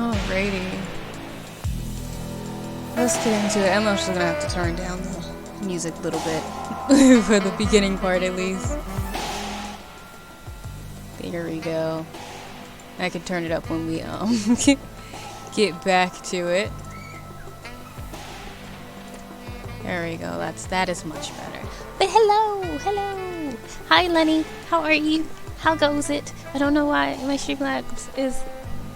Alrighty. Let's get into it. I'm actually gonna have to turn down the music a little bit for the beginning part at least. There we go. I can turn it up when we get back to it. There we go. That is much better. But hello. Hi Lenny. How are you? How goes it? I don't know why my Streamlabs is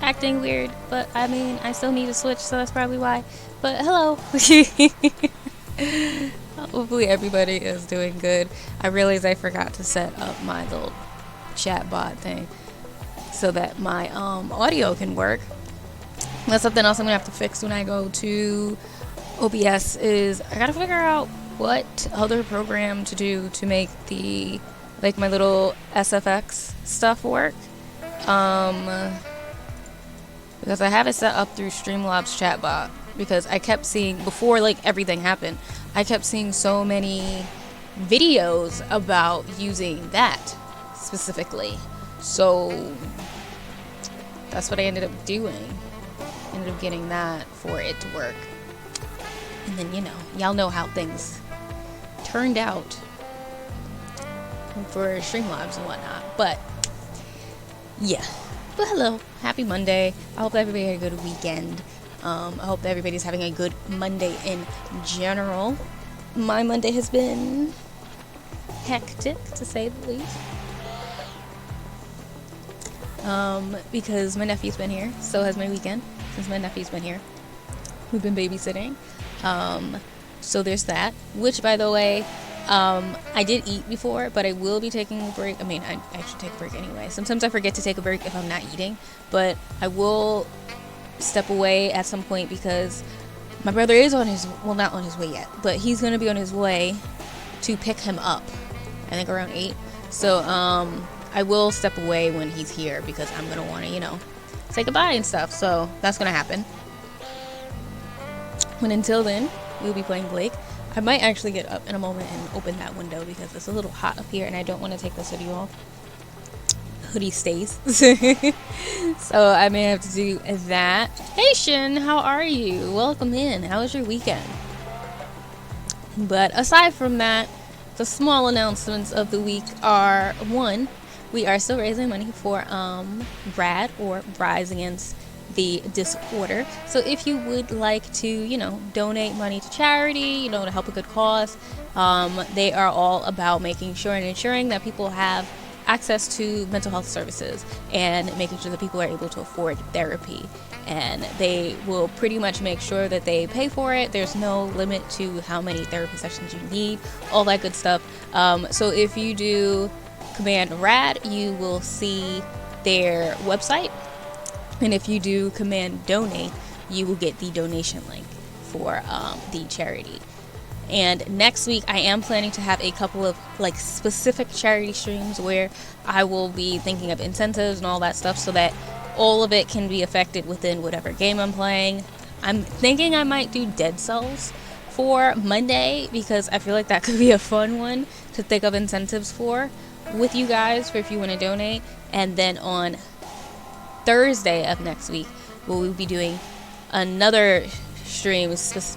acting weird, but I mean, I still need a switch, so that's probably why. But hello. Hopefully everybody is doing good. I realized I forgot to set up my little chat bot thing so that my audio can work. That's something else I'm gonna have to fix when I go to OBS. Is I gotta figure out what other program to do to make the my little SFX stuff work. Because I have it set up through Streamlabs chatbot, because I kept seeing, before everything happened, I kept seeing so many videos about using that specifically. So that's what I ended up doing. Ended up getting that for it to work. And then, y'all know how things turned out for Streamlabs and whatnot. But yeah. But hello, happy Monday. I hope everybody had a good weekend. I hope that everybody's having a good Monday in general. My Monday has been hectic, to say the least. Because my nephew's been here, so has my weekend, since my nephew's been here. We've been babysitting. So there's that, which, by the way, I did eat before, but I will be taking a break. I mean, I should take a break anyway. Sometimes I forget to take a break if I'm not eating, but I will step away at some point because my brother is on his, well, not on his way yet, but he's going to be on his way to pick him up, I think around 8. So, I will step away when he's here because I'm going to want to, say goodbye and stuff. So that's going to happen. But until then, we'll be playing Blake. I might actually get up in a moment and open that window because it's a little hot up here and I don't want to take this hoodie off. The hoodie stays. So I may have to do that. Hey Shin, how are you? Welcome in. How was your weekend? But aside from that, the small announcements of the week are, 1, we are still raising money for RAD, or Rise Against the Disorder. So if you would like to, donate money to charity, to help a good cause, they are all about making sure and ensuring that people have access to mental health services and making sure that people are able to afford therapy. And they will pretty much make sure that they pay for it. There's no limit to how many therapy sessions you need, all that good stuff. So if you do command RAD, you will see their website. And if you do command donate, you will get the donation link for the charity. And next week, I am planning to have a couple of specific charity streams where I will be thinking of incentives and all that stuff so that all of it can be affected within whatever game I'm playing. I'm thinking I might do Dead Cells for Monday because I feel like that could be a fun one to think of incentives for with you guys for if you want to donate. And then on Thursday of next week, we'll be doing another stream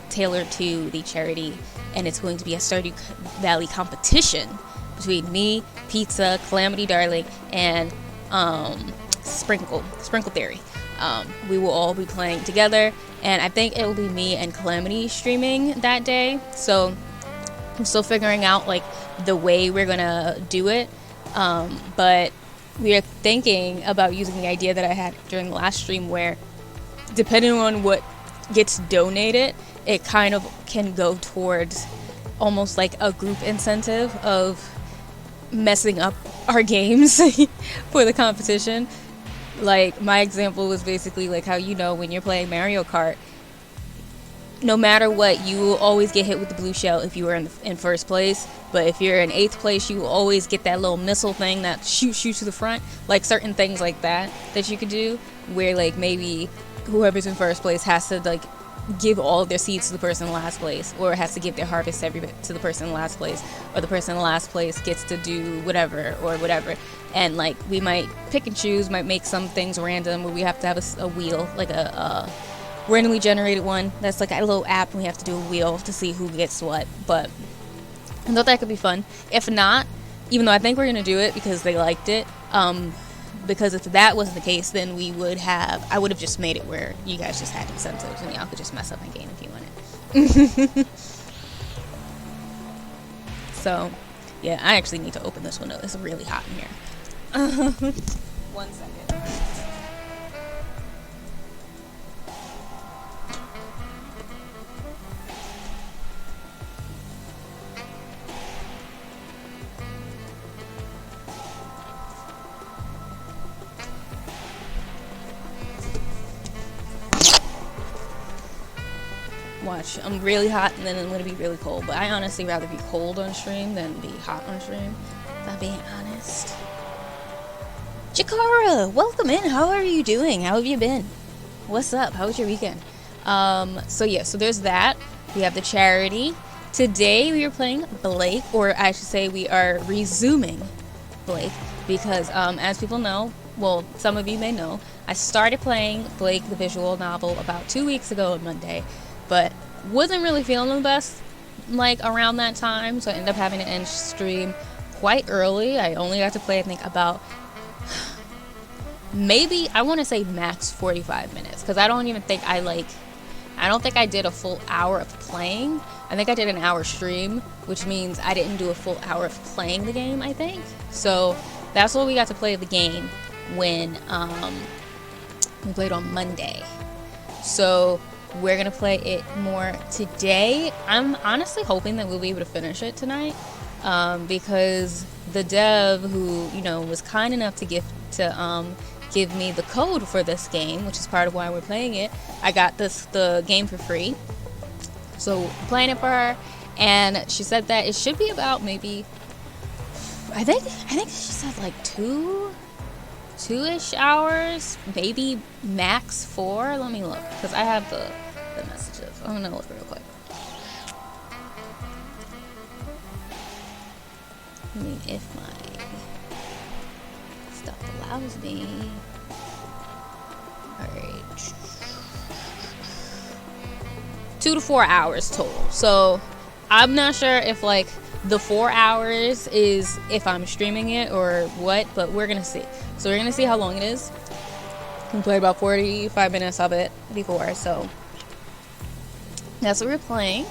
tailored to the charity, and it's going to be a Stardew Valley competition between me, Pizza, Calamity Darling, and Sprinkle Theory. We will all be playing together, and I think it will be me and Calamity streaming that day. So I'm still figuring out the way we're gonna do it, but we are thinking about using the idea that I had during the last stream where, depending on what gets donated, it kind of can go towards almost like a group incentive of messing up our games for the competition. My example was basically how when you're playing Mario Kart, no matter what, you will always get hit with the blue shell if you were in first place. But if you're in 8th place, you will always get that little missile thing that shoots you to the front. Certain things like that you could do, where maybe whoever's in first place has to give all of their seeds to the person in last place, or has to give their harvest to the person in last place, or the person in last place gets to do whatever or whatever. And like we might pick and choose, might make some things random where we have to have a wheel, like a randomly generated one that's like a little app, and we have to do a wheel to see who gets what. But I thought that could be fun. If not, even though I think we're gonna do it because they liked it, because if that wasn't the case, then I would have just made it where you guys just had incentives and y'all could just mess up my game if you wanted. So, yeah, I actually need to open this window. It's really hot in here. 1 second. Watch, I'm really hot and then I'm gonna be really cold, but I honestly rather be cold on stream than be hot on stream, if I'm being honest. Chikara, welcome in. How are you doing? How have you been? What's up? How was your weekend? So yeah, so there's that. We have the charity. Today we are playing Blake, or I should say we are resuming Blake, because as people know, well, some of you may know, I started playing Blake the visual novel about 2 weeks ago on Monday, but wasn't really feeling the best like around that time, so I ended up having to end stream quite early. I only got to play, I think, about maybe, I want to say max 45 minutes, because I don't think I did a full hour of playing. I think I did an hour stream, which means I didn't do a full hour of playing the game, I think. So that's what we got to play the game when we played on Monday. So we're gonna play it more today. I'm honestly hoping that we'll be able to finish it tonight, because the dev who, you know, was kind enough to give me the code for this game, which is part of why we're playing it. I got the game for free, so I'm playing it for her, and she said that it should be about maybe, I think she said like two-ish hours, maybe max 4. Let me look, because I have the messages. I'm gonna look real quick. I mean, if my stuff allows me. Alright. 2 to 4 hours total. So I'm not sure if like the 4 hours is if I'm streaming it or what, but we're gonna see. So we're gonna see how long it is. We played about 45 minutes of it before, so that's what we're playing.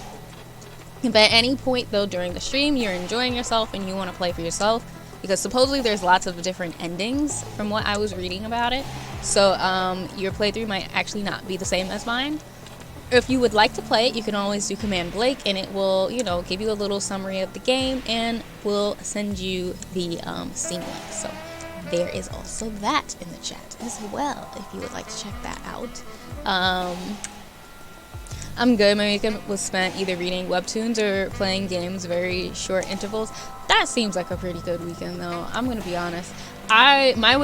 If at any point though during the stream you're enjoying yourself and you want to play for yourself, because supposedly there's lots of different endings from what I was reading about it, so your playthrough might actually not be the same as mine. If you would like to play it, you can always do Command Blake, and it will, you know, give you a little summary of the game and will send you the Steam link. So there is also that in the chat as well, if you would like to check that out. I'm good. My weekend was spent either reading webtoons or playing games, very short intervals. That seems like a pretty good weekend, though. I'm gonna be honest. My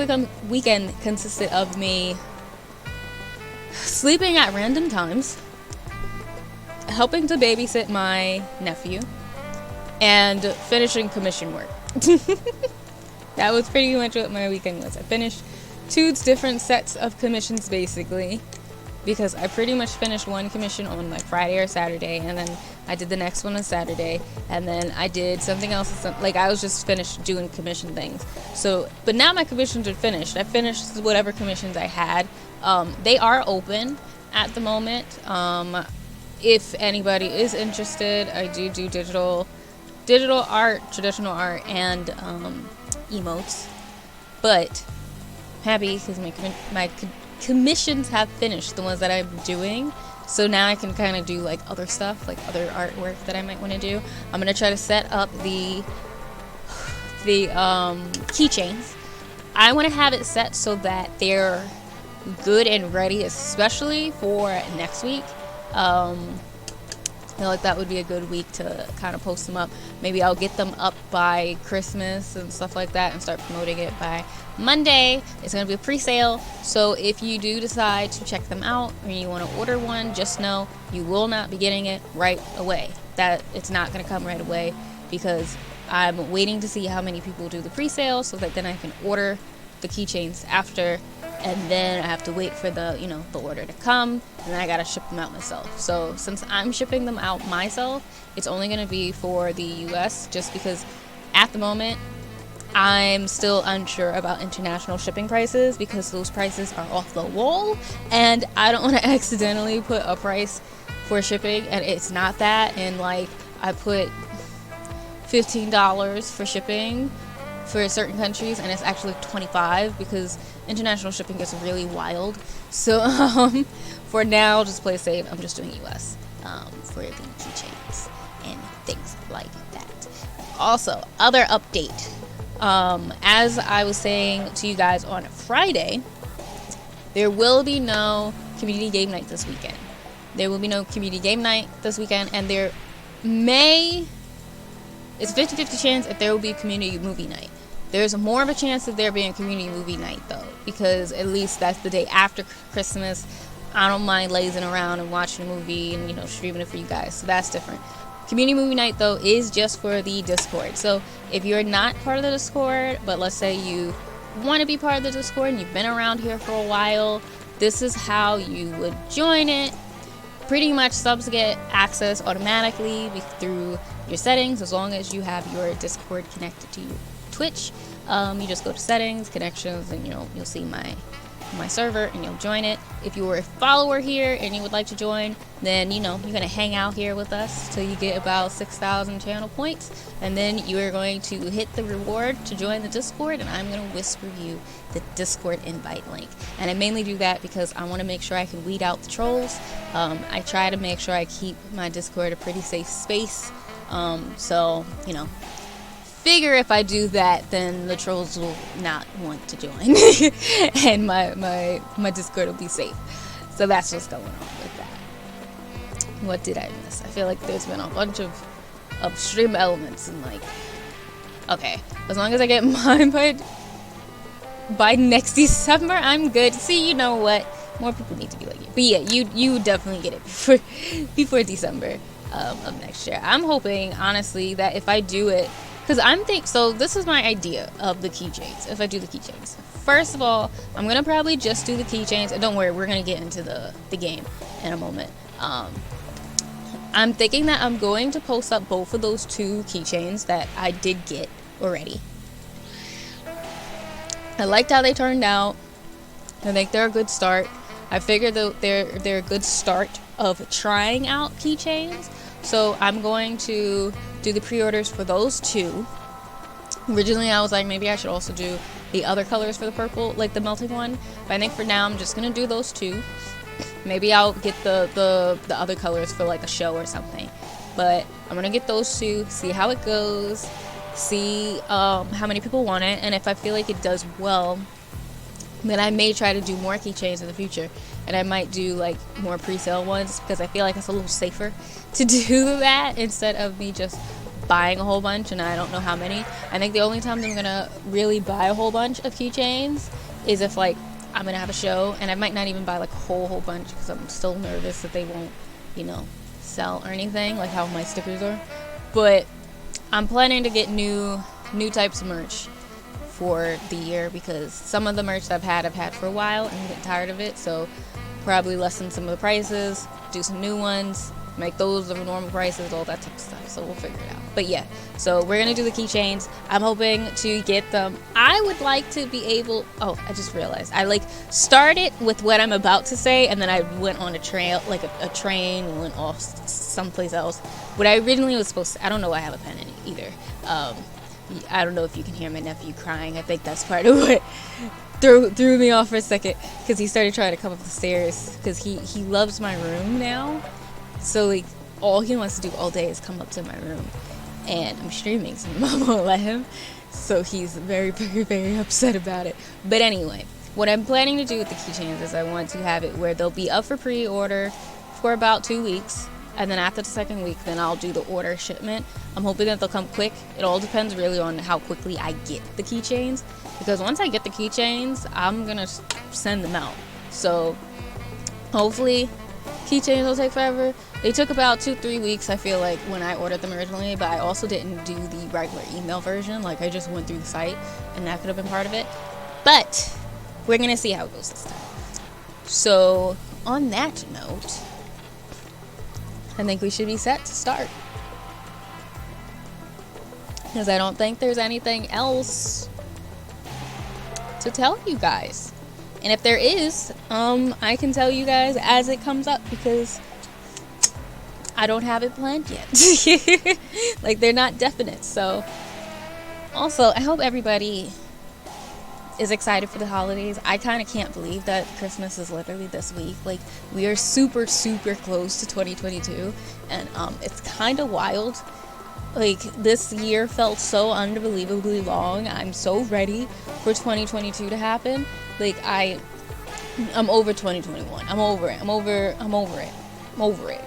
weekend consisted of me sleeping at random times, helping to babysit my nephew, and finishing commission work. That was pretty much what my weekend was. I finished 2 different sets of commissions, basically, because I pretty much finished one commission on like Friday or Saturday, and then I did the next one on Saturday, and then I did something else. Like, I was just finished doing commission things. So, but now my commissions are finished. I finished whatever commissions I had. They are open at the moment. If anybody is interested, I do digital art, traditional art, and emotes. But happy because my commissions have finished, the ones that I'm doing, so now I can kind of do like other stuff, like other artwork that I might want to do. I'm gonna try to set up the keychains. I want to have it set so that they're good and ready, especially for next week. feel like that would be a good week to kind of post them up. Maybe I'll get them up by Christmas and stuff like that and start promoting it by Monday. It's going to be a pre-sale, so if you do decide to check them out or you want to order one, just know you will not be getting it right away. That it's not going to come right away, because I'm waiting to see how many people do the pre-sale, so that then I can order the keychains after, and then I have to wait for the the order to come, and then I gotta ship them out myself. So since I'm shipping them out myself, it's only going to be for the US, just because at the moment I'm still unsure about international shipping prices, because those prices are off the wall, and I don't want to accidentally put a price for shipping and it's not that, and like I put $15 for shipping for certain countries and it's actually $25, because international shipping gets really wild. So for now, just play safe. I'm just doing US for the keychains and things like that. Also, other update, as I was saying to you guys on Friday, there will be no community game night this weekend. There will be no community game night this weekend, and there may, it's a 50-50 chance if there will be community movie night. There's more of a chance of there being community movie night, though, because at least that's the day after Christmas. I don't mind lazing around and watching a movie and, streaming it for you guys, so that's different. Community movie night, though, is just for the Discord. So if you're not part of the Discord, but let's say you want to be part of the Discord and you've been around here for a while, this is how you would join it. Pretty much subs get access automatically through your settings, as long as you have your Discord connected to your Twitch. You just go to settings, connections, and you'll see my server and you'll join it. If you're a follower here and you would like to join, then you're gonna hang out here with us till you get about 6,000 channel points, and then you are going to hit the reward to join the Discord, and I'm gonna whisper you the Discord invite link. And I mainly do that because I want to make sure I can weed out the trolls. I try to make sure I keep my Discord a pretty safe space, so figure if I do that, then the trolls will not want to join and my Discord will be safe. So that's what's going on with that. What did I miss? I feel like there's been a bunch of stream elements, and okay, as long as I get mine by next December, I'm good. See, you know what? More people need to be like you. But yeah, you definitely get it before December of next year. I'm hoping, honestly, that if I do it, because so this is my idea of the keychains. If I do the keychains, first of all, I'm gonna probably just do the keychains, and don't worry, we're gonna get into the game in a moment. I'm thinking that I'm going to post up both of those 2 keychains that I did get already. I liked how they turned out. I think they're a good start. I figured that they're a good start of trying out keychains. So I'm going to do the pre-orders for those 2. Originally I was like, maybe I should also do the other colors for the purple, like the melting one. But I think for now I'm just gonna do those 2. Maybe I'll get the other colors for like a show or something. But I'm gonna get those 2, see how it goes, see how many people want it, and if I feel like it does well, then I may try to do more keychains in the future, and I might do like more pre-sale ones, because I feel like it's a little safer to do that instead of me just buying a whole bunch and I don't know how many. I think the only time I'm gonna really buy a whole bunch of keychains is if like I'm gonna have a show, and I might not even buy like a whole bunch because I'm still nervous that they won't sell or anything, like how my stickers are. But I'm planning to get new types of merch for the year, because some of the merch I've had for a while and I'm getting tired of it. So probably lessen some of the prices, do some new ones, make those the normal prices, all that type of stuff. So we'll figure it out. But yeah, so we're gonna do the keychains. I'm hoping to get them. I would like to be able, I just realized I started with what I'm about to say, and then I went on a trail, like a train, and went off someplace else. What I originally was supposed to, I don't know why I have a pen in it either. I don't know if you can hear my nephew crying. I think that's part of what threw me off for a second, because he started trying to come up the stairs, because he loves my room now. So like all he wants to do all day is come up to my room, and I'm streaming, so my mom won't let him. So he's very, very, very upset about it. But anyway, what I'm planning to do with the keychains is I want to have it where they'll be up for pre-order for about 2 weeks. And then after the second week, then I'll do the order shipment. I'm hoping that they'll come quick. It all depends really on how quickly I get the keychains, because once I get the keychains, I'm gonna send them out. So hopefully keychains will take forever. They took about 2-3 weeks, I feel like, when I ordered them originally, but I also didn't do the regular email version. Like, I just went through the site, and that could have been part of it. But we're gonna see how it goes this time. So on that note, I think we should be set to start, because I don't think there's anything else to tell you guys. And if there is, I can tell you guys as it comes up, because I don't have it planned yet. Like, they're not definite. So also, I hope everybody is excited for the holidays. I kind of can't believe that Christmas is literally this week. Like, we are super close to 2022, and it's kind of wild. Like, this year felt so unbelievably long. I'm so ready for 2022 to happen. Like, I'm over 2021. I'm over it.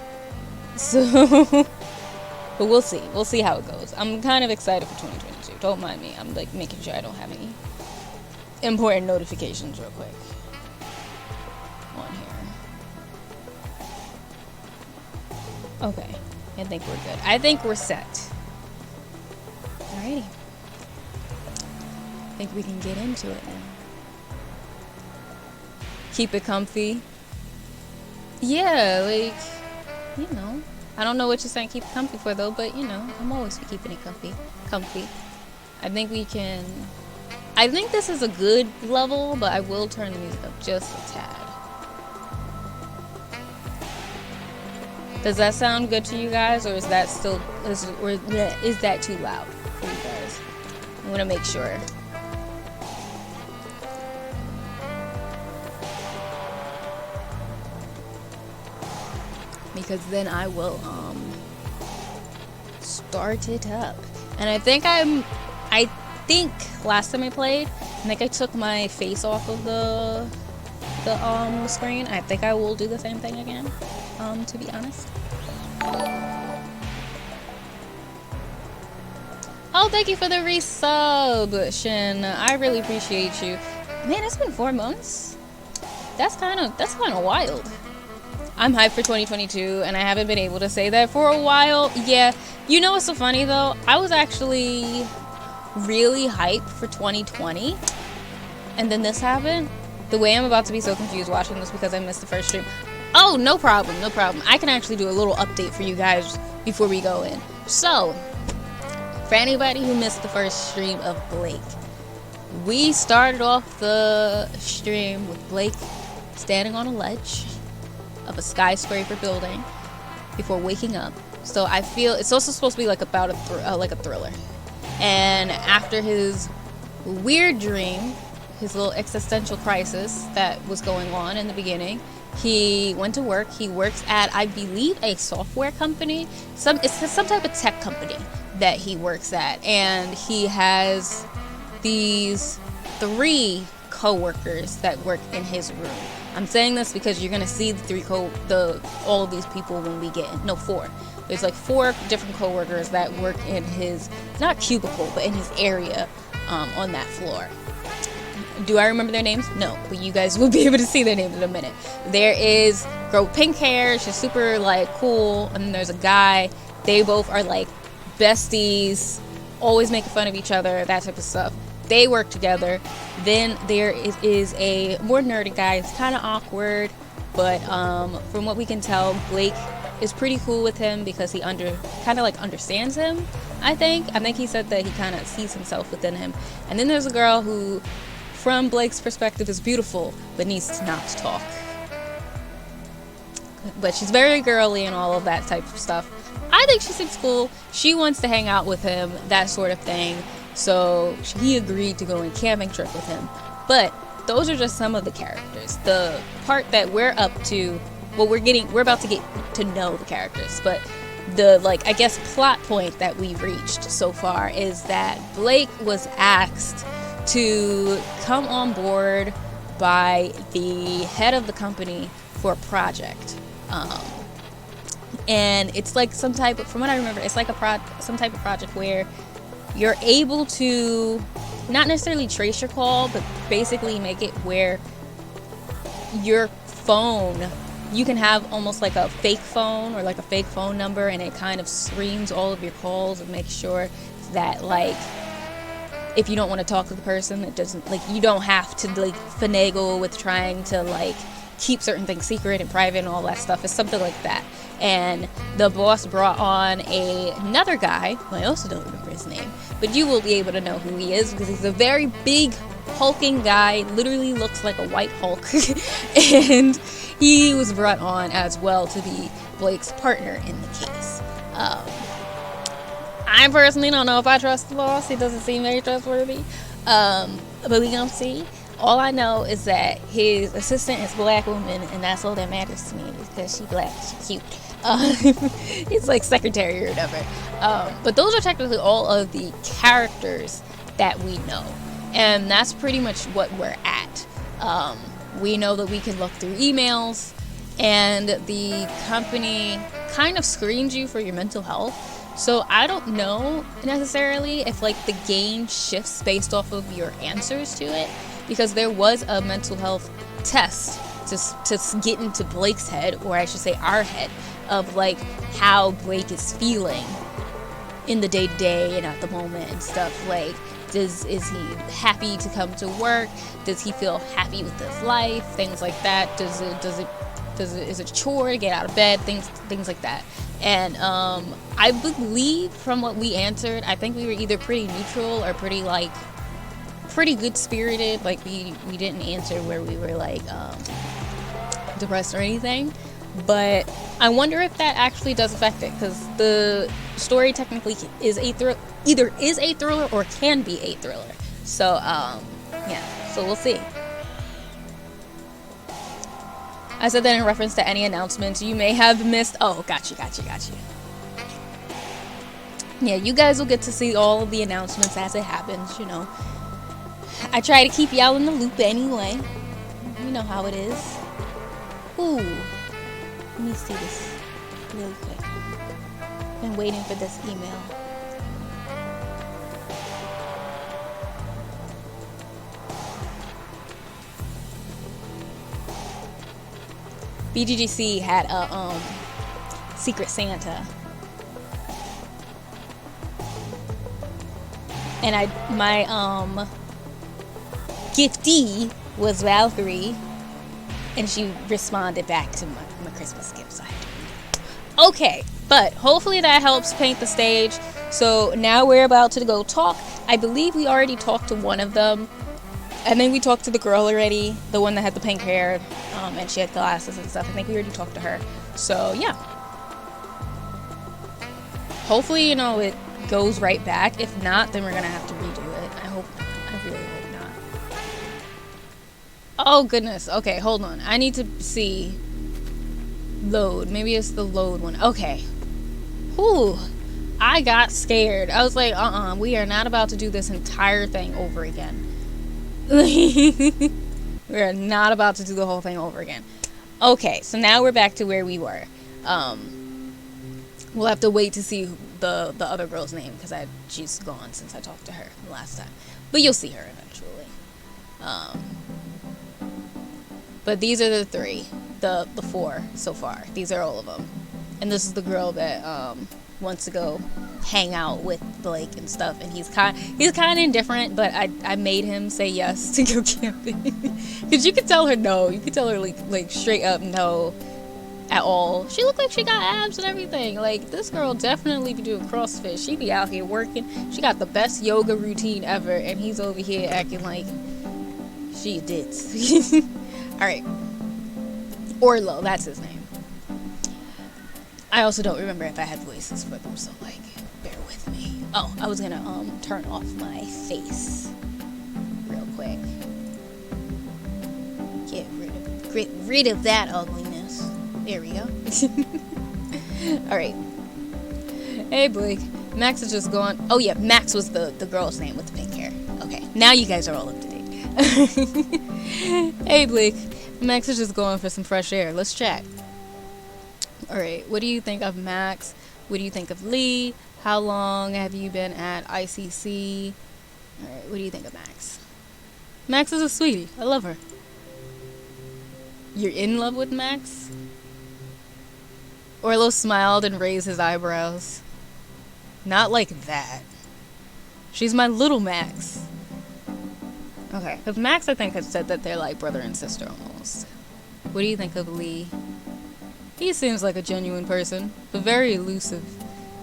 So but we'll see how it goes. I'm kind of excited for 2022. Don't mind me. I'm like making sure I don't have any important notifications real quick on here. Okay, I think we're good. I think we're set. Alrighty. I think we can get into it now. Keep it comfy. Yeah, like, you know. I don't know what you're saying keep it comfy for, though, but, you know, I'm always keeping it comfy. I think this is a good level, but I will turn the music up just a tad. Does that sound good to you guys, or is that still, is that too loud for you guys? I want to make sure. Because then I will start it up. And I think last time I played, I think I took my face off of the screen. I think I will do the same thing again, to be honest. Oh, thank you for the resub, Shin. I really appreciate you. Man, it's been 4 months. That's kind of wild. I'm hyped for 2022, and I haven't been able to say that for a while. Yeah, you know what's so funny, though? I was actually really hyped for 2020, and then this happened. The way I'm about to be so confused watching this because I missed the first stream. Oh, no problem. I can actually do a little update for you guys before we go in. So, for anybody who missed the first stream of Blake, we started off the stream with Blake standing on a ledge of a skyscraper building before waking up. So I feel it's also supposed to be like about a thriller. And after his weird dream, his little existential crisis that was going on in the beginning, he went to work. He works at, I believe, a software company. It's some type of tech company that he works at, and he has these 3 co-workers that work in his room. I'm saying this because you're gonna see all of these people when we get in. No, 4. There's like 4 different co-workers that work in his, not cubicle, but in his area on that floor. Do I remember their names? No, but you guys will be able to see their names in a minute. There is a girl with pink hair. She's super like cool, and then there's a guy. They both are like besties, always making fun of each other, that type of stuff. They work together. Then there is a more nerdy guy. It's kind of awkward, but from what we can tell, Blake is pretty cool with him because he kind of like understands him. I think he said that he kind of sees himself within him. And then there's a girl who, from Blake's perspective, is beautiful but needs to not talk. But she's very girly and all of that type of stuff. I think she seems cool. She wants to hang out with him, that sort of thing. So he agreed to go on a camping trip with him. But those are just some of the characters. The part that we're up to, well, we're about to get to know the characters. But the, like, I guess plot point that we reached so far is that Blake was asked to come on board by the head of the company for a project. and it's like some type of, from what I remember, it's like some type of project where you're able to not necessarily trace your call, but basically make it where your phone, you can have almost like a fake phone or like a fake phone number, and it kind of screens all of your calls and makes sure that, like, if you don't want to talk to the person, it doesn't, like, you don't have to like finagle with trying to like keep certain things secret and private and all that stuff. It's something like that. And the boss brought on another guy who I also don't remember his name, but you will be able to know who he is because he's a very big hulking guy, literally looks like a white Hulk. And he was brought on as well to be Blake's partner in the case. I personally don't know if I trust the boss. He doesn't seem very trustworthy. But we gonna see. All I know is that his assistant is a black woman, and that's all that matters to me because she's black, she's cute. He's like secretary or whatever. But those are technically all of the characters that we know. And that's pretty much what we're at. We know that we can look through emails, and the company kind of screens you for your mental health. So I don't know necessarily if like the game shifts based off of your answers to it, because there was a mental health test to get into Blake's head, or I should say our head, of like how Blake is feeling in the day-to-day and at the moment and stuff. Like, is he happy to come to work? Does he feel happy with his life? Things like that. Is it a chore to get out of bed? Things like that. And I believe from what we answered, I think we were either pretty neutral or pretty good spirited. Like we didn't answer where we were like depressed or anything. But I wonder if that actually does affect it, because the story technically is either is a thriller or can be a thriller. So yeah, so we'll see. I said that in reference to any announcements you may have missed. Oh, gotcha. Yeah, you guys will get to see all of the announcements as it happens, you know. I try to keep y'all in the loop anyway. You know how it is. Ooh. Let me see this really quick. Been waiting for this email. BGGC had a Secret Santa, and my giftee was Valkyrie, and she responded back to my Christmas gift. So okay, but hopefully that helps paint the stage. So now we're about to go talk. I believe we already talked to one of them. And then we talked to the girl already, the one that had the pink hair, and she had glasses and stuff. I think we already talked to her. So, yeah. Hopefully, you know, it goes right back. If not, then we're going to have to redo it. I really hope not. Oh, goodness. Okay, hold on. I need to see load. Maybe it's the load one. Okay. Whew. I got scared. I was like, we are not about to do this entire thing over again. We're not about to do the whole thing over again. Okay, so now we're back to where we were. We'll have to wait to see the other girl's name, because she's gone since I talked to her the last time. But you'll see her eventually. But these are the three, the four so far. These are all of them, and this is the girl that wants to go hang out with Blake and stuff, and he's kind of indifferent, but I made him say yes to go camping, because you could tell her no. You could tell her like straight up no at all. She looked like she got abs and everything. Like, this girl definitely be doing CrossFit. She be out here working. She got the best yoga routine ever, and he's over here acting like she did. All right, Orlo, that's his name. I also don't remember if I had voices for them, so like, bear with me. Oh, I was gonna turn off my face real quick. Get rid of that ugliness. There we go. Alright. Hey Blake. Max is just gone. Oh yeah, Max was the girl's name with the pink hair. Okay, now you guys are all up to date. Hey Blake. Max is just going for some fresh air. Let's chat. Alright, what do you think of Max? What do you think of Lee? How long have you been at ICC? Alright, what do you think of Max? Max is a sweetie. I love her. You're in love with Max? Orlo smiled and raised his eyebrows. Not like that. She's my little Max. Okay, because Max, I think, has said that they're like brother and sister almost. What do you think of Lee? He seems like a genuine person, but very elusive.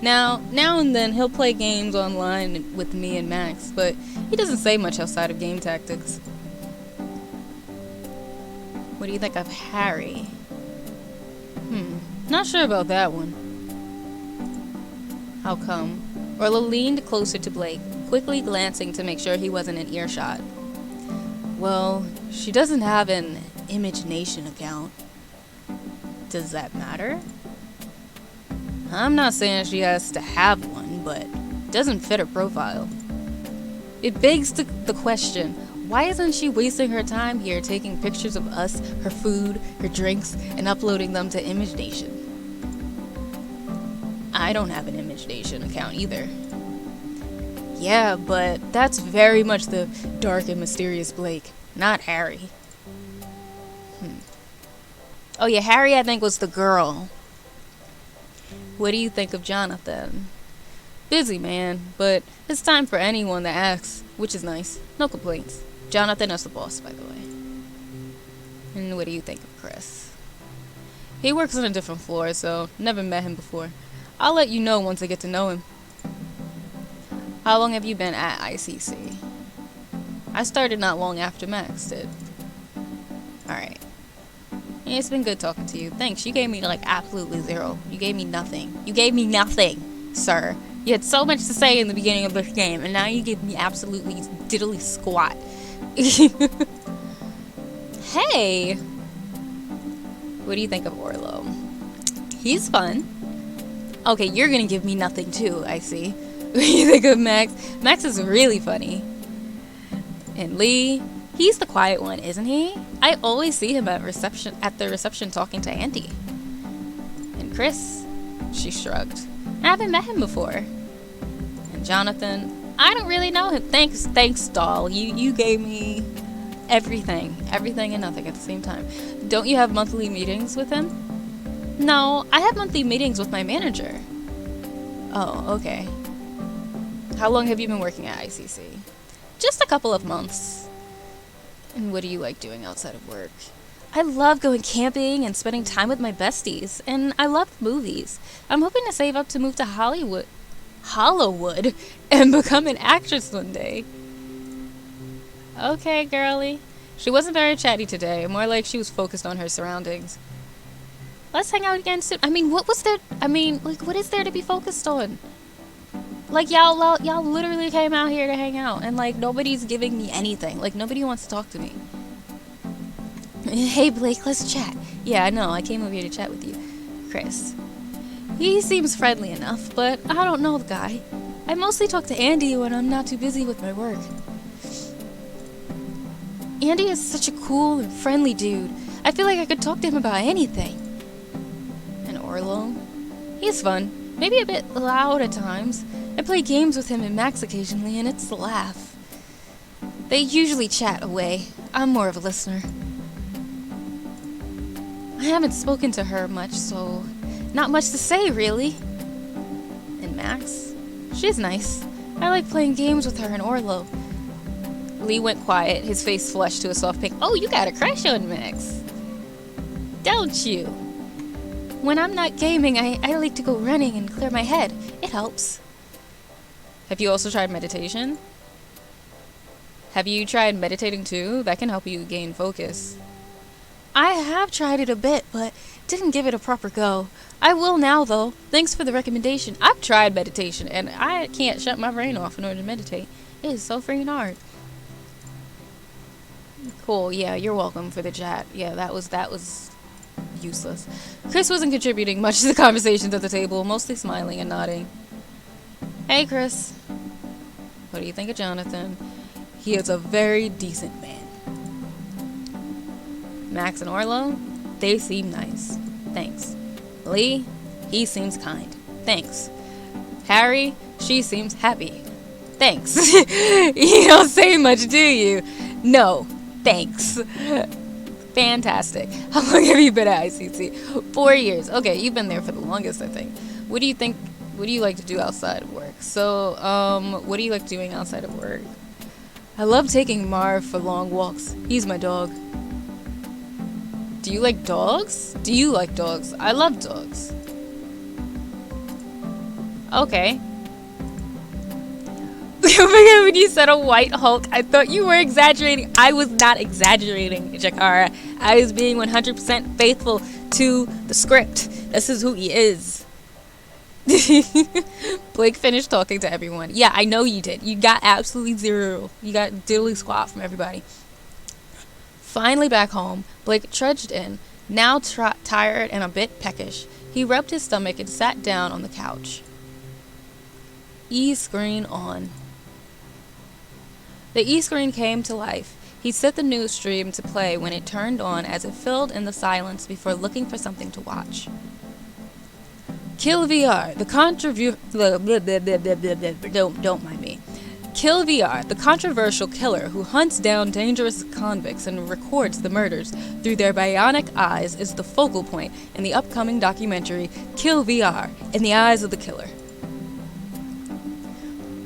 Now and then he'll play games online with me and Max, but he doesn't say much outside of game tactics. What do you think of Harry? Not sure about that one. How come? Orla leaned closer to Blake, quickly glancing to make sure he wasn't in earshot. Well, she doesn't have an Imagination account. Does that matter? I'm not saying she has to have one, but it doesn't fit her profile. It begs the question, why isn't she wasting her time here taking pictures of us, her food, her drinks, and uploading them to Imagination? I don't have an Imagination account either. Yeah, but that's very much the dark and mysterious Blake, not Harry. Oh yeah, Harry I think was the girl. What do you think of Jonathan? Busy man, but it's time for anyone that asks, which is nice. No complaints. Jonathan is the boss, by the way. And what do you think of Chris? He works on a different floor, so never met him before. I'll let you know once I get to know him. How long have you been at ICC? I started not long after Max did. Alright. Yeah, it's been good talking to you. Thanks, you gave me like absolutely zero. You gave me nothing. You gave me nothing, sir. You had so much to say in the beginning of this game, and now you give me absolutely diddly squat. Hey! What do you think of Orlo? He's fun. Okay, you're gonna give me nothing too, I see. What do you think of Max? Max is really funny. And Lee, he's the quiet one, isn't he? I always see him at the reception talking to Andy. And Chris, she shrugged. I haven't met him before. And Jonathan, I don't really know him. Thanks, doll. You gave me everything and nothing at the same time. Don't you have monthly meetings with him? No, I have monthly meetings with my manager. Oh, okay. How long have you been working at ICC? Just a couple of months. And what do you like doing outside of work? I love going camping and spending time with my besties, and I love movies. I'm hoping to save up to move to Hollywood, and become an actress one day. Okay, girly. She wasn't very chatty today, more like she was focused on her surroundings. Let's hang out again soon. What is there to be focused on? Like, y'all literally came out here to hang out, and like, nobody's giving me anything. Like, nobody wants to talk to me. Hey, Blake, let's chat. Yeah, I know, I came over here to chat with you. Chris. He seems friendly enough, but I don't know the guy. I mostly talk to Andy when I'm not too busy with my work. Andy is such a cool and friendly dude. I feel like I could talk to him about anything. And Orlo? He's fun. Maybe a bit loud at times. I play games with him and Max occasionally, and it's a laugh. They usually chat away. I'm more of a listener. I haven't spoken to her much, so not much to say, really. And Max? She's nice. I like playing games with her and Orlo. Lee went quiet, his face flushed to a soft pink. Oh, you got a crush on Max. Don't you? When I'm not gaming, I like to go running and clear my head. It helps. Have you also tried meditation? Have you tried meditating too? That can help you gain focus. I have tried it a bit, but didn't give it a proper go. I will now, though. Thanks for the recommendation. I've tried meditation, and I can't shut my brain off in order to meditate. It is so freaking hard. Cool, yeah, you're welcome for the chat. Yeah, that was useless. Chris wasn't contributing much to the conversations at the table, mostly smiling and nodding. Hey, Chris. What do you think of Jonathan? He is a very decent man. Max and Orlo, they seem nice. Thanks. Lee, he seems kind. Thanks. Harry, she seems happy. Thanks. You don't say much, do you? No, thanks. Fantastic. How long have you been at ICT? 4 years. Okay, you've been there for the longest, I think. What do you think? What do you like to do outside of work? So, what do you like doing outside of work? I love taking Marv for long walks. He's my dog. Do you like dogs? Do you like dogs? I love dogs. Okay. When you said a white Hulk, I thought you were exaggerating. I was not exaggerating, Jakara. I was being 100% faithful to the script. This is who he is. Blake finished talking to everyone. Yeah, I know you did. You got absolutely zero. You got diddly squat from everybody. Finally back home, Blake trudged in, now tired and a bit peckish. He rubbed his stomach and sat down on the couch. E-screen on. The E-screen came to life. He set the news stream to play when it turned on as it filled in the silence before looking for something to watch. Kill VR, the don't mind me. Kill VR, the controversial killer who hunts down dangerous convicts and records the murders through their bionic eyes, is the focal point in the upcoming documentary Kill VR, in the Eyes of the Killer.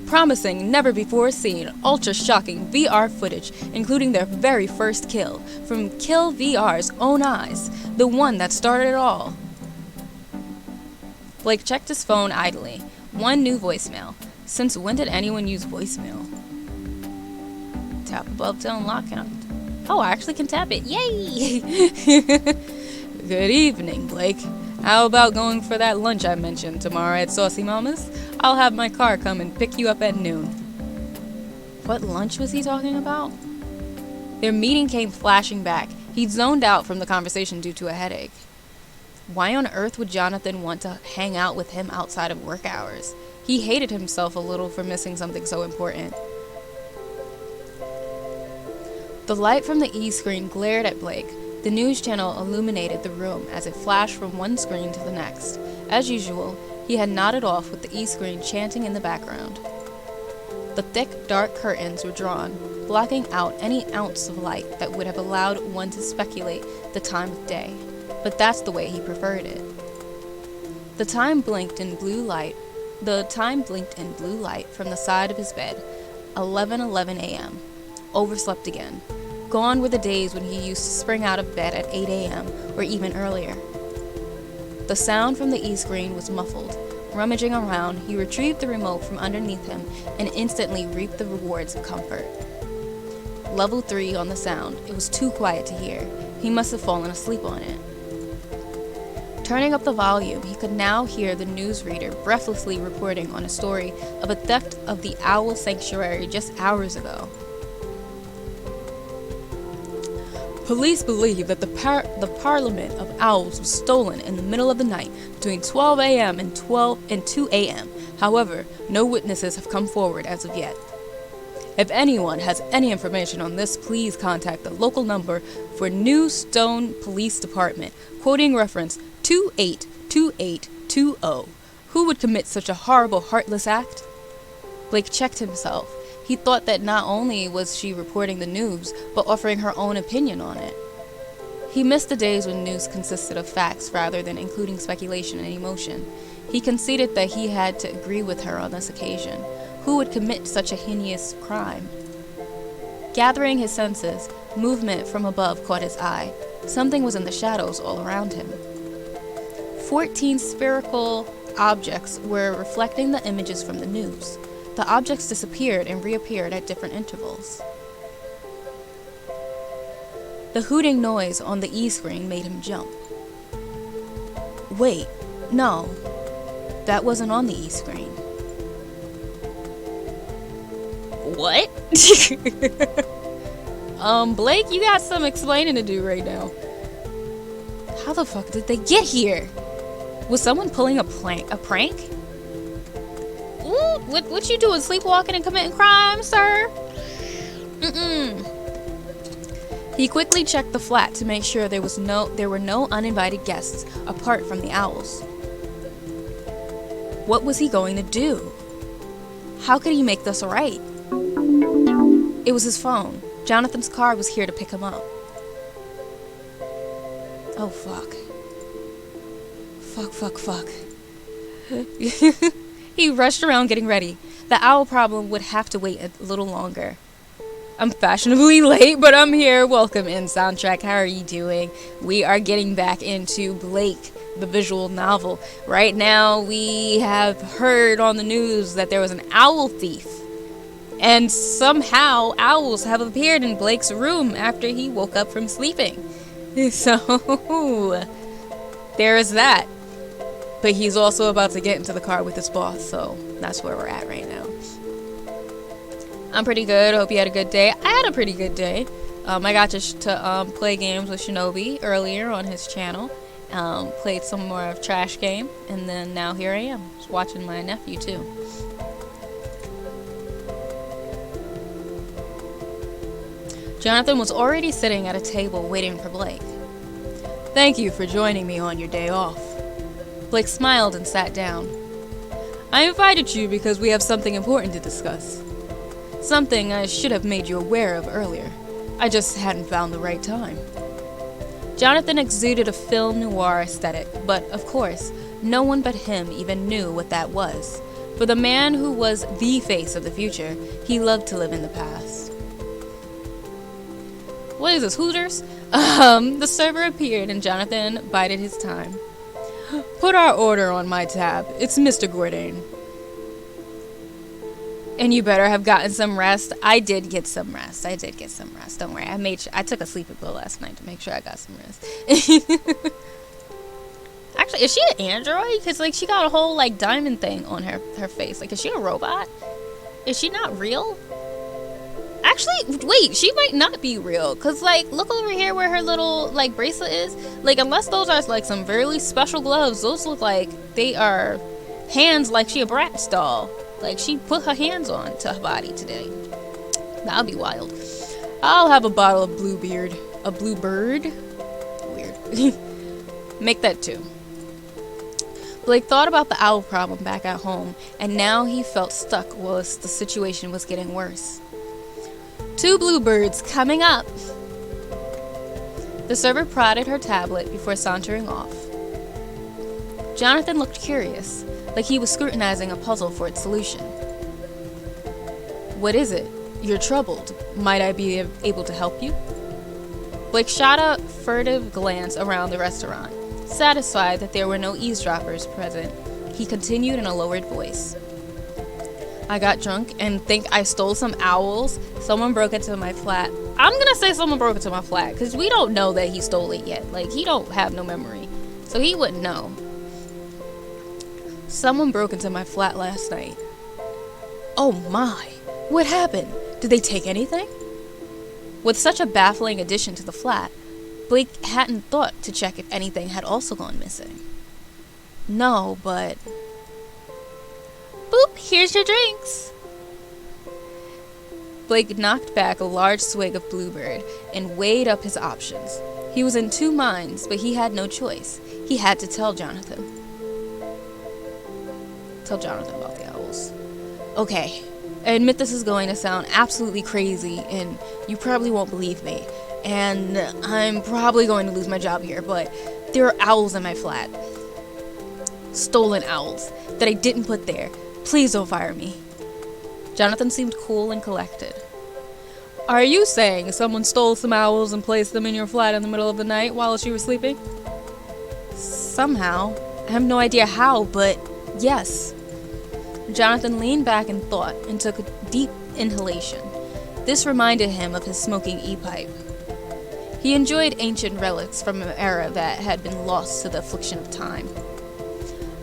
Promising, never-before-seen, ultra-shocking VR footage, including their very first kill, from Kill VR's own eyes, the one that started it all. Blake checked his phone idly. One new voicemail. Since when did anyone use voicemail? Tap above to unlock it. Oh, I actually can tap it. Yay! Good evening, Blake. How about going for that lunch I mentioned tomorrow at Saucy Mama's? I'll have my car come and pick you up at noon. What lunch was he talking about? Their meeting came flashing back. He'd zoned out from the conversation due to a headache. Why on earth would Jonathan want to hang out with him outside of work hours? He hated himself a little for missing something so important. The light from the E-screen glared at Blake. The news channel illuminated the room as it flashed from one screen to the next. As usual, he had nodded off with the E-screen chanting in the background. The thick, dark curtains were drawn, blocking out any ounce of light that would have allowed one to speculate the time of day. But that's the way he preferred it. The time blinked in blue light from the side of his bed. 11:11 a.m. Overslept again. Gone were the days when he used to spring out of bed at 8 a.m. or even earlier. The sound from the E-screen was muffled. Rummaging around, he retrieved the remote from underneath him and instantly reaped the rewards of comfort. Level 3 on the sound. It was too quiet to hear. He must have fallen asleep on it. Turning up the volume, he could now hear the newsreader breathlessly reporting on a story of a theft of the Owl Sanctuary just hours ago. Police believe that the Parliament of Owls was stolen in the middle of the night between 12 a.m. and 2 a.m. However, no witnesses have come forward as of yet. If anyone has any information on this, please contact the local number for New Stone Police Department, quoting reference 282820. Who would commit such a horrible, heartless act? Blake checked himself. He thought that not only was she reporting the news, but offering her own opinion on it. He missed the days when news consisted of facts rather than including speculation and emotion. He conceded that he had to agree with her on this occasion. Who would commit such a heinous crime? Gathering his senses, movement from above caught his eye. Something was in the shadows all around him. 14 spherical objects were reflecting the images from the news. The objects disappeared and reappeared at different intervals. The hooting noise on the E-screen made him jump. Wait, no, that wasn't on the E-screen. What? Blake, you got some explaining to do right now. How the fuck did they get here? Was someone pulling a prank? Ooh, what you doing? Sleepwalking and committing crime, sir? He quickly checked the flat to make sure there were no uninvited guests apart from the owls. What was he going to do? How could he make this right? It was his phone. Jonathan's car was here to pick him up. Oh, fuck. Fuck. He rushed around getting ready. The owl problem would have to wait a little longer. I'm fashionably late, but I'm here. Welcome in, Soundtrack. How are you doing? We are getting back into Blake, the visual novel. Right now, we have heard on the news that there was an owl thief. And somehow, owls have appeared in Blake's room after he woke up from sleeping. So, there is that. But he's also about to get into the car with his boss, so that's where we're at right now. I'm pretty good. Hope you had a good day. I had a pretty good day. I got to play games with Shinobi earlier on his channel. Played some more of Trash Game, and then now here I am, just watching my nephew too. Jonathan was already sitting at a table waiting for Blake. Thank you for joining me on your day off. Blake smiled and sat down. I invited you because we have something important to discuss. Something I should have made you aware of earlier. I just hadn't found the right time. Jonathan exuded a film noir aesthetic, but of course, no one but him even knew what that was. For the man who was the face of the future, he loved to live in the past. What is this, Hooters? The server appeared and Jonathan bided his time. Put our order on my tab. It's Mr. Gourdain. And you better have gotten some rest. I did get some rest. Don't worry. I took a sleeping pill last night to make sure I got some rest. Actually, is she an android? Because, like, she got a whole, like, diamond thing on her face. Like, is she a robot? Is she not real? Actually, wait, she might not be real. Because, like, look over here where her little, like, bracelet is. Like, unless those are, like, some really special gloves, those look like they are hands like she a Bratz doll. Like, she put her hands on to her body today. That'll be wild. I'll have a bottle of Bluebeard. A Bluebird? Weird. Make that too. Blake thought about the owl problem back at home, and now he felt stuck whilst the situation was getting worse. 2 Bluebirds coming up. The server prodded her tablet before sauntering off. Jonathan looked curious, like he was scrutinizing a puzzle for its solution. What is it? You're troubled. Might I be able to help you? Blake shot a furtive glance around the restaurant. Satisfied that there were no eavesdroppers present, he continued in a lowered voice. I got drunk and think I stole some owls. Someone broke into my flat. I'm gonna say someone broke into my flat, because we don't know that he stole it yet. Like, he don't have no memory, so he wouldn't know. Someone broke into my flat last night. Oh my, what happened? Did they take anything? With such a baffling addition to the flat, Blake hadn't thought to check if anything had also gone missing. No, but... Boop, here's your drinks. Blake knocked back a large swig of Bluebird and weighed up his options. He was in 2 minds, but he had no choice. He had to tell Jonathan. Tell Jonathan about the owls. Okay, I admit this is going to sound absolutely crazy, and you probably won't believe me, and I'm probably going to lose my job here, but there are owls in my flat. Stolen owls that I didn't put there. Please don't fire me. Jonathan seemed cool and collected. Are you saying someone stole some owls and placed them in your flat in the middle of the night while you were sleeping? Somehow. I have no idea how, but yes. Jonathan leaned back in thought and took a deep inhalation. This reminded him of his smoking e-pipe. He enjoyed ancient relics from an era that had been lost to the affliction of time.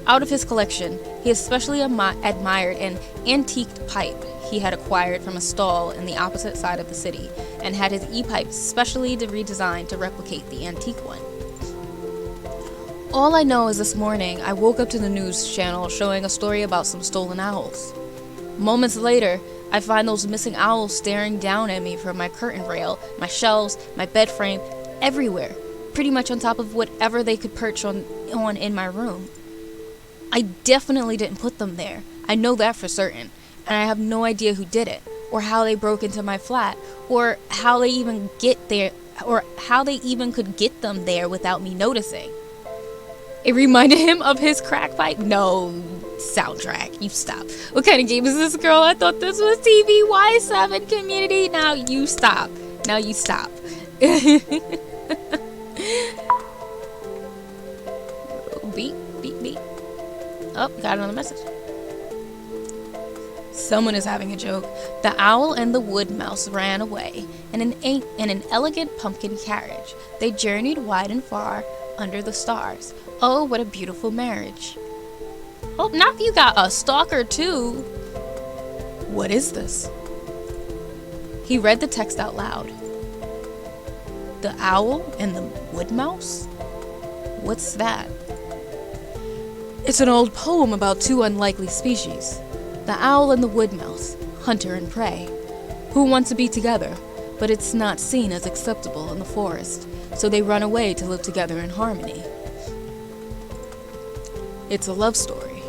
Out of his collection, he especially admired an antiqued pipe he had acquired from a stall in the opposite side of the city, and had his e-pipe specially redesigned to replicate the antique one. All I know is this morning I woke up to the news channel showing a story about some stolen owls. Moments later, I find those missing owls staring down at me from my curtain rail, my shelves, my bed frame, everywhere, pretty much on top of whatever they could perch on in my room. I definitely didn't put them there. I know that for certain, and I have no idea who did it, or how they broke into my flat, or how they even could get them there without me noticing. It reminded him of his crack pipe. No, soundtrack, you stop. What kind of game is this, girl? I thought this was TVY7 community. Now you stop. Beep, beep, beep. Oh, got another message. Someone is having a joke. The owl and the wood mouse ran away in an elegant pumpkin carriage. They journeyed wide and far under the stars. Oh, what a beautiful marriage. Oh, now you got a stalker too. What is this? He read the text out loud. The owl and the wood mouse? What's that? It's an old poem about two unlikely species. The owl and the wood mouse, hunter and prey, who want to be together, but it's not seen as acceptable in the forest, so they run away to live together in harmony. It's a love story.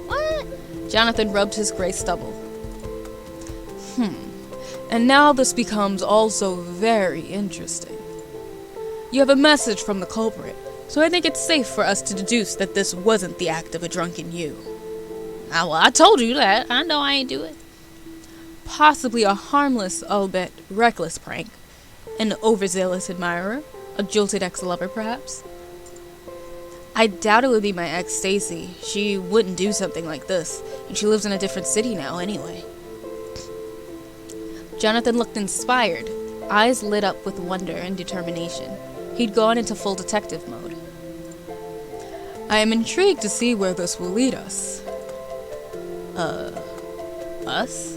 What? Jonathan rubbed his gray stubble. And now this becomes also very interesting. You have a message from the culprit, so I think it's safe for us to deduce that this wasn't the act of a drunken you. Ah, well, I told you that. I know I ain't do it. Possibly a harmless, albeit reckless prank. An overzealous admirer. A jilted ex-lover, perhaps. I doubt it would be my ex, Stacy. She wouldn't do something like this, and she lives in a different city now anyway. Jonathan looked inspired, eyes lit up with wonder and determination. He'd gone into full detective mode. I am intrigued to see where this will lead us. Us?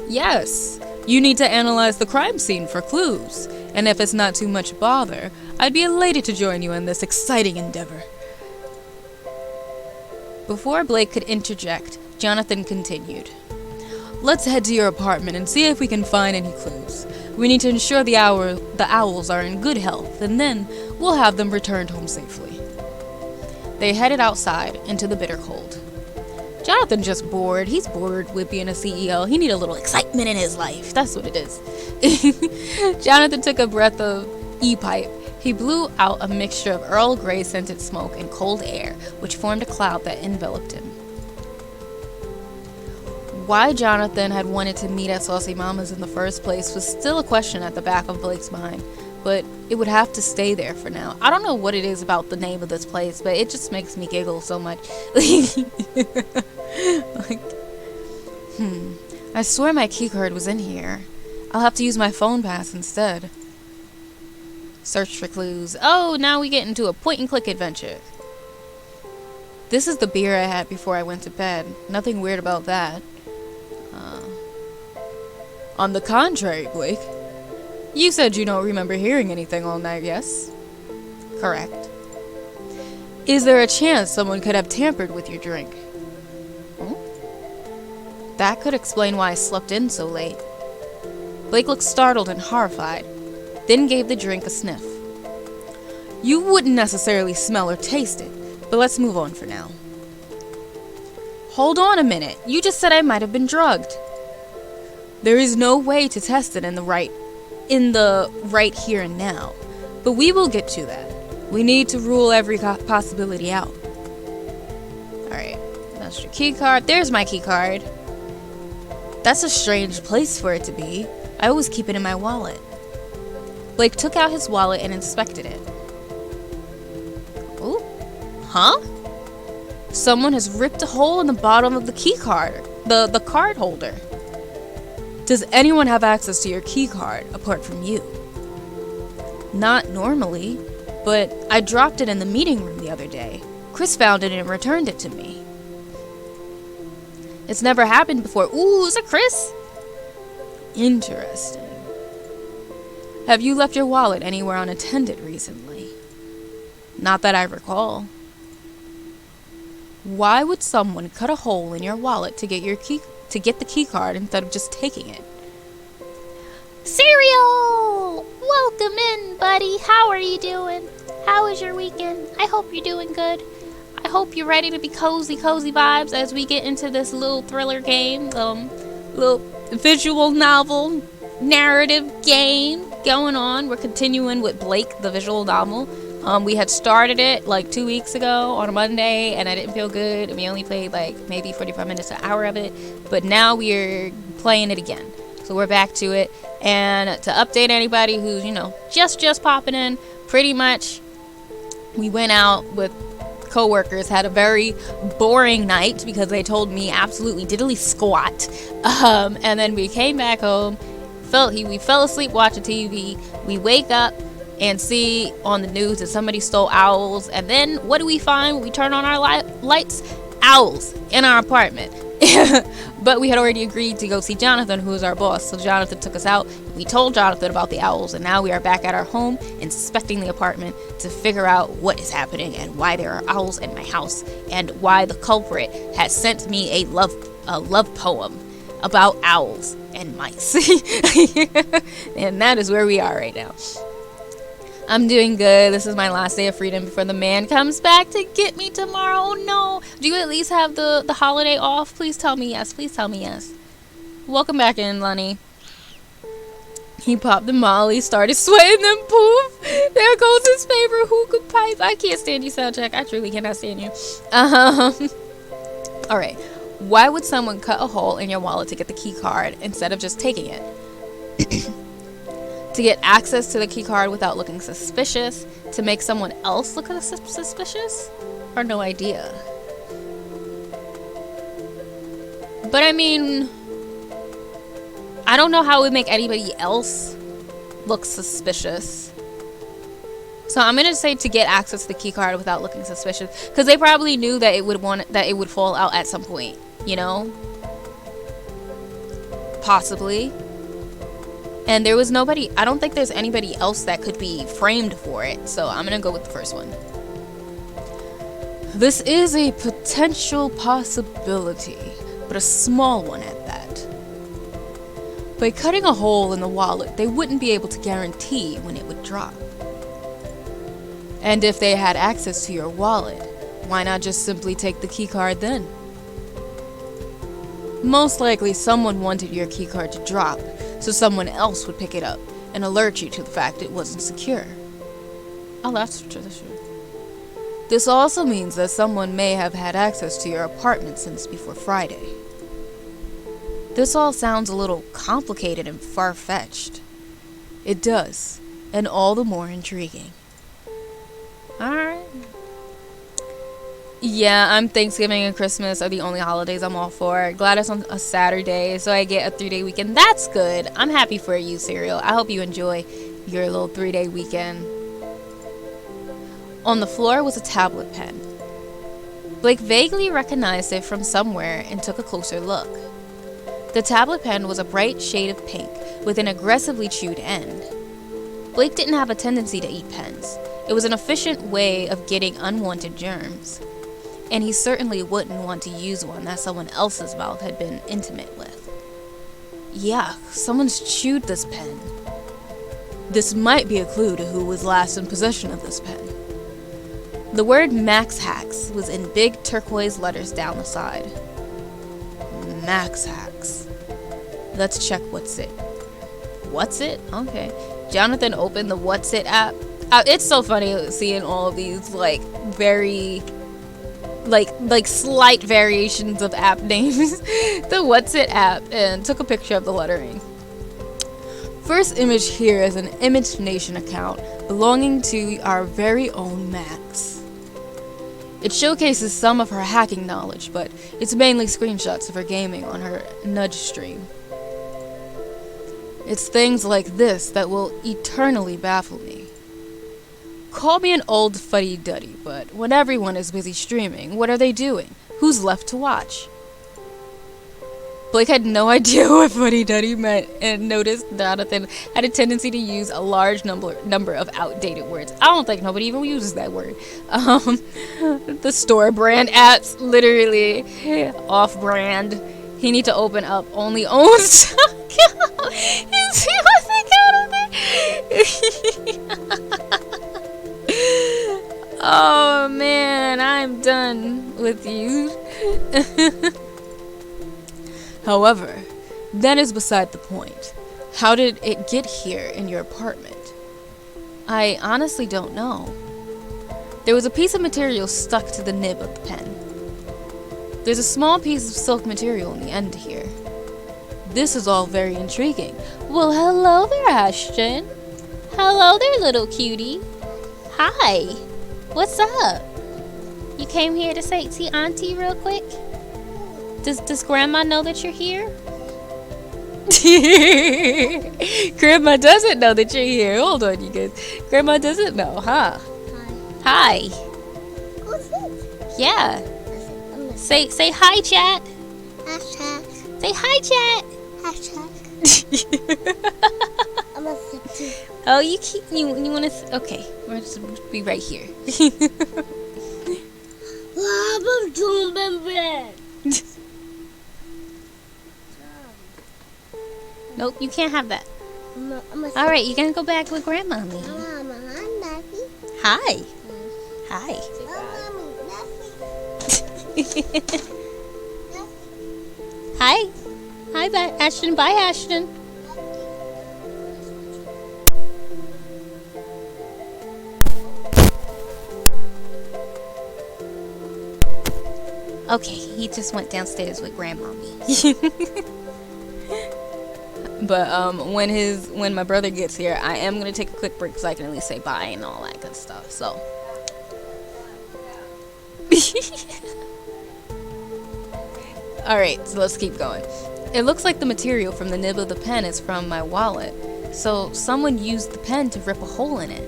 Yes. You need to analyze the crime scene for clues, and if it's not too much bother, I'd be elated to join you in this exciting endeavor. Before Blake could interject, Jonathan continued. Let's head to your apartment and see if we can find any clues. We need to ensure the owls are in good health, and then we'll have them returned home safely. They headed outside into the bitter cold. Jonathan just bored. He's bored with being a CEO. He needs a little excitement in his life. That's what it is. Jonathan took a breath of e-pipe. He blew out a mixture of Earl Grey scented smoke and cold air, which formed a cloud that enveloped him. Why Jonathan had wanted to meet at Saucy Mama's in the first place was still a question at the back of Blake's mind, but it would have to stay there for now. I don't know what it is about the name of this place, but it just makes me giggle so much. I swear my keycard was in here. I'll have to use my phone pass instead. Search for clues. Oh, now we get into a point-and-click adventure. This is the beer I had before I went to bed. Nothing weird about that. On the contrary, Blake. You said you don't remember hearing anything all night, yes? Correct. Is there a chance someone could have tampered with your drink? That could explain why I slept in so late. Blake looked startled and horrified, then gave the drink a sniff. You wouldn't necessarily smell or taste it, but let's move on for now. Hold on a minute. You just said I might have been drugged. There is no way to test it in the right here and now, but we will get to that. We need to rule every possibility out. Alright, that's your key card. There's my key card. That's a strange place for it to be. I always keep it in my wallet. Blake took out his wallet and inspected it. Ooh, huh? Someone has ripped a hole in the bottom of the key card, the card holder. Does anyone have access to your key card apart from you? Not normally, but I dropped it in the meeting room the other day. Chris found it and returned it to me. It's never happened before. Ooh, is it Chris? Interesting. Have you left your wallet anywhere unattended recently? Not that I recall. Why would someone cut a hole in your wallet to get the key card instead of just taking it? Cereal! Welcome in, buddy. How are you doing? How was your weekend? I hope you're doing good. I hope you're ready to be cozy vibes as we get into this little thriller game, little visual novel narrative game going on. We're continuing with Blake, the visual novel. We had started it like 2 weeks ago on a Monday, and I didn't feel good. We only played like maybe 45 minutes, an hour of it, but now we're playing it again. So we're back to it, and to update anybody who's, just popping in, pretty much we went out with co-workers, had a very boring night because they told me absolutely diddly squat, and then we came back home, we fell asleep watching TV. We wake up and see on the news that somebody stole owls, and then what do we find when we turn on our lights? Owls in our apartment. But we had already agreed to go see Jonathan, who is our boss, so Jonathan took us out. We told Jonathan about the owls, and now we are back at our home inspecting the apartment to figure out what is happening and why there are owls in my house, and why the culprit has sent me a love poem about owls and mice. And that is where we are right now. I'm doing good. This is my last day of freedom before the man comes back to get me tomorrow. Oh no. Do you at least have the holiday off? Please tell me yes. Please tell me yes. Welcome back in, Lenny. He popped the molly, started sweating, then poof. There goes his favorite hookah pipe. I can't stand you, Soundcheck. I truly cannot stand you. Alright. Why would someone cut a hole in your wallet to get the key card instead of just taking it? To get access to the key card without looking suspicious, to make someone else look suspicious, or no idea. But I mean, I don't know how it would make anybody else look suspicious. So I'm gonna say to get access to the key card without looking suspicious, because they probably knew that it would fall out at some point, possibly. And there was nobody, I don't think there's anybody else that could be framed for it. So I'm going to go with the first one. This is a potential possibility, but a small one at that. By cutting a hole in the wallet, they wouldn't be able to guarantee when it would drop. And if they had access to your wallet, why not just simply take the key card then? Most likely someone wanted your key card to drop, so someone else would pick it up and alert you to the fact it wasn't secure. Oh, that's true. This also means that someone may have had access to your apartment since before Friday. This all sounds a little complicated and far-fetched. It does, and all the more intriguing. Alright. Yeah, Thanksgiving and Christmas are the only holidays I'm all for. Glad it's on a Saturday, so I get a 3-day weekend. That's good. I'm happy for you, Serial. I hope you enjoy your little 3-day weekend. On the floor was a tablet pen. Blake vaguely recognized it from somewhere and took a closer look. The tablet pen was a bright shade of pink with an aggressively chewed end. Blake didn't have a tendency to eat pens. It was an efficient way of getting unwanted germs. And he certainly wouldn't want to use one that someone else's mouth had been intimate with. Yuck, someone's chewed this pen. This might be a clue to who was last in possession of this pen. The word Max Hacks was in big turquoise letters down the side. Max Hacks. Let's check What's It. What's It? Okay. Jonathan opened the What's It app. It's so funny seeing all of these, very... slight variations of app names. The What's It app, and took a picture of the lettering. First image here is an Image Nation account belonging to our very own Max. It showcases some of her hacking knowledge, but it's mainly screenshots of her gaming on her Nudge stream. It's things like this that will eternally baffle me. Call me an old fuddy-duddy, but when everyone is busy streaming, what are they doing? Who's left to watch? Blake had no idea what Fuddy Duddy meant and noticed Jonathan had a tendency to use a large number of outdated words. I don't think nobody even uses that word. The store brand apps, literally off brand. He need to open up only owns. You see what they got on there? Oh man, I'm done with you. However, that is beside the point. How did it get here in your apartment? I honestly don't know. There was a piece of material stuck to the nib of the pen. There's a small piece of silk material in the end here. This is all very intriguing. Well, hello there, Ashton. Hello there, little cutie. Hi. What's up? You came here to see Auntie real quick? Does Grandma know that you're here? Grandma doesn't know that you're here. Hold on, you guys. Grandma doesn't know, huh? Hi. Yeah. Say hi, chat. Hashtag. Say hi, chat. Hashtag. I'm a sip. Oh, you want to? Okay, we're just be right here. Nope, you can't have that. All right, you're gonna go back with Grandma. Hi. Hi. Hi. Hi, Ashton. Bye, Ashton. Okay, he just went downstairs with Grandmommy. But when my brother gets here, I am gonna take a quick break so I can at least say bye and all that good stuff. So. Alright, so let's keep going. It looks like the material from the nib of the pen is from my wallet. So someone used the pen to rip a hole in it.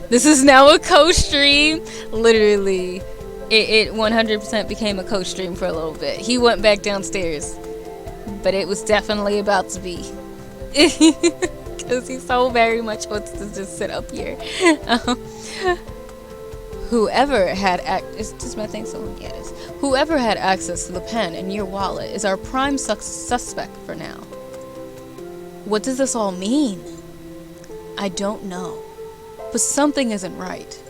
This is now a co-stream. Literally, it 100% became a co-stream for a little bit. He went back downstairs. But it was definitely about to be. Because he so very much wants to just sit up here. Whoever had is this my thing? So yeah, it is. Whoever had access to the pen in your wallet is our prime suspect for now. What does this all mean? I don't know. But something isn't right.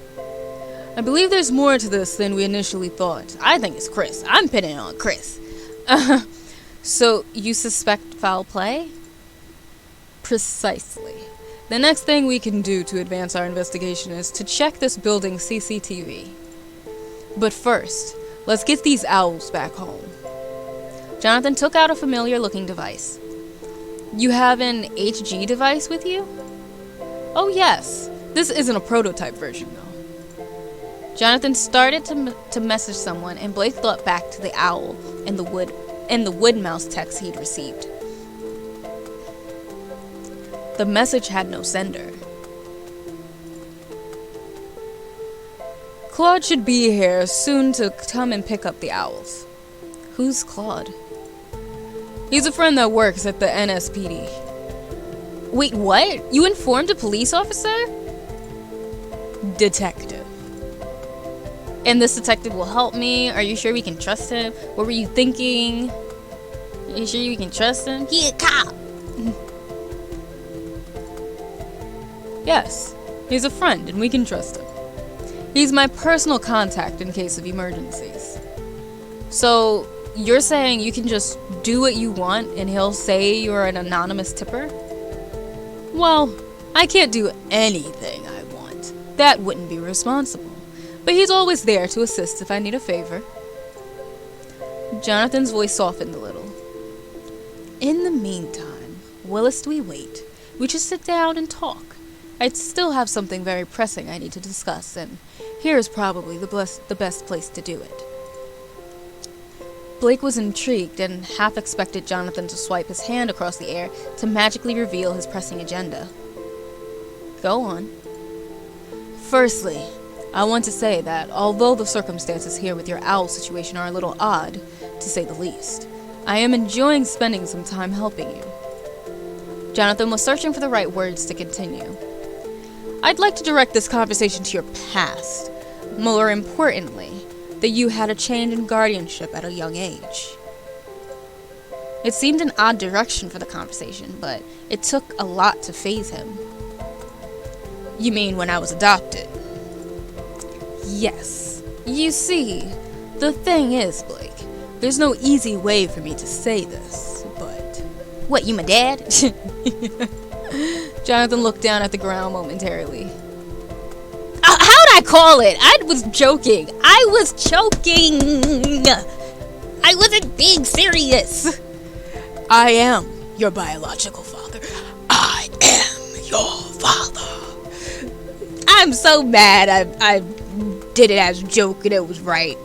I believe there's more to this than we initially thought. I think it's Chris. I'm pinning it on Chris. So, you suspect foul play? Precisely. The next thing we can do to advance our investigation is to check this building's CCTV. But first, let's get these owls back home. Jonathan took out a familiar-looking device. You have an HG device with you? Oh yes. This isn't a prototype version, though. Jonathan started to message someone, and Blake thought back to the owl and the wood mouse text he'd received. The message had no sender. Claude should be here soon to come and pick up the owls. Who's Claude? He's a friend that works at the NSPD. Wait, what? You informed a police officer? Detective. And this detective will help me? Are you sure we can trust him? What were you thinking? Are you sure you can trust him? He a cop! Yes, he's a friend and we can trust him. He's my personal contact in case of emergencies. So, you're saying you can just do what you want and he'll say you're an anonymous tipper? Well, I can't do anything I want. That wouldn't be responsible. But he's always there to assist if I need a favor. Jonathan's voice softened a little. In the meantime, whilst we wait, we just sit down and talk. I still have something very pressing I need to discuss, and here is probably the best place to do it. Blake was intrigued and half expected Jonathan to swipe his hand across the air to magically reveal his pressing agenda. Go on. Firstly, I want to say that although the circumstances here with your owl situation are a little odd, to say the least. I am enjoying spending some time helping you. Jonathan was searching for the right words to continue. I'd like to direct this conversation to your past. More importantly, that you had a change in guardianship at a young age. It seemed an odd direction for the conversation, but it took a lot to faze him. You mean when I was adopted? Yes. You see, the thing is, Blake, there's no easy way for me to say this, but... What, you my dad? Jonathan looked down at the ground momentarily. How'd I call it? I was joking. I wasn't being serious. I am your biological father. I am your father. I'm so mad I did it as a joke and it was right.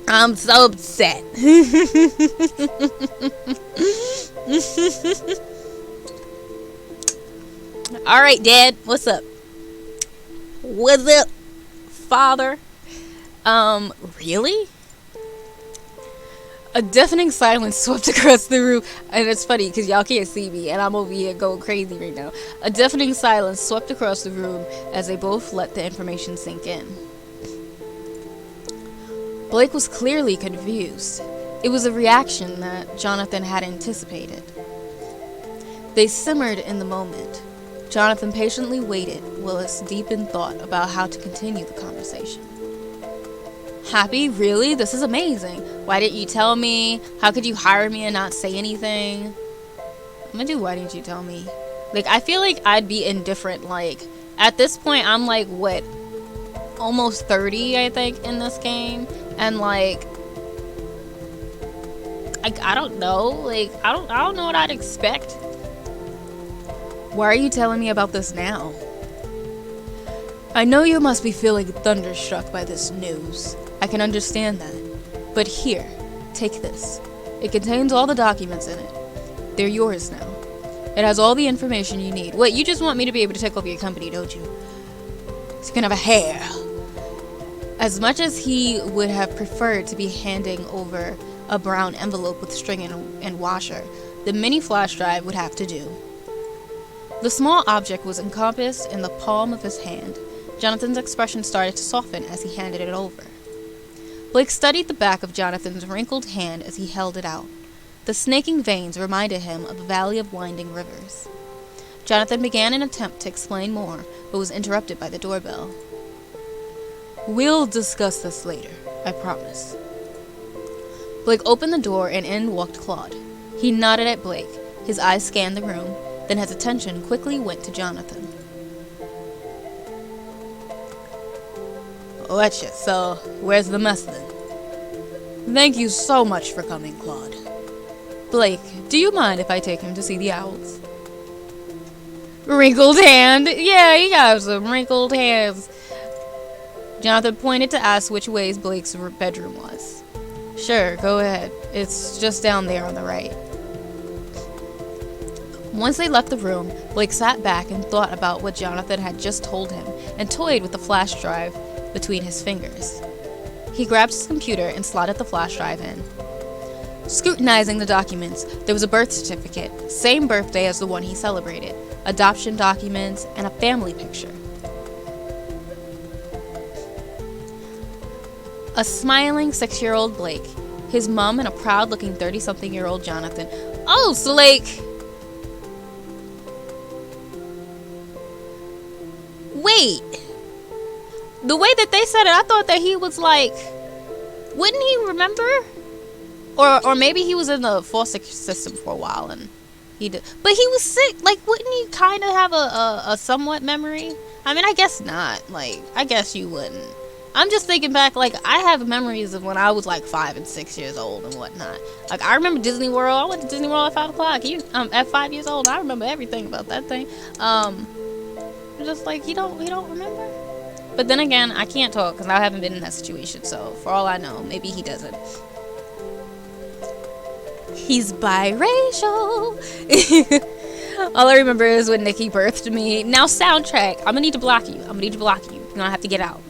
I'm so upset. Alright, Dad, what's up? What's up, Father? Really? A deafening silence swept across the room, and it's funny because y'all can't see me, and I'm over here going crazy right now. A deafening silence swept across the room as they both let the information sink in. Blake was clearly confused. It was a reaction that Jonathan had anticipated. They simmered in the moment. Jonathan patiently waited, Willis deep in thought about how to continue the conversation. Happy? Really? This is amazing. Why didn't you tell me? How could you hire me and not say anything? I'm gonna do why didn't you tell me? Like, I feel like I'd be indifferent. Like, at this point, I'm like, what? Almost 30, I think, in this game. And like, I don't know. Like, I don't know what I'd expect. Why are you telling me about this now? I know you must be feeling thunderstruck by this news. I can understand that. But here, take this. It contains all the documents in it. They're yours now. It has all the information you need. Wait, you just want me to be able to take over your company, don't you? So you can have a hair. As much as he would have preferred to be handing over a brown envelope with string and washer, the mini flash drive would have to do. The small object was encompassed in the palm of his hand. Jonathan's expression started to soften as he handed it over. Blake studied the back of Jonathan's wrinkled hand as he held it out. The snaking veins reminded him of a valley of winding rivers. Jonathan began an attempt to explain more, but was interrupted by the doorbell. We'll discuss this later, I promise. Blake opened the door and in walked Claude. He nodded at Blake. His eyes scanned the room, then his attention quickly went to Jonathan. Letcha, so where's the mess then? Thank you so much for coming, Claude. Blake, do you mind if I take him to see the owls? Wrinkled hand? Yeah, he got some wrinkled hands. Jonathan pointed to ask which ways Blake's bedroom was. Sure, go ahead. It's just down there on the right. Once they left the room, Blake sat back and thought about what Jonathan had just told him and toyed with the flash drive between his fingers. He grabbed his computer and slotted the flash drive in. Scrutinizing the documents, there was a birth certificate, same birthday as the one he celebrated, adoption documents, and a family picture. A smiling 6-year-old Blake, his mom and a proud-looking 30-something-year-old Jonathan. Oh, so like... Wait. The way that they said it, I thought that he was like... Wouldn't he remember? Or maybe he was in the foster system for a while and he did. But he was sick. Like, wouldn't he kind of have a somewhat memory? I mean, I guess not. Like, I guess you wouldn't. I'm just thinking back, like, I have memories of when I was like 5 and 6 years old and whatnot. Like, I remember Disney World. I went to Disney World at 5 o'clock. At 5 years old, I remember everything about that thing. Just like, you don't remember? But then again, I can't talk because I haven't been in that situation. So, for all I know, maybe he doesn't. He's biracial. All I remember is when Nikki birthed me. Now soundtrack. I'm gonna need to block you. You're gonna have to get out.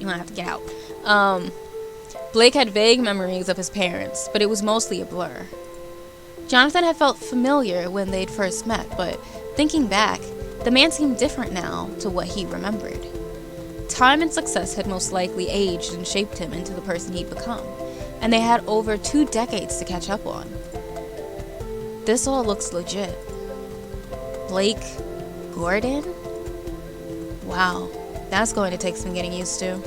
Blake had vague memories of his parents, but it was mostly a blur. Jonathan had felt familiar when they'd first met, but thinking back, the man seemed different now to what he remembered. Time and success had most likely aged and shaped him into the person he'd become, and they had over 2 decades to catch up on. This all looks legit. Blake Gordon? Wow, that's going to take some getting used to.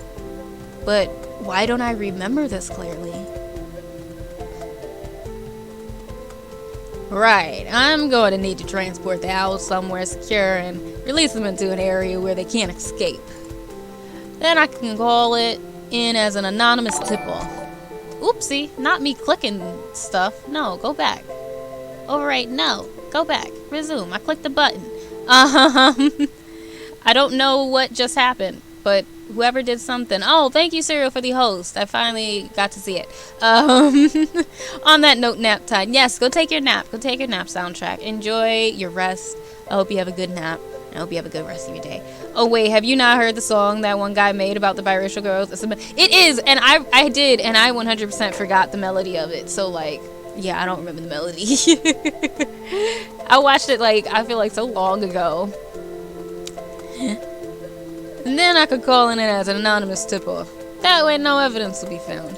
But why don't I remember this clearly? Right, I'm going to need to transport the owls somewhere secure and release them into an area where they can't escape. Then I can call it in as an anonymous tip-off. Oopsie, not me clicking stuff. No, go back. Overwrite, no. Go back. Resume. I clicked the button. I don't know what just happened, but whoever did something. Oh, thank you, Serial, for the host. I finally got to see it. On that note, nap time. Yes, go take your nap. Go take your nap, soundtrack. Enjoy your rest. I hope you have a good nap. I hope you have a good rest of your day. Oh, wait, have you not heard the song that one guy made about the biracial girls? It is, and I did, and I 100% forgot the melody of it. So, like, yeah, I don't remember the melody. I watched it, like, I feel like so long ago. And then I could call in it as an anonymous tip-off. That way no evidence will be found.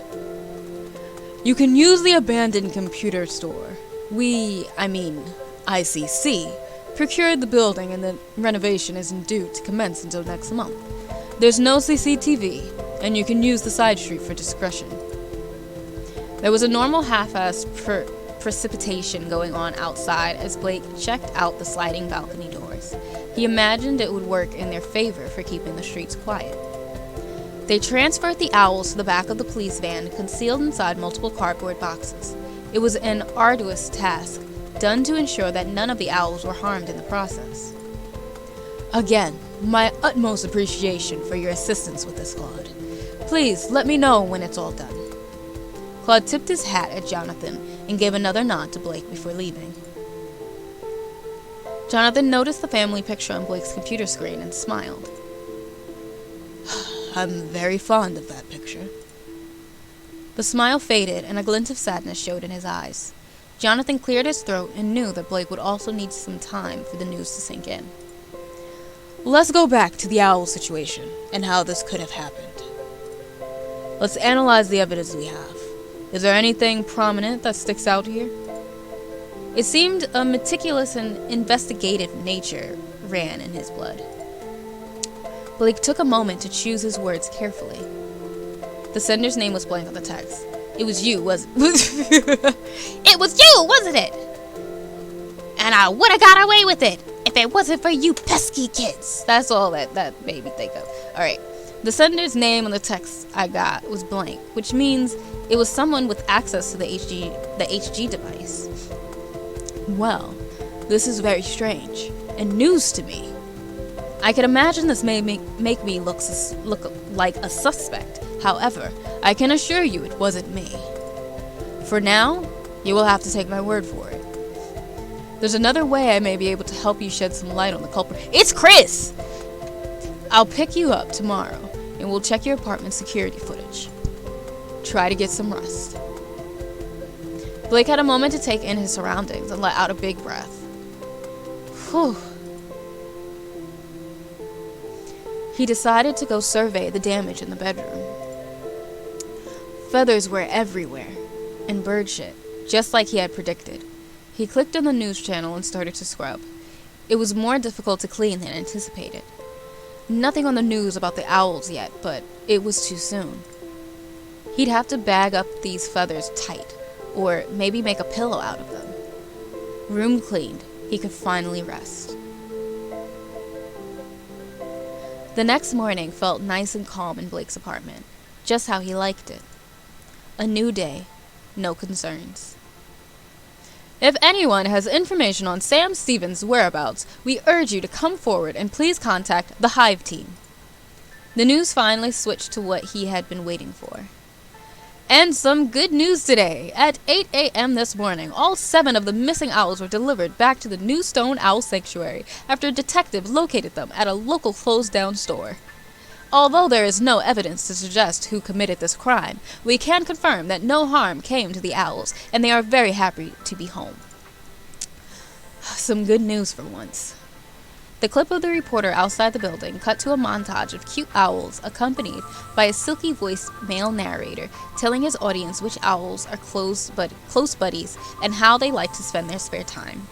You can use the abandoned computer store. ICC, procured the building and the renovation isn't due to commence until next month. There's no CCTV, and you can use the side street for discretion. There was a normal half-assed precipitation going on outside as Blake checked out the sliding balcony doors. He imagined it would work in their favor for keeping the streets quiet. They transferred the owls to the back of the police van, concealed inside multiple cardboard boxes. It was an arduous task, done to ensure that none of the owls were harmed in the process. Again, my utmost appreciation for your assistance with this, Claude. Please let me know when it's all done. Claude tipped his hat at Jonathan and gave another nod to Blake before leaving. Jonathan noticed the family picture on Blake's computer screen and smiled. I'm very fond of that picture. The smile faded and a glint of sadness showed in his eyes. Jonathan cleared his throat and knew that Blake would also need some time for the news to sink in. Let's go back to the owl situation and how this could have happened. Let's analyze the evidence we have. Is there anything prominent that sticks out here? It seemed a meticulous and investigative nature ran in his blood. Blake took a moment to choose his words carefully. The sender's name was blank on the text. It was you, wasn't it? It was you, wasn't it? And I would have got away with it if it wasn't for you pesky kids. That's all that made me think of. Alright. The sender's name on the text I got was blank, which means it was someone with access to the HG device. Well, this is very strange, and news to me. I can imagine this may make me look like a suspect. However, I can assure you it wasn't me. For now, you will have to take my word for it. There's another way I may be able to help you shed some light on the culprit. It's Chris! I'll pick you up tomorrow, and we'll check your apartment security footage. Try to get some rest. Blake had a moment to take in his surroundings and let out a big breath. Whew. He decided to go survey the damage in the bedroom. Feathers were everywhere, and bird shit, just like he had predicted. He clicked on the news channel and started to scrub. It was more difficult to clean than anticipated. Nothing on the news about the owls yet, but it was too soon. He'd have to bag up these feathers tight, or maybe make a pillow out of them. Room cleaned, he could finally rest. The next morning felt nice and calm in Blake's apartment, just how he liked it. A new day, no concerns. If anyone has information on Sam Stevens' whereabouts, we urge you to come forward and please contact the Hive team. The news finally switched to what he had been waiting for. And some good news today. At 8 a.m. this morning, all 7 of the missing owls were delivered back to the New Stone Owl Sanctuary after a detective located them at a local closed-down store. Although there is no evidence to suggest who committed this crime, we can confirm that no harm came to the owls, and they are very happy to be home. Some good news for once. The clip of the reporter outside the building cut to a montage of cute owls accompanied by a silky-voiced male narrator telling his audience which owls are close buddies and how they like to spend their spare time.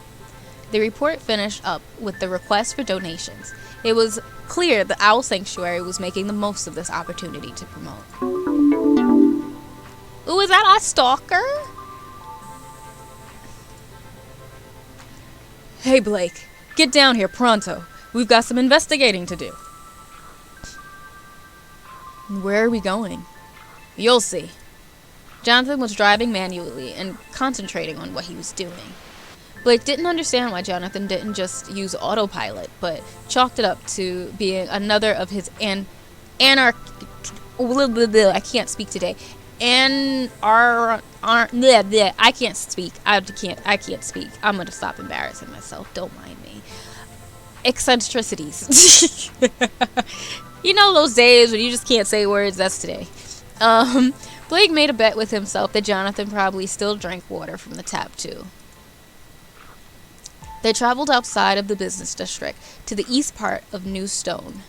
The report finished up with the request for donations. It was clear the Owl Sanctuary was making the most of this opportunity to promote. Ooh, is that our stalker? Hey, Blake. Get down here pronto. We've got some investigating to do. Where are we going? You'll see. Jonathan was driving manually and concentrating on what he was doing. Blake didn't understand why Jonathan didn't just use autopilot, but chalked it up to being another of his I can't speak today. I can't speak. I can't speak. I'm gonna stop embarrassing myself. Don't mind me. Eccentricities. You know those days when you just can't say words? That's today. Blake made a bet with himself that Jonathan probably still drank water from the tap too. They traveled outside of the business district to the east part of New Stone,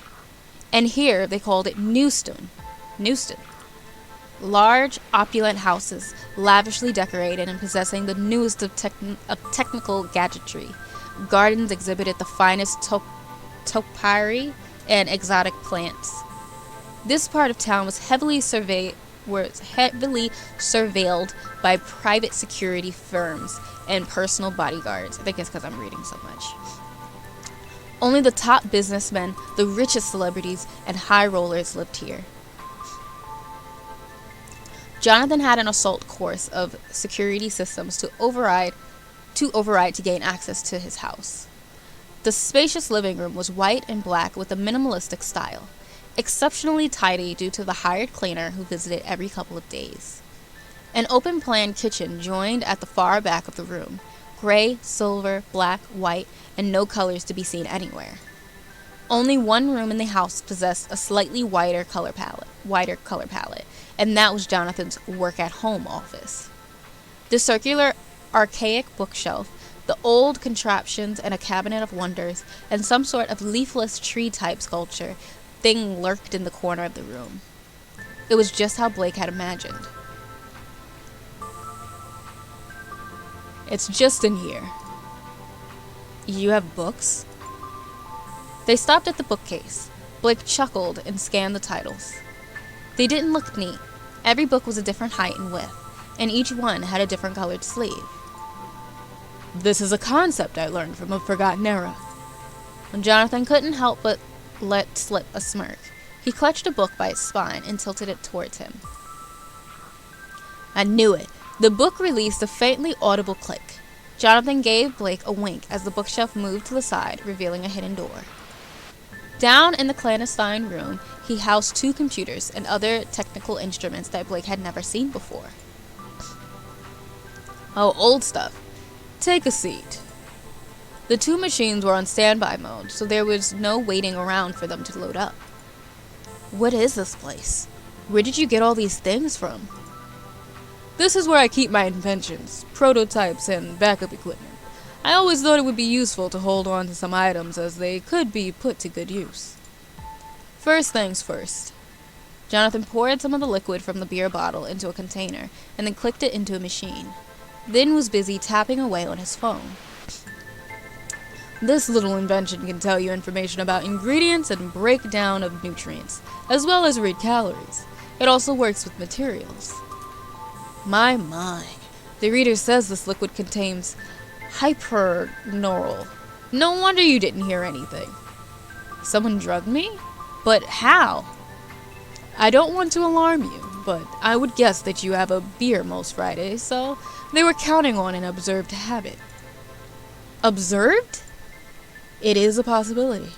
and here they called it Newston. Large, opulent houses, lavishly decorated and possessing the newest of technical gadgetry. Gardens exhibited the finest topiary and exotic plants. This part of town was heavily surveilled by private security firms and personal bodyguards. I think it's because I'm reading so much. Only the top businessmen, the richest celebrities, and high rollers lived here. Jonathan had an assault course of security systems to override to gain access to his house. The spacious living room was white and black with a minimalistic style, exceptionally tidy due to the hired cleaner who visited every couple of days. An open-plan kitchen joined at the far back of the room, gray, silver, black, white, and no colors to be seen anywhere. Only one room in the house possessed a slightly wider color palette, and that was Jonathan's work-at-home office. The circular, archaic bookshelf, the old contraptions and a cabinet of wonders, and some sort of leafless tree-type sculpture thing lurked in the corner of the room. It was just how Blake had imagined. It's just in here. You have books? They stopped at the bookcase. Blake chuckled and scanned the titles. They didn't look neat. Every book was a different height and width, and each one had a different colored sleeve. This is a concept I learned from a forgotten era. Jonathan couldn't help but let slip a smirk. He clutched a book by its spine and tilted it towards him. I knew it. The book released a faintly audible click. Jonathan gave Blake a wink as the bookshelf moved to the side, revealing a hidden door. Down in the clandestine room, he housed 2 computers and other technical instruments that Blake had never seen before. Oh, old stuff. Take a seat. The 2 machines were on standby mode, so there was no waiting around for them to load up. What is this place? Where did you get all these things from? This is where I keep my inventions, prototypes, and backup equipment. I always thought it would be useful to hold on to some items as they could be put to good use. First things first. Jonathan poured some of the liquid from the beer bottle into a container and then clicked it into a machine. Then was busy tapping away on his phone. This little invention can tell you information about ingredients and breakdown of nutrients, as well as read calories. It also works with materials. My. The reader says this liquid contains hyperneural. No wonder you didn't hear anything. Someone drugged me? But how? I don't want to alarm you, but I would guess that you have a beer most Fridays, so they were counting on an observed habit. Observed? It is a possibility.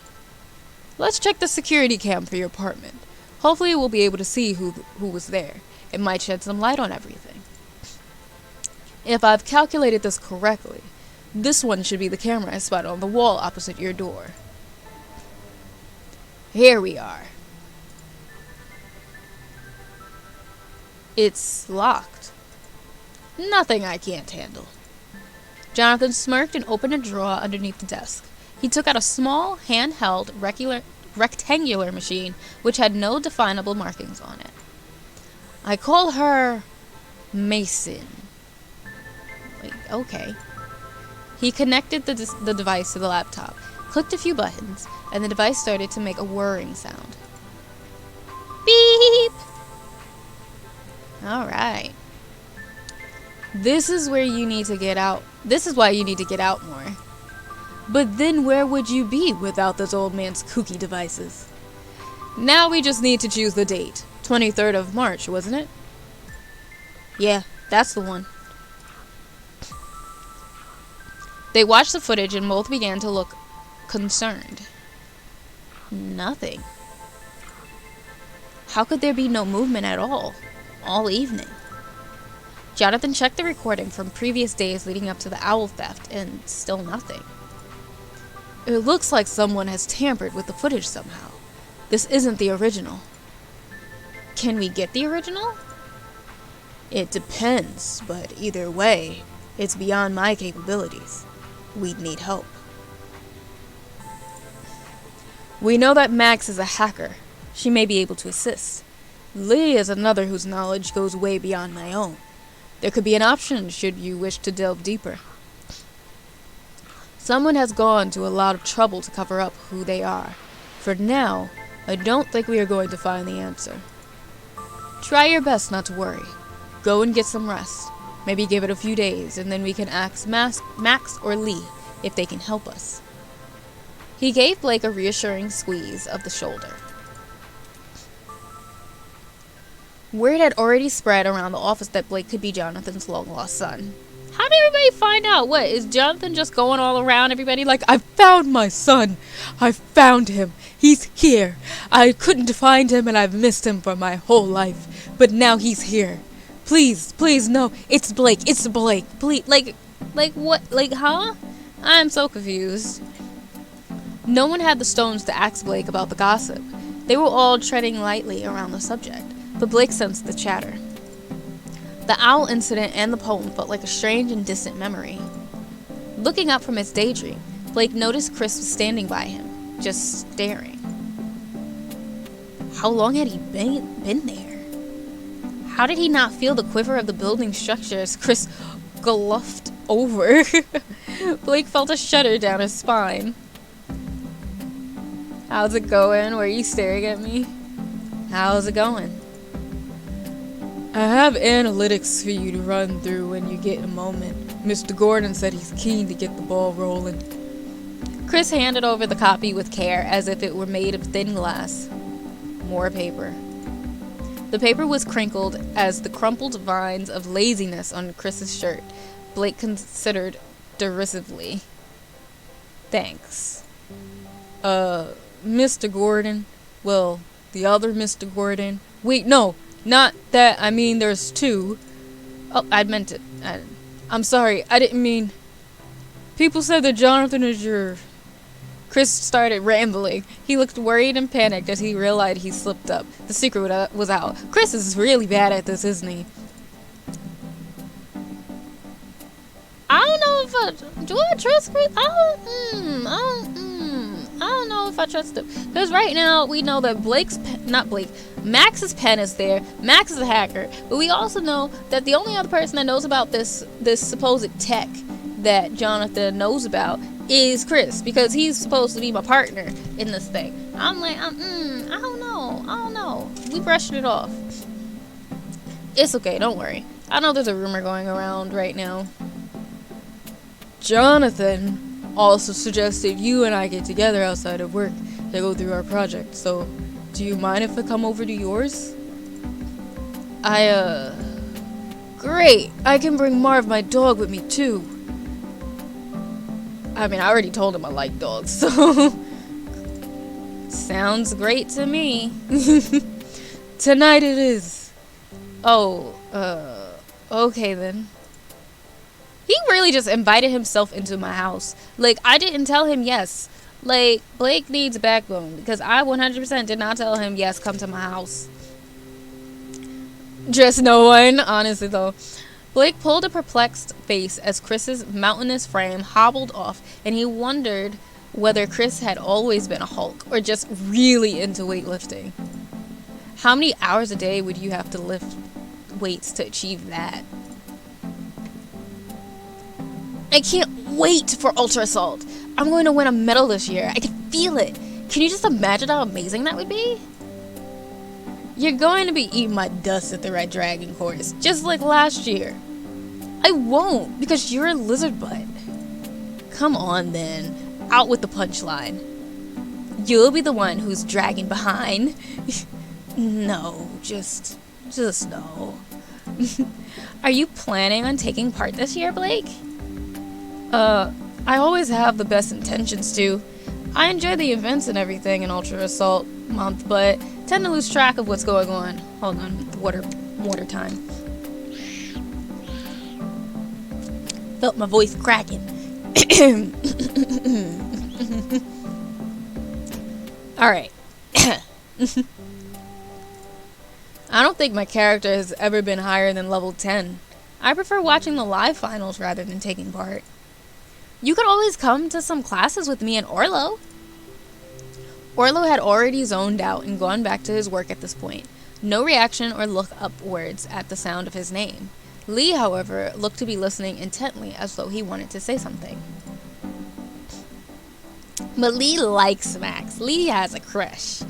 Let's check the security cam for your apartment. Hopefully we'll be able to see who was there. It might shed some light on everything. If I've calculated this correctly, this one should be the camera I spotted on the wall opposite your door. Here we are. It's locked. Nothing I can't handle. Jonathan smirked and opened a drawer underneath the desk. He took out a small, handheld, rectangular machine which had no definable markings on it. I call her Mason. Wait, okay. He connected the device to the laptop, clicked a few buttons, and the device started to make a whirring sound. Beep! Alright. This is where you need to get out. This is why you need to get out more. But then where would you be without this old man's kooky devices? Now we just need to choose the date. 23rd of March, wasn't it? Yeah, that's the one. They watched the footage and both began to look concerned. Nothing. How could there be no movement at all evening? Jonathan checked the recording from previous days leading up to the owl theft, and still nothing. It looks like someone has tampered with the footage somehow. This isn't the original. Can we get the original? It depends, but either way, it's beyond my capabilities. We'd need help. We know that Max is a hacker. She may be able to assist. Lee is another whose knowledge goes way beyond my own. There could be an option should you wish to delve deeper. Someone has gone to a lot of trouble to cover up who they are. For now, I don't think we are going to find the answer. Try your best not to worry. Go and get some rest. Maybe give it a few days, and then we can ask Max or Lee if they can help us. He gave Blake a reassuring squeeze of the shoulder. Word had already spread around the office that Blake could be Jonathan's long-lost son. How did everybody find out? What, is Jonathan just going all around everybody like, I found my son. I found him. He's here. I couldn't find him and I've missed him for my whole life. But now he's here. Please, please, no. It's Blake. It's Blake. Please, like what? Like, huh? I'm so confused. No one had the stones to ask Blake about the gossip. They were all treading lightly around the subject, but Blake sensed the chatter. The owl incident and the poem felt like a strange and distant memory. Looking up from his daydream, Blake noticed Chris was standing by him, just staring. How long had he been there? How did he not feel the quiver of the building structure as Chris gulped over? Blake felt a shudder down his spine. How's it going? Were you staring at me? How's it going? I have analytics for you to run through when you get a moment. Mr. Gordon said he's keen to get the ball rolling. Chris handed over the copy with care as if it were made of thin glass. More paper. The paper was crinkled as the crumpled vines of laziness on Chris's shirt. Blake considered derisively. Thanks. Mr. Gordon? Well, the other Mr. Gordon? Wait, no. Not that, I mean, there's two. Oh, I meant it. I'm sorry, I didn't mean... People said that Jonathan is your... Chris started rambling. He looked worried and panicked as he realized he slipped up. The secret was out. Chris is really bad at this, isn't he? I don't know if do I trust Chris? I don't know if I trust him. Because right now, we know that Max's pen is there. Max is a hacker. But we also know that the only other person that knows about this supposed tech that Jonathan knows about is Chris. Because he's supposed to be my partner in this thing. I'm like, I don't know. We brushed it off. It's okay, don't worry. I know there's a rumor going around right now. Jonathan also suggested you and I get together outside of work to go through our project. So, do you mind if I come over to yours? Great. I can bring Marv, my dog, with me too. I mean, I already told him I like dogs, so... Sounds great to me. Tonight it is. Oh, okay then. He really just invited himself into my house. Like, I didn't tell him yes. Like, Blake needs a backbone. Because I 100% did not tell him, yes, come to my house. Just no one, honestly though. Blake pulled a perplexed face as Chris's mountainous frame hobbled off, and he wondered whether Chris had always been a Hulk or just really into weightlifting. How many hours a day would you have to lift weights to achieve that? I can't wait for Ultra Assault. I'm going to win a medal this year. I can feel it. Can you just imagine how amazing that would be? You're going to be eating my dust at the Red Dragon course, just like last year. I won't, because you're a lizard butt. Come on then, out with the punchline. You'll be the one who's dragging behind. No, just no. Are you planning on taking part this year, Blake? I always have the best intentions to. I enjoy the events and everything in Ultra Assault Month, but tend to lose track of what's going on. Hold on, water time. Felt my voice cracking. Alright. I don't think my character has ever been higher than level 10. I prefer watching the live finals rather than taking part. You could always come to some classes with me and Orlo. Orlo had already zoned out and gone back to his work at this point. No reaction or look upwards at the sound of his name. Lee, however, looked to be listening intently as though he wanted to say something. But Lee likes Max. Lee has a crush.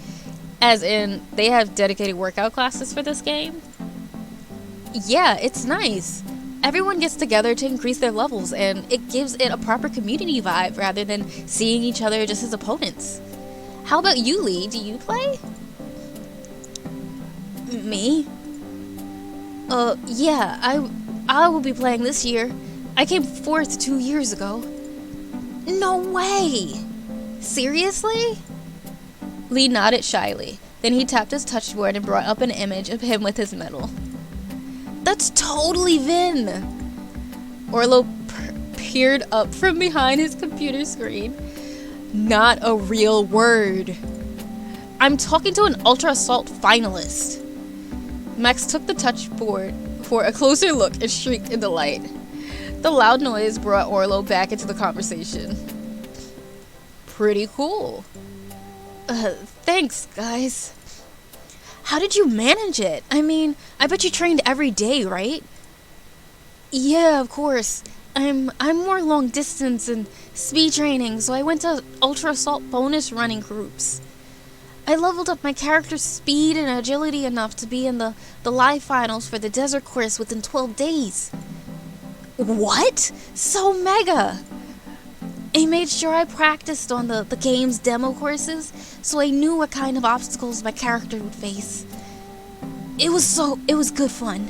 As in, they have dedicated workout classes for this game. Yeah, it's nice. Everyone gets together to increase their levels, and it gives it a proper community vibe rather than seeing each other just as opponents. How about you, Lee? Do you play? Me? Yeah, I will be playing this year. I came fourth 2 years ago. No way! Seriously? Lee nodded shyly. Then he tapped his touchboard and brought up an image of him with his medal. That's totally Vin! Orlo peered up from behind his computer screen. Not a real word. I'm talking to an Ultra Assault finalist. Max took the touchboard for a closer look and shrieked in delight. The loud noise brought Orlo back into the conversation. Pretty cool. Thanks, guys. How did you manage it? I mean, I bet you trained every day, right? Yeah, of course. I'm more long distance and speed training, so I went to Ultra Assault bonus running groups. I leveled up my character's speed and agility enough to be in the live finals for the desert course within 12 days. What? So mega! I made sure I practiced on the game's demo courses, so I knew what kind of obstacles my character would face. It was good fun.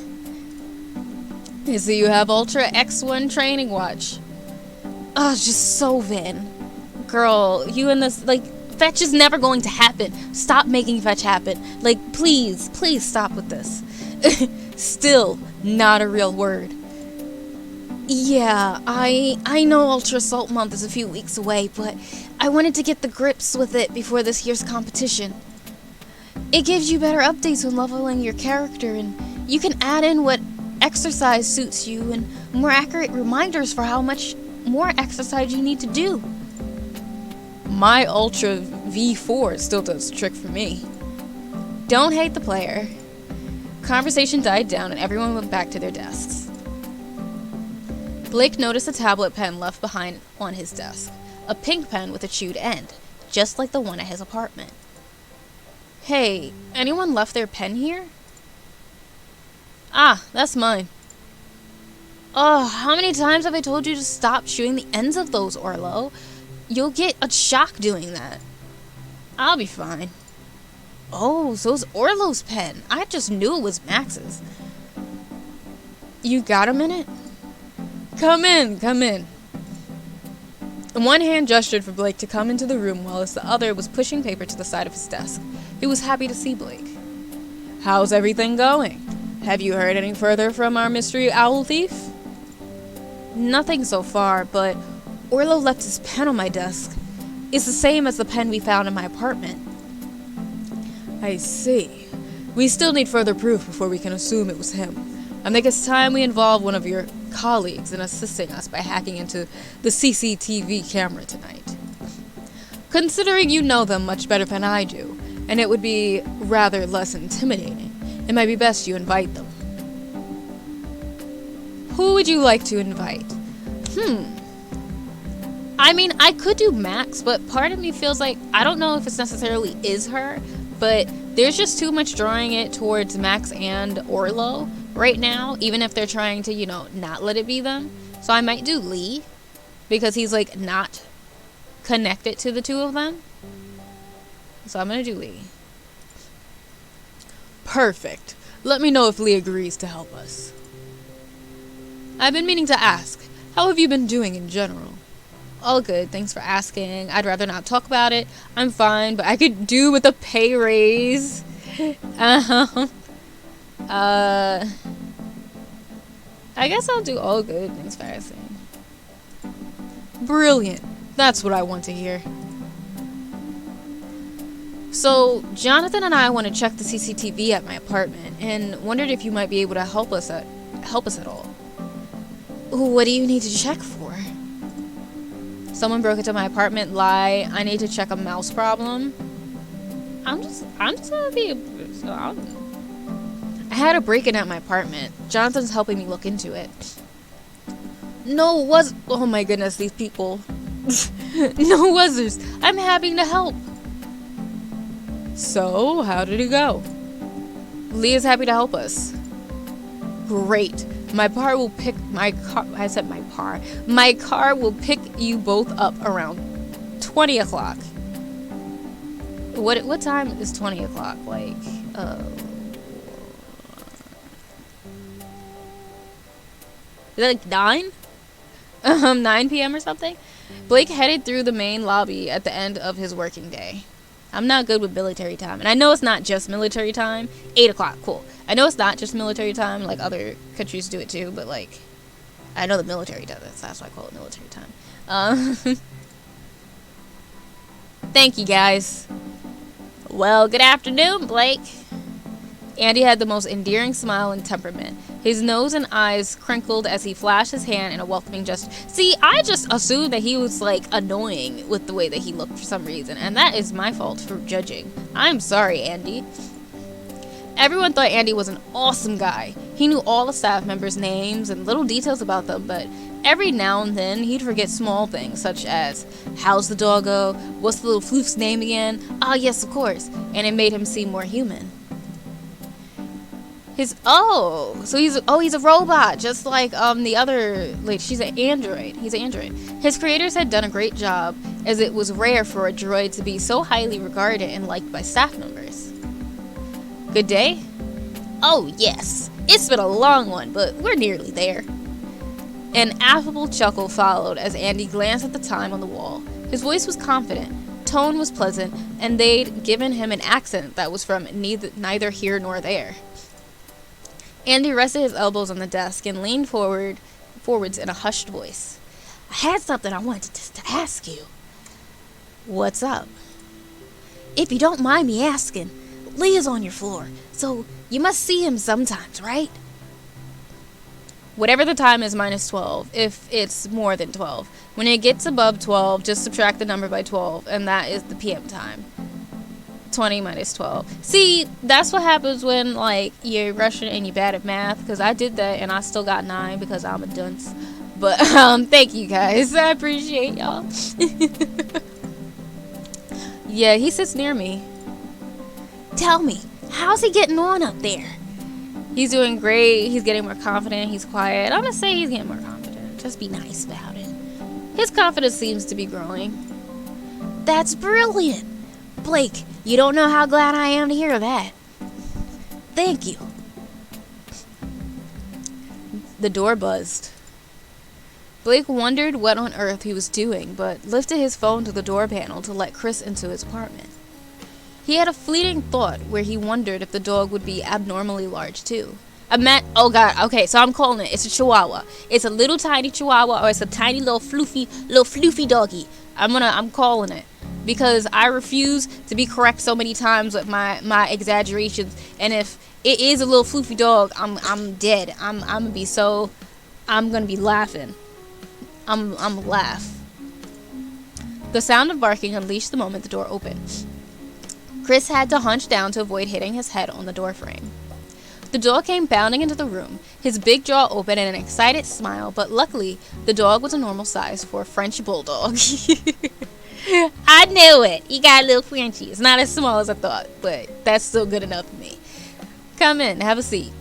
So you have Ultra X1 training watch. Oh, just so Vin. Girl, you and this, fetch is never going to happen. Stop making fetch happen. Please stop with this. Still not a real word. Yeah, I know Ultra Assault Month is a few weeks away, but I wanted to get the grips with it before this year's competition. It gives you better updates when leveling your character, and you can add in what exercise suits you and more accurate reminders for how much more exercise you need to do. My Ultra V4 still does the trick for me. Don't hate the player. Conversation died down and everyone went back to their desks. Blake noticed a tablet pen left behind on his desk. A pink pen with a chewed end, just like the one at his apartment. Hey, anyone left their pen here? Ah, that's mine. Oh, how many times have I told you to stop chewing the ends of those, Orlo? You'll get a shock doing that. I'll be fine. Oh, so it's Orlo's pen. I just knew it was Max's. You got a minute? Come in. One hand gestured for Blake to come into the room whilst the other was pushing paper to the side of his desk. He was happy to see Blake. How's everything going? Have you heard any further from our mystery owl thief? Nothing so far, but Orlo left his pen on my desk. It's the same as the pen we found in my apartment. I see. We still need further proof before we can assume it was him. I think it's time we involve one of your colleagues in assisting us by hacking into the CCTV camera tonight. Considering you know them much better than I do, and it would be rather less intimidating, it might be best you invite them. Who would you like to invite? I mean, I could do Max, but part of me feels like, I don't know if it's necessarily is her, but there's just too much drawing it towards Max and Orlo right now, even if they're trying to, not let it be them. So I might do Lee, because he's, like, not connected to the two of them. So I'm gonna do Lee. Perfect. Let me know if Lee agrees to help us. I've been meaning to ask, how have you been doing in general? All good, thanks for asking. I'd rather not talk about it. I'm fine, but I could do with a pay raise. I guess I'll do all good, thanks for asking. Brilliant. That's what I want to hear. So, Jonathan and I want to check the CCTV at my apartment, and wondered if you might be able to help us at all. What do you need to check for? Someone broke into my apartment. Lie. I need to check a mouse problem. I'm just gonna be. I had a break-in at my apartment. Jonathan's helping me look into it. No was. Oh my goodness, these people. No wuzzers. I'm happy to help. So, how did it go? Lee is happy to help us. Great. My car will pick you both up around 20 o'clock. What time is 20 o'clock? Like, is it like 9? 9 p.m. or something? Blake headed through the main lobby at the end of his working day. I'm not good with military time. And I know it's not just military time. 8 o'clock, cool. I know it's not just military time, like other countries do it too, but like, I know the military does it, so that's why I call it military time. Thank you, guys. Well, good afternoon, Blake. Andy had the most endearing smile and temperament. His nose and eyes crinkled as he flashed his hand in a welcoming gesture. See, I just assumed that he was, like, annoying with the way that he looked for some reason, and that is my fault for judging. I'm sorry, Andy. Everyone thought Andy was an awesome guy. He knew all the staff members' names and little details about them, but every now and then he'd forget small things, such as, how's the doggo? What's the little floof's name again? Ah, yes, of course. And it made him seem more human. He's a robot, just like the other lady. She's an android. He's an android. His creators had done a great job, as it was rare for a droid to be so highly regarded and liked by staff members. Good day? Oh yes, it's been a long one, but we're nearly there. An affable chuckle followed as Andy glanced at the time on the wall. His voice was confident, tone was pleasant, and they'd given him an accent that was from neither here nor there. Andy rested his elbows on the desk and leaned forwards in a hushed voice. I had something I wanted to ask you. What's up? If you don't mind me asking, Lee is on your floor, so you must see him sometimes, right? Whatever the time is minus 12, if it's more than 12. When it gets above 12, just subtract the number by 12, and that is the PM time. 20 minus 12. See, that's what happens when, like, you're Russian and you're bad at math, because I did that and I still got 9 because I'm a dunce. But, thank you guys. I appreciate y'all. Yeah, he sits near me. Tell me, how's he getting on up there? He's doing great. He's getting more confident. He's quiet. I'm gonna say he's getting more confident. Just be nice about it. His confidence seems to be growing. That's brilliant. Blake, you don't know how glad I am to hear that. Thank you. The door buzzed. Blake wondered what on earth he was doing, but lifted his phone to the door panel to let Chris into his apartment. He had a fleeting thought where he wondered if the dog would be abnormally large too. Oh god, okay, so I'm calling it. It's a chihuahua. It's a little tiny chihuahua, or it's a tiny little floofy doggy. I'm calling it. because I refuse to be correct so many times with my exaggerations. And if it is a little floofy dog, I'm dead. I'm gonna be laughing. I'm laugh. The sound of barking unleashed the moment the door opened. Chris had to hunch down to avoid hitting his head on the doorframe. The dog came bounding into the room, his big jaw open in an excited smile, but luckily, the dog was a normal size for a French bulldog. I knew it! He got a little Frenchy. It's not as small as I thought, but that's still good enough for me. Come in, have a seat.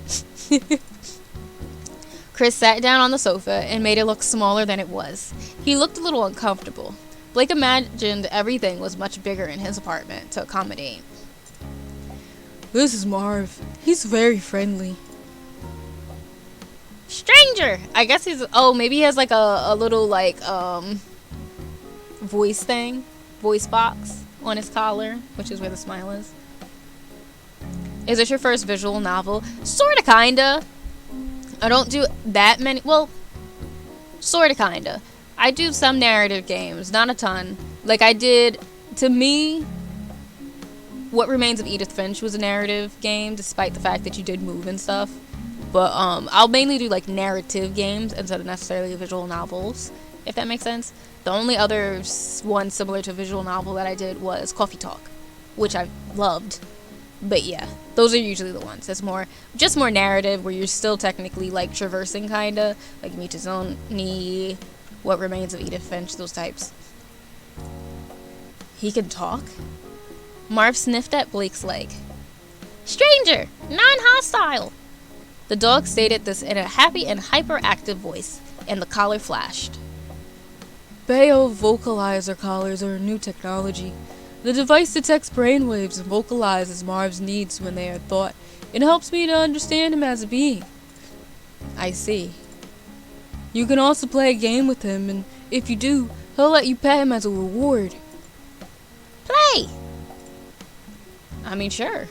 Chris sat down on the sofa and made it look smaller than it was. He looked a little uncomfortable. Blake imagined everything was much bigger in his apartment to accommodate. This is Marv. He's very friendly. Stranger! I guess he's... Oh, maybe he has like a little like voice thing. Voice box on his collar, which is where the smile is. Is this your first visual novel? Sorta, kinda. I don't do that many... Well, sorta, kinda. I do some narrative games, not a ton. Like I did... To me... What Remains of Edith Finch was a narrative game, despite the fact that you did move and stuff. But I'll mainly do like narrative games instead of necessarily visual novels, if that makes sense. The only other one similar to a visual novel that I did was Coffee Talk, which I loved. But yeah, those are usually the ones. It's just more narrative, where you're still technically like traversing, kinda like Mutazoni, What Remains of Edith Finch, those types. He can talk? Marv sniffed at Blake's leg. Stranger! Non-hostile! The dog stated this in a happy and hyperactive voice, and the collar flashed. Bayo vocalizer collars are a new technology. The device detects brainwaves and vocalizes Marv's needs when they are thought. It helps me to understand him as a being. I see. You can also play a game with him, and if you do, he'll let you pet him as a reward. Play! I mean, sure.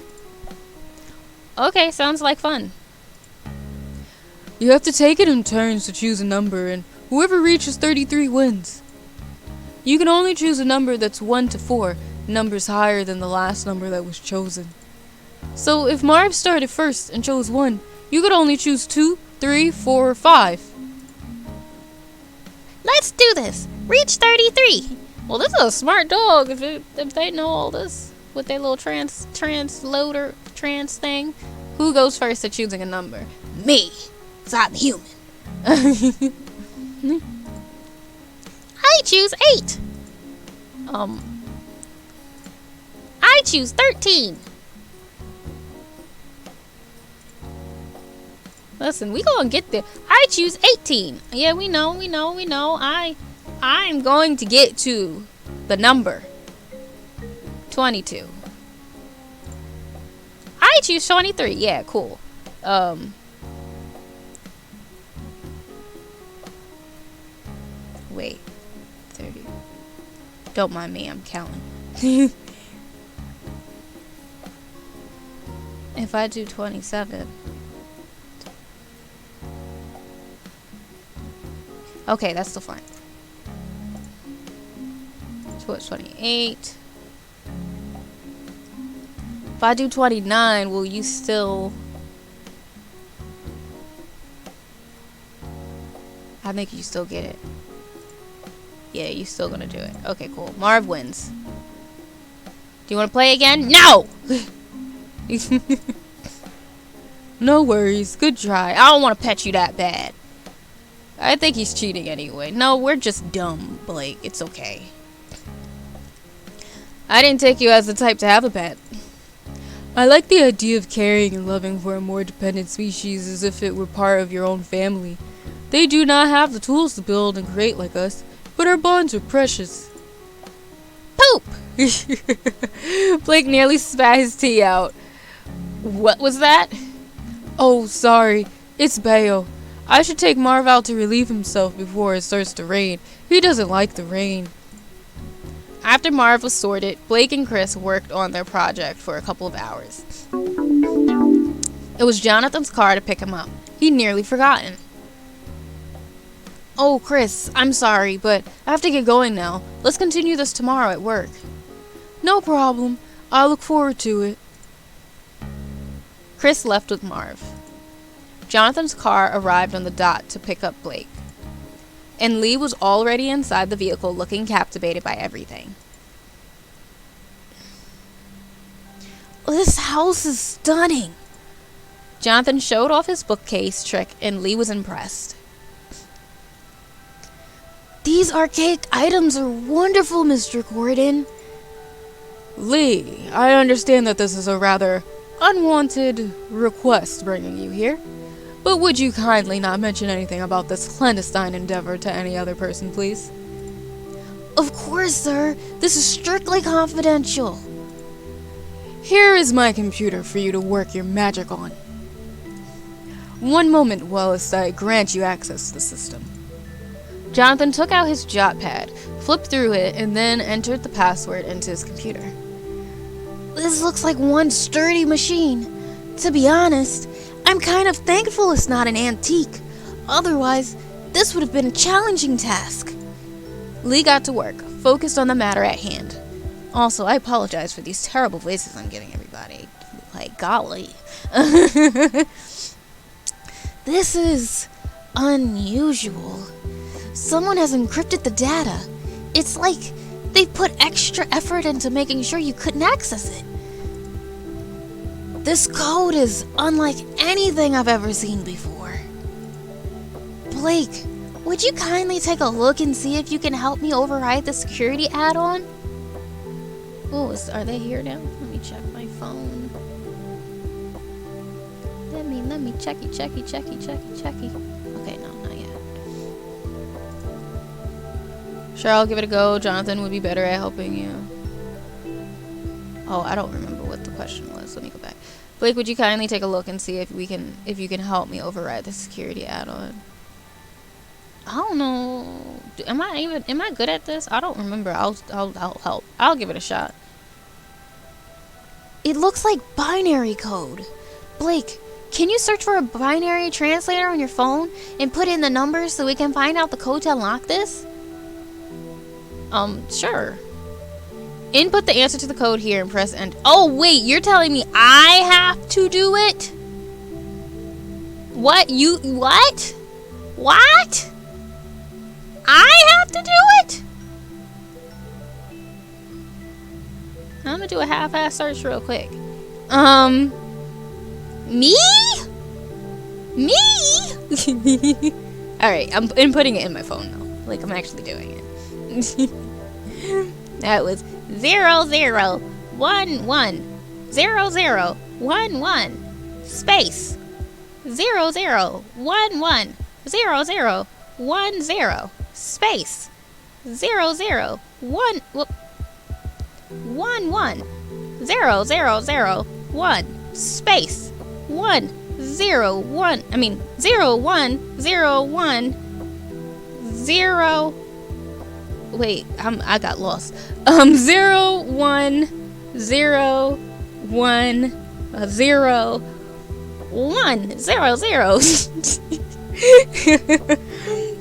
Okay, sounds like fun. You have to take it in turns to choose a number, and whoever reaches 33 wins. You can only choose a number that's 1 to 4, numbers higher than the last number that was chosen. So if Marv started first and chose 1, you could only choose 2, 3, 4, or 5. Let's do this. Reach 33. Well, this is a smart dog if they know all this with their little transloader trans thing. Who goes first at choosing a number? Me. 'Cause I'm human. I choose 8. I choose 13. Listen, we gonna get there. I choose 18. Yeah, we know. I'm going to get to the number 22. I choose 23. Yeah, cool. Wait. 30. Don't mind me, I'm counting. If I do 27. Okay, that's still fine. So it's 28. If I do 29, will you still... I think you still get it. Yeah, you still gonna do it. Okay, cool. Marv wins. Do you want to play again? No! No worries, good try. I don't want to pet you that bad. I think he's cheating anyway. No, we're just dumb, Blake. It's okay. I didn't take you as the type to have a pet. I like the idea of caring and loving for a more dependent species as if it were part of your own family. They do not have the tools to build and create like us, but our bonds are precious. Poop! Blake nearly spat his tea out. What was that? Oh, sorry. It's Bayo. I should take Marv out to relieve himself before it starts to rain. He doesn't like the rain. After Marv was sorted, Blake and Chris worked on their project for a couple of hours. It was Jonathan's car to pick him up. He'd nearly forgotten. Oh, Chris, I'm sorry, but I have to get going now. Let's continue this tomorrow at work. No problem. I look forward to it. Chris left with Marv. Jonathan's car arrived on the dot to pick up Blake, and Lee was already inside the vehicle looking captivated by everything. This house is stunning. Jonathan showed off his bookcase trick, and Lee was impressed. These archaic items are wonderful, Mr. Gordon. Lee, I understand that this is a rather unwanted request bringing you here, but would you kindly not mention anything about this clandestine endeavor to any other person, please? Of course, sir. This is strictly confidential. Here is my computer for you to work your magic on. One moment whilst I grant you access to the system. Jonathan took out his jot pad, flipped through it, and then entered the password into his computer. This looks like one sturdy machine. To be honest, I'm kind of thankful it's not an antique. Otherwise, this would have been a challenging task. Lee got to work, focused on the matter at hand. Also, I apologize for these terrible voices I'm giving everybody. Like, golly. This is unusual. Someone has encrypted the data. It's like they put extra effort into making sure you couldn't access it. This code is unlike anything I've ever seen before. Blake, would you kindly take a look and see if you can help me override the security add-on? Oh, are they here now? Let me check my phone. Let me checky. Okay, no, not yet. Sure, I'll give it a go. Jonathan would be better at helping you. Oh, I don't remember what the question was. Let me go back. Blake, would you kindly take a look and see if you can help me override the security add-on? I don't know. Am I good at this? I don't remember. I'll help. I'll give it a shot. It looks like binary code. Blake, can you search for a binary translator on your phone and put in the numbers so we can find out the code to unlock this? Sure. Input the answer to the code here and press enter. Oh, wait, you're telling me I have to do it? What? What? I have to do it? I'm gonna do a half-ass search real quick. Me? Alright, I'm inputting it in my phone now. Like, I'm actually doing it. That was 00110011 space 00110010 space 001 1100001 space 101 I mean 0101 0 wait I got lost 0101 0 1 0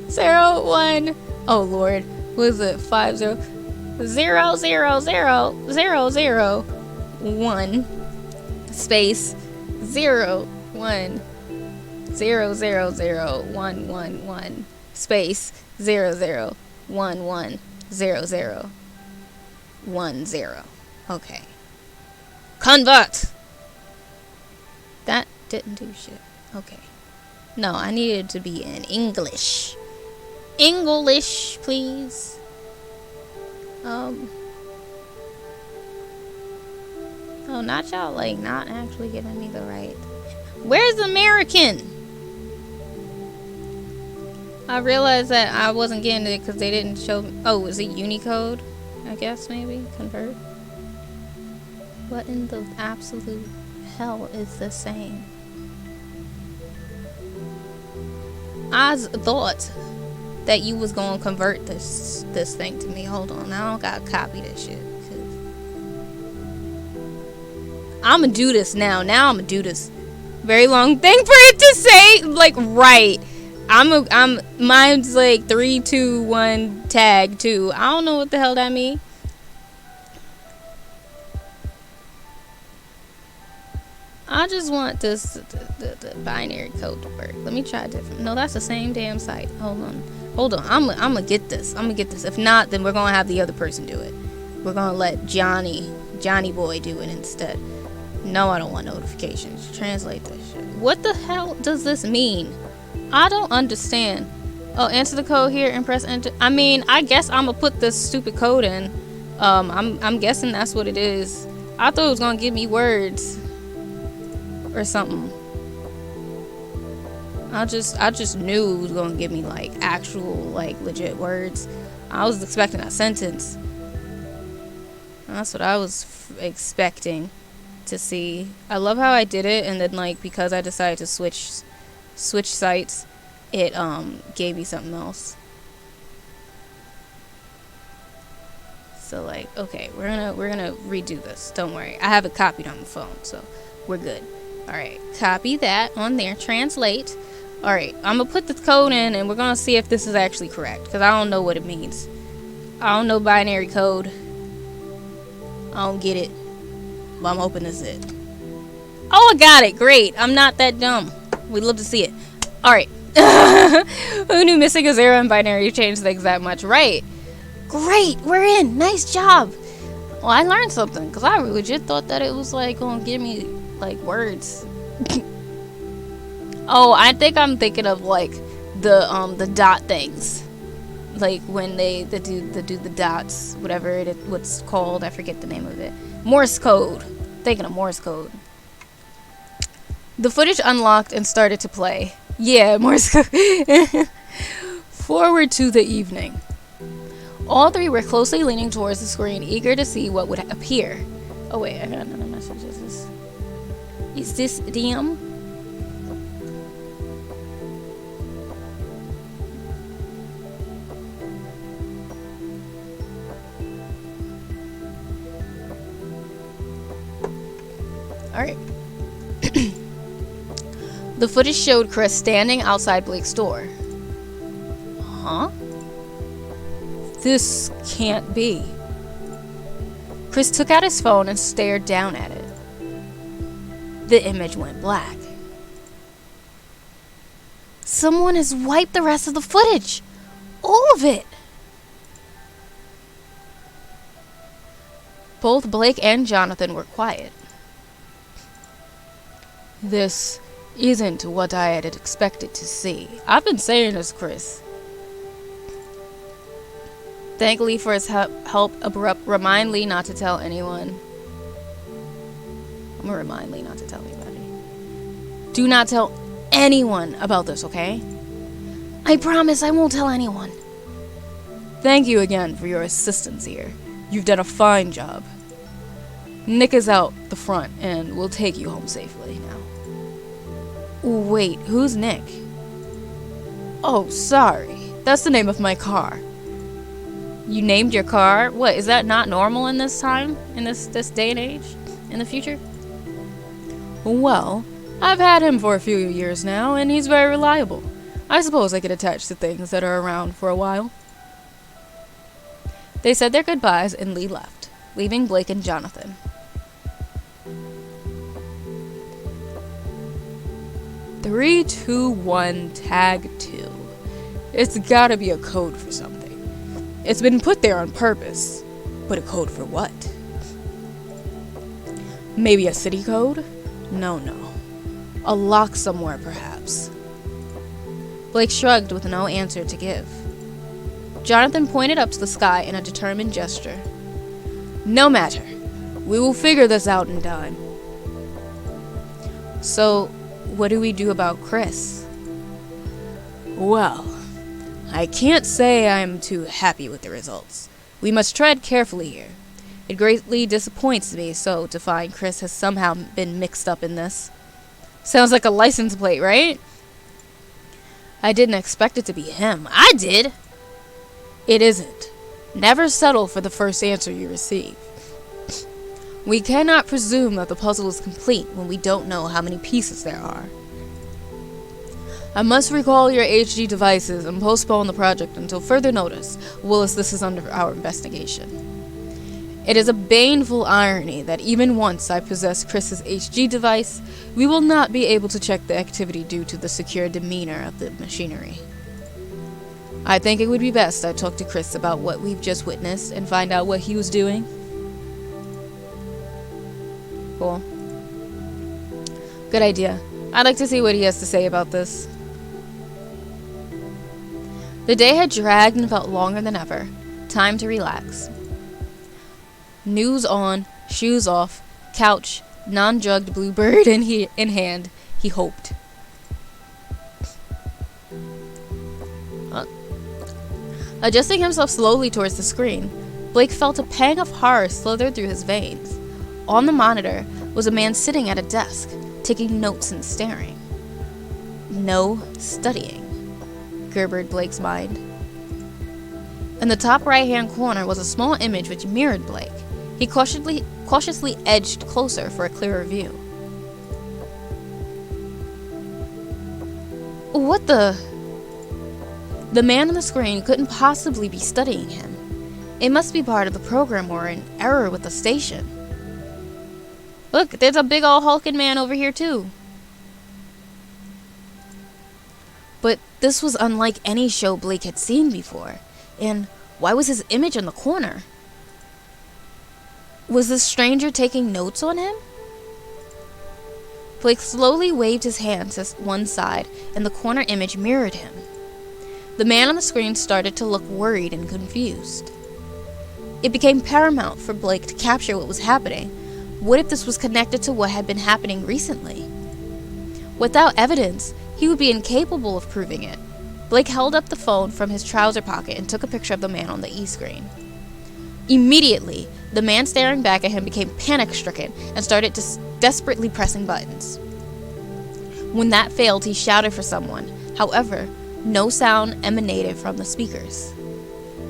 0 1 oh lord what is it 5 0 0 0 0 0 0 1 space 0 1 0 0 0 1 1 1 space 0 0 1 1 0 0 1 0. Okay. Convert! That didn't do shit. Okay. No, I needed to be in English. English, please. Oh, not y'all, like, not actually giving me the right. Where's American? I realized that I wasn't getting it because they didn't show me. Oh, is it Unicode? I guess, maybe? Convert? What in the absolute hell is this saying? I thought that you was gonna convert this thing to me. Hold on, I don't gotta copy this shit. I'm gonna do this now. I'm gonna do this. Very long thing for it to say, like, right. Mine's like 3, 2, 1, tag 2. I don't know what the hell that means. I just want the binary code to work. Let me try different. No, that's the same damn site. Hold on. I'm gonna get this. If not, then we're gonna have the other person do it. We're gonna let Johnny boy do it instead. No, I don't want notifications. Translate this shit. What the hell does this mean? I don't understand. Oh, enter the code here and press enter. I mean, I guess I'm gonna put this stupid code in. I'm guessing that's what it is. I thought it was gonna give me words or something. I just knew it was gonna give me like actual, like legit words. I was expecting a sentence. That's what I was expecting to see. I love how I did it, and then like because I decided to switch sites, it gave me something else. So like, okay, we're gonna redo this. Don't worry, I have it copied on the phone, so we're good. All right, copy that on there. Translate. All right, I'm gonna put the code in, and we're gonna see if this is actually correct, because I don't know what it means. I don't know binary code. I don't get it. But I'm hoping this is it. Oh, I got it. Great. I'm not that dumb. We'd love to see it. Alright. Who knew missing a zero in binary changed things that much? Right. Great. We're in. Nice job. Well, I learned something. Because I legit thought that it was like going to give me like words. Oh, I think I'm thinking of like the dot things. Like when they do the dots, whatever what's called, I forget the name of it. Morse code. Thinking of Morse code. The footage unlocked and started to play. Yeah, Morse code. Forward to the evening. All three were closely leaning towards the screen, eager to see what would appear. Oh wait, I got another message. Is this DM? Alright. The footage showed Chris standing outside Blake's door. Huh? This can't be. Chris took out his phone and stared down at it. The image went black. Someone has wiped the rest of the footage. All of it. Both Blake and Jonathan were quiet. This isn't what I had expected to see. I've been saying this, Chris. Thank Lee for his help. Remind Lee not to tell anyone. I'm gonna remind Lee not to tell anybody. Do not tell anyone about this, okay? I promise I won't tell anyone. Thank you again for your assistance here. You've done a fine job. Nick is out the front and we'll take you home safely now. Wait, who's Nick? Oh, sorry. That's the name of my car. You named your car? What, is that not normal in this time? In this day and age? In the future? Well, I've had him for a few years now, and he's very reliable. I suppose I could attach to things that are around for a while. They said their goodbyes, and Lee left, leaving Blake and Jonathan. Three, two, one, tag 2. It's gotta be a code for something. It's been put there on purpose. But a code for what? Maybe a city code? No. A lock somewhere, perhaps. Blake shrugged with no answer to give. Jonathan pointed up to the sky in a determined gesture. No matter. We will figure this out in time. So, what do we do about Chris? Well, I can't say I'm too happy with the results. We must tread carefully here. It greatly disappoints me so to find Chris has somehow been mixed up in this. Sounds like a license plate, right? I didn't expect it to be him. I did! It isn't. Never settle for the first answer you receive. We cannot presume that the puzzle is complete when we don't know how many pieces there are. I must recall your HD devices and postpone the project until further notice, whilst this is under our investigation. It is a baneful irony that even once I possess Chris's HG device, we will not be able to check the activity due to the secure demeanor of the machinery. I think it would be best I talk to Chris about what we've just witnessed and find out what he was doing. Cool. Good idea. I'd like to see what he has to say about this. The day had dragged and felt longer than ever. Time to relax. News on, shoes off, couch, non-drugged bluebird in hand, he hoped. Adjusting himself slowly towards the screen, Blake felt a pang of horror slither through his veins. On the monitor was a man sitting at a desk, taking notes and staring. No studying, gurgled Blake's mind. In the top right-hand corner was a small image which mirrored Blake. He cautiously edged closer for a clearer view. What the? The man on the screen couldn't possibly be studying him. It must be part of the program or an error with the station. Look, there's a big old hulking man over here too. But this was unlike any show Blake had seen before. And why was his image in the corner? Was the stranger taking notes on him? Blake slowly waved his hand to one side, and the corner image mirrored him. The man on the screen started to look worried and confused. It became paramount for Blake to capture what was happening. What if this was connected to what had been happening recently? Without evidence, he would be incapable of proving it. Blake held up the phone from his trouser pocket and took a picture of the man on the e-screen. Immediately, the man staring back at him became panic-stricken and started desperately pressing buttons. When that failed, he shouted for someone. However, no sound emanated from the speakers.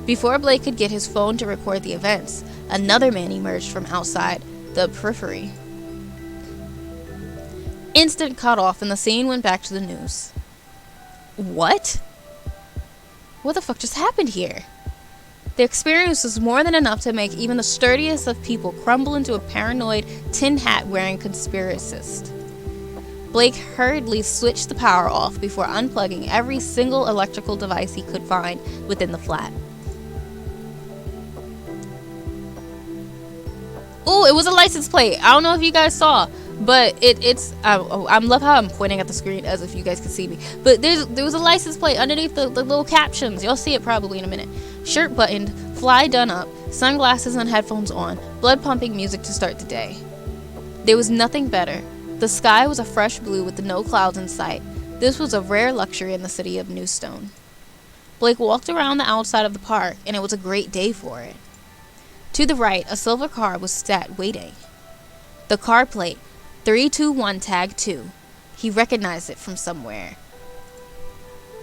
Before Blake could get his phone to record the events, another man emerged from outside the periphery. Instant cut off and the scene went back to the news. What? What the fuck just happened here? The experience was more than enough to make even the sturdiest of people crumble into a paranoid, tin hat wearing conspiracist. Blake hurriedly switched the power off before unplugging every single electrical device he could find within the flat. Ooh, it was a license plate. I don't know if you guys saw, but I love how I'm pointing at the screen as if you guys could see me. But there was a license plate underneath the little captions. You'll see it probably in a minute. Shirt buttoned, fly done up, sunglasses and headphones on, blood pumping music to start the day. There was nothing better. The sky was a fresh blue with no clouds in sight. This was a rare luxury in the city of Newstone. Blake walked around the outside of the park, and it was a great day for it. To the right, a silver car was sat waiting. The car plate, 321 tag 2. He recognized it from somewhere.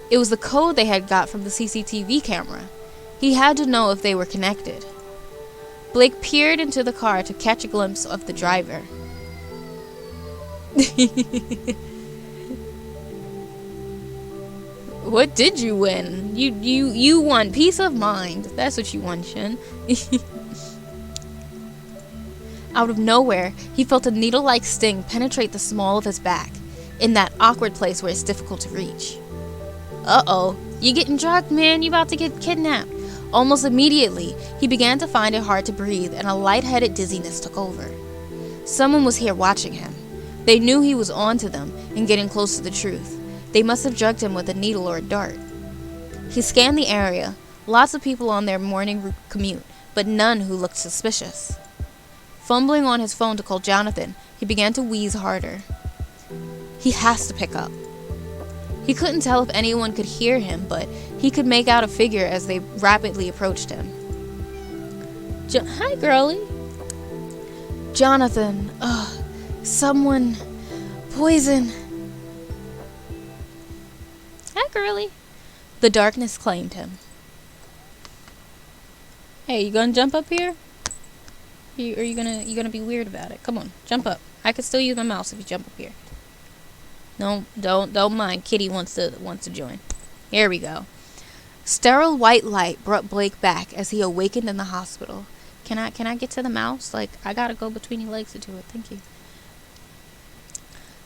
It was the code they had got from the CCTV camera. He had to know if they were connected. Blake peered into the car to catch a glimpse of the driver. What did you win? You won peace of mind. That's what you won, Shin. Out of nowhere, he felt a needle-like sting penetrate the small of his back, in that awkward place where it's difficult to reach. Uh-oh, you getting drugged, man. You about to get kidnapped. Almost immediately, he began to find it hard to breathe, and a lightheaded dizziness took over. Someone was here watching him. They knew he was on to them and getting close to the truth. They must have drugged him with a needle or a dart. He scanned the area. Lots of people on their morning commute, but none who looked suspicious. Fumbling on his phone to call Jonathan, he began to wheeze harder. He has to pick up. He couldn't tell if anyone could hear him, but he could make out a figure as they rapidly approached him. Hi, girlie. Jonathan. Ugh. Someone. Poison. Hi, girlie. The darkness claimed him. Hey, you gonna jump up here? Or you gonna be weird about it? Come on, jump up. I could still use my mouse if you jump up here. No, don't mind. Kitty wants to join. Here we go. Sterile white light brought Blake back as he awakened in the hospital. Can I get to the mouse? Like, I gotta go between your legs to do it. Thank you.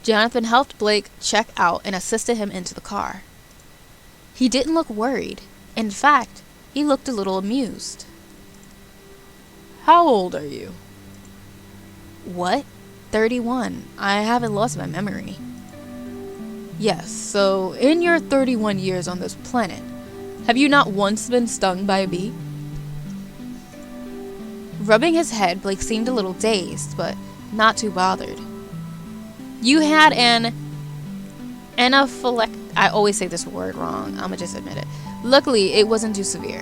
Jonathan helped Blake check out and assisted him into the car. He didn't look worried. In fact, he looked a little amused. How old are you? What? 31. I haven't lost my memory. Yes, so in your 31 years on this planet, have you not once been stung by a bee? Rubbing his head, Blake seemed a little dazed, but not too bothered. You had an anaphylactic... I always say this word wrong. I'ma just admit it. Luckily, it wasn't too severe.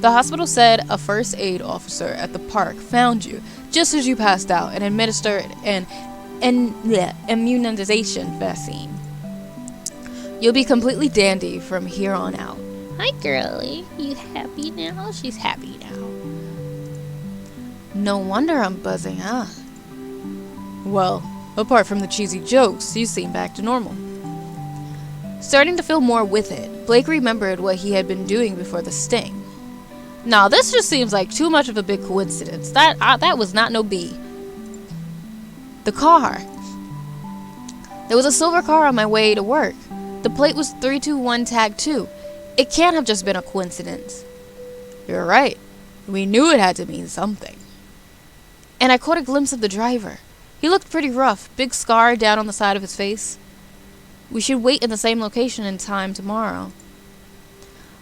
The hospital said a first aid officer at the park found you just as you passed out and administered an immunization vaccine. You'll be completely dandy from here on out. Hi, girlie. You happy now? She's happy now. No wonder I'm buzzing, huh? Well, apart from the cheesy jokes, you seem back to normal. Starting to feel more with it, Blake remembered what he had been doing before the sting. Now, this just seems like too much of a big coincidence. That was not no bee. The car. There was a silver car on my way to work. The plate was 321 tag 2. It can't have just been a coincidence. You're right. We knew it had to mean something. And I caught a glimpse of the driver. He looked pretty rough, big scar down on the side of his face. We should wait in the same location and time tomorrow.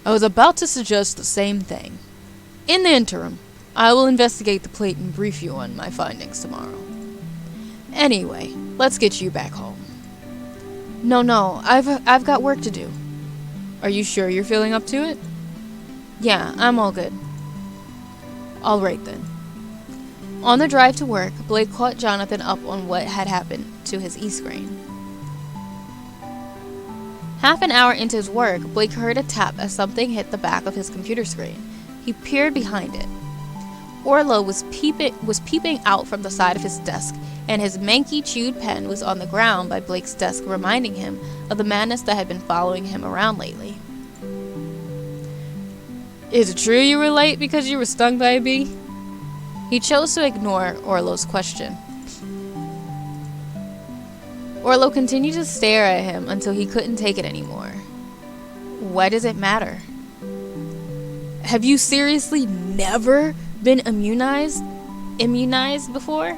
I was about to suggest the same thing. In the interim, I will investigate the plate and brief you on my findings tomorrow. Anyway, let's get you back home. No, I've got work to do. Are you sure you're feeling up to it? Yeah, I'm all good. All right then. On the drive to work, Blake caught Jonathan up on what had happened to his e-screen. Half an hour into his work, Blake heard a tap as something hit the back of his computer screen. He peered behind it. Orlo was peeping out from the side of his desk, and his manky chewed pen was on the ground by Blake's desk, reminding him of the madness that had been following him around lately. Is it true you were late because you were stung by a bee? He chose to ignore Orlo's question. Orlo continued to stare at him until he couldn't take it anymore. Why does it matter? Have you seriously never been immunized before?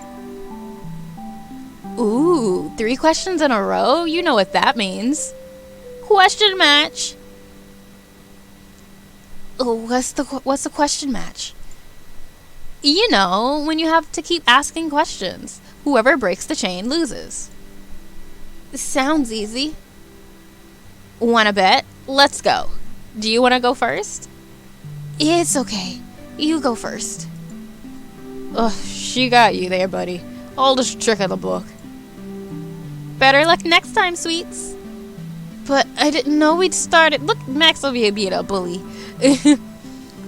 Ooh, 3 questions in a row? You know what that means. Question match. Oh, what's the question match? You know, when you have to keep asking questions. Whoever breaks the chain loses. Sounds easy. Wanna bet? Let's go. Do you wanna go first? It's okay. You go first. Ugh, she got you there, buddy. Oldest trick of the book. Better luck next time, sweets. But I didn't know we'd started. Look, Max over here being a bully.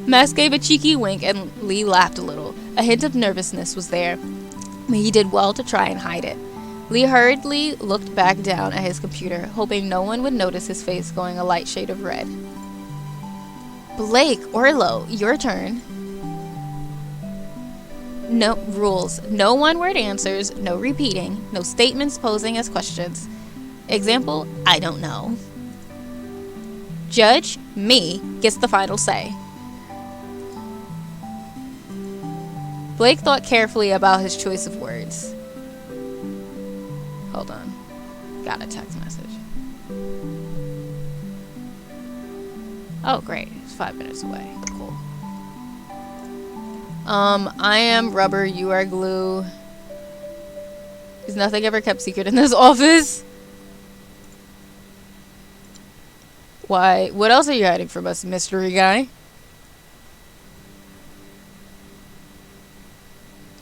Max gave a cheeky wink and Lee laughed a little. A hint of nervousness was there, but he did well to try and hide it. Lee hurriedly looked back down at his computer, hoping no one would notice his face going a light shade of red. Blake, Orlo, your turn. No rules. No one-word answers, no repeating, no statements posing as questions. Example, I don't know. Judge, me, gets the final say. Blake thought carefully about his choice of words. Hold on. Got a text message. Oh, great. It's 5 minutes away. Cool. I am rubber, you are glue. Is nothing ever kept secret in this office? Why, what else are you hiding from us, mystery guy?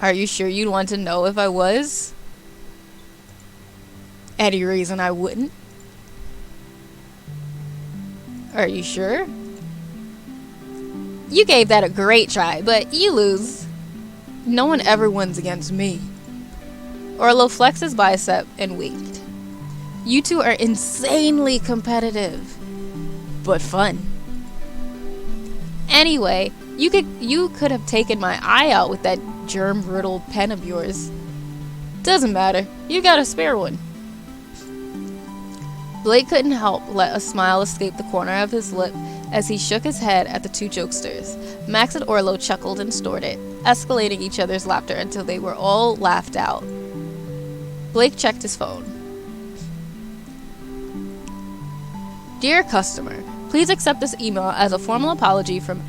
Are you sure you'd want to know if I was? Any reason I wouldn't? Are you sure? You gave that a great try, but you lose. No one ever wins against me. Orlo flexed his bicep and winked. You two are insanely competitive. But fun. Anyway, You could have taken my eye out with that germ-riddled pen of yours. Doesn't matter. You got a spare one. Blake couldn't help let a smile escape the corner of his lip as he shook his head at the two jokesters. Max and Orlo chuckled and snorted, escalating each other's laughter until they were all laughed out. Blake checked his phone. Dear customer, please accept this email as a formal apology from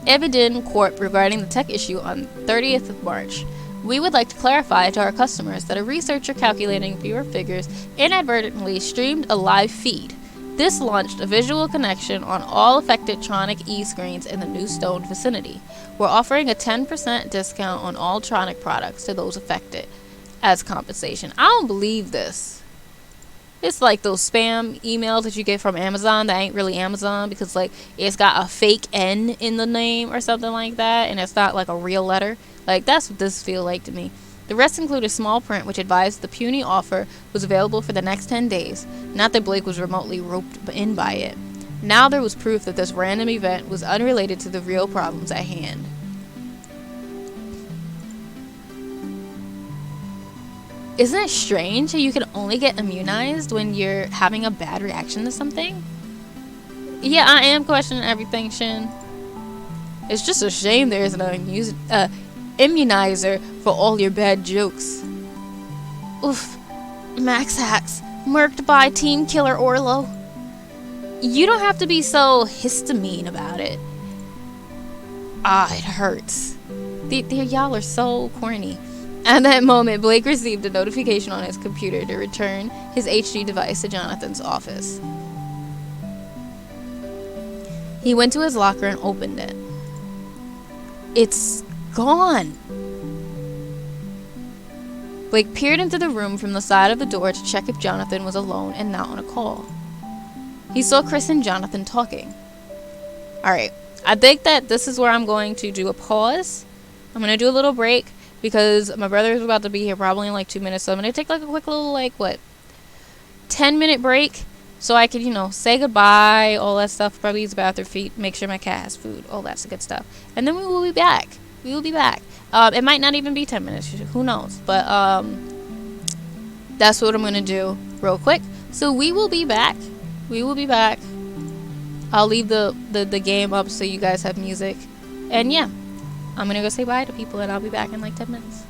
Evidin Corp regarding the tech issue on 30th of March. We would like to clarify to our customers that a researcher calculating viewer figures inadvertently streamed a live feed. This launched a visual connection on all affected Tronic e-screens in the New Stone vicinity. We're offering a 10% discount on all Tronic products to those affected as compensation. I don't believe this. It's like those spam emails that you get from Amazon that ain't really Amazon because like it's got a fake N in the name or something like that, and it's not like a real letter. Like that's what this feels like to me. The rest included small print which advised the puny offer was available for the next 10 days. Not that Blake was remotely roped in by it. Now there was proof that this random event was unrelated to the real problems at hand. Isn't it strange how you can only get immunized when you're having a bad reaction to something? Yeah, I am questioning everything, Shin. It's just a shame there isn't an immunizer for all your bad jokes. Oof. Max Hacks, murked by Team Killer Orlo. You don't have to be so histamine about it. Ah, it hurts. Y'all are so corny. At that moment, Blake received a notification on his computer to return his HD device to Jonathan's office. He went to his locker and opened it. It's gone. Blake peered into the room from the side of the door to check if Jonathan was alone and not on a call. He saw Chris and Jonathan talking. Alright, I think that this is where I'm going to do a pause. I'm going to do a little break because my brother is about to be here probably in like 2 minutes. So I'm going to take like a quick little 10-minute break so I can, say goodbye, all that stuff, probably use the bathroom, feet, make sure my cat has food, all that good stuff. And then we will be back. It might not even be 10 minutes, who knows, but that's what I'm going to do real quick. So we will be back. I'll leave the game up so you guys have music. And yeah, I'm going to go say bye to people and I'll be back in like 10 minutes.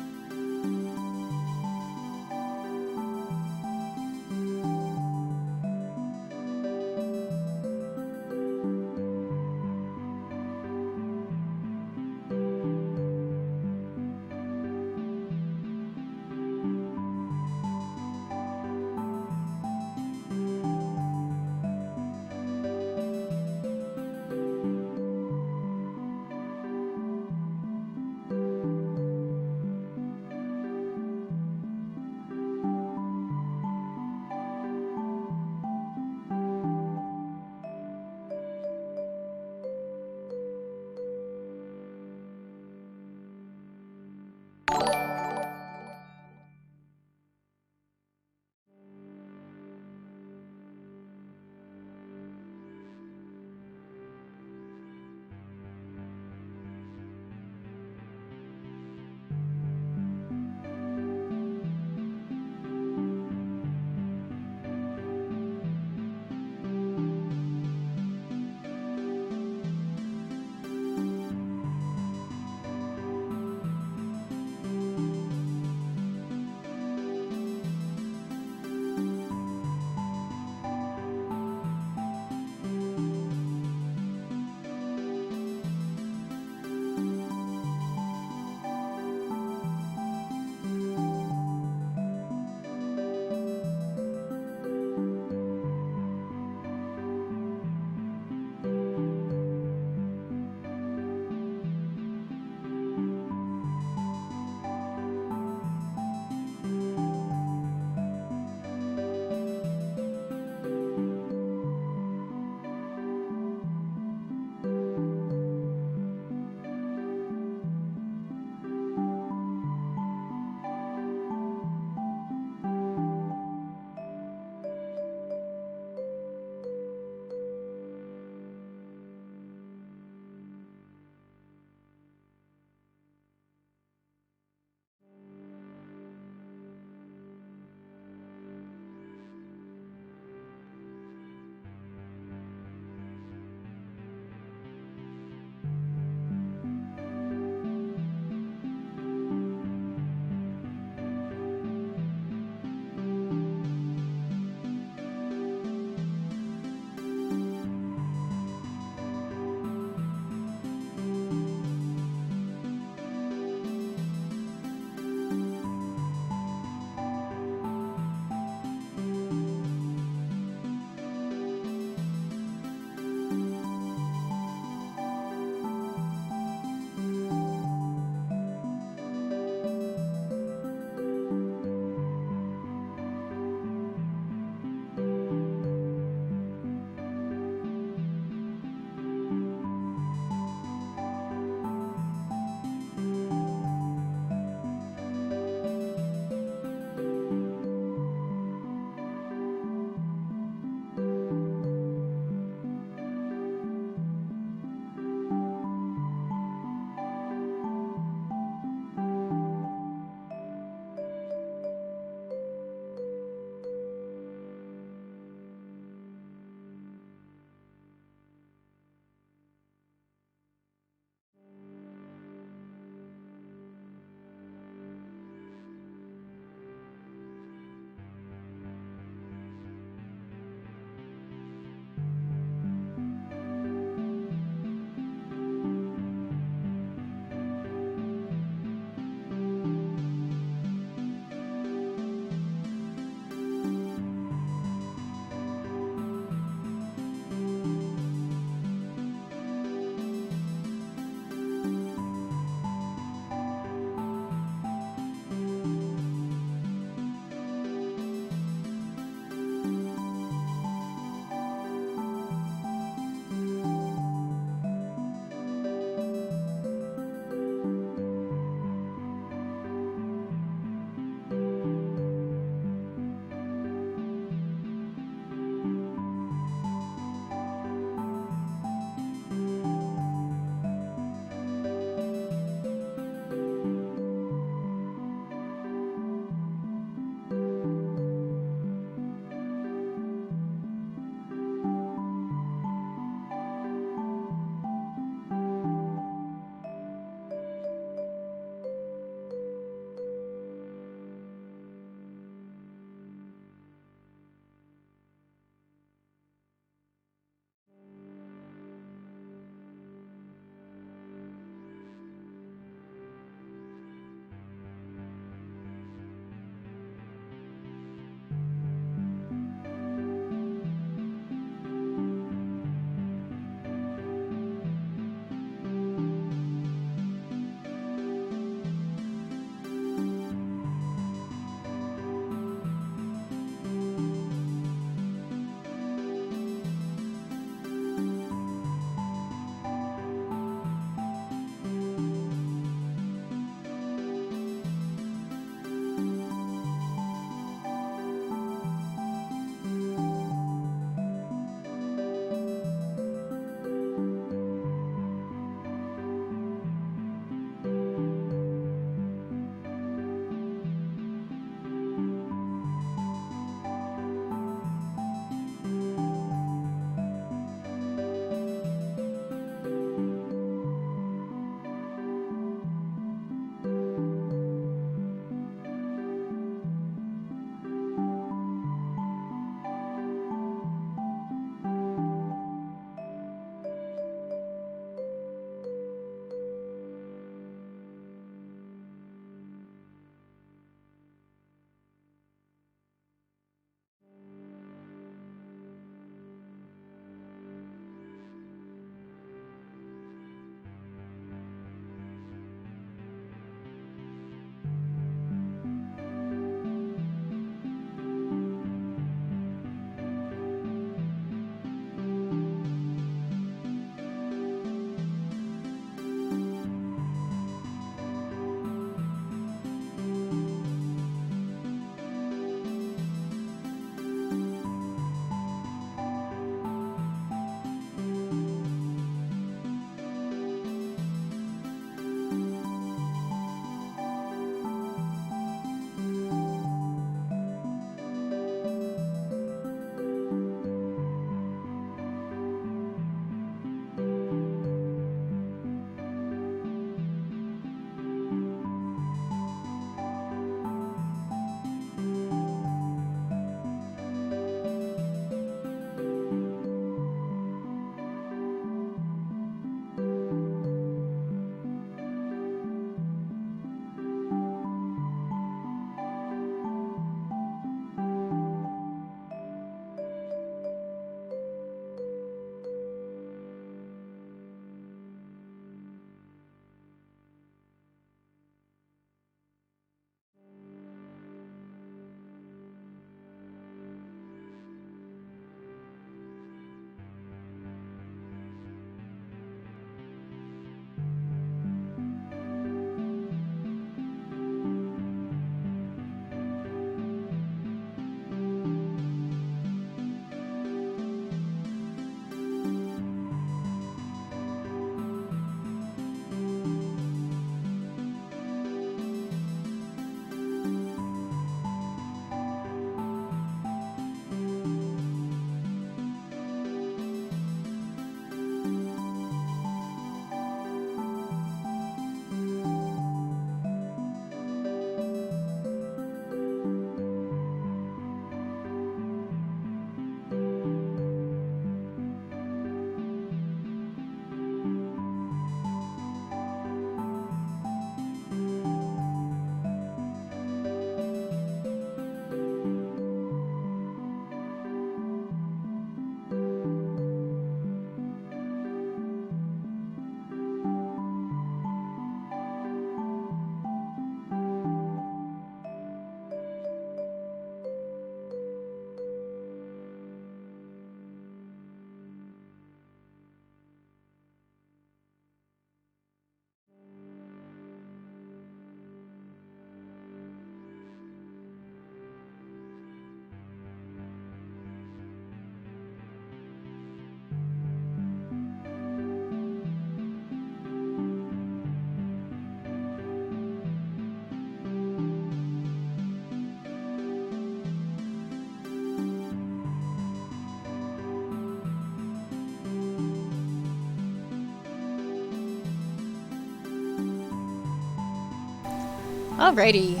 Alrighty.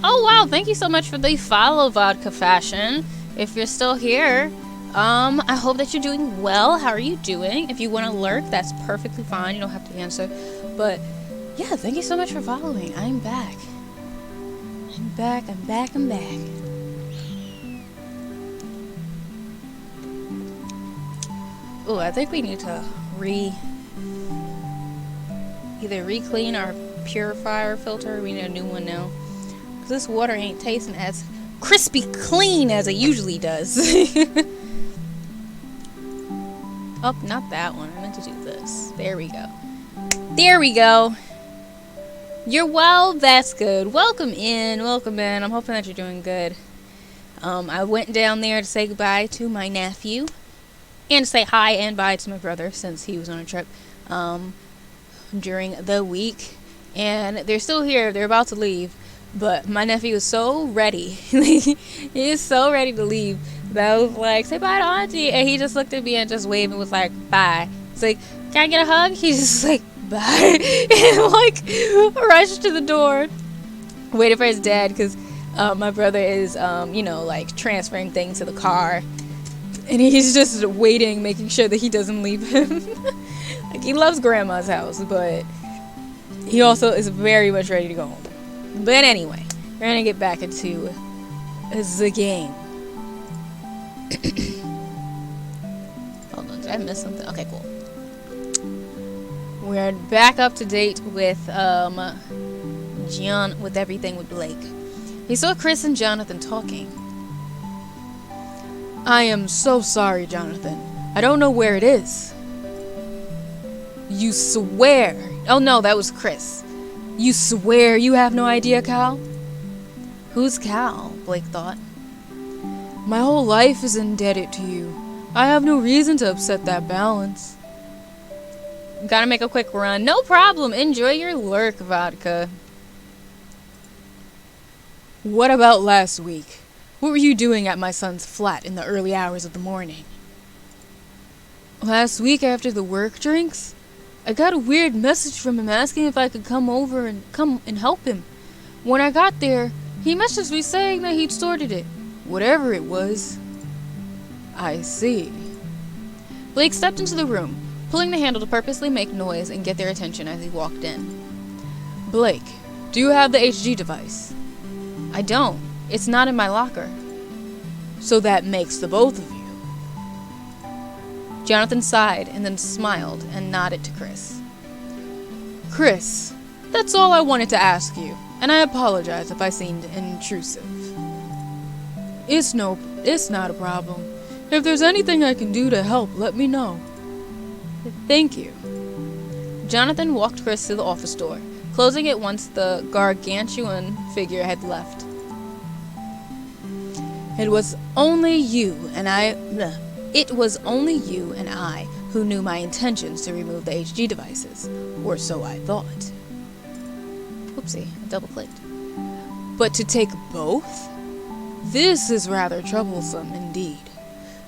Oh wow, thank you so much for the follow, Vodka Fashion. If you're still here, I hope that you're doing well. How are you doing? If you want to lurk, that's perfectly fine. You don't have to answer. But yeah, thank you so much for following. I'm back. I'm back. Oh, I think we need to either re-clean our purifier filter, or we need a new one now. Because this water ain't tasting as crispy clean as it usually does. Oh, not that one. I meant to do this. There we go. There we go. You're well? That's good. Welcome in. I'm hoping that you're doing good. I went down there to say goodbye to my nephew. And to say hi and bye to my brother, since he was on a trip during the week. And they're still here. They're about to leave. But my nephew is so ready. He is so ready to leave that I was like, say bye to Auntie. And he just looked at me and just waved and was like, bye. It's like, can I get a hug? He's just like, bye. And like, rushed to the door. Waited for his dad because my brother is, like transferring things to the car. And he's just waiting, making sure that he doesn't leave him. Like, he loves Grandma's house, but he also is very much ready to go home. But anyway, we're gonna get back into the game. Hold on, did I miss something? Okay, cool. We're back up to date with with everything with Blake. He saw Chris and Jonathan talking. I am so sorry, Jonathan. I don't know where it is. You swear? Oh no, that was Chris. You swear you have no idea, Cal? Who's Cal? Blake thought. My whole life is indebted to you. I have no reason to upset that balance. Gotta make a quick run. No problem. Enjoy your lurk, Vodka. What about last week? What were you doing at my son's flat in the early hours of the morning? Last week after the work drinks, I got a weird message from him asking if I could come over and help him. When I got there, he messaged me saying that he'd sorted it, whatever it was. I see. Blake stepped into the room, pulling the handle to purposely make noise and get their attention as he walked in. Blake, do you have the HG device? I don't. It's not in my locker. So that makes the both of you. Jonathan sighed and then smiled and nodded to Chris. Chris, that's all I wanted to ask you, and I apologize if I seemed intrusive. It's not a problem. If there's anything I can do to help, let me know. Thank you. Jonathan walked Chris to the office door, closing it once the gargantuan figure had left. It was only you and I who knew my intentions to remove the HG devices, or so I thought. Whoopsie, I double-clicked. But to take both? This is rather troublesome indeed.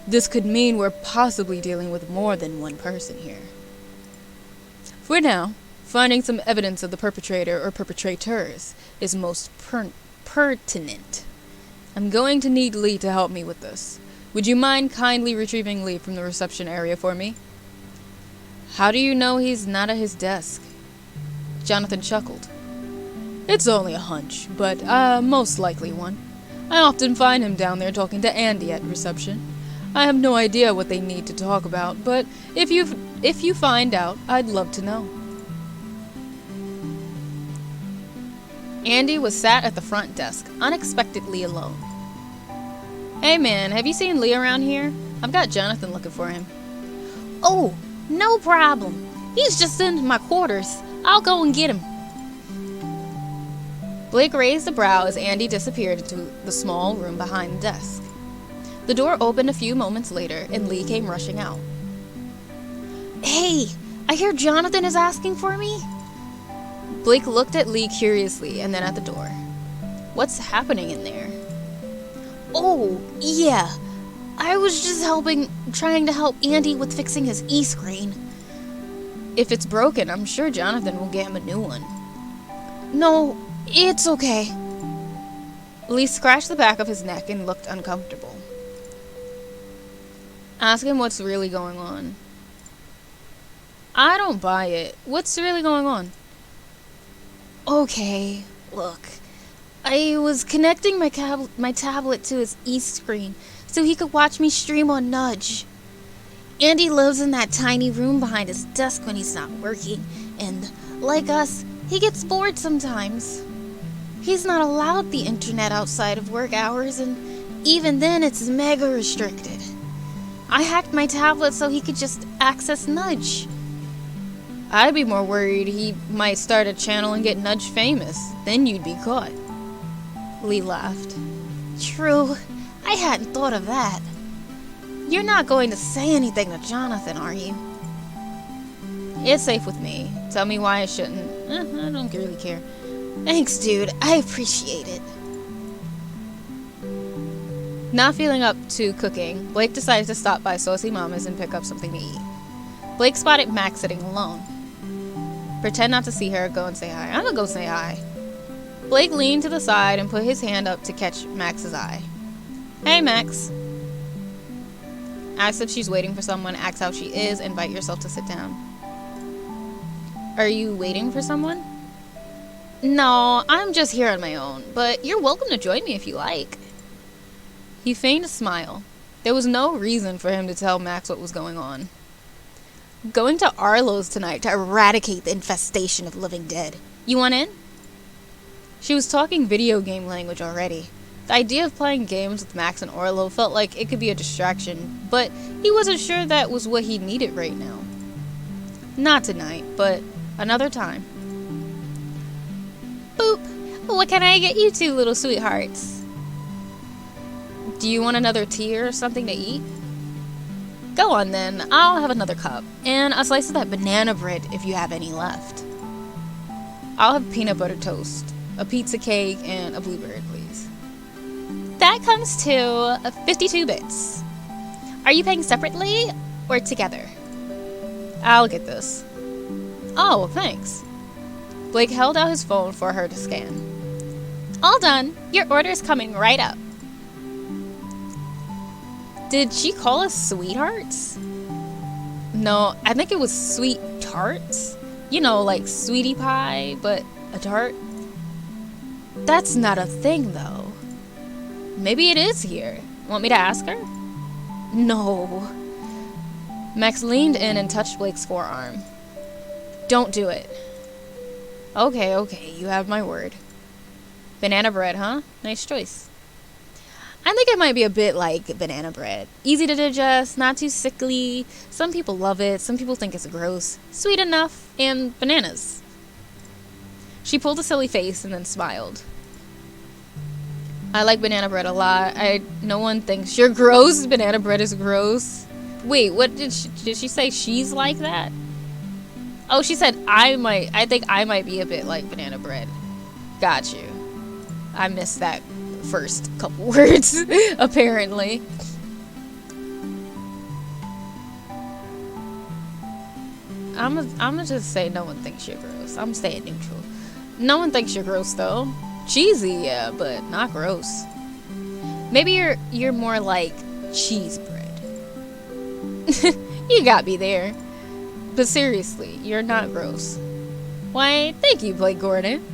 This could mean we're possibly dealing with more than one person here. For now, finding some evidence of the perpetrator or perpetrators is most pertinent. I'm going to need Lee to help me with this. Would you mind kindly retrieving Lee from the reception area for me? How do you know he's not at his desk? Jonathan chuckled. It's only a hunch, but most likely one. I often find him down there talking to Andy at reception. I have no idea what they need to talk about, but if you find out, I'd love to know. Andy was sat at the front desk, unexpectedly alone. Hey man, have you seen Lee around here? I've got Jonathan looking for him. Oh, no problem. He's just in my quarters. I'll go and get him. Blake raised a brow as Andy disappeared into the small room behind the desk. The door opened a few moments later, and Lee came rushing out. Hey, I hear Jonathan is asking for me. Blake looked at Lee curiously and then at the door. What's happening in there? Oh, yeah. I was just trying to help Andy with fixing his e-screen. If it's broken, I'm sure Jonathan will get him a new one. No, It's okay. Lee scratched the back of his neck and looked uncomfortable. Ask him what's really going on. I don't buy it. What's really going on? Okay, look. I was connecting my tablet to his e-screen so he could watch me stream on Nudge. Andy lives in that tiny room behind his desk when he's not working, and like us, he gets bored sometimes. He's not allowed the internet outside of work hours, and even then it's mega restricted. I hacked my tablet so he could just access Nudge. I'd be more worried he might start a channel and get Nudge famous. Then you'd be caught. Lee laughed. True. I hadn't thought of that. You're not going to say anything to Jonathan, are you? It's safe with me. Tell me why I shouldn't. I don't really care. Thanks, dude. I appreciate it. Not feeling up to cooking, Blake decided to stop by Saucy Mama's and pick up something to eat. Blake spotted Max sitting alone. Pretend not to see her, go and say hi. I'm gonna go say hi. Blake leaned to the side and put his hand up to catch Max's eye. Hey, Max. Ask if she's waiting for someone, ask how she is, invite yourself to sit down. Are you waiting for someone? No, I'm just here on my own, but you're welcome to join me if you like. He feigned a smile. There was no reason for him to tell Max what was going on. Going to Arlo's tonight to eradicate the infestation of living dead. You want in? She was talking video game language already. The idea of playing games with Max and Arlo felt like it could be a distraction, but he wasn't sure that was what he needed right now. Not tonight, but another time. Boop! What can I get you two little sweethearts? Do you want another tea or something to eat? Go on then, I'll have another cup, and a slice of that banana bread if you have any left. I'll have peanut butter toast, a pizza cake, and a blueberry, please. That comes to 52 bits. Are you paying separately or together? I'll get this. Oh, thanks. Blake held out his phone for her to scan. All done. Your order's coming right up. Did she call us sweethearts? No, I think it was sweet tarts. You know, like sweetie pie, but a tart. That's not a thing, though. Maybe it is here. Want me to ask her? No. Max leaned in and touched Blake's forearm. Don't do it. Okay, you have my word. Banana bread, huh? Nice choice. I think it might be a bit like banana bread. Easy to digest, not too sickly. Some people love it, some people think it's gross. Sweet enough, and bananas. She pulled a silly face and then smiled. I like banana bread a lot. No one thinks you're gross. Banana bread is gross. Wait, what did she say? She's like that? Oh, she said I think I might be a bit like banana bread. Got you. I missed that first couple words, apparently. I'm gonna just say no one thinks you're gross. I'm staying neutral. No one thinks you're gross though. Cheesy, yeah, but not gross. Maybe you're more like cheese bread. You got me there. But seriously, you're not gross. Why, thank you, Blake Gordon.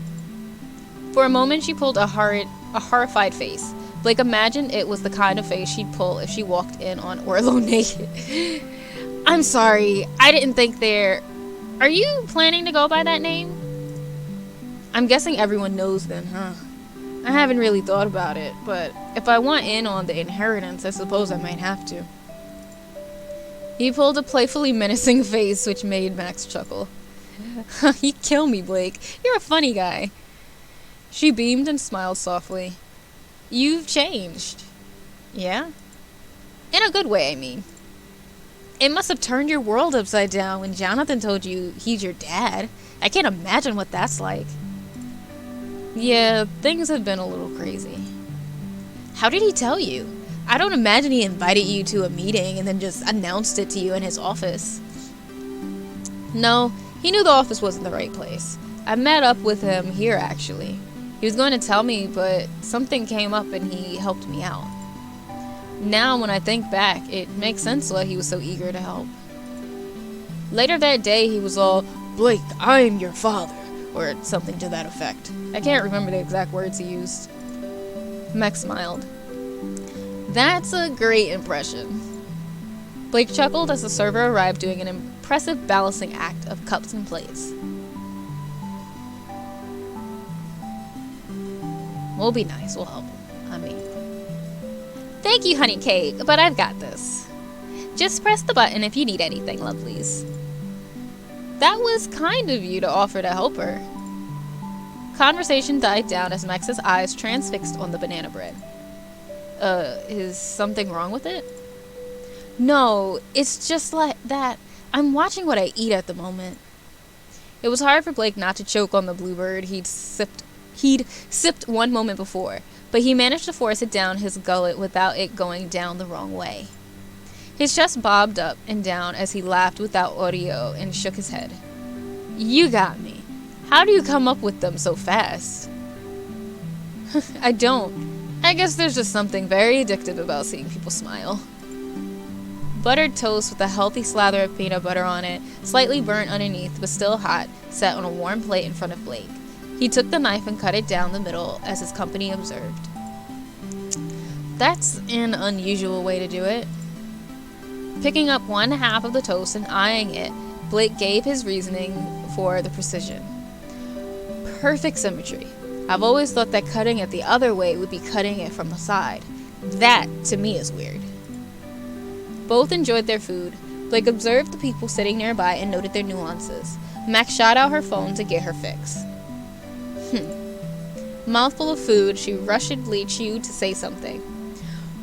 For a moment, she pulled a horrified face. Blake imagined it was the kind of face she'd pull if she walked in on Orlo naked. I'm sorry, I didn't think there... Are you planning to go by that name? I'm guessing everyone knows then, huh? I haven't really thought about it, but if I want in on the inheritance, I suppose I might have to. He pulled a playfully menacing face, which made Max chuckle. You kill me, Blake. You're a funny guy. She beamed and smiled softly. You've changed. Yeah? In a good way, I mean. It must have turned your world upside down when Jonathan told you he's your dad. I can't imagine what that's like. Yeah, things have been a little crazy. How did he tell you? I don't imagine he invited you to a meeting and then just announced it to you in his office. No, he knew the office wasn't the right place. I met up with him here, actually. He was going to tell me, but something came up and he helped me out. Now, when I think back, it makes sense why he was so eager to help. Later that day, he was all, "Blake, I am your father," or something to that effect. I can't remember the exact words he used. Meg smiled. "That's a great impression." Blake chuckled as the server arrived doing an impressive balancing act of cups and plates. We'll be nice, we'll help him. Thank you, honey cake, but I've got this. Just press the button if you need anything, lovelies. That was kind of you to offer to help her. Conversation died down as Max's eyes transfixed on the banana bread. Is something wrong with it? No, it's just like that. I'm watching what I eat at the moment. It was hard for Blake not to choke on the bluebird he'd sipped one moment before, but he managed to force it down his gullet without it going down the wrong way. His chest bobbed up and down as he laughed without audio and shook his head. You got me. How do you come up with them so fast? I don't. I guess there's just something very addictive about seeing people smile. Buttered toast with a healthy slather of peanut butter on it, slightly burnt underneath but still hot, sat on a warm plate in front of Blake. He took the knife and cut it down the middle as his company observed. That's an unusual way to do it. Picking up one half of the toast and eyeing it, Blake gave his reasoning for the precision. Perfect symmetry. I've always thought that cutting it the other way would be cutting it from the side. That, to me, is weird. Both enjoyed their food. Blake observed the people sitting nearby and noted their nuances. Max shot out her phone to get her fix. Mouthful of food, she rushedly chewed to say something.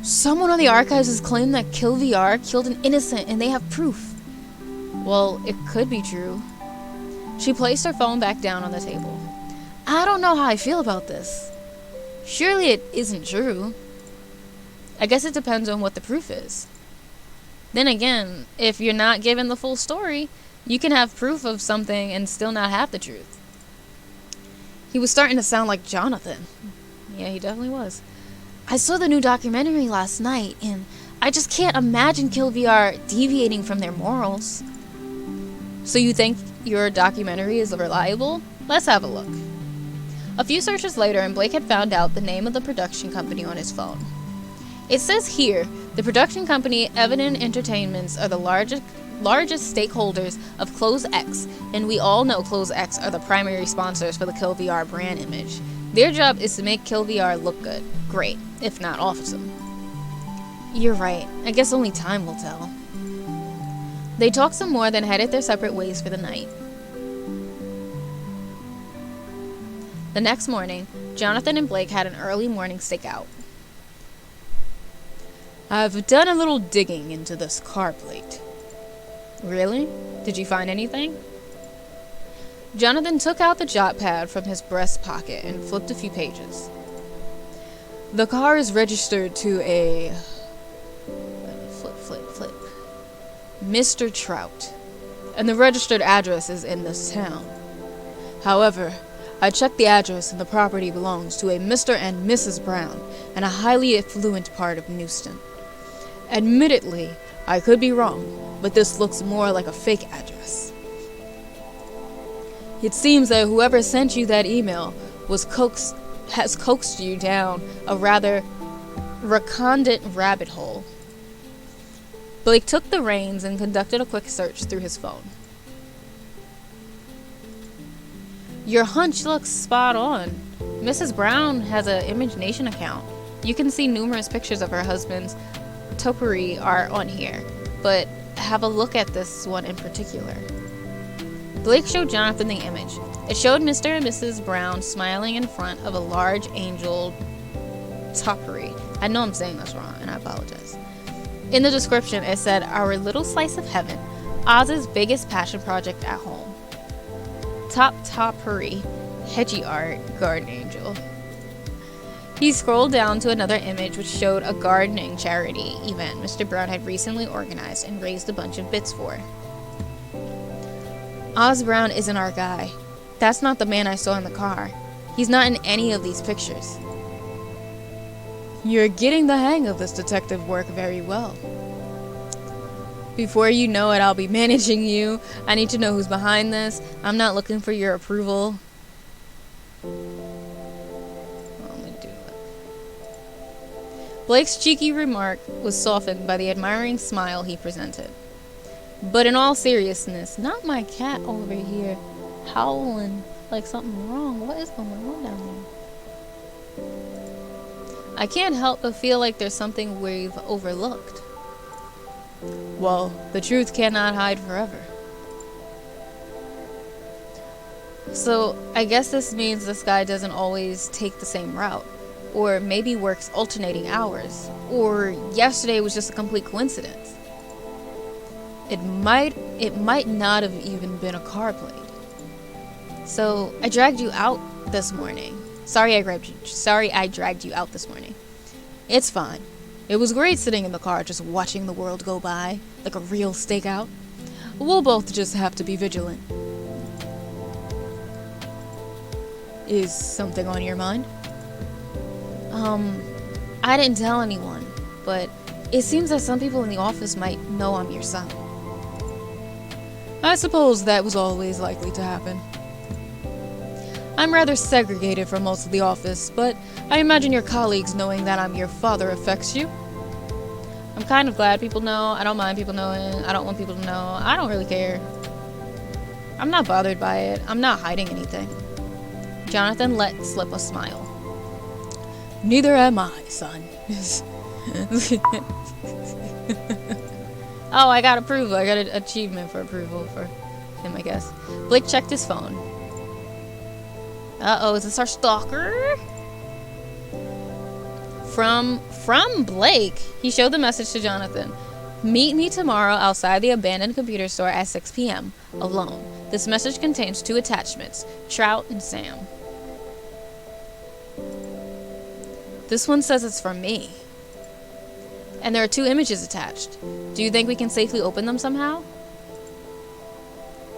Someone on the archives has claimed that KillVR killed an innocent and they have proof. Well, it could be true. She placed her phone back down on the table. I don't know how I feel about this. Surely it isn't true. I guess it depends on what the proof is. Then again, if you're not given the full story, you can have proof of something and still not have the truth. He was starting to sound like Jonathan. Yeah, he definitely was. I saw the new documentary last night, and I just can't imagine KillVR deviating from their morals. So you think your documentary is reliable? Let's have a look. A few searches later, and Blake had found out the name of the production company on his phone. It says here, the production company Evident Entertainments are the largest stakeholders of Close X, and we all know Close X are the primary sponsors for the KillVR brand image. Their job is to make KillVR look good. Great, if not awesome. You're right. I guess only time will tell. They talked some more, then headed their separate ways for the night. The next morning, Jonathan and Blake had an early morning stakeout. I've done a little digging into this car plate. Really? Did you find anything? Jonathan took out the jot pad from his breast pocket and flipped a few pages. The car is registered to a... Flip. Mr. Trout. And the registered address is in this town. However, I checked the address and the property belongs to a Mr. and Mrs. Brown in a highly affluent part of Newston. Admittedly, I could be wrong, but this looks more like a fake address. It seems that whoever sent you that email has coaxed you down a rather recondite rabbit hole. Blake took the reins and conducted a quick search through his phone. Your hunch looks spot on. Mrs. Brown has an Image Nation account. You can see numerous pictures of her husband's topiary art on here, but have a look at this one in particular. Blake showed Jonathan the image. It showed Mr. and Mrs. Brown smiling in front of a large angel topiary. I know I'm saying this wrong, and I apologize. In the description, it said, "Our little slice of heaven, Oz's biggest passion project at home. Topiary, hedgy art, garden angel." He scrolled down to another image which showed a gardening charity event Mr. Brown had recently organized and raised a bunch of bits for. Oz Brown isn't our guy. That's not the man I saw in the car. He's not in any of these pictures. You're getting the hang of this detective work very well. Before you know it, I'll be managing you. I need to know who's behind this. I'm not looking for your approval. Blake's cheeky remark was softened by the admiring smile he presented. But in all seriousness, not my cat over here howling like something wrong. What is going on down there? I can't help but feel like there's something we've overlooked. Well, the truth cannot hide forever. So, I guess this means this guy doesn't always take the same route. Or maybe works alternating hours. Or yesterday was just a complete coincidence. It might not have even been a car plate. So, I dragged you out this morning. Sorry I dragged you out this morning. It's fine. It was great sitting in the car just watching the world go by, like a real stakeout. We'll both just have to be vigilant. Is something on your mind? I didn't tell anyone, but it seems that some people in the office might know I'm your son. I suppose that was always likely to happen. I'm rather segregated from most of the office, but I imagine your colleagues knowing that I'm your father affects you. I'm kind of glad people know. I don't mind people knowing. I don't want people to know. I don't really care. I'm not bothered by it. I'm not hiding anything. Jonathan let slip a smile. Neither am I, son. Oh, I got approval. I got an achievement for approval for him, I guess. Blake checked his phone. Uh-oh, is this our stalker? From Blake, he showed the message to Jonathan. Meet me tomorrow outside the abandoned computer store at 6 p.m. alone. This message contains 2 attachments, Trout and Sam. This one says it's from me. And there are 2 images attached. Do you think we can safely open them somehow?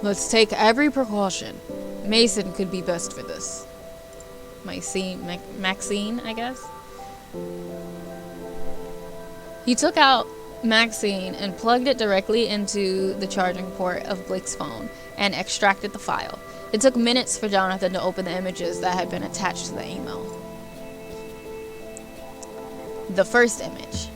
Let's take every precaution. Mason could be best for this. Maxine, I guess? He took out Maxine and plugged it directly into the charging port of Blake's phone and extracted the file. It took minutes for Jonathan to open the images that had been attached to the email. The first image.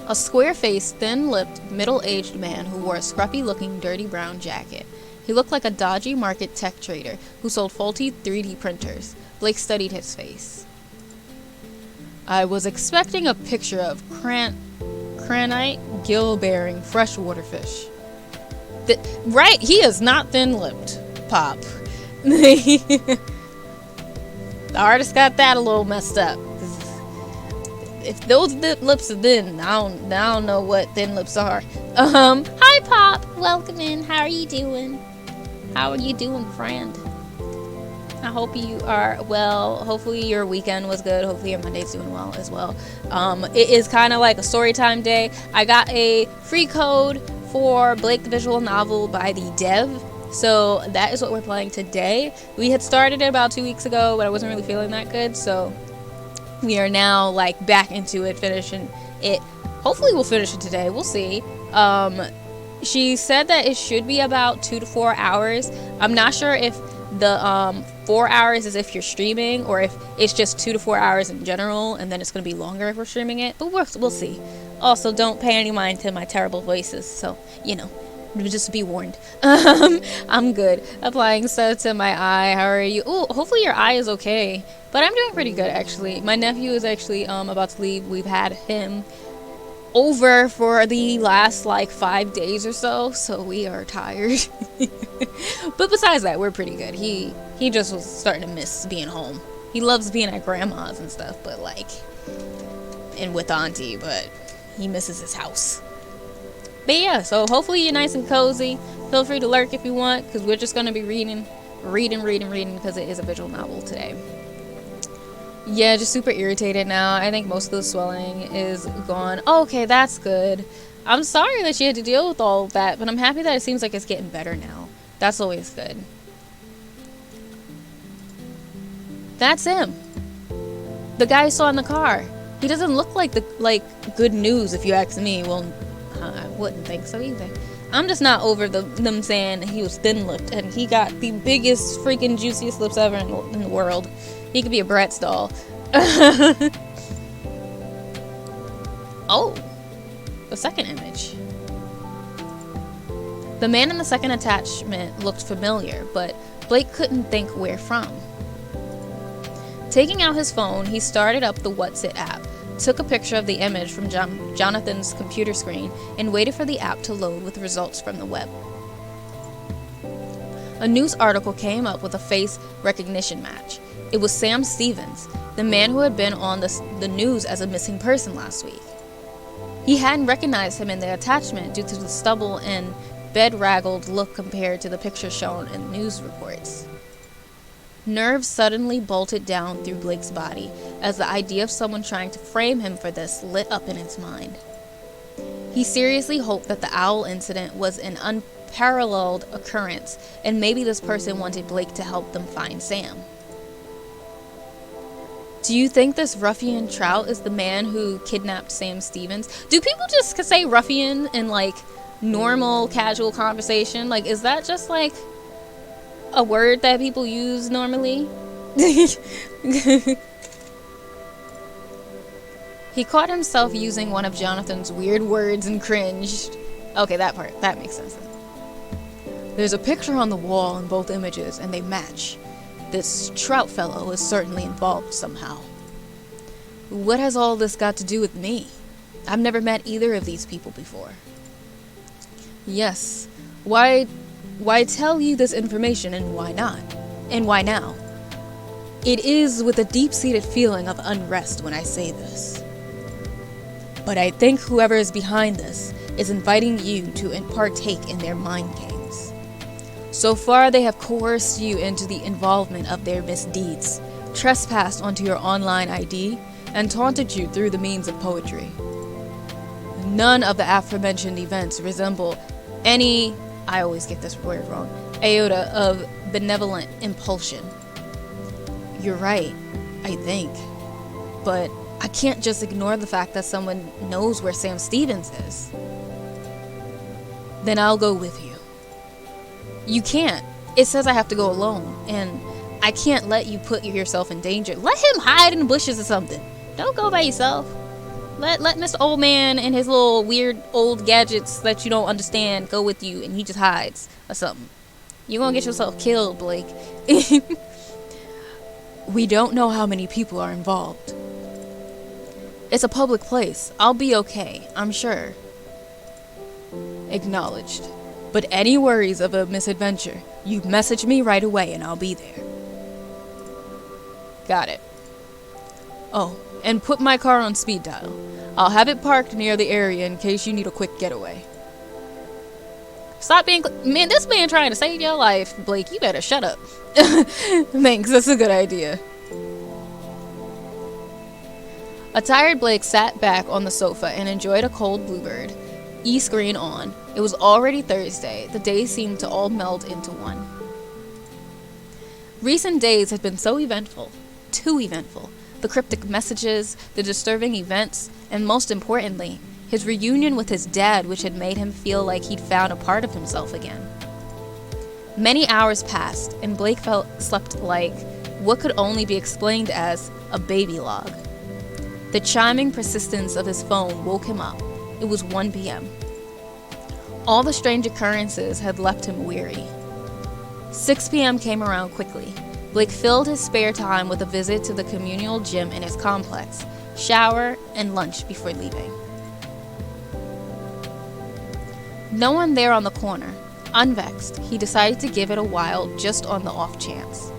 A square-faced, thin-lipped, middle-aged man who wore a scruffy-looking, dirty brown jacket. He looked like a dodgy market tech trader who sold faulty 3D printers. Blake studied his face. I was expecting a picture of cranite, gill-bearing freshwater fish. Right? He is not thin-lipped, Pop. The artist got that a little messed up. If those lips are thin, I don't know what thin lips are. Hi, Pop. Welcome in. How are you doing? How are you doing, friend? I hope you are well. Hopefully your weekend was good. Hopefully your Monday's doing well as well. It is kind of like a story time day. I got a free code for Blake the Visual Novel by the dev. So that is what we're playing today. We had started it about 2 weeks ago, but I wasn't really feeling that good. So we are now like back into it, finishing it. Hopefully we'll finish it today. We'll see. She said that it should be about 2 to 4 hours. I'm not sure if the 4 hours is if you're streaming or if it's just 2 to 4 hours in general, and then it's going to be longer if we're streaming it. But we'll see. Also, don't pay any mind to my terrible voices. So, just be warned. I'm good. Applying stuff to my eye. How are you? Oh, hopefully your eye is okay. But I'm doing pretty good, actually. My nephew is actually about to leave. We've had him over for the last 5 days or so we are tired. But besides that, we're pretty good. He just was starting to miss being home. He loves being at grandma's and stuff, but and with auntie, but he misses his house. But yeah, so hopefully you're nice and cozy. Feel free to lurk if you want, because we're just going to be reading, because it is a visual novel today. Yeah, just super irritated now. I think most of the swelling is gone. Oh, okay, that's good. I'm sorry that you had to deal with all of that, but I'm happy that it seems like it's getting better now. That's always good. That's him. The guy I saw in the car. He doesn't look like good news if you ask me. Well, I wouldn't think so either. I'm just not over them saying he was thin-lipped and he got the biggest freaking juiciest lips ever in the world. He could be a Bratz doll. Oh, the second image. The man in the second attachment looked familiar, but Blake couldn't think where from. Taking out his phone, he started up the What's It app, took a picture of the image from Jonathan's computer screen, and waited for the app to load with results from the web. A news article came up with a face recognition match. It was Sam Stevens, the man who had been on the news as a missing person last week. He hadn't recognized him in the attachment due to the stubble and bedraggled look compared to the picture shown in news reports. Nerves suddenly bolted down through Blake's body as the idea of someone trying to frame him for this lit up in his mind. He seriously hoped that the owl incident was an unparalleled occurrence, and maybe this person wanted Blake to help them find Sam. Do you think this ruffian Trout is the man who kidnapped Sam Stevens? Do people just say ruffian in like normal casual conversation? Like, is that just like a word that people use normally? He caught himself using one of Jonathan's weird words and cringed. Okay, that part, that makes sense. There's a picture on the wall in both images, and they match. This Trout fellow is certainly involved somehow. What has all this got to do with me? I've never met either of these people before. Yes, why tell you this information, and why not? And why now? It is with a deep-seated feeling of unrest when I say this. But I think whoever is behind this is inviting you to partake in their mind games. So far, they have coerced you into the involvement of their misdeeds, trespassed onto your online ID, and taunted you through the means of poetry. None of the aforementioned events resemble any, I always get this word wrong, iota of benevolent impulsion. You're right, I think. But I can't just ignore the fact that someone knows where Sam Stevens is. Then I'll go with you. You can't. It says I have to go alone, and I can't let you put yourself in danger. Let him hide in the bushes or something. Don't go by yourself. Let Mr. Old Man and his little weird old gadgets that you don't understand go with you, and he just hides or something. You're gonna get yourself killed, Blake. We don't know how many people are involved. It's a public place. I'll be okay, I'm sure. Acknowledged. But any worries of a misadventure, you message me right away and I'll be there. Got it. Oh, and put my car on speed dial. I'll have it parked near the area in case you need a quick getaway. Stop being... Man, this man trying to save your life, Blake. You better shut up. Thanks, that's a good idea. A tired Blake sat back on the sofa and enjoyed a cold bluebird. E-screen on. It was already Thursday. The days seemed to all meld into one. Recent days had been so eventful. Too eventful. The cryptic messages, the disturbing events, and most importantly, his reunion with his dad, which had made him feel like he'd found a part of himself again. Many hours passed, and Blake slept like what could only be explained as a baby log. The chiming persistence of his phone woke him up. It was 1 p.m. All the strange occurrences had left him weary. 6 p.m. came around quickly. Blake filled his spare time with a visit to the communal gym in his complex, shower, and lunch before leaving. No one there on the corner. Unvexed, he decided to give it a while just on the off chance.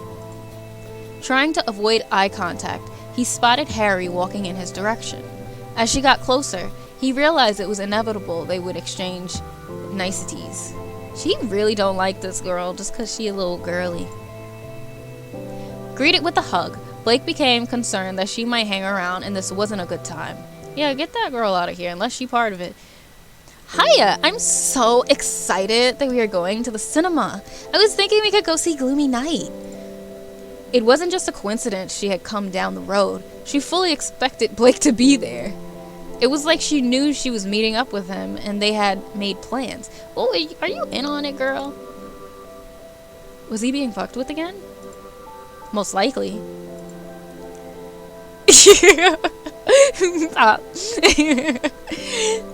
Trying to avoid eye contact, he spotted Harry walking in his direction. As she got closer, he realized it was inevitable they would exchange niceties. She really don't like this girl just because she a little girly. Greeted with a hug, Blake became concerned that she might hang around and this wasn't a good time. Yeah, get that girl out of here unless she's part of it. Hiya, I'm so excited that we are going to the cinema. I was thinking we could go see Gloomy Night. It wasn't just a coincidence she had come down the road. She fully expected Blake to be there. It was like she knew she was meeting up with him and they had made plans. Oh, are you in on it, girl? Was he being fucked with again? Most likely. Stop.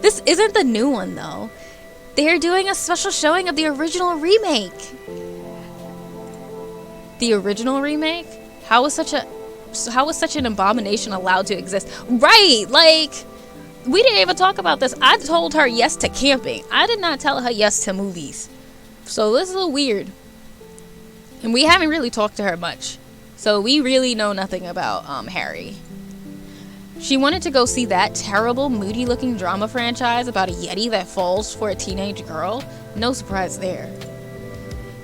This isn't the new one, though. They're doing a special showing of the original remake. The original remake? How was such an abomination allowed to exist? Right, like, we didn't even talk about this. I told her yes to camping. I did not tell her yes to movies. So this is a little weird. And we haven't really talked to her much. So we really know nothing about Harry. She wanted to go see that terrible, moody-looking drama franchise about a yeti that falls for a teenage girl. No surprise there.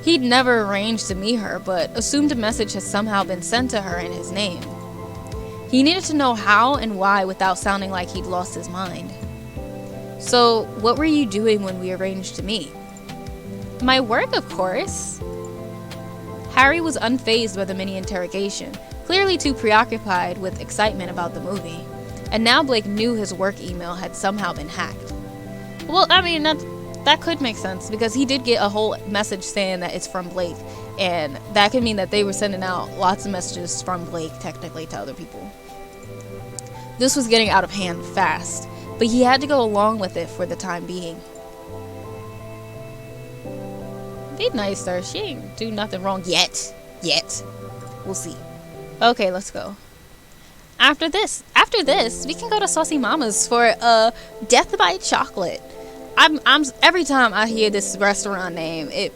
He'd never arranged to meet her, but assumed a message had somehow been sent to her in his name. He needed to know how and why without sounding like he'd lost his mind. So, what were you doing when we arranged to meet? My work, of course. Harry was unfazed by the mini interrogation, clearly too preoccupied with excitement about the movie. And now Blake knew his work email had somehow been hacked. Well, I mean, that could make sense, because he did get a whole message saying that it's from Blake, and that could mean that they were sending out lots of messages from Blake, technically, to other people. This was getting out of hand fast, but he had to go along with it for the time being. Be nice to her. She ain't do nothing wrong yet. We'll see. Okay, let's go. After this, we can go to Saucy Mama's for Death by Chocolate. I'm every time I hear this restaurant name, it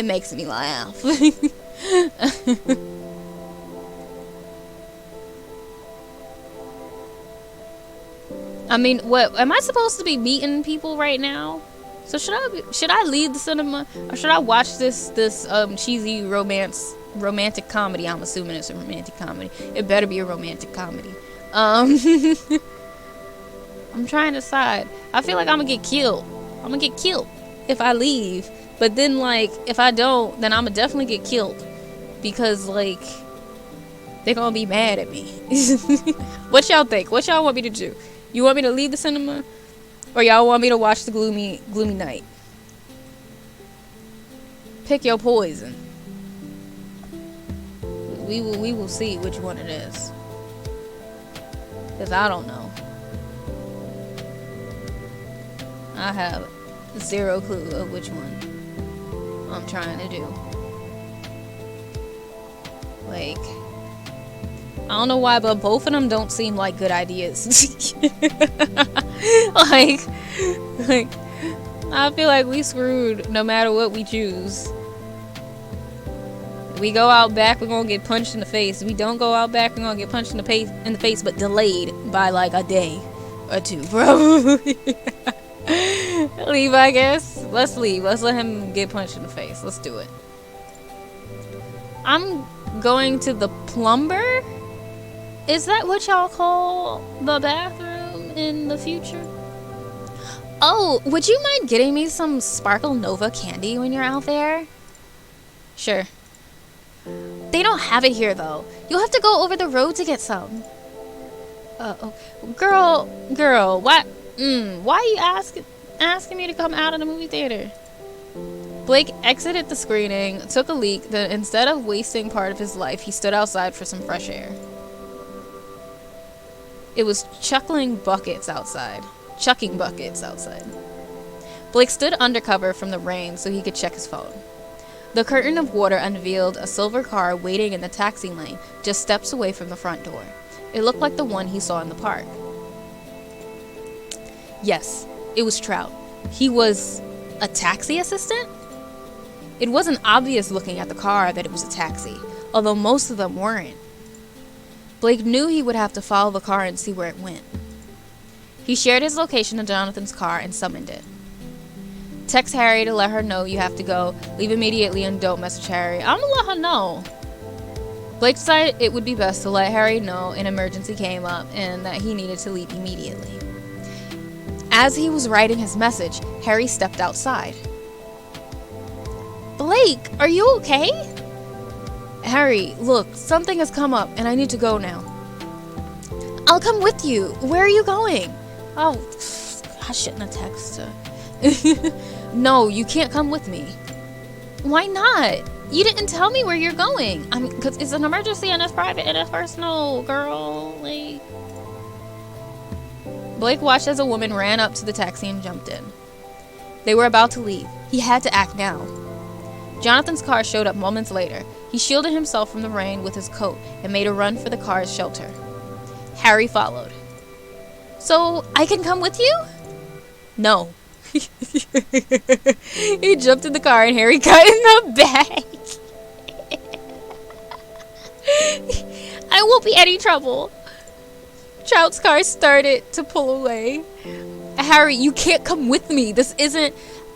makes me laugh. I mean, what am I supposed to be meeting people right now? So should I leave the cinema, or should I watch this cheesy romantic comedy? I'm assuming it's a romantic comedy. It better be a romantic comedy. I'm trying to decide. I feel like I'm gonna get killed. If I leave. But then, like, if I don't, then I'm gonna definitely get killed, because, like, they're gonna be mad at me. What y'all think? What y'all want me to do? You want me to leave the cinema? Or y'all want me to watch the gloomy night? Pick your poison. We will see which one it is. Because I don't know. I have zero clue of which one I'm trying to do. Like, I don't know why, but both of them don't seem like good ideas. like, I feel like we screwed no matter what we choose. We go out back, we're gonna get punched in the face. We don't go out back, we're gonna get punched in the face, but delayed by like a day or two, probably. Leave, I guess. Let's leave. Let's let him get punched in the face. Let's do it. I'm going to the plumber. Is that what y'all call the bathroom in the future? Oh, would you mind getting me some Sparkle Nova candy when you're out there? Sure. They don't have it here, though. You'll have to go over the road to get some. Oh, girl, what? Why are you asking me to come out of the movie theater? Blake exited the screening, took a leak, then instead of wasting part of his life, he stood outside for some fresh air. It was chucking buckets outside. Blake stood undercover from the rain so he could check his phone. The curtain of water unveiled a silver car waiting in the taxi lane just steps away from the front door. It looked like the one he saw in the park. Yes, it was Trout. He was a taxi assistant? It wasn't obvious looking at the car that it was a taxi, although most of them weren't. Blake knew he would have to follow the car and see where it went. He shared his location to Jonathan's car and summoned it. Text Harry to let her know you have to go. Leave immediately and don't message Harry. I'm gonna let her know. Blake decided it would be best to let Harry know an emergency came up and that he needed to leave immediately. As he was writing his message, Harry stepped outside. Blake, are you okay? Harry, look, something has come up and I need to go now. I'll come with you. Where are you going? Oh, I shouldn't have texted. No, you can't come with me. Why not? You didn't tell me where you're going. I mean, because it's an emergency and it's private and it's personal, girl. Like... Blake watched as a woman ran up to the taxi and jumped in. They were about to leave. He had to act now. Jonathan's car showed up moments later. He shielded himself from the rain with his coat and made a run for the car's shelter. Harry followed. So, I can come with you? No. He jumped in the car and Harry got in the back. I won't be any trouble. Trout's car started to pull away. Harry, you can't come with me. This isn't...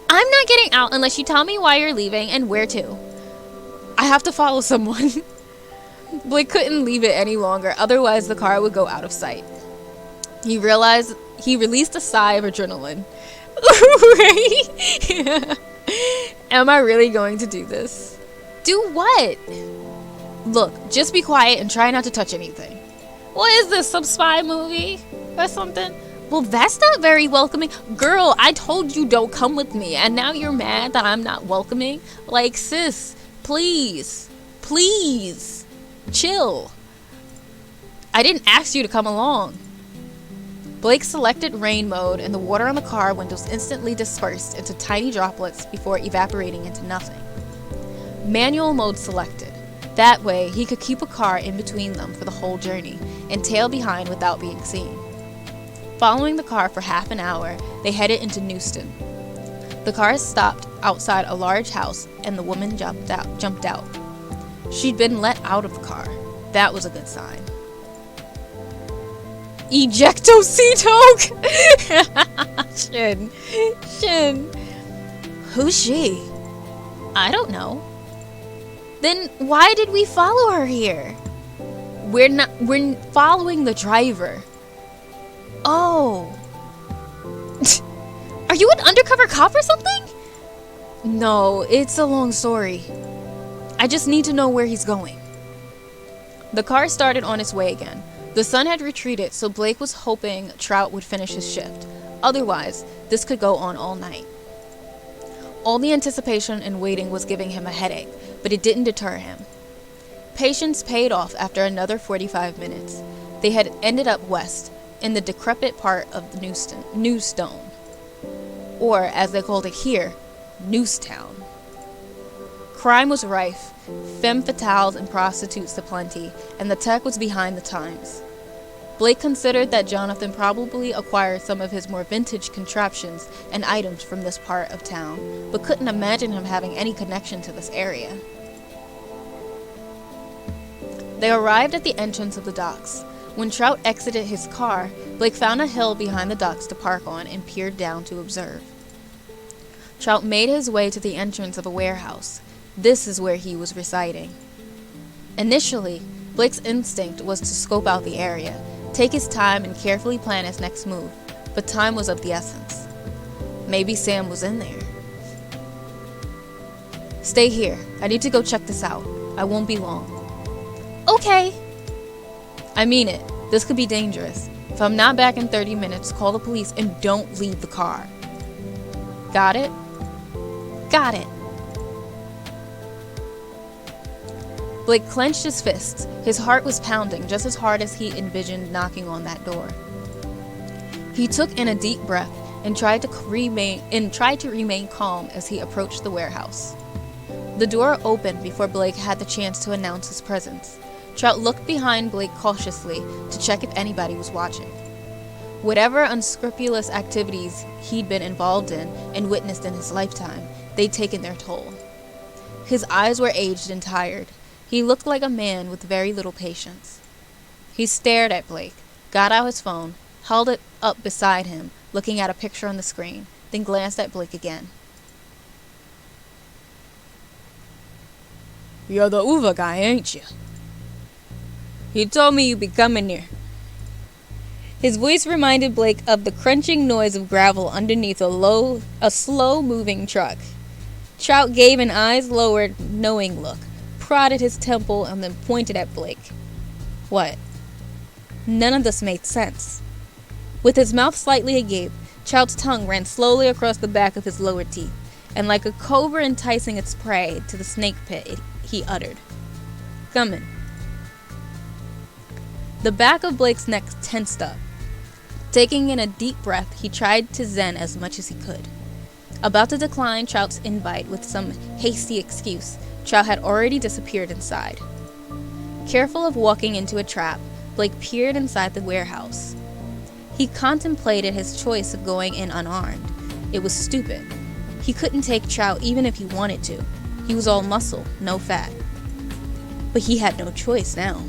I'm not getting out unless you tell me why you're leaving and where to. I have to follow someone. Blake couldn't leave it any longer, otherwise the car would go out of sight. He released a sigh of adrenaline. Right? Am I really going to do this? Do what? Look, just be quiet and try not to touch anything. What is this, some spy movie or something? Well, that's not very welcoming. Girl, I told you don't come with me, and now you're mad that I'm not welcoming? Like, sis, please, please, chill. I didn't ask you to come along. Blake selected rain mode, and the water on the car windows instantly dispersed into tiny droplets before evaporating into nothing. Manual mode selected. That way, he could keep a car in between them for the whole journey, and tail behind without being seen. Following the car for half an hour, they headed into Newston. The car stopped outside a large house, and the woman jumped out. She'd been let out of the car. That was a good sign. Ejectocito! Shin. Who's she? I don't know. Then why did we follow her here? We're following the driver. Oh. Are you an undercover cop or something? No, it's a long story. I just need to know where he's going. The car started on its way again. The sun had retreated, so Blake was hoping Trout would finish his shift. Otherwise, this could go on all night. All the anticipation and waiting was giving him a headache, but it didn't deter him. Patience paid off after another 45 minutes. They had ended up west, in the decrepit part of the Newstone, or as they called it here, Newstown. Crime was rife, femme fatales and prostitutes aplenty, and the tech was behind the times. Blake considered that Jonathan probably acquired some of his more vintage contraptions and items from this part of town, but couldn't imagine him having any connection to this area. They arrived at the entrance of the docks. When Trout exited his car, Blake found a hill behind the docks to park on and peered down to observe. Trout made his way to the entrance of a warehouse. This is where he was residing. Initially, Blake's instinct was to scope out the area, take his time and carefully plan his next move, but time was of the essence. Maybe Sam was in there. Stay here. I need to go check this out. I won't be long. Okay. I mean it. This could be dangerous. If I'm not back in 30 minutes, call the police and don't leave the car. Got it? Got it. Blake clenched his fists. His heart was pounding just as hard as he envisioned knocking on that door. He took in a deep breath and tried to remain calm as he approached the warehouse. The door opened before Blake had the chance to announce his presence. Trout looked behind Blake cautiously to check if anybody was watching. Whatever unscrupulous activities he'd been involved in and witnessed in his lifetime, they'd taken their toll. His eyes were aged and tired. He looked like a man with very little patience. He stared at Blake, got out his phone, held it up beside him, looking at a picture on the screen, then glanced at Blake again. You're the Uva guy, ain't you? He told me you'd be coming here. His voice reminded Blake of the crunching noise of gravel underneath a slow-moving truck. Trout gave an eyes-lowered, knowing look. prodded his temple and then pointed at Blake. What? None of this made sense. With his mouth slightly agape, Trout's tongue ran slowly across the back of his lower teeth, and like a cobra enticing its prey to the snake pit, he uttered, "Come in." The back of Blake's neck tensed up. Taking in a deep breath, he tried to zen as much as he could. About to decline Trout's invite with some hasty excuse, Trout had already disappeared inside. Careful of walking into a trap, Blake peered inside the warehouse. He contemplated his choice of going in unarmed. It was stupid. He couldn't take Trout even if he wanted to. He was all muscle, no fat. But he had no choice now.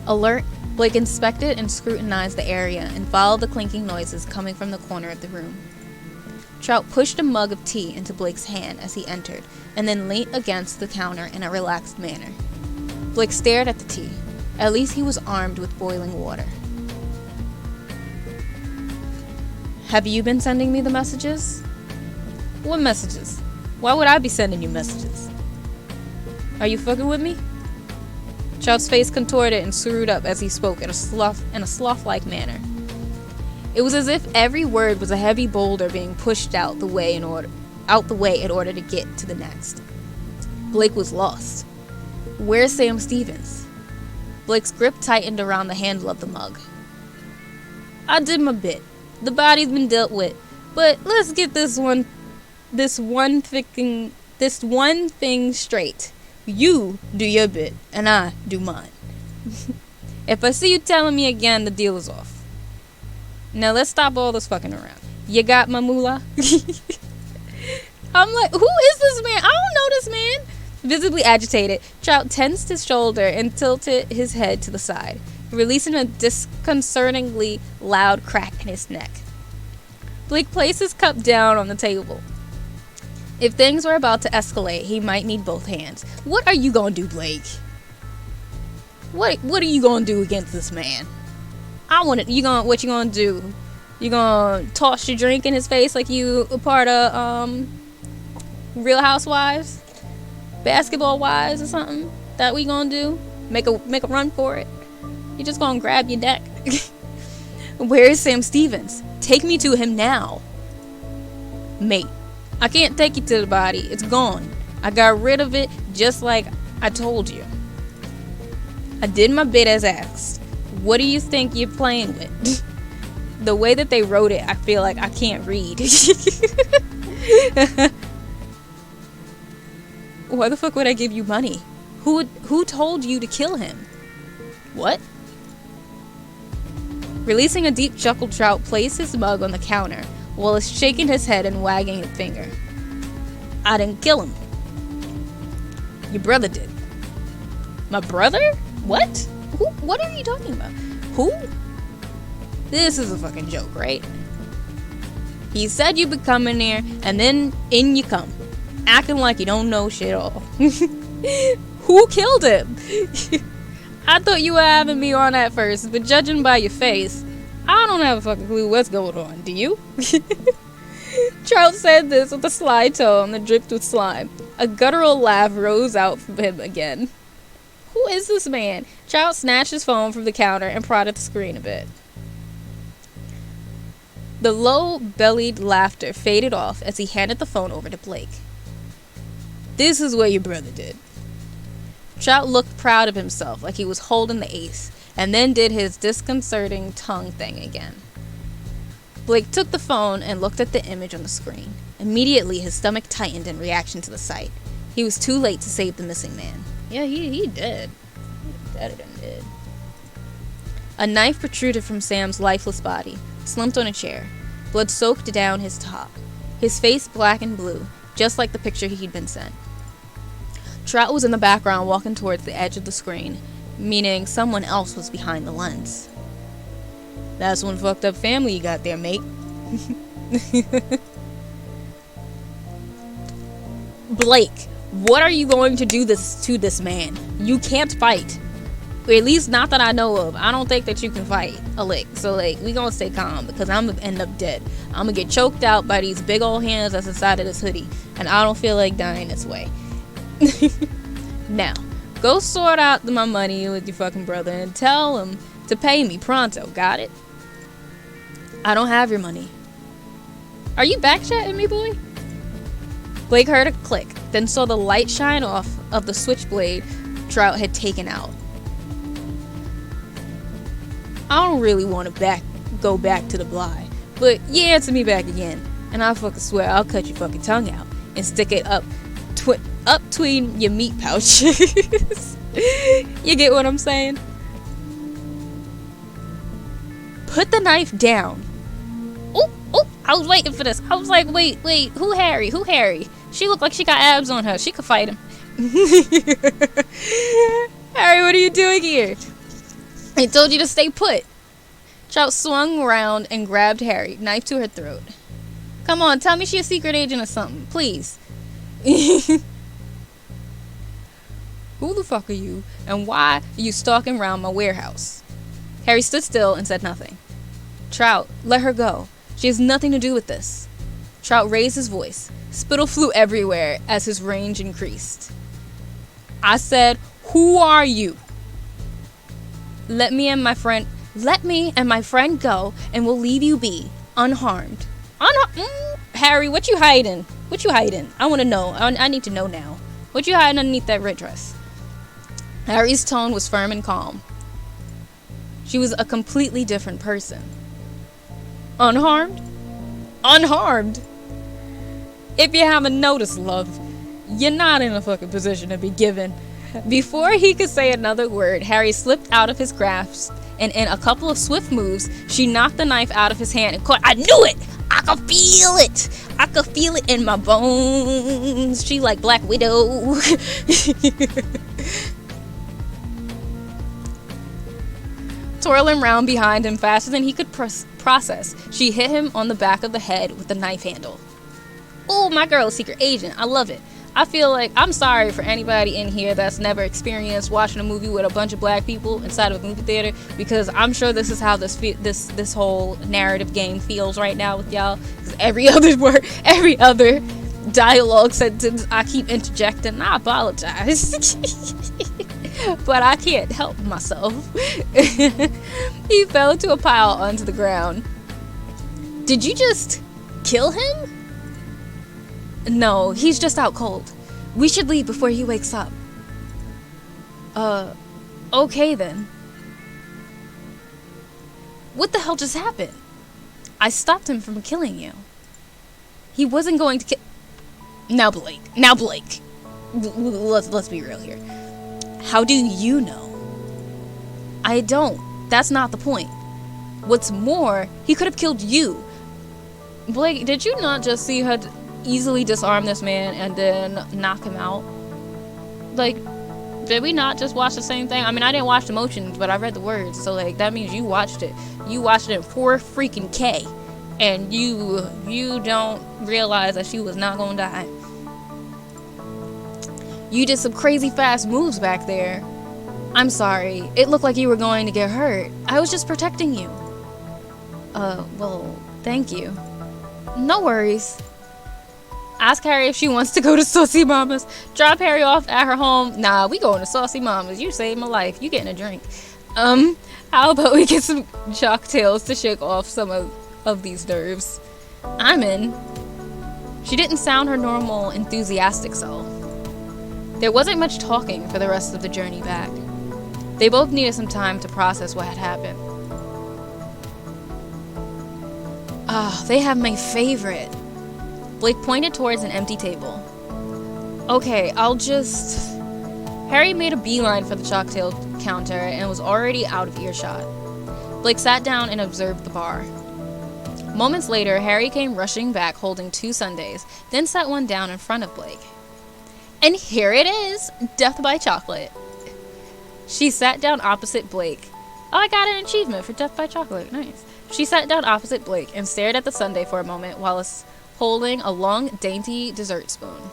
Alert, Blake inspected and scrutinized the area and followed the clinking noises coming from the corner of the room. Trout pushed a mug of tea into Blake's hand as he entered, and then leaned against the counter in a relaxed manner. Blake stared at the tea. At least he was armed with boiling water. "Have you been sending me the messages?" "What messages? Why would I be sending you messages?" "Are you fucking with me?" Trout's face contorted and screwed up as he spoke in a sloth-like manner. It was as if every word was a heavy boulder being pushed out the way in order to get to the next. Blake was lost. Where's Sam Stevens? Blake's grip tightened around the handle of the mug. "I did my bit. The body's been dealt with. But let's get this one thing straight. You do your bit, and I do mine. If I see you telling me again, the deal is off. Now let's stop all this fucking around. You got my moolah?" I'm like, who is this man? I don't know this man. Visibly agitated, Trout tensed his shoulder and tilted his head to the side, releasing a disconcertingly loud crack in his neck. Blake placed his cup down on the table. If things were about to escalate, he might need both hands. "What are you gonna do, Blake? What are you gonna do against this man? What you gonna do? You gonna toss your drink in his face like you a part of Real Housewives? Basketball Wives or something? That we gonna do? Make a run for it? You just gonna grab your neck?" "Where is Sam Stevens? Take me to him now." "Mate, I can't take you to the body. It's gone. I got rid of it just like I told you. I did my bit as asked. What do you think you're playing with?" The way that they wrote it, I feel like I can't read. "Why the fuck would I give you money? Who told you to kill him?" "What?" Releasing a deep chuckle, Trout placed his mug on the counter while shaking his head and wagging a finger. "I didn't kill him. Your brother did." "My brother? What? Who? What are you talking about? Who?" This is a fucking joke, right? "He said you'd be coming here, and then in you come, acting like you don't know shit at all." "Who killed him?" "I thought you were having me on at first, but judging by your face, I don't have a fucking clue what's going on. Do you?" Trout said this with a sly tone that dripped with slime. A guttural laugh rose out from him again. Who is this man? Trout snatched his phone from the counter and prodded the screen a bit. The low-bellied laughter faded off as he handed the phone over to Blake. "This is what your brother did." Trout looked proud of himself, like he was holding the ace, and then did his disconcerting tongue thing again. Blake took the phone and looked at the image on the screen. Immediately, his stomach tightened in reaction to the sight. He was too late to save the missing man. Yeah, he did. Dead and dead. A knife protruded from Sam's lifeless body, slumped on a chair. Blood soaked down his top. His face black and blue, just like the picture he'd been sent. Trout was in the background walking towards the edge of the screen, meaning someone else was behind the lens. "That's one fucked up family you got there, mate." "Blake, what are you going to do to this man? You can't fight." Or at least not that I know of. I don't think that you can fight a lick. So like, we gonna stay calm because I'm gonna end up dead. I'm gonna get choked out by these big old hands that's inside of this hoodie, and I don't feel like dying this way. Now, go sort out my money with your fucking brother and tell him to pay me pronto. Got it? I don't have your money. Are you backchatting me, boy? Blake heard a click, then saw the light shine off of the switchblade Trout had taken out. I don't really want to go back to the Bly, but you answer me back again, and I fucking swear I'll cut your fucking tongue out and stick it up between your meat pouches. You get what I'm saying? Put the knife down. Oh, I was waiting for this. I was like, wait, who Harry? She looked like she got abs on her. She could fight him. Harry, what are you doing here? I told you to stay put. Trout swung around and grabbed Harry, knife to her throat. Come on, tell me she's a secret agent or something, please. Who the fuck are you, and why are you stalking around my warehouse? Harry stood still and said nothing. Trout, let her go. She has nothing to do with this. Trout raised his voice. Spittle flew everywhere as his range increased. I said, who are you? Let me and my friend go, and we'll leave you be, unharmed. Harry, what you hiding? I want to know. I need to know now. What you hiding underneath that red dress? Harry's tone was firm and calm. She was a completely different person. Unharmed? Unharmed? If you haven't noticed, love, you're not in a fucking position to be given. Before he could say another word, Harry slipped out of his grasp, and in a couple of swift moves, she knocked the knife out of his hand and caught. I knew it! I could feel it! I could feel it in my bones. She like Black Widow. Twirling round behind him faster than he could process, she hit him on the back of the head with the knife handle. Oh, my girl is secret agent. I love it. I feel like I'm sorry for anybody in here that's never experienced watching a movie with a bunch of black people inside of a movie theater, because I'm sure this is how this whole narrative game feels right now with y'all. Because every other word, every other dialogue sentence, I keep interjecting. I apologize. But I can't help myself. He fell into a pile onto the ground. Did you just kill him? No, he's just out cold. We should leave before he wakes up. Okay then. What the hell just happened? I stopped him from killing you. He wasn't going to kill... Now Blake. Let's be real here. How do you know? I don't. That's not the point. What's more, he could have killed you. Blake, did you not just see her easily disarm this man and then knock him out? Like, did we not just watch the same thing? I mean, I didn't watch the motions, but I read the words, so like that means you watched it. You watched it in 4 freaking K, and you don't realize that she was not gonna die. You did some crazy fast moves back there. I'm sorry. It looked like you were going to get hurt. I was just protecting you. Well, thank you. No worries. Ask Harry if she wants to go to Saucy Mama's. Drop Harry off at her home. Nah, we going to Saucy Mama's. You saved my life. You getting a drink. How about we get some cocktails to shake off some of these nerves? I'm in. She didn't sound her normal, enthusiastic self. There wasn't much talking for the rest of the journey back. They both needed some time to process what had happened. They have my favorite. Blake pointed towards an empty table. Okay, Harry made a beeline for the cocktail counter and was already out of earshot. Blake sat down and observed the bar. Moments later, Harry came rushing back holding 2 sundaes, then set one down in front of Blake. And here it is, Death by Chocolate. She sat down opposite Blake. Oh, I got an achievement for Death by Chocolate. Nice. She sat down opposite Blake and stared at the sundae for a moment while holding a long, dainty dessert spoon.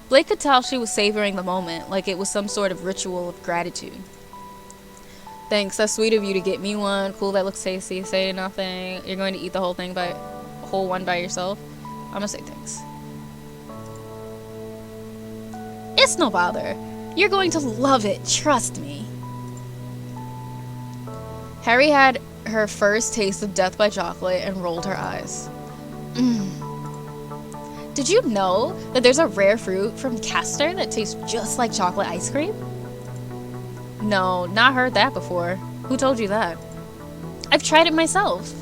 Blake could tell she was savoring the moment like it was some sort of ritual of gratitude. Thanks, that's sweet of you to get me one. Cool, that looks tasty. Say nothing. You're going to eat the whole one by yourself? I'm gonna say thanks. It's no bother. You're going to love it, trust me. Harry had her first taste of death by chocolate and rolled her eyes. Did you know that there's a rare fruit from Castor that tastes just like chocolate ice cream? No, not heard that before. Who told you that? I've tried it myself.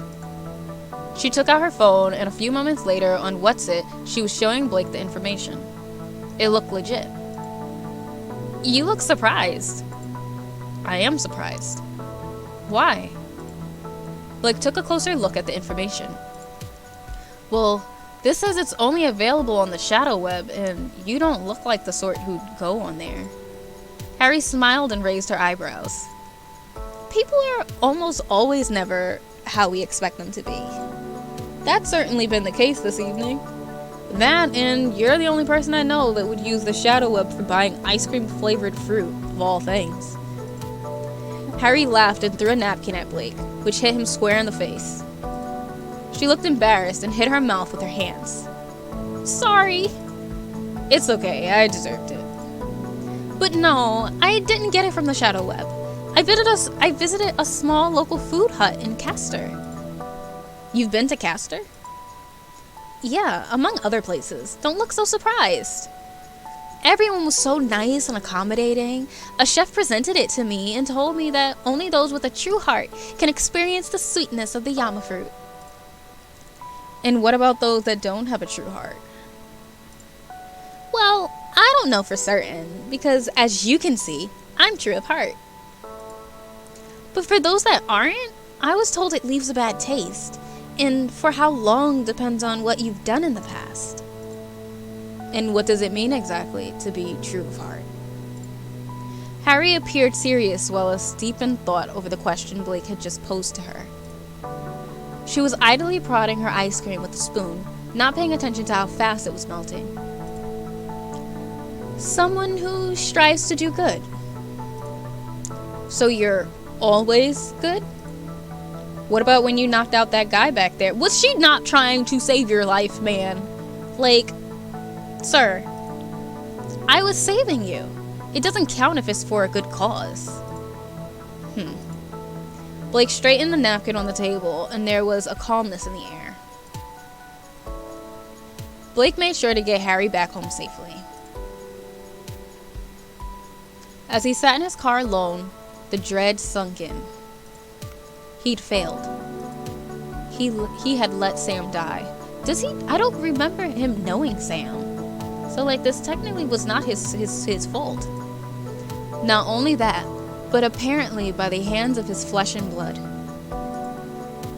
She took out her phone, and a few moments later, on What's It, she was showing Blake the information. It looked legit. You look surprised. I am surprised. Why? Blake took a closer look at the information. Well, this says it's only available on the shadow web, and you don't look like the sort who'd go on there. Harry smiled and raised her eyebrows. People are almost always never how we expect them to be. That's certainly been the case this evening. That, and you're the only person I know that would use the shadow web for buying ice cream flavored fruit, of all things. Harry laughed and threw a napkin at Blake, which hit him square in the face. She looked embarrassed and hid her mouth with her hands. Sorry. It's okay, I deserved it. But no, I didn't get it from the shadow web. I visited a small local food hut in Castor. You've been to Castor? Yeah, among other places. Don't look so surprised. Everyone was so nice and accommodating. A chef presented it to me and told me that only those with a true heart can experience the sweetness of the Yama fruit. And what about those that don't have a true heart? Well, I don't know for certain, because as you can see, I'm true of heart. But for those that aren't, I was told it leaves a bad taste, and for how long depends on what you've done in the past. And what does it mean exactly to be true of heart? Harry appeared serious while a steep in thought over the question Blake had just posed to her. She was idly prodding her ice cream with a spoon, not paying attention to how fast it was melting. Someone who strives to do good. So you're always good? What about when you knocked out that guy back there? Was she not trying to save your life, man? Like, sir, I was saving you. It doesn't count if it's for a good cause. Blake straightened the napkin on the table, and there was a calmness in the air. Blake made sure to get Harry back home safely. As he sat in his car alone, the dread sunk in. He'd failed. He had let Sam die. I don't remember him knowing Sam. So, this technically was not his fault. Not only that, but apparently by the hands of his flesh and blood.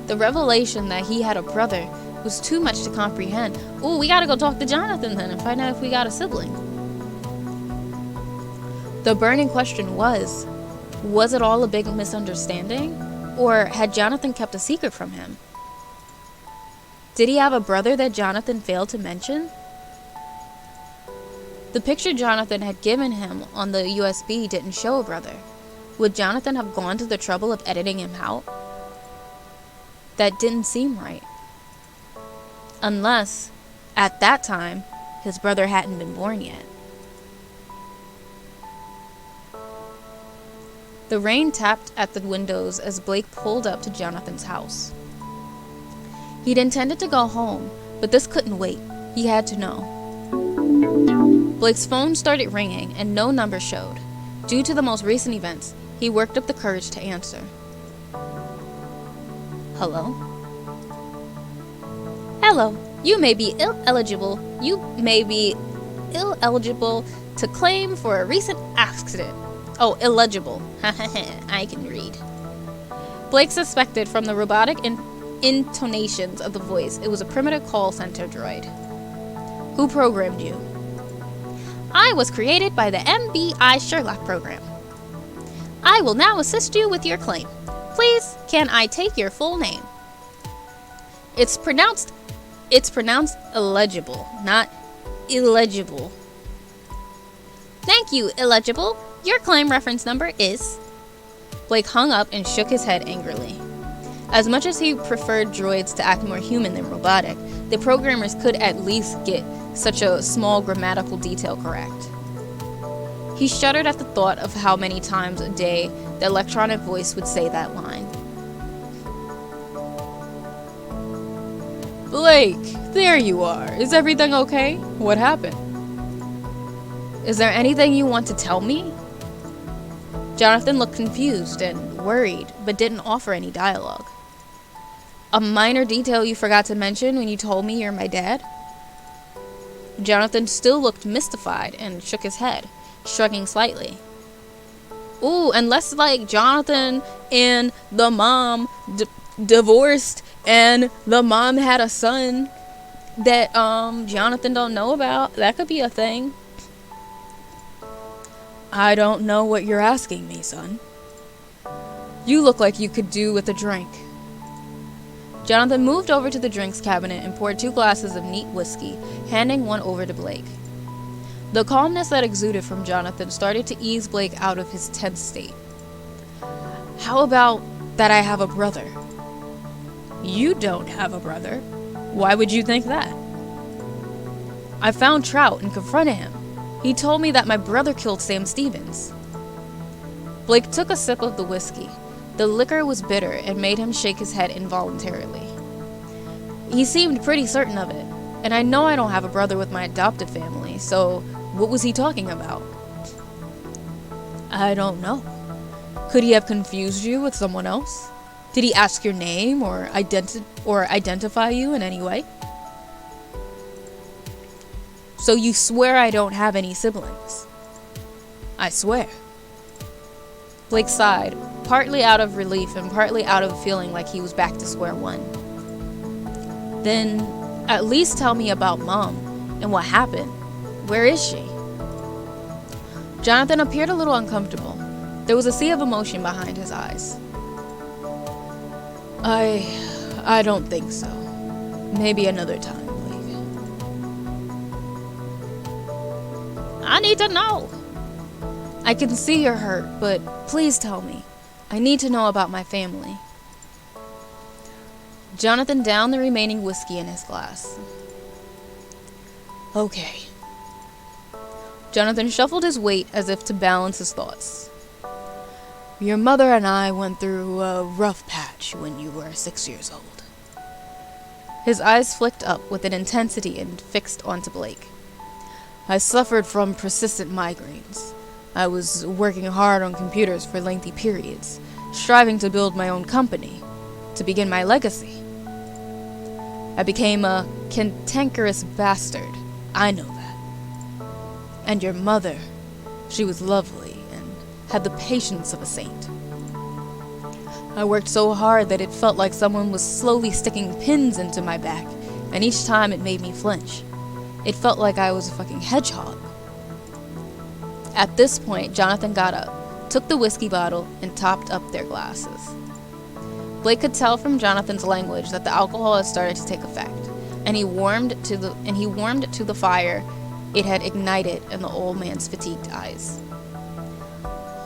The revelation that he had a brother was too much to comprehend. Ooh, we gotta go talk to Jonathan then and find out if we got a sibling. The burning question was it all a big misunderstanding? Or had Jonathan kept a secret from him? Did he have a brother that Jonathan failed to mention? The picture Jonathan had given him on the USB didn't show a brother. Would Jonathan have gone to the trouble of editing him out? That didn't seem right. Unless, at that time, his brother hadn't been born yet. The rain tapped at the windows as Blake pulled up to Jonathan's house. He'd intended to go home, but this couldn't wait. He had to know. Blake's phone started ringing and no number showed. Due to the most recent events, he worked up the courage to answer. Hello? Hello. You may be eligible to claim for a recent accident. Oh, illegible. I can read. Blake suspected from the robotic intonations of the voice it was a primitive call center droid. Who programmed you? I was created by the MBI Sherlock program. I will now assist you with your claim. Please, can I take your full name? It's pronounced illegible, not illegible. Thank you, illegible. Your claim reference number is... Blake hung up and shook his head angrily. As much as he preferred droids to act more human than robotic, the programmers could at least get such a small grammatical detail correct. He shuddered at the thought of how many times a day the electronic voice would say that line. Blake, there you are. Is everything okay? What happened? Is there anything you want to tell me? Jonathan looked confused and worried, but didn't offer any dialogue. A minor detail you forgot to mention when you told me you're my dad? Jonathan still looked mystified and shook his head, shrugging slightly. Ooh, unless like Jonathan and the mom divorced and the mom had a son that Jonathan don't know about. That could be a thing. I don't know what you're asking me, son. You look like you could do with a drink. Jonathan moved over to the drinks cabinet and poured 2 glasses of neat whiskey, handing one over to Blake. The calmness that exuded from Jonathan started to ease Blake out of his tense state. How about that I have a brother? You don't have a brother. Why would you think that? I found Trout and confronted him. He told me that my brother killed Sam Stevens. Blake took a sip of the whiskey. The liquor was bitter and made him shake his head involuntarily. He seemed pretty certain of it, and I know I don't have a brother with my adopted family, so what was he talking about? I don't know. Could he have confused you with someone else? Did he ask your name or identify you in any way? So you swear I don't have any siblings? I swear. Blake sighed, partly out of relief and partly out of feeling like he was back to square one. Then, at least tell me about Mom and what happened. Where is she? Jonathan appeared a little uncomfortable. There was a sea of emotion behind his eyes. I don't think so. Maybe another time, Blake. I need to know. I can see you're hurt, but please tell me. I need to know about my family. Jonathan downed the remaining whiskey in his glass. Okay. Jonathan shuffled his weight as if to balance his thoughts. Your mother and I went through a rough patch when you were 6 years old. His eyes flicked up with an intensity and fixed onto Blake. I suffered from persistent migraines. I was working hard on computers for lengthy periods, striving to build my own company, to begin my legacy. I became a cantankerous bastard. I know that. And your mother, she was lovely and had the patience of a saint. I worked so hard that it felt like someone was slowly sticking pins into my back, and each time it made me flinch. It felt like I was a fucking hedgehog. At this point, Jonathan got up, took the whiskey bottle, and topped up their glasses. Blake could tell from Jonathan's language that the alcohol had started to take effect, and he warmed to the fire it had ignited in the old man's fatigued eyes.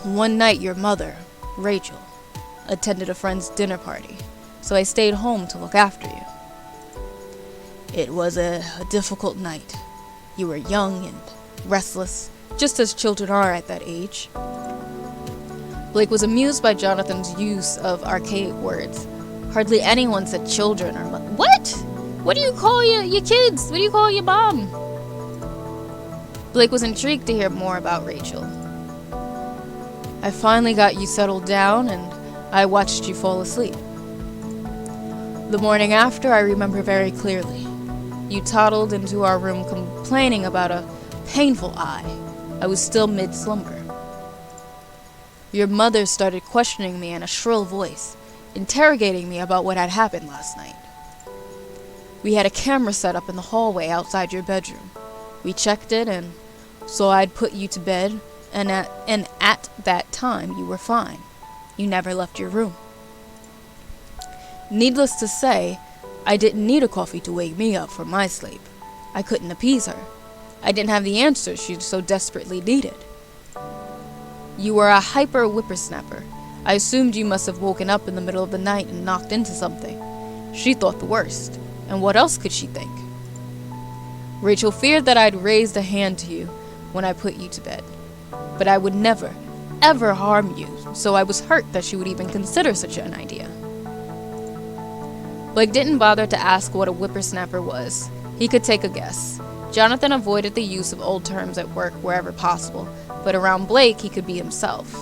One night your mother, Rachel, attended a friend's dinner party, so I stayed home to look after you. It was a difficult night. You were young and restless, just as children are at that age. Blake was amused by Jonathan's use of archaic words. Hardly anyone said children or What? What do you call your kids? What do you call your mom? Blake was intrigued to hear more about Rachel. I finally got you settled down and I watched you fall asleep. The morning after, I remember very clearly. You toddled into our room complaining about a painful eye. I was still mid-slumber. Your mother started questioning me in a shrill voice, interrogating me about what had happened last night. We had a camera set up in the hallway outside your bedroom. We checked it, and so I'd put you to bed, and at that time you were fine. You never left your room. Needless to say, I didn't need a coffee to wake me up from my sleep. I couldn't appease her. I didn't have the answers she so desperately needed. You were a hyper whippersnapper, I assumed you must have woken up in the middle of the night and knocked into something. She thought the worst. And what else could she think? Rachel feared that I'd raised a hand to you when I put you to bed. But I would never, ever harm you, so I was hurt that she would even consider such an idea. Blake didn't bother to ask what a whippersnapper was. He could take a guess. Jonathan avoided the use of old terms at work wherever possible, but around Blake he could be himself.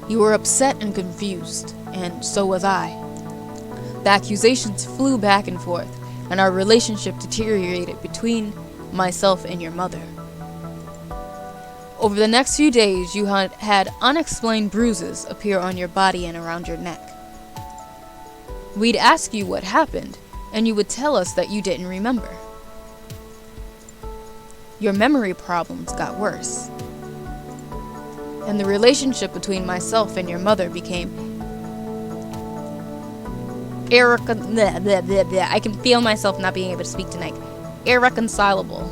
You were upset and confused, and so was I. The accusations flew back and forth, and our relationship deteriorated between myself and your mother. Over the next few days, you had unexplained bruises appear on your body and around your neck. We'd ask you what happened, and you would tell us that you didn't remember. Your memory problems got worse, and the relationship between myself and your mother became I can feel myself not being able to speak tonight. Irreconcilable.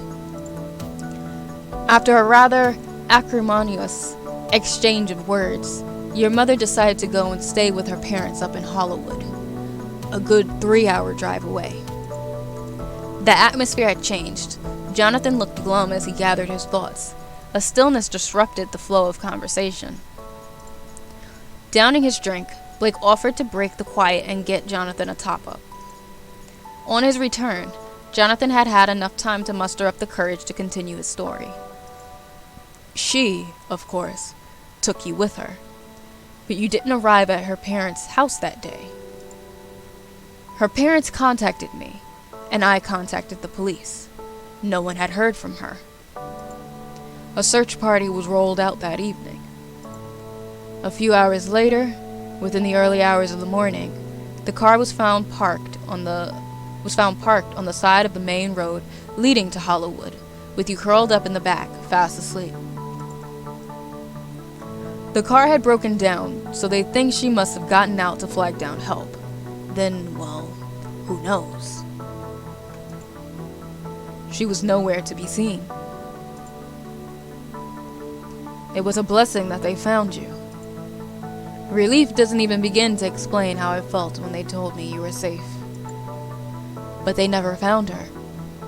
After a rather acrimonious exchange of words, your mother decided to go and stay with her parents up in Hollywood, a good 3-hour drive away. The atmosphere had changed. Jonathan looked glum as he gathered his thoughts. A stillness disrupted the flow of conversation. Downing his drink, Blake offered to break the quiet and get Jonathan a top-up. On his return, Jonathan had had enough time to muster up the courage to continue his story. She, of course, took you with her, but you didn't arrive at her parents' house that day. Her parents contacted me, and I contacted the police. No one had heard from her. A search party was rolled out that evening. A few hours later, within the early hours of the morning, the car was found parked on the side of the main road leading to Hollywood, with you curled up in the back, fast asleep. The car had broken down, so they think she must have gotten out to flag down help. Then, well, who knows? She was nowhere to be seen. It was a blessing that they found you. Relief doesn't even begin to explain how I felt when they told me you were safe. But they never found her.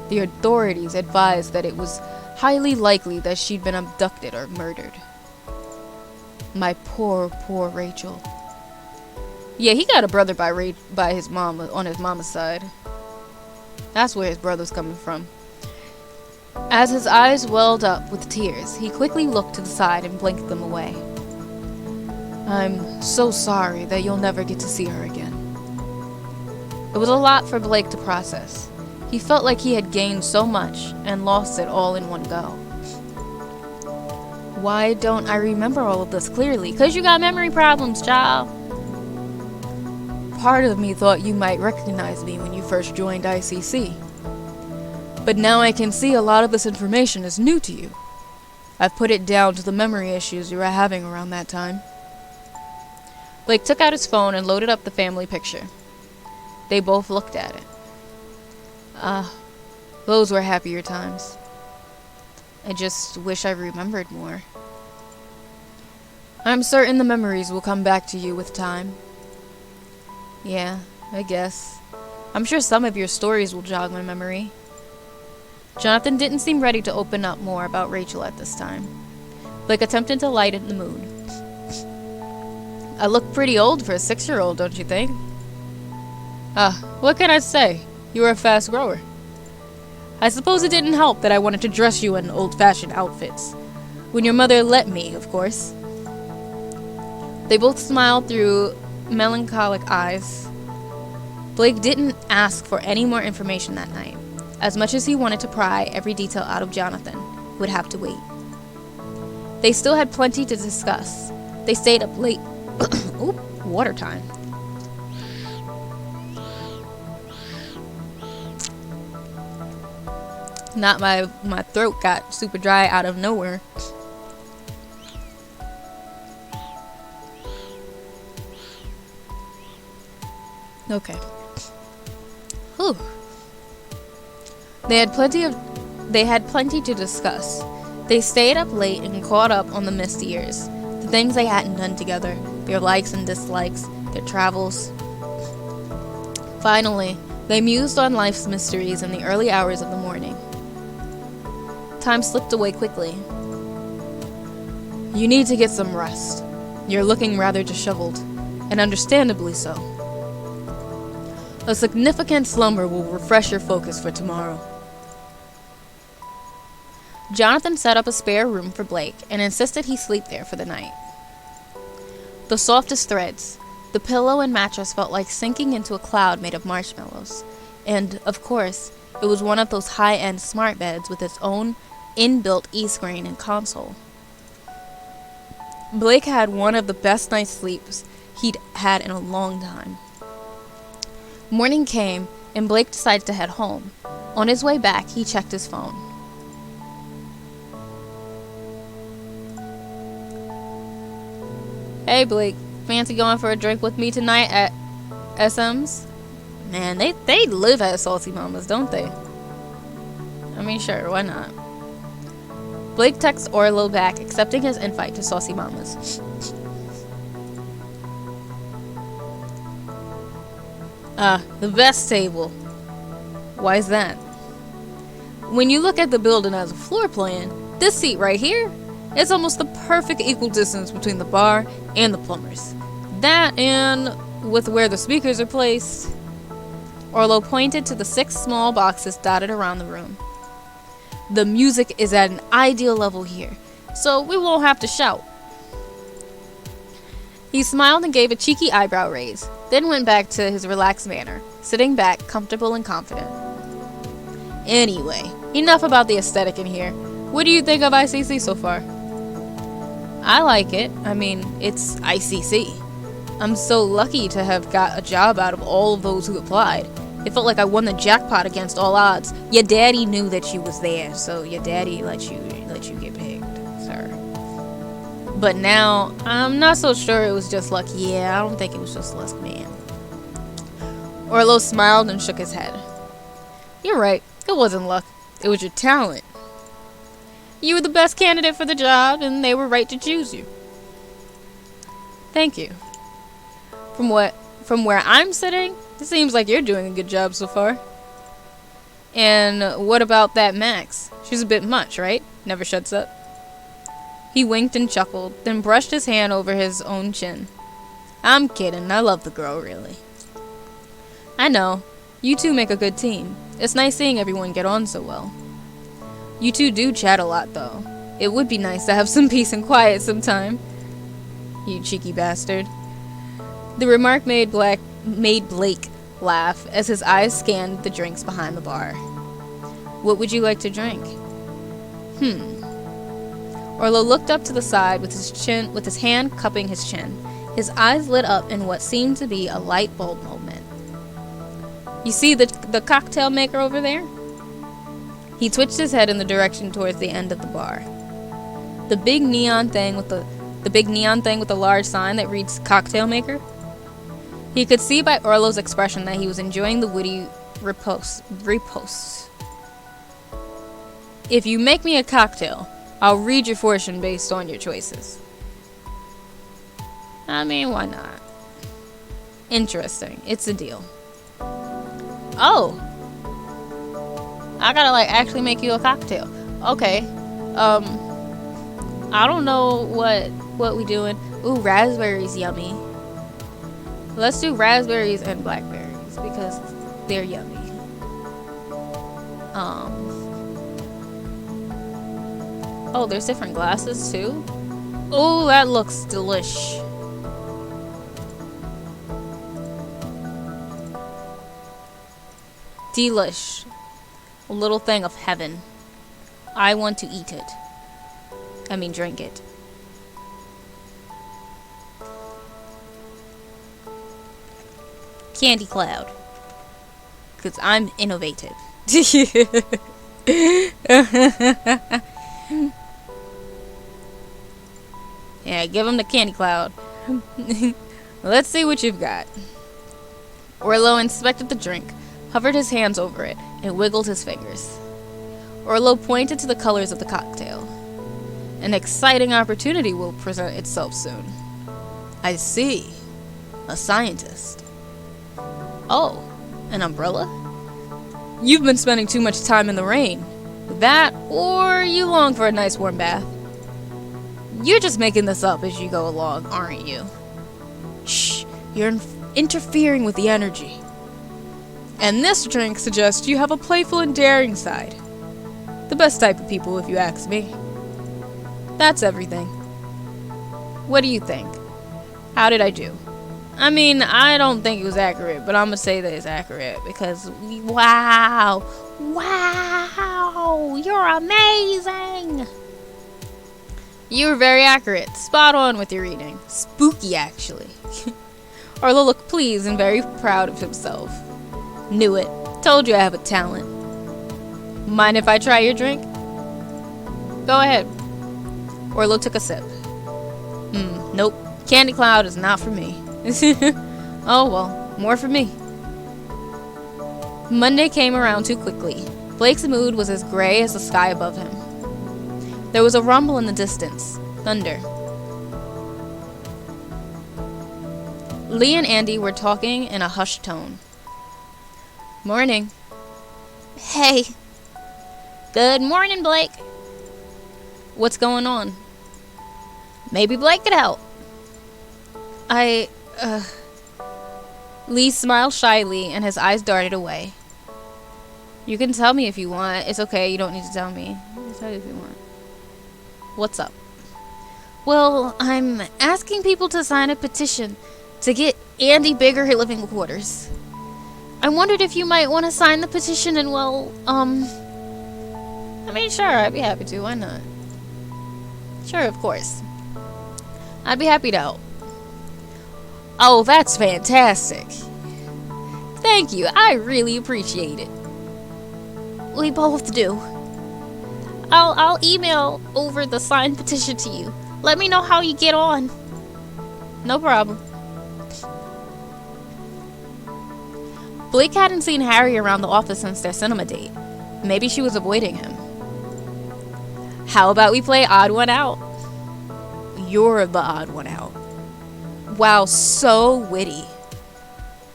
The authorities advised that it was highly likely that she'd been abducted or murdered. My poor, poor Rachel. Yeah, he got a brother by his mom on his mama's side. That's where his brother's coming from. As his eyes welled up with tears, he quickly looked to the side and blinked them away. I'm so sorry that you'll never get to see her again. It was a lot for Blake to process. He felt like he had gained so much and lost it all in one go. Why don't I remember all of this clearly? 'Cause you got memory problems, child. Part of me thought you might recognize me when you first joined ICC. But now I can see a lot of this information is new to you. I've put it down to the memory issues you were having around that time. Blake took out his phone and loaded up the family picture. They both looked at it. Those were happier times. I just wish I remembered more. I'm certain the memories will come back to you with time. Yeah, I guess. I'm sure some of your stories will jog my memory. Jonathan didn't seem ready to open up more about Rachel at this time. Blake attempted to lighten the mood. I look pretty old for a 6-year-old, don't you think? What can I say? You were a fast grower. I suppose it didn't help that I wanted to dress you in old-fashioned outfits. When your mother let me, of course. They both smiled through melancholic eyes. Blake didn't ask for any more information that night. As much as he wanted to pry every detail out of Jonathan, he would have to wait. They still had plenty to discuss. They stayed up late. Oop, water time. Not my throat got super dry out of nowhere. Okay. Whew. They had plenty to discuss. They stayed up late and caught up on the missed years. The things they hadn't done together, their likes and dislikes, their travels. Finally, they mused on life's mysteries in the early hours of the morning. Time slipped away quickly. You need to get some rest. You're looking rather disheveled, and understandably so. A significant slumber will refresh your focus for tomorrow. Jonathan set up a spare room for Blake and insisted he sleep there for the night. The softest threads, the pillow and mattress felt like sinking into a cloud made of marshmallows. And, of course, it was one of those high-end smart beds with its own inbuilt e-screen and console. Blake had one of the best night's sleeps he'd had in a long time. Morning came, and Blake decided to head home. On his way back, he checked his phone. Hey Blake, fancy going for a drink with me tonight at SM's? Man, they live at Saucy Mama's, don't they? I mean, sure, why not? Blake texts Orlo back, accepting his invite to Saucy Mama's. The best table. Why's that? When you look at the building as a floor plan, this seat right here, it's almost the perfect equal distance between the bar and the plumbers. That and with where the speakers are placed. Orlo pointed to the 6 small boxes dotted around the room. The music is at an ideal level here, so we won't have to shout. He smiled and gave a cheeky eyebrow raise, then went back to his relaxed manner, sitting back, comfortable and confident. Anyway, enough about the aesthetic in here. What do you think of ICC so far? I like it. I mean, it's ICC. I'm so lucky to have got a job out of all of those who applied. It felt like I won the jackpot against all odds. Your daddy knew that you was there, so your daddy let you get picked, sir. But now, I'm not so sure it was just luck. Yeah, I don't think it was just luck, man. Orlo smiled and shook his head. You're right. It wasn't luck. It was your talent. You were the best candidate for the job, and they were right to choose you. Thank you. From where I'm sitting, it seems like you're doing a good job so far. And what about that Max? She's a bit much, right? Never shuts up. He winked and chuckled, then brushed his hand over his own chin. I'm kidding. I love the girl, really. I know. You two make a good team. It's nice seeing everyone get on so well. You two do chat a lot, though. It would be nice to have some peace and quiet sometime. You cheeky bastard. The remark made Blake laugh as his eyes scanned the drinks behind the bar. What would you like to drink? Orlo looked up to the side with his hand cupping his chin. His eyes lit up in what seemed to be a light bulb moment. You see the cocktail maker over there? He twitched his head in the direction towards the end of the bar. The big neon thing with the large sign that reads cocktail maker? He could see by Orlo's expression that he was enjoying the witty riposte. If you make me a cocktail, I'll read your fortune based on your choices. I mean, why not? Interesting. It's a deal. Oh! I gotta, actually make you a cocktail. Okay. I don't know what we doing. Ooh, raspberries yummy. Let's do raspberries and blackberries because they're yummy. Oh, there's different glasses too. Oh, that looks delish. Delish. A little thing of heaven. I want to eat it. I mean, drink it. Candy cloud. Because I'm innovative. Yeah, give him the candy cloud. Let's see what you've got. Orlo inspected the drink, hovered his hands over it, and wiggled his fingers. Orlo pointed to the colors of the cocktail. An exciting opportunity will present itself soon. I see. A scientist. Oh, an umbrella? You've been spending too much time in the rain. That, or you long for a nice warm bath? You're just making this up as you go along, aren't you? Shh, you're interfering with the energy. And this drink suggests you have a playful and daring side. The best type of people, if you ask me. That's everything. What do you think? How did I do? I mean, I don't think it was accurate, but I'm gonna say that it's accurate because wow, you're amazing. You were very accurate, spot on with your reading. Spooky, actually. Arlo looked pleased and very proud of himself. Knew it. Told you I have a talent. Mind if I try your drink? Go ahead. Orlo took a sip. Nope. Candy Cloud is not for me. Oh well, more for me. Monday came around too quickly. Blake's mood was as gray as the sky above him. There was a rumble in the distance. Thunder. Lee and Andy were talking in a hushed tone. Morning. Hey. Good morning, Blake. What's going on? Maybe Blake could help. Lee smiled shyly and his eyes darted away. You can tell me if you want. It's okay, you don't need to tell me. You can tell me if you want. What's up? Well, I'm asking people to sign a petition to get Andy bigger living quarters. I wondered if you might want to sign the petition and, well, I mean, sure, I'd be happy to. Why not? Sure, of course. I'd be happy to help. Oh, that's fantastic. Thank you. I really appreciate it. We both do. I'll email over the signed petition to you. Let me know how you get on. No problem. Blake hadn't seen Harry around the office since their cinema date. Maybe she was avoiding him. How about we play Odd One Out? You're the odd one out. Wow, so witty.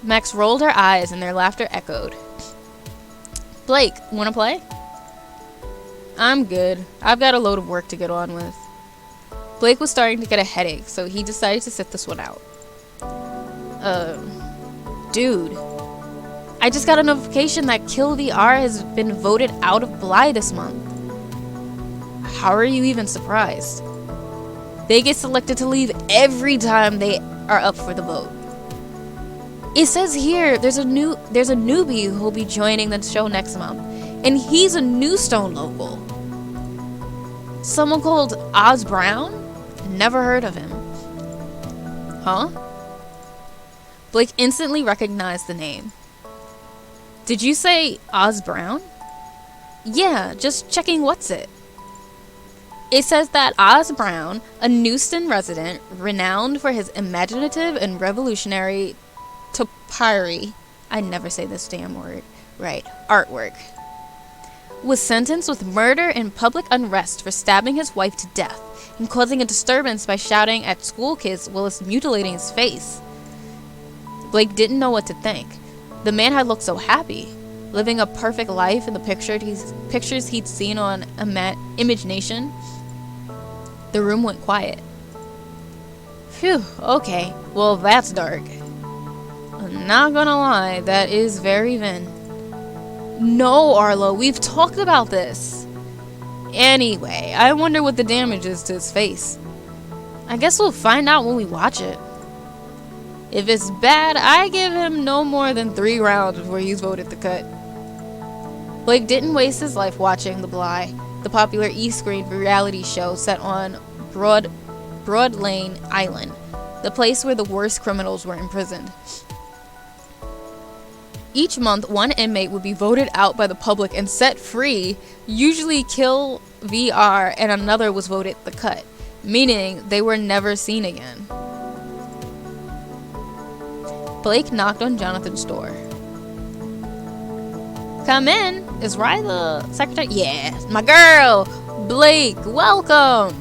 Max rolled her eyes and their laughter echoed. Blake, wanna play? I'm good. I've got a load of work to get on with. Blake was starting to get a headache, so he decided to sit this one out. Dude. I just got a notification that Kill VR has been voted out of Bly this month. How are you even surprised? They get selected to leave every time they are up for the vote. It says here there's a newbie who will be joining the show next month, and he's a Newstone local. Someone called Oz Brown? Never heard of him. Huh? Blake instantly recognized the name. Did you say Oz Brown? Yeah, just checking what's it. It says that Oz Brown, a Newston resident renowned for his imaginative and revolutionary topiary, I never say this damn word right, artwork, was sentenced with murder and public unrest for stabbing his wife to death and causing a disturbance by shouting at school kids while mutilating his face. Blake didn't know what to think. The man had looked so happy, living a perfect life in the pictures he'd seen on Image Nation. The room went quiet. Phew, okay, well that's dark. I'm not gonna lie, that is very Vin. No, Arlo, we've talked about this. Anyway, I wonder what the damage is to his face. I guess we'll find out when we watch it. If it's bad, I give him no more than 3 rounds before he's voted the cut. Blake didn't waste his life watching The Bly, the popular E-screen reality show set on Broad Lane Island, the place where the worst criminals were imprisoned. Each month, one inmate would be voted out by the public and set free, usually Kill VR, and another was voted the cut, meaning they were never seen again. Blake knocked on Jonathan's door. Come in. Is Rye the secretary? Yeah, my girl. Blake, welcome.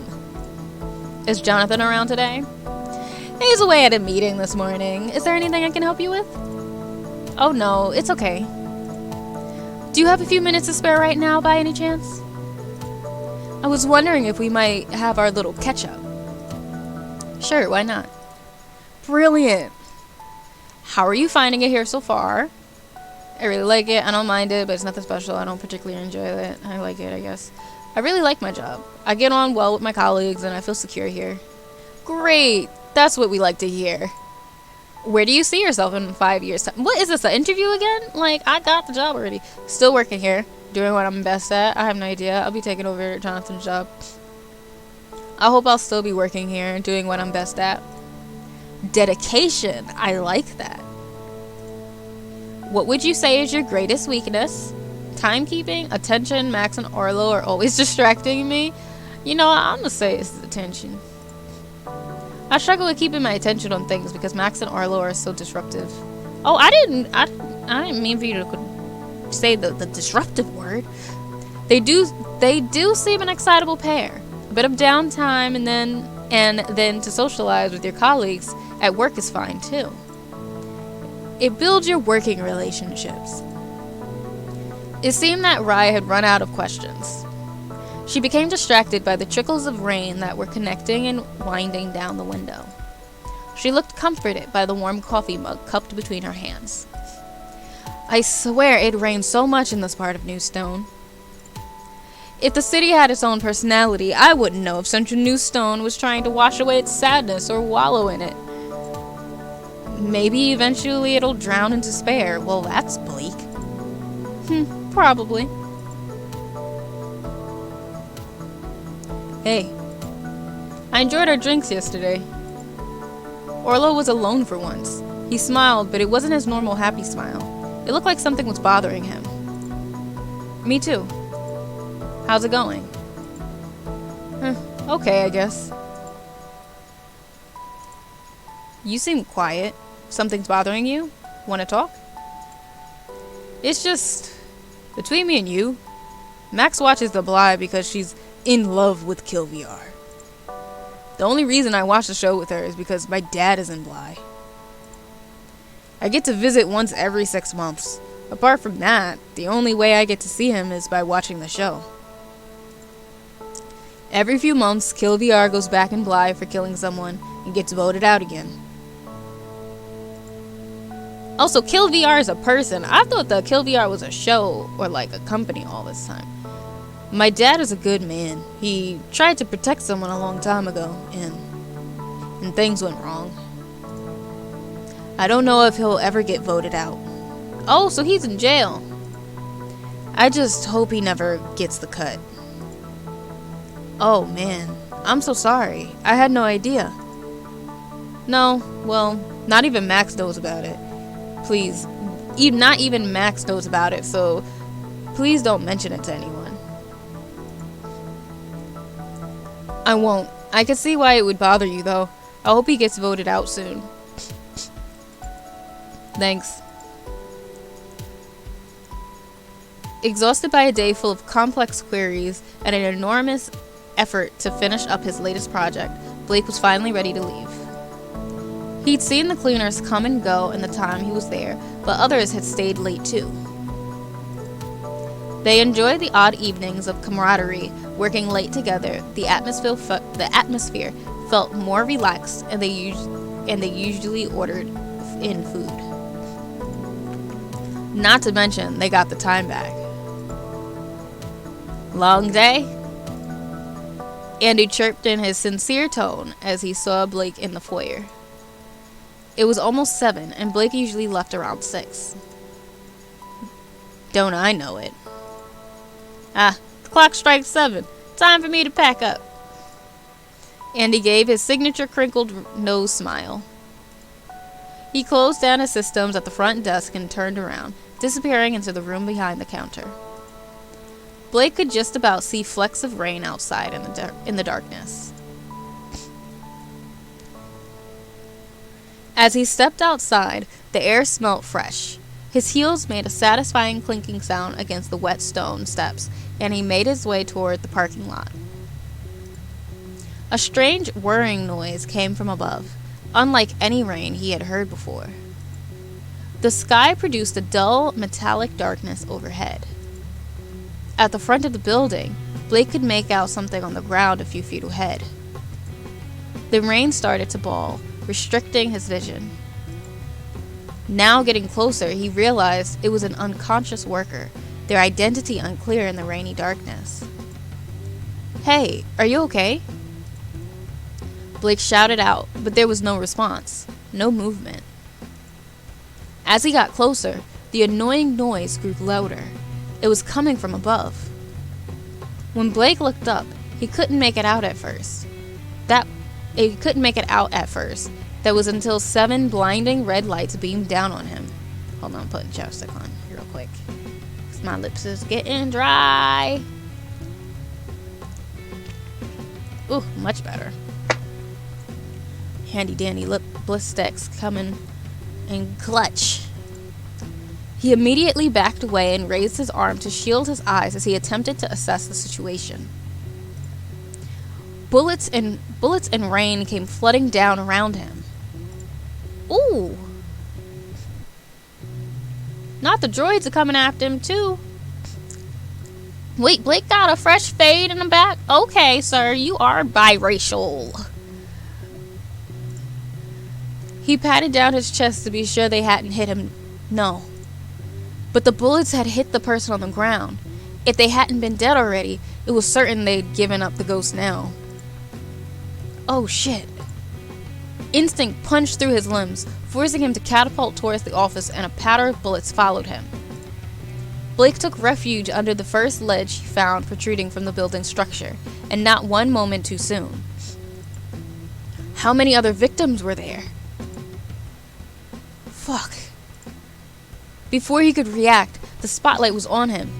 Is Jonathan around today? He's away at a meeting this morning. Is there anything I can help you with? Oh no, it's okay. Do you have a few minutes to spare right now by any chance? I was wondering if we might have our little catch-up. Sure, why not? Brilliant. How are you finding it here so far? I really like it. I don't mind it, but it's nothing special. I don't particularly enjoy it. I like it, I guess. I really like my job. I get on well with my colleagues, and I feel secure here. Great. That's what we like to hear. Where do you see yourself in 5 years' time? What is this, an interview again? Like, I got the job already. Still working here, doing what I'm best at. I have no idea. I'll be taking over Jonathan's job. I hope I'll still be working here, doing what I'm best at. Dedication. I like that. What would you say is your greatest weakness? Timekeeping, attention. Max and Orlo are always distracting me. You know, I'm gonna say it's attention. I struggle with keeping my attention on things because Max and Orlo are so disruptive. Oh, I didn't mean for you to say the disruptive word. They do seem an excitable pair. A bit of downtime and then to socialize with your colleagues at work is fine too. It builds your working relationships. It seemed that Rye had run out of questions. She became distracted by the trickles of rain that were connecting and winding down the window. She looked comforted by the warm coffee mug cupped between her hands. I swear it rained so much in this part of New Stone. If the city had its own personality, I wouldn't know if Central New Stone was trying to wash away its sadness or wallow in it. Maybe eventually it'll drown in despair. Well, that's bleak. Probably. Hey, I enjoyed our drinks yesterday. Orlo was alone for once. He smiled, but it wasn't his normal happy smile. It looked like something was bothering him. Me too. How's it going? Okay, I guess. You seem quiet. Something's bothering you? Want to talk? It's just... between me and you, Max watches The Bly because she's in love with Kill VR. The only reason I watch the show with her is because my dad is in Bly. I get to visit once every 6 months. Apart from that, the only way I get to see him is by watching the show. Every few months, Kill VR goes back in Bly for killing someone and gets voted out again. Also, Kill VR is a person. I thought that Kill VR was a show or like a company all this time. My dad is a good man. He tried to protect someone a long time ago, and things went wrong. I don't know if he'll ever get voted out. Oh, so he's in jail. I just hope he never gets the cut. Oh man, I'm so sorry. I had no idea. No, well, not even Max knows about it. Please, not even Max knows about it, so please don't mention it to anyone. I won't. I can see why it would bother you, though. I hope he gets voted out soon. Thanks. Exhausted by a day full of complex queries and an enormous effort to finish up his latest project, Blake was finally ready to leave. He'd seen the cleaners come and go in the time he was there, but others had stayed late too. They enjoyed the odd evenings of camaraderie, working late together. The atmosphere felt more relaxed, and they usually ordered in food. Not to mention, they got the time back. Long day? Andy chirped in his sincere tone as he saw Blake in the foyer. It was almost 7, and Blake usually left around 6. Don't I know it? Ah, the clock strikes 7. Time for me to pack up. Andy gave his signature crinkled nose smile. He closed down his systems at the front desk and turned around, disappearing into the room behind the counter. Blake could just about see flecks of rain outside in the darkness. As he stepped outside, the air smelt fresh. His heels made a satisfying clinking sound against the wet stone steps, and he made his way toward the parking lot. A strange whirring noise came from above, unlike any rain he had heard before. The sky produced a dull, metallic darkness overhead. At the front of the building, Blake could make out something on the ground a few feet ahead. The rain started to fall, restricting his vision. Now getting closer, he realized it was an unconscious worker, their identity unclear in the rainy darkness. "Hey, are you okay?" Blake shouted out, but there was no response, no movement. As he got closer, the annoying noise grew louder. It was coming from above. When Blake looked up, he couldn't make it out at first. That was until 7 blinding red lights beamed down on him. Hold on, I'm putting chapstick on real quick, 'cause my lips is getting dry. Ooh, much better. Handy dandy lip bliss sticks coming in clutch. He immediately backed away and raised his arm to shield his eyes as he attempted to assess the situation. Bullets and rain came flooding down around him. Ooh! Not the droids are coming after him, too. Wait, Blake got a fresh fade in the back? Okay, sir, you are biracial. He patted down his chest to be sure they hadn't hit him. No. But the bullets had hit the person on the ground. If they hadn't been dead already, it was certain they'd given up the ghost now. Oh shit. Instinct punched through his limbs, forcing him to catapult towards the office, and a patter of bullets followed him. Blake took refuge under the first ledge he found protruding from the building's structure, and not one moment too soon. How many other victims were there? Fuck. Before he could react, the spotlight was on him.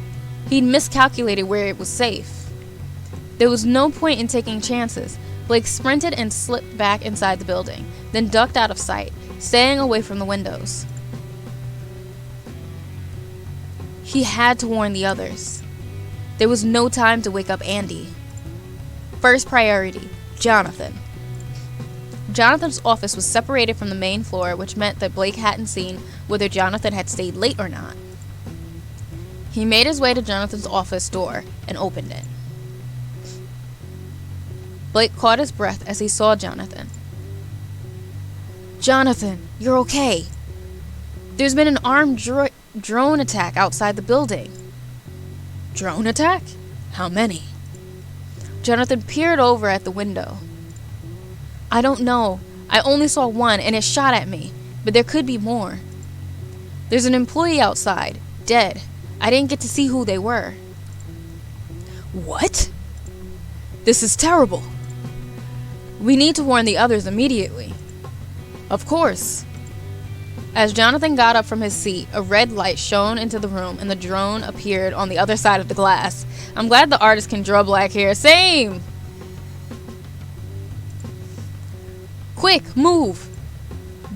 He'd miscalculated where it was safe. There was no point in taking chances. Blake sprinted and slipped back inside the building, then ducked out of sight, staying away from the windows. He had to warn the others. There was no time to wake up Andy. First priority, Jonathan. Jonathan's office was separated from the main floor, which meant that Blake hadn't seen whether Jonathan had stayed late or not. He made his way to Jonathan's office door and opened it. Blake caught his breath as he saw Jonathan. "Jonathan, you're okay. There's been an armed drone attack outside the building." "Drone attack? How many?" Jonathan peered over at the window. "I don't know. I only saw one and it shot at me, but there could be more. There's an employee outside, dead. I didn't get to see who they were." "What? This is terrible. We need to warn the others immediately." "Of course." As Jonathan got up from his seat, a red light shone into the room and the drone appeared on the other side of the glass. I'm glad the artist can draw black hair. Same! "Quick, move!"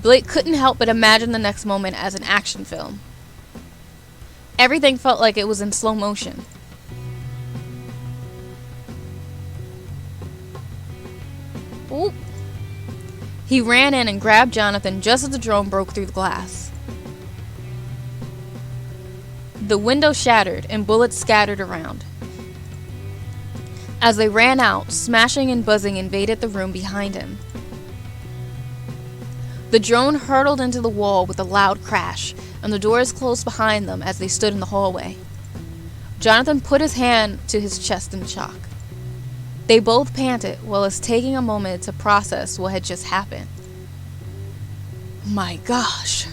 Blake couldn't help but imagine the next moment as an action film. Everything felt like it was in slow motion. Oop. He ran in and grabbed Jonathan just as the drone broke through the glass. The window shattered and bullets scattered around. As they ran out, smashing and buzzing invaded the room behind him. The drone hurtled into the wall with a loud crash, and the doors closed behind them as they stood in the hallway. Jonathan put his hand to his chest in shock. They both panted while it's taking a moment to process what had just happened. My gosh.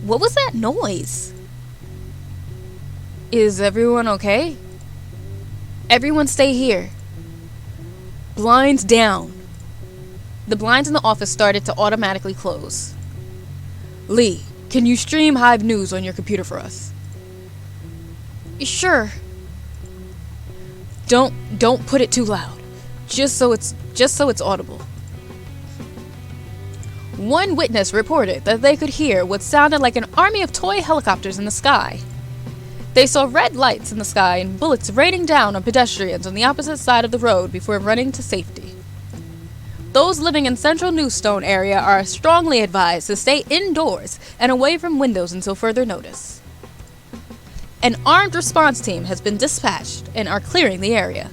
What was that noise? Is everyone okay? Everyone stay here. Blinds down. The blinds in the office started to automatically close. Lee, can you stream Hive News on your computer for us? Sure. Don't put it too loud. Just so it's audible. One witness reported that they could hear what sounded like an army of toy helicopters in the sky. They saw red lights in the sky and bullets raining down on pedestrians on the opposite side of the road before running to safety. Those living in Central Newstone area are strongly advised to stay indoors and away from windows until further notice. An armed response team has been dispatched and are clearing the area.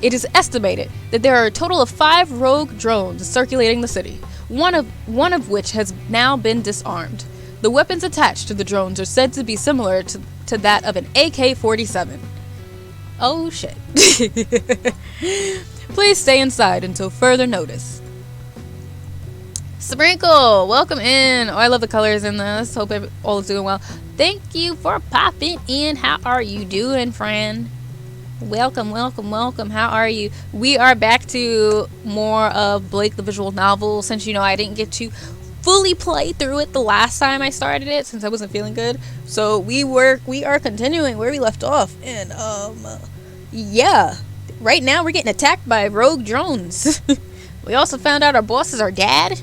It is estimated that there are a total of 5 rogue drones circulating the city, one of which has now been disarmed. The weapons attached to the drones are said to be similar to that of an AK-47. Oh shit. Please stay inside until further notice. Sprinkle, welcome in. Oh, I love the colors in this. Hope all is doing well. Thank you for popping in. How are you doing, friend? Welcome, welcome, welcome. How are you? We are back to more of Blake the visual novel, since I didn't get to fully play through it the last time I started it, since I wasn't feeling good. So we are continuing where we left off, and yeah, right now we're getting attacked by rogue drones. We also found out our boss is our dad.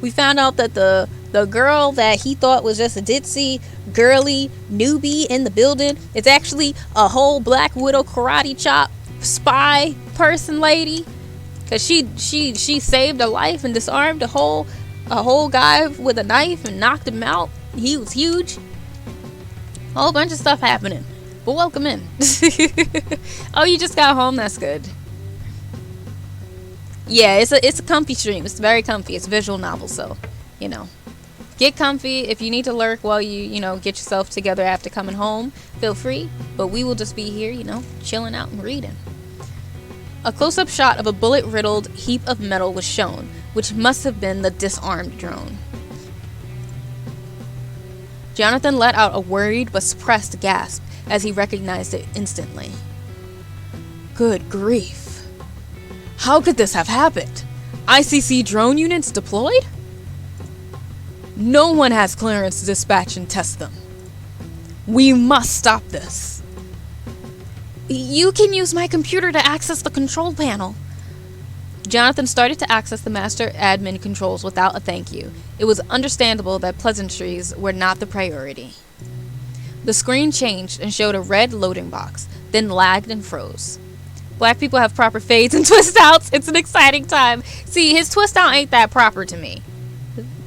We found out that the girl that he thought was just a ditzy girly newbie in the building, it's actually a whole Black Widow karate chop spy person lady, because she saved a life and disarmed a whole guy with a knife and knocked him out. He was huge. A whole bunch of stuff happening. But welcome in. Oh, you just got home? That's good. Yeah, it's a comfy stream. It's very comfy. It's a visual novel, so get comfy. If you need to lurk while you get yourself together after coming home, feel free. But we will just be here, chilling out and reading. A close-up shot of a bullet-riddled heap of metal was shown, which must have been the disarmed drone. Jonathan let out a worried but suppressed gasp as he recognized it instantly. Good grief. How could this have happened? ICC drone units deployed? No one has clearance to dispatch and test them. We must stop this. You can use my computer to access the control panel. Jonathan started to access the master admin controls without a thank you. It was understandable that pleasantries were not the priority. The screen changed and showed a red loading box, then lagged and froze. Black people have proper fades and twist outs. It's an exciting time. See, his twist out ain't that proper to me.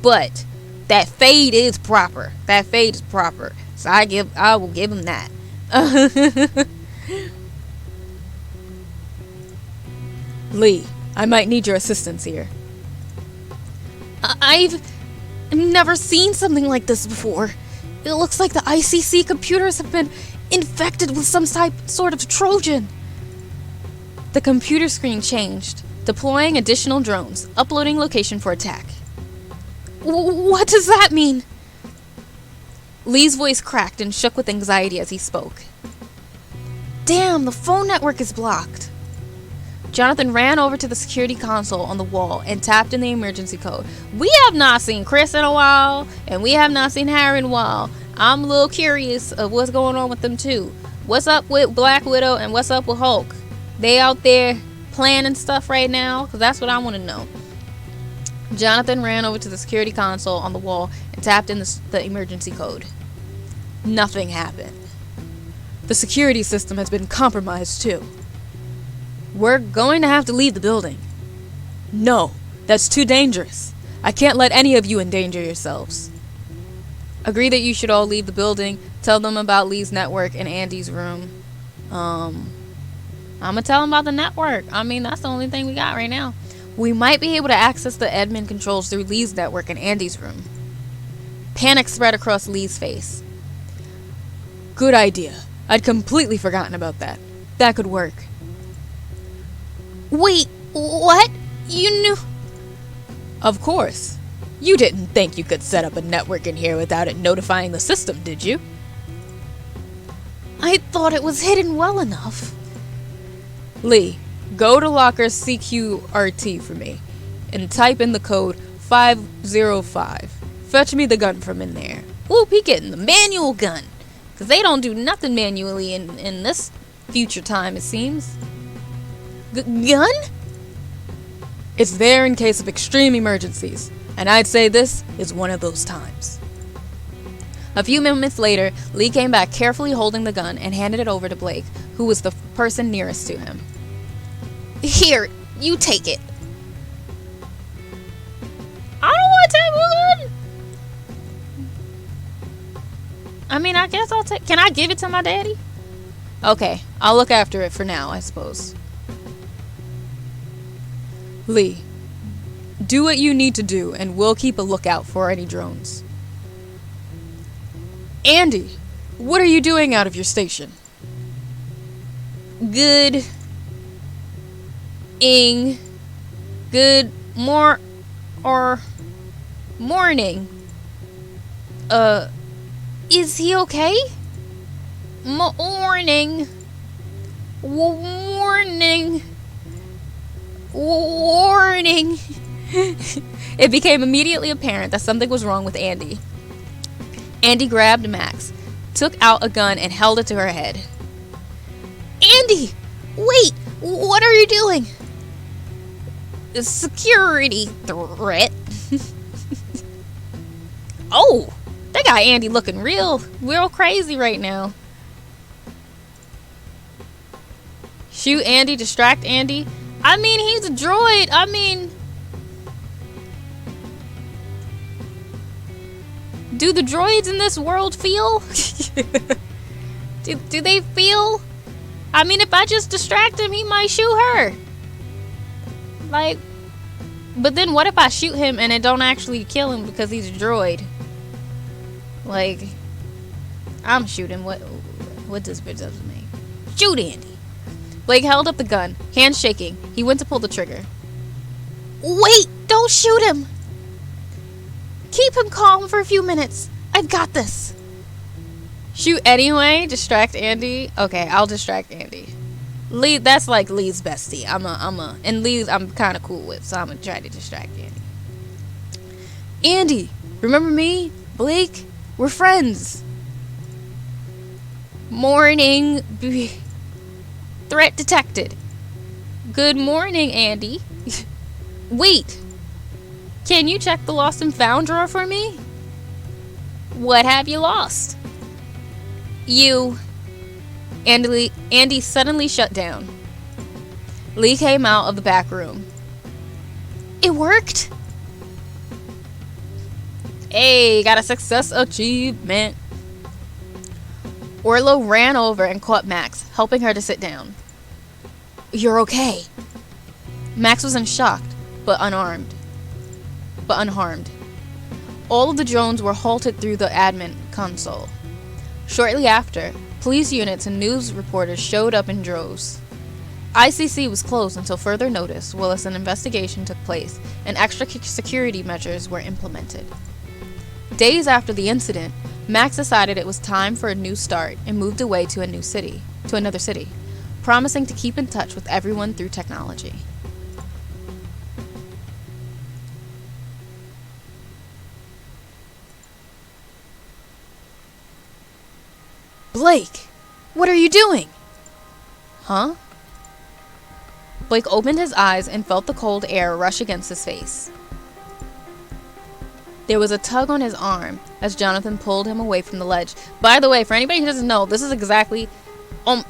But that fade is proper. That fade is proper. So I will give him that. Lee, I might need your assistance here. I've never seen something like this before. It looks like the ICC computers have been infected with some sort of Trojan. The computer screen changed, deploying additional drones, uploading location for attack. What does that mean? Lee's voice cracked and shook with anxiety as he spoke. Damn, the phone network is blocked. Jonathan ran over to the security console on the wall and tapped in the emergency code. We have not seen Chris in a while, and we have not seen Harry in a while. I'm a little curious of what's going on with them too. What's up with Black Widow and what's up with Hulk? They out there planning stuff right now? Because that's what I want to know. Jonathan ran over to the security console on the wall and tapped in the emergency code. Nothing happened. The security system has been compromised too. We're going to have to leave the building. No, that's too dangerous. I can't let any of you endanger yourselves. Agree that you should all leave the building. Tell them about Lee's network and Andy's room. I'm gonna tell them about the network. I mean, that's the only thing we got right now. We might be able to access the admin controls through Lee's network and Andy's room. Panic spread across Lee's face. Good idea. I'd completely forgotten about that. That could work. Wait, what? You knew? Of course. You didn't think you could set up a network in here without it notifying the system, did you? I thought it was hidden well enough. Lee, go to locker CQRT for me and type in the code 505. Fetch me the gun from in there. Oop, he getting the manual gun. Because they don't do nothing manually in this future time, it seems. Gun? It's there in case of extreme emergencies, and I'd say this is one of those times. A few moments later, Lee came back carefully holding the gun and handed it over to Blake, who was the person nearest to him. Here, you take it. I don't want to take my gun. I mean, I guess I'll take... Can I give it to my daddy? Okay, I'll look after it for now, I suppose. Lee, do what you need to do, and we'll keep a lookout for any drones. Andy, what are you doing out of your station? Good morning. Is he okay? Warning. It became immediately apparent that something was wrong with Andy. Andy grabbed Max, took out a gun, and held it to her head. Andy! Wait! What are you doing? A security threat. Oh! That guy Andy looking real crazy right now. Shoot Andy, distract Andy. I mean, he's a droid. I mean... Do the droids in this world feel? do they feel? I mean, if I just distract him, he might shoot her. Like, but then what if I shoot him and it don't actually kill him because he's a droid? Like, I'm shooting. What does bitch up to me? Shoot Andy. Blake held up the gun, hands shaking. He went to pull the trigger. Wait! Don't shoot him! Keep him calm for a few minutes. I've got this. Shoot anyway. Distract Andy. Okay, I'll distract Andy. Lee, that's like Lee's bestie. And Lee's I'm kind of cool with, so I'm gonna try to distract Andy. Andy, remember me? Blake? We're friends. Morning. Threat detected. Good morning, Andy. Wait. Can you check the lost and found drawer for me? What have you lost? You. Andy suddenly shut down. Lee came out of the back room. It worked? Hey, got a success achievement. Orlo ran over and caught Max, helping her to sit down. You're okay. Max was in shock, but unharmed. All of the drones were halted through the admin console. Shortly after, police units and news reporters showed up in droves. ICC was closed until further notice, whilst an investigation took place and extra security measures were implemented. Days after the incident, Max decided it was time for a new start and moved away to another city, promising to keep in touch with everyone through technology. Blake, what are you doing? Huh? Blake opened his eyes and felt the cold air rush against his face. There was a tug on his arm as Jonathan pulled him away from the ledge. By the way, for anybody who doesn't know, this is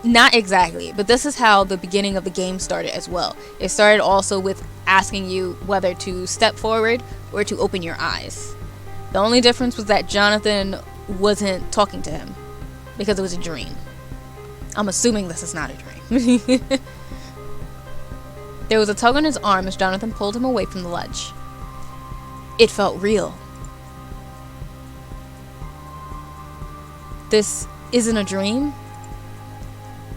not exactly, but this is how the beginning of the game started as well. It started also with asking you whether to step forward or to open your eyes. The only difference was that Jonathan wasn't talking to him because it was a dream. I'm assuming this is not a dream. There was a tug on his arm as Jonathan pulled him away from the ledge. It felt real. This isn't a dream?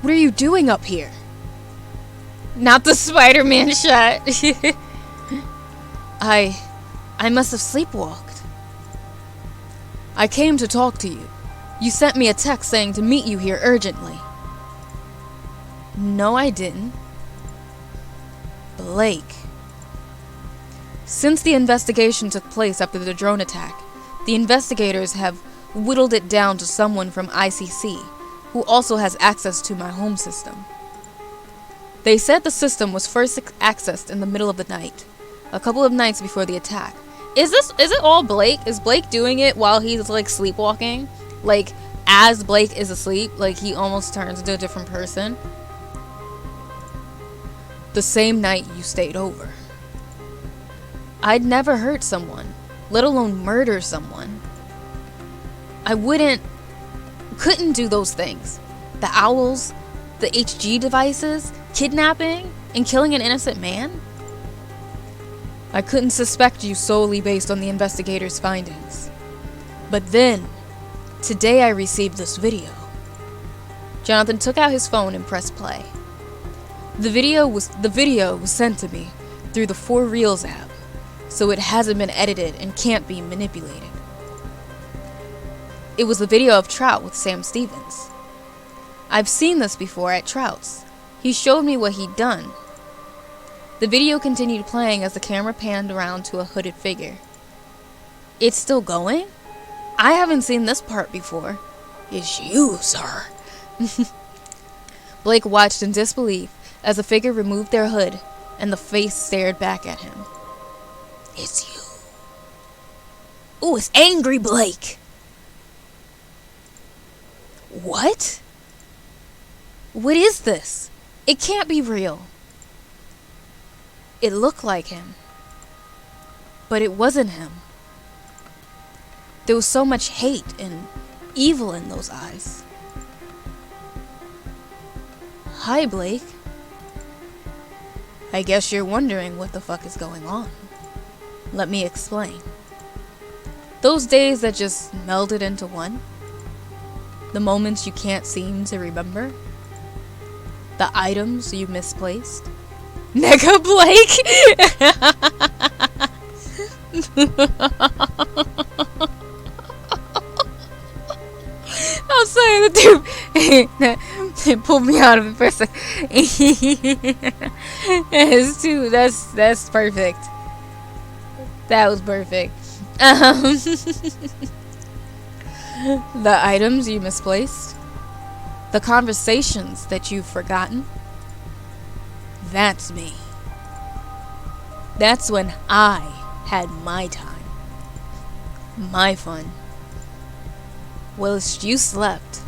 What are you doing up here? Not the Spider-Man shot. I must have sleepwalked. I came to talk to you. You sent me a text saying to meet you here urgently. No, I didn't. Blake. Since the investigation took place after the drone attack, the investigators have whittled it down to someone from ICC, who also has access to my home system. They said the system was first accessed in the middle of the night, a couple of nights before the attack, Is it all Blake? Is Blake doing it while he's like sleepwalking? Like as Blake is asleep, like he almost turns into a different person? The same night you stayed over. I'd never hurt someone, let alone murder someone. I couldn't do those things. The owls, the HG devices, kidnapping, and killing an innocent man? I couldn't suspect you solely based on the investigators' findings. But then, today I received this video. Jonathan took out his phone and pressed play. The video was sent to me through the 4 Reels app, so it hasn't been edited and can't be manipulated. It was the video of Trout with Sam Stevens. I've seen this before at Trout's. He showed me what he'd done. The video continued playing as the camera panned around to a hooded figure. It's still going? I haven't seen this part before. It's you, sir. Blake watched in disbelief as the figure removed their hood and the face stared back at him. It's you. Ooh, it's angry Blake. What? What is this? It can't be real. It looked like him. But it wasn't him. There was so much hate and evil in those eyes. Hi, Blake. I guess you're wondering what the fuck is going on. Let me explain. Those days that just melded into one. The moments you can't seem to remember. The items you misplaced. Nigga Blake! I'm sorry, the dude it pulled me out of it for a second. That's perfect. That was perfect. The items you misplaced. The conversations that you've forgotten. That's me. That's when I had my time. My fun. Whilst you slept,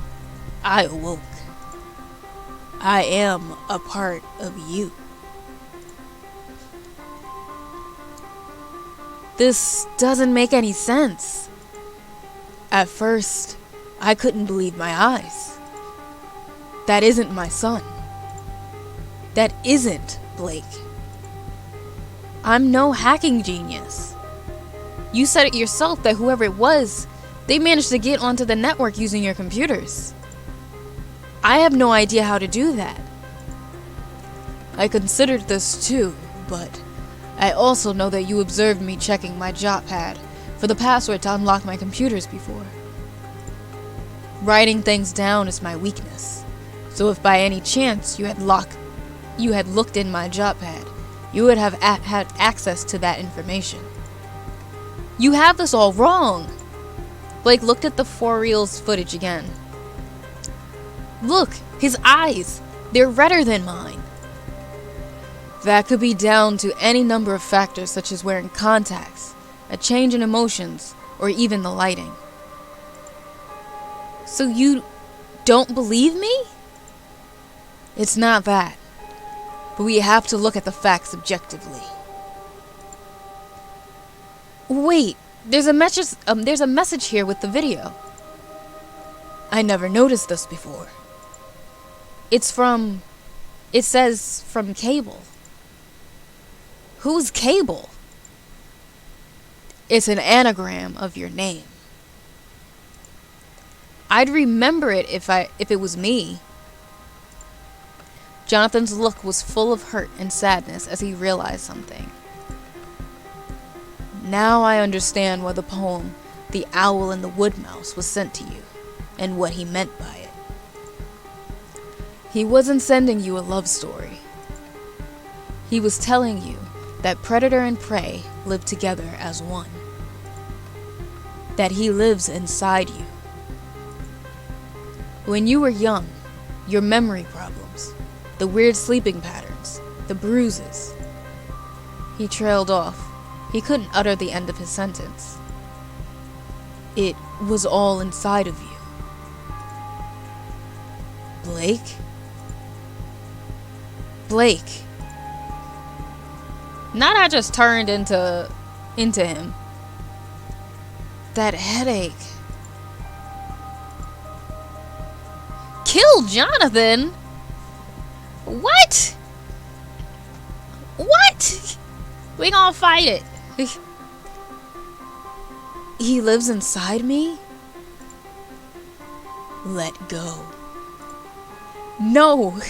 I awoke. I am a part of you. This doesn't make any sense. At first, I couldn't believe my eyes. That isn't my son. That isn't Blake. I'm no hacking genius. You said it yourself that whoever it was, they managed to get onto the network using your computers. I have no idea how to do that. I considered this too, but I also know that you observed me checking my jot pad for the password to unlock my computers before. Writing things down is my weakness, so if by any chance you had looked in my jot pad, you would have had access to that information. You have this all wrong. Blake looked at the 4 Reels footage again. Look, his eyes. They're redder than mine. That could be down to any number of factors such as wearing contacts, a change in emotions, or even the lighting. So you don't believe me? It's not that. But we have to look at the facts objectively. Wait, there's a message here with the video. I never noticed this before. It says from Cable. Who's Cable? It's an anagram of your name. I'd remember it if it was me. Jonathan's look was full of hurt and sadness as he realized something. Now I understand why the poem, The Owl and the Wood Mouse, was sent to you, and what he meant by it. He wasn't sending you a love story. He was telling you that predator and prey live together as one. That he lives inside you. When you were young, your memory problems, the weird sleeping patterns, the bruises. He trailed off, He couldn't utter the end of his sentence. It was all inside of you. Blake? Blake. Not I just turned into him. That headache. Kill Jonathan? What? What? We gonna fight it. He lives inside me? Let go. No!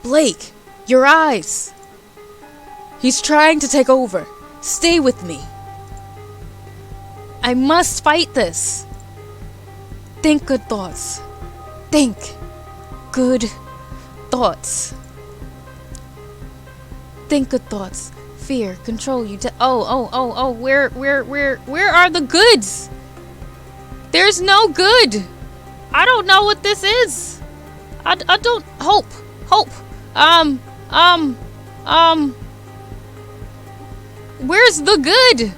Blake, your eyes! He's trying to take over. Stay with me. I must fight this. Think good thoughts. Think good thoughts. Think good thoughts. Fear, control you. Where are the goods? There's no good. I don't know what this is. I don't. Hope. Where's the good?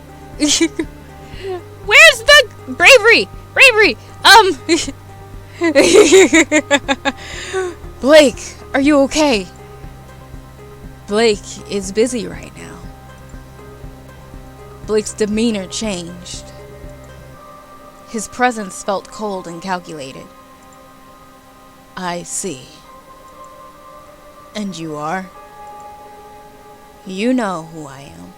Where's the bravery? Blake, are you okay? Blake is busy right now. Blake's demeanor changed. His presence felt cold and calculated. I see. And you are? You know who I am.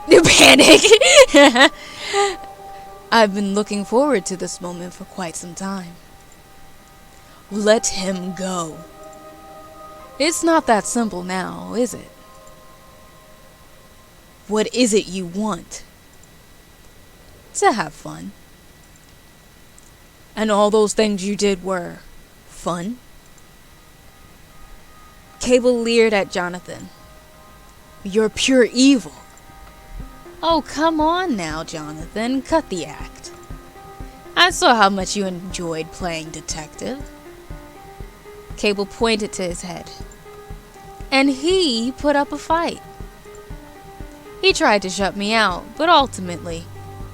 You panic! I've been looking forward to this moment for quite some time. Let him go. It's not that simple now, is it? What is it you want? To have fun. And all those things you did were fun? Cable leered at Jonathan. You're pure evil. Oh, come on now, Jonathan. Cut the act. I saw how much you enjoyed playing detective. Cable pointed to his head. And he put up a fight. He tried to shut me out, but ultimately,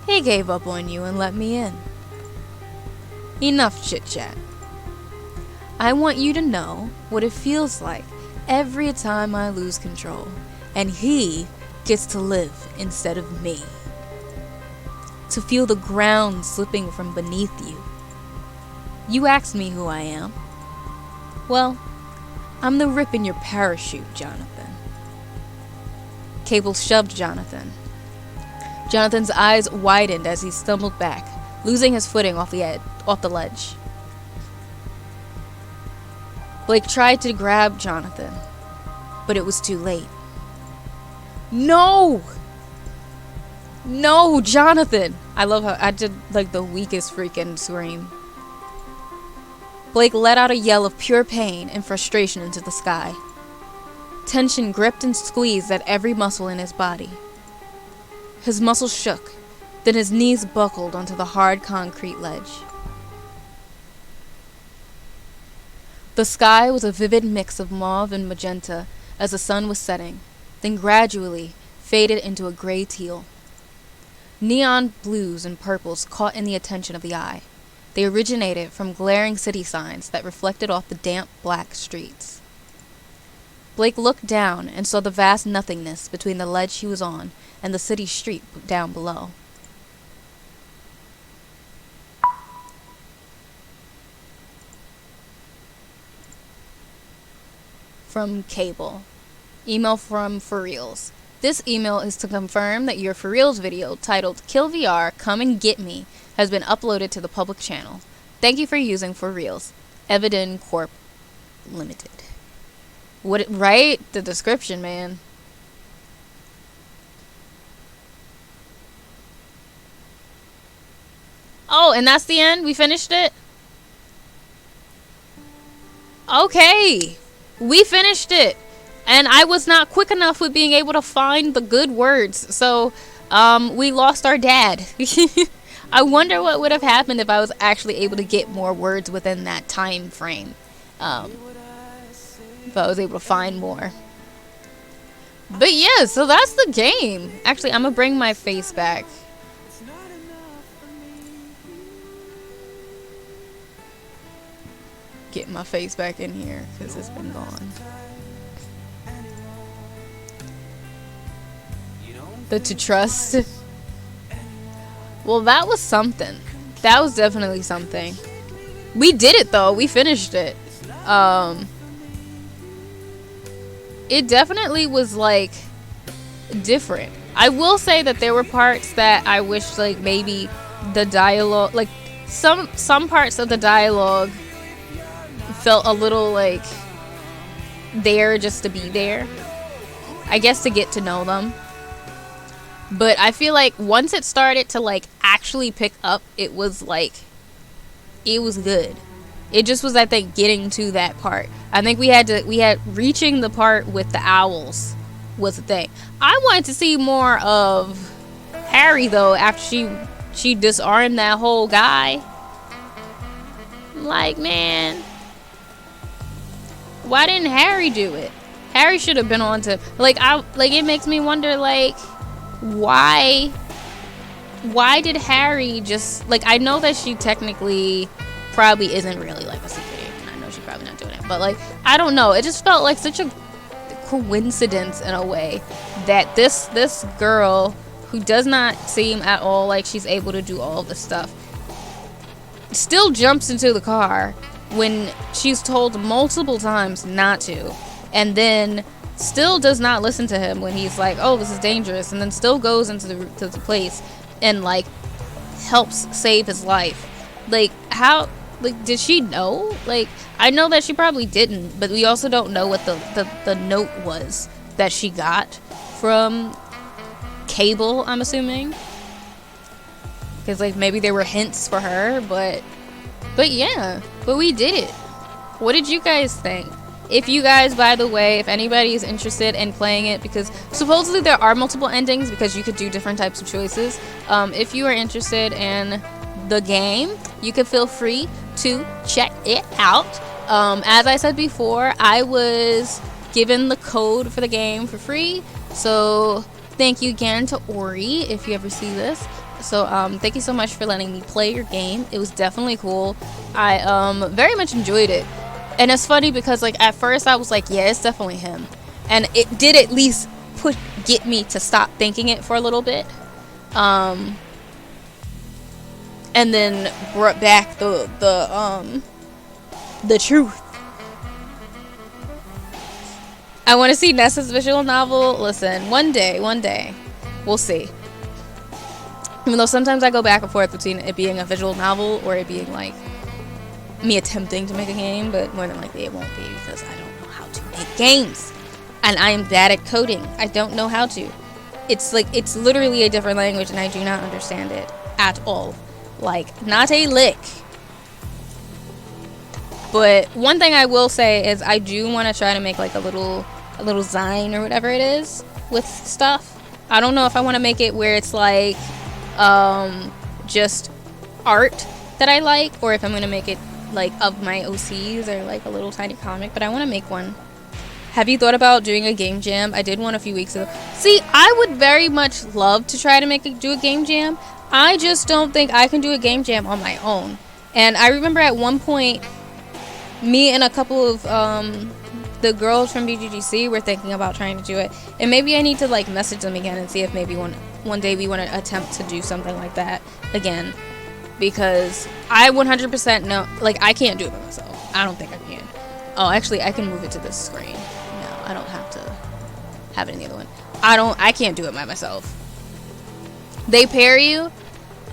he gave up on you and let me in. Enough chit-chat. I want you to know what it feels like every time I lose control, and he gets to live instead of me. To feel the ground slipping from beneath you. You asked me who I am. Well, I'm the rip in your parachute, Jonathan. Cable shoved Jonathan. Jonathan's eyes widened as he stumbled back, losing his footing off the ledge. Blake tried to grab Jonathan, but it was too late. No! No, Jonathan! I love how I did like the weakest freaking scream. Blake let out a yell of pure pain and frustration into the sky. Tension gripped and squeezed at every muscle in his body. His muscles shook, then his knees buckled onto the hard concrete ledge. The sky was a vivid mix of mauve and magenta as the sun was setting, then gradually faded into a gray teal. Neon blues and purples caught in the attention of the eye. They originated from glaring city signs that reflected off the damp black streets. Blake looked down and saw the vast nothingness between the ledge he was on and the city street down below. From Cable. Email from For Reals. This email is to confirm that your For Reals video titled Kill VR Come and Get Me has been uploaded to the public channel. Thank you for using For Reals. Evidin Corp Limited. What, right? The description, man. Oh, and that's the end? We finished it? Okay. We finished it. And I was not quick enough with being able to find the good words. So, we lost our dad. I wonder what would have happened if I was actually able to get more words within that time frame. If I was able to find more. But yeah, so that's the game. Actually, I'm gonna bring my face back. Get my face back in here because it's been gone. The to trust. Well, that was something. That was definitely something. We did it though. We finished it. It definitely was like different. I will say that there were parts that I wish like maybe the dialogue, like some parts of the dialogue felt a little like there just to be there. I guess to get to know them. But I feel like once it started to like actually pick up, it was like, it was good. It just was, I think, getting to that part. I think we had reaching the part with the owls was the thing. I wanted to see more of Harry though after she disarmed that whole guy. Like, man, why didn't Harry do it? Harry should have been on to it makes me wonder like why did Harry just like, I know that she technically probably isn't really like a secret agent. I know she's probably not doing it, but like I don't know. It just felt like such a coincidence in a way that this girl who does not seem at all like she's able to do all this stuff still jumps into the car when she's told multiple times not to, and then still does not listen to him when he's like, oh, this is dangerous, and then still goes into the place and like helps save his life. Like, how, like, did she know? Like, I know that she probably didn't, but we also don't know what the note was that she got from Cable, I'm assuming, because like maybe there were hints for her, but yeah, but we did it. What did you guys think? If you guys, by the way, if anybody is interested in playing it, because supposedly there are multiple endings because you could do different types of choices. If you are interested in the game, you can feel free to check it out. As I said before, I was given the code for the game for free. So thank you again to Ori if you ever see this. So thank you so much for letting me play your game. It was definitely cool. I very much enjoyed it. And it's funny because like at first I was like, yeah, it's definitely him. And it did at least get me to stop thinking it for a little bit. And then brought back the truth. I want to see Nessa's visual novel. Listen, one day, we'll see. Even though sometimes I go back and forth between it being a visual novel or it being like me attempting to make a game, but more than likely it won't be because I don't know how to make games. And I am bad at coding. I don't know how to. It's like, it's literally a different language and I do not understand it at all. Like, not a lick. But one thing I will say is I do want to try to make like a little zine or whatever it is with stuff. I don't know if I want to make it where it's like just art that I like, or if I'm going to make it like of my OCs or like a little tiny comic, but I want to make one. Have you thought about doing a game jam? I did one a few weeks ago. See, I would very much love to try to do a game jam. I just don't think I can do a game jam on my own. And I remember at one point, me and a couple of the girls from BGGC were thinking about trying to do it. And maybe I need to like message them again and see if maybe one day we want to attempt to do something like that again. Because I 100% know, like, I can't do it by myself. I don't think I can. Oh, actually, I can move it to this screen. No, I don't have to have it in the other one. I can't do it by myself. They pair you?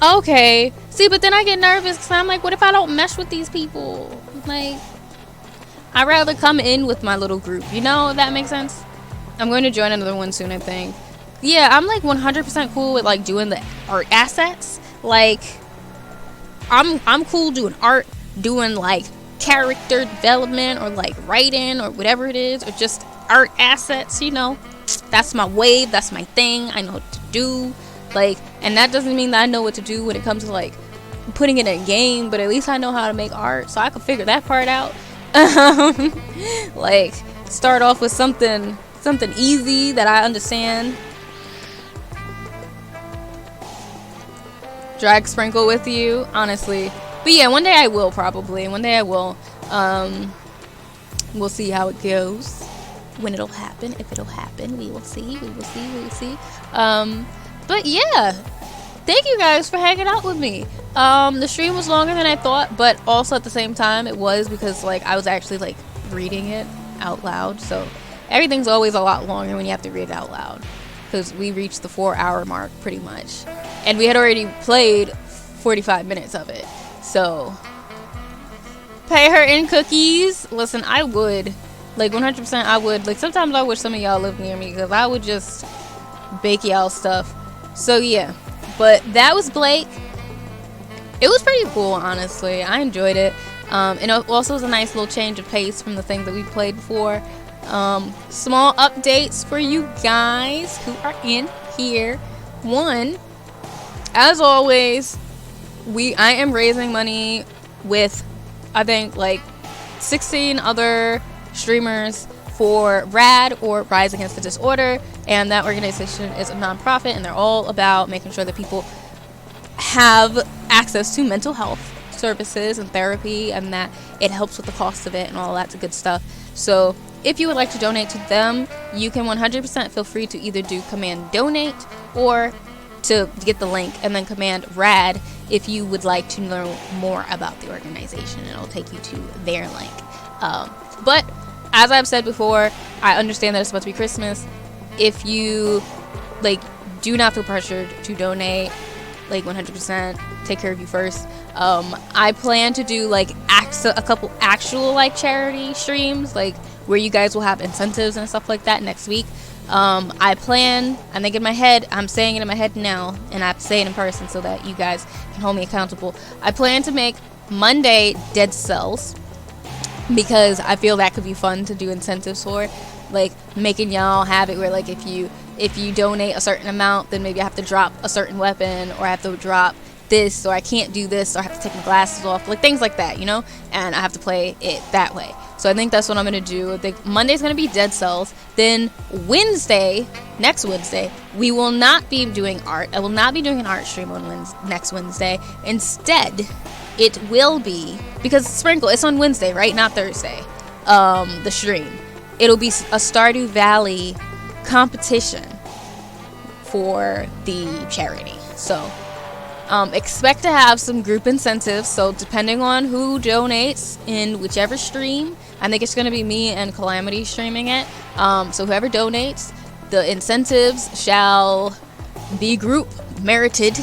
Okay. See, but then I get nervous because I'm like, what if I don't mesh with these people? Like, I'd rather come in with my little group. You know, if that makes sense? I'm going to join another one soon, I think. Yeah, I'm like 100% cool with like doing the art assets. Like, I'm cool doing art, doing like character development or like writing or whatever it is, or just art assets, you know. That's my wave, that's my thing. I know what to do. Like, and that doesn't mean that I know what to do when it comes to like putting it in a game, but at least I know how to make art, so I can figure that part out. Like, start off with something something easy that I understand. Drag Sprinkle with you, honestly. But yeah, one day I will probably. One day I will. We'll see how it goes. When it'll happen, if it'll happen, we will see. We will see. We will see. But yeah, thank you guys for hanging out with me. The stream was longer than I thought, but also at the same time it was because like I was actually like reading it out loud. So everything's always a lot longer when you have to read it out loud, because we reached the 4-hour mark pretty much, and we had already played 45 minutes of it. So pay her in cookies. Listen, I would, like 100%, I would. Like sometimes I wish some of y'all lived near me, because I would just bake y'all stuff. So yeah, but that was Blake. It was pretty cool, honestly. I enjoyed it. And it also was a nice little change of pace from the thing that we played before. Small updates for you guys who are in here. One, as always, I am raising money with, I think, like 16 other streamers for RAD, or Rise Against the Disorder, and that organization is a nonprofit, and they're all about making sure that people have access to mental health services and therapy, and that it helps with the cost of it and all that good stuff. So if you would like to donate to them, you can 100% feel free to either do command donate or to get the link, and then command RAD if you would like to know more about the organization, and it'll take you to their link. But as I've said before, I understand that it's supposed to be Christmas. If you like, do not feel pressured to donate. Like 100%, take care of you first. I plan to do like a couple actual like charity streams, like where you guys will have incentives and stuff like that next week. I'm saying it in my head now, and I have to say it in person so that you guys can hold me accountable. I plan to make Monday Dead Cells, because I feel that could be fun to do incentives for, like making y'all have it where like if you donate a certain amount, then maybe I have to drop a certain weapon, or I have to drop this, or I can't do this, or I have to take my glasses off, like things like that, you know, and I have to play it that way. So I think that's what I'm gonna do. I think Monday's gonna be Dead Cells. Then next Wednesday, we will not be doing art. I will not be doing an art stream on next Wednesday. Instead, it will be, because Sprinkle, it's on Wednesday, right? Not Thursday. The stream. It'll be a Stardew Valley competition for the charity. So expect to have some group incentives. So depending on who donates in whichever stream, I think it's going to be me and Calamity streaming it. So whoever donates, the incentives shall be group merited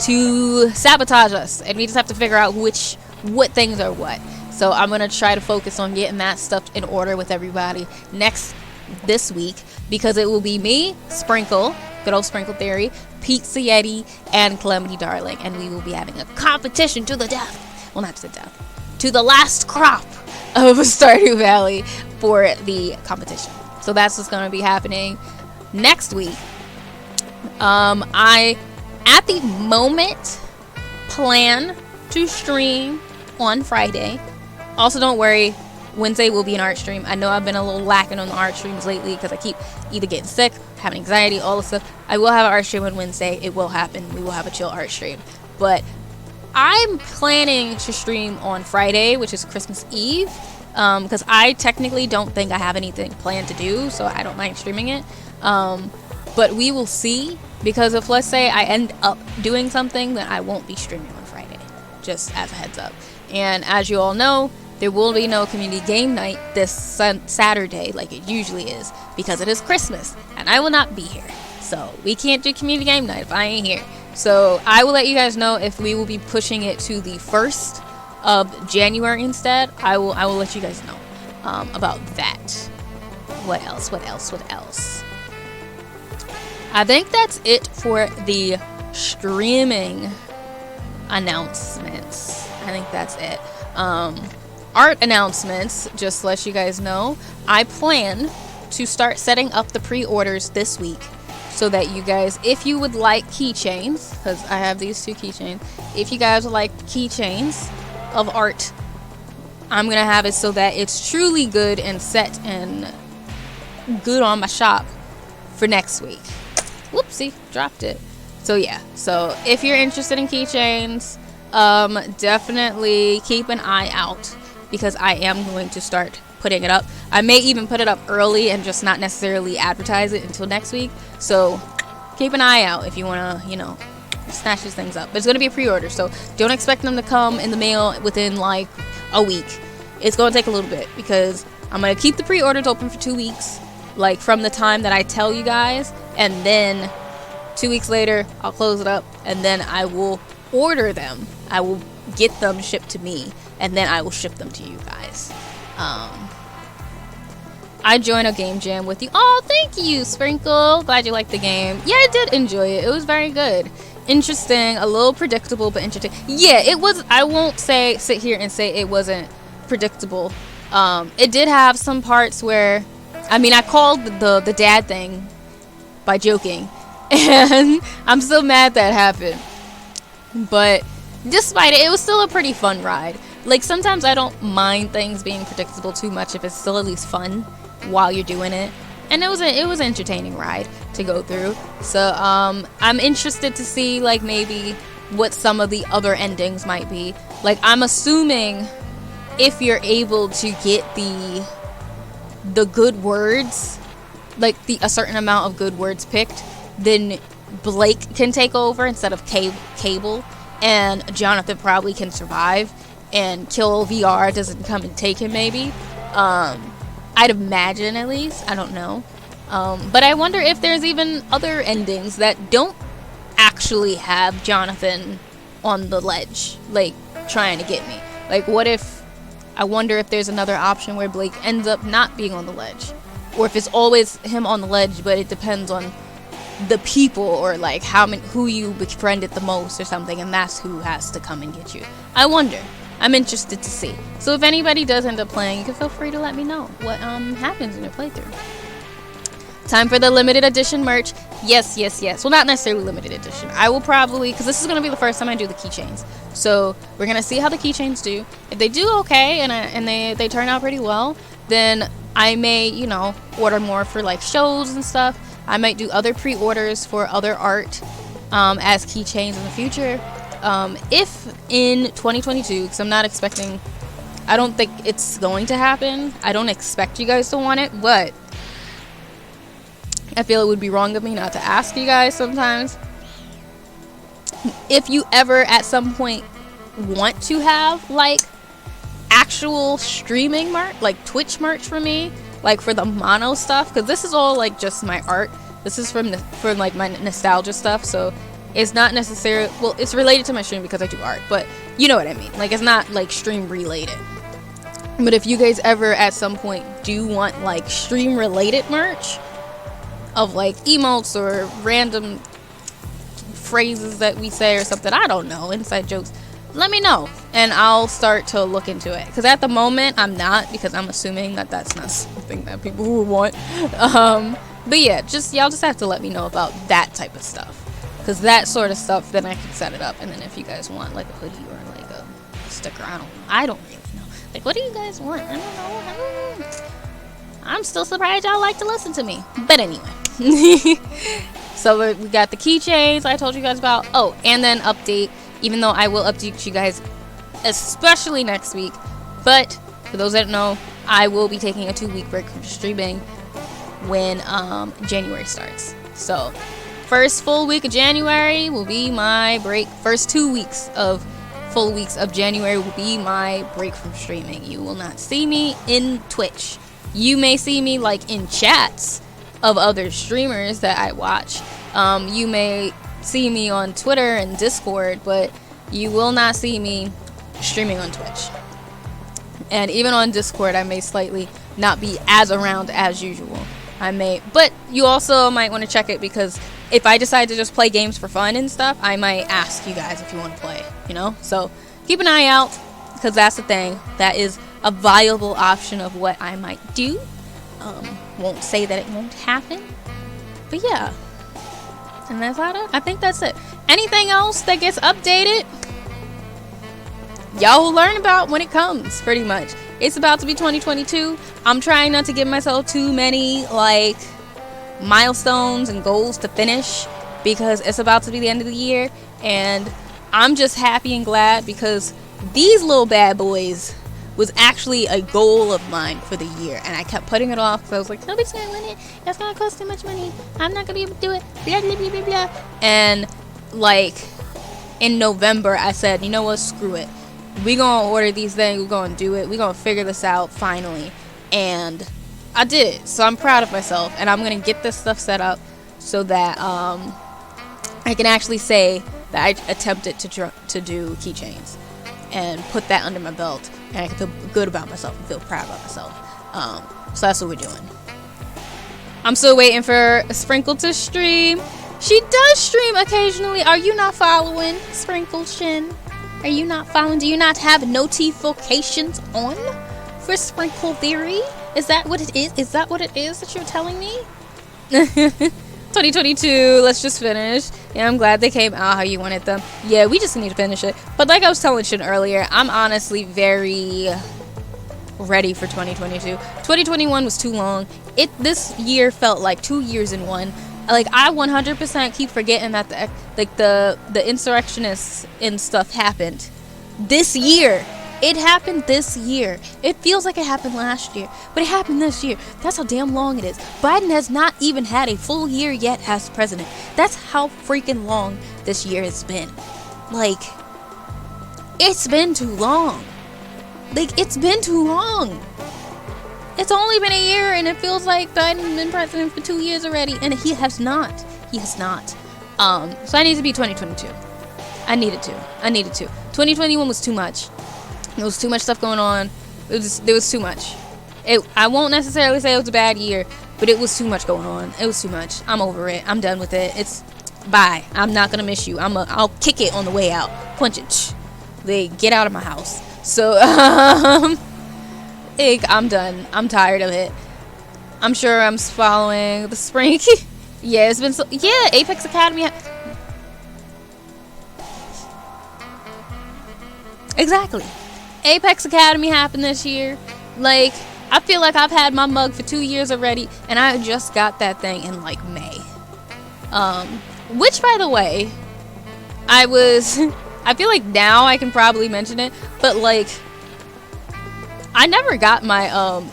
to sabotage us, and we just have to figure out what things are what. So I'm going to try to focus on getting that stuff in order with everybody this week, because it will be me, Sprinkle, good old Sprinkle Theory, Pizza Yeti, and Calamity Darling, and we will be having a competition to the death. Well, not to the death, to the last crop of Stardew Valley for the competition. So that's what's going to be happening next week. I, at the moment, plan to stream on Friday. Also, don't worry, Wednesday will be an art stream. I know I've been a little lacking on the art streams lately because I keep either getting sick, having anxiety, all this stuff. I will have an art stream on Wednesday. It will happen. We will have a chill art stream. But I'm planning to stream on Friday, which is Christmas Eve, because I technically don't think I have anything planned to do, so I don't mind streaming it. But we will see, because if, let's say, I end up doing something, then I won't be streaming on Friday, just as a heads up. And as you all know, there will be no community game night this Saturday like it usually is, because it is Christmas, and I will not be here. So we can't do community game night if I ain't here. So I will let you guys know if we will be pushing it to the 1st of January instead. I will let you guys know about that. What else? I think that's it for the streaming announcements. I think that's it. Art announcements, just to let you guys know, I plan to start setting up the pre-orders this week, so that you guys, if you would like keychains, because I have these 2 keychains, if you guys would like keychains of art, I'm gonna have it so that it's truly good and set and good on my shop for next week. Whoopsie, dropped it. So yeah, so if you're interested in keychains, definitely keep an eye out, because I am going to start putting it up. I may even put it up early and just not necessarily advertise it until next week. So keep an eye out if you want to, you know, snatch these things up. But it's going to be a pre-order, so don't expect them to come in the mail within like a week. It's going to take a little bit, because I'm going to keep the pre-orders open for 2 weeks, like from the time that I tell you guys, and then 2 weeks later I'll close it up, and then I will order them. I will get them shipped to me, and then I will ship them to you guys. I joined a game jam with you. Oh, thank you, Sprinkle. Glad you liked the game. Yeah, I did enjoy it. It was very good. Interesting, a little predictable, but interesting. Yeah, it was. I won't sit here and say it wasn't predictable. It did have some parts where, I mean, I called the dad thing by joking, and I'm still mad that happened. But despite it, it was still a pretty fun ride. Like, sometimes I don't mind things being predictable too much if it's still at least fun while you're doing it. And it was an entertaining ride to go through. So I'm interested to see, like, maybe what some of the other endings might be. Like, I'm assuming if you're able to get the good words, like a certain amount of good words picked, then Blake can take over instead of Cable, and Jonathan probably can survive, and Kill VR doesn't come and take him, maybe. I'd imagine, at least. I don't know. But I wonder if there's even other endings that don't actually have Jonathan on the ledge, like, trying to get me. Like, what if... I wonder if there's another option where Blake ends up not being on the ledge. Or if it's always him on the ledge, but it depends on the people, or, like, who you befriended the most or something, and that's who has to come and get you. I wonder. I'm interested to see. So if anybody does end up playing, you can feel free to let me know what happens in your playthrough. Time for the limited edition merch. Yes. Well, not necessarily limited edition. I will probably, because this is going to be the first time I do the keychains. So we're going to see how the keychains do. If they do okay and they turn out pretty well, then I may, you know, order more for, like, shows and stuff. I might do other pre-orders for other art as keychains in the future. If in 2022, because I'm not expecting, I don't think it's going to happen. I don't expect you guys to want it, but I feel it would be wrong of me not to ask you guys sometimes. If you ever at some point want to have, like, actual streaming merch, like Twitch merch for me, like for the mono stuff, because this is all, like, just my art. This is for like my nostalgia stuff, so it's not necessarily, well, it's related to my stream because I do art, but you know what I mean. Like, it's not, like, stream related. But if you guys ever at some point do want, like, stream related merch of, like, emotes or random phrases that we say or something, I don't know, inside jokes, let me know and I'll start to look into it, because at the moment I'm not, because I'm assuming that that's not something that people would want. But yeah, y'all just have to let me know about that type of stuff, because that sort of stuff, then I can set it up. And then if you guys want, like, a hoodie or, like, a sticker, I don't really know. Like, what do you guys want? I don't know. I'm still surprised y'all like to listen to me. But anyway. So we got the keychains I told you guys about. Oh, and then update. Even though I will update you guys, especially next week. But for those that don't know, I will be taking a 2-week break from streaming when January starts. So first full week of January will be my break. First 2 weeks of full weeks of January will be my break from streaming. You will not see me in Twitch. You may see me, like, in chats of other streamers that I watch. You may see me on Twitter and Discord, but you will not see me streaming on Twitch. And even on Discord, I may slightly not be as around as usual. But you also might want to check it, because if I decide to just play games for fun and stuff, I might ask you guys if you want to play, you know? So keep an eye out, because that's the thing. That is a viable option of what I might do. Won't say that it won't happen, but yeah. And that's how I think that's it. Anything else that gets updated, y'all will learn about when it comes, pretty much. It's about to be 2022. I'm trying not to give myself too many like milestones and goals to finish because it's about to be the end of the year, and I'm just happy and glad because these little bad boys was actually a goal of mine for the year, and I kept putting it off because I was like, nobody's gonna win it, that's gonna cost too much money, I'm not gonna be able to do it, blah blah blah blah blah. And like in November I said, you know what, screw it, we gonna order these things, we gonna do it, we gonna figure this out finally. And I did it, so I'm proud of myself, and I'm gonna get this stuff set up so that I can actually say that I attempted to do keychains and put that under my belt, and I can feel good about myself and feel proud about myself. So that's what we're doing. I'm still waiting for Sprinkle to stream. She does stream occasionally. Are you not following Sprinkle Shin? Are you not following? Do you not have notifications on for Sprinkle Theory? Is that what it is? Is that what it is that you're telling me? 2022, let's just finish. Yeah, I'm glad they came out how you wanted them. Yeah, we just need to finish it. But like I was telling Shin earlier, I'm honestly very ready for 2022. 2021 was too long. This year felt like 2 years in one. Like, I 100% keep forgetting that the insurrectionists and stuff happened this year. It happened this year. It feels like it happened last year, but it happened this year. That's how damn long it is. Biden has not even had a full year yet as president. That's how freaking long this year has been. Like, it's been too long. Like, it's been too long. It's only been a year, and it feels like Biden's been president for 2 years already, and he has not. He has not. So I need to be 2022. I needed to. 2021 was too much. There was too much stuff going on. There was too much. I won't necessarily say it was a bad year, but it was too much going on. It was too much. I'm over it. I'm done with it. It's bye. I'm not gonna miss you. I'll kick it on the way out. Punch it. They get out of my house. So I'm done. I'm tired of it. I'm sure I'm following the spring. Yeah, it's been so. Yeah, Apex Academy. Exactly. Apex Academy happened this year. Like, I feel like I've had my mug for 2 years already, and I just got that thing in like May. Which, by the way, I feel like now I can probably mention it, but like, I never got my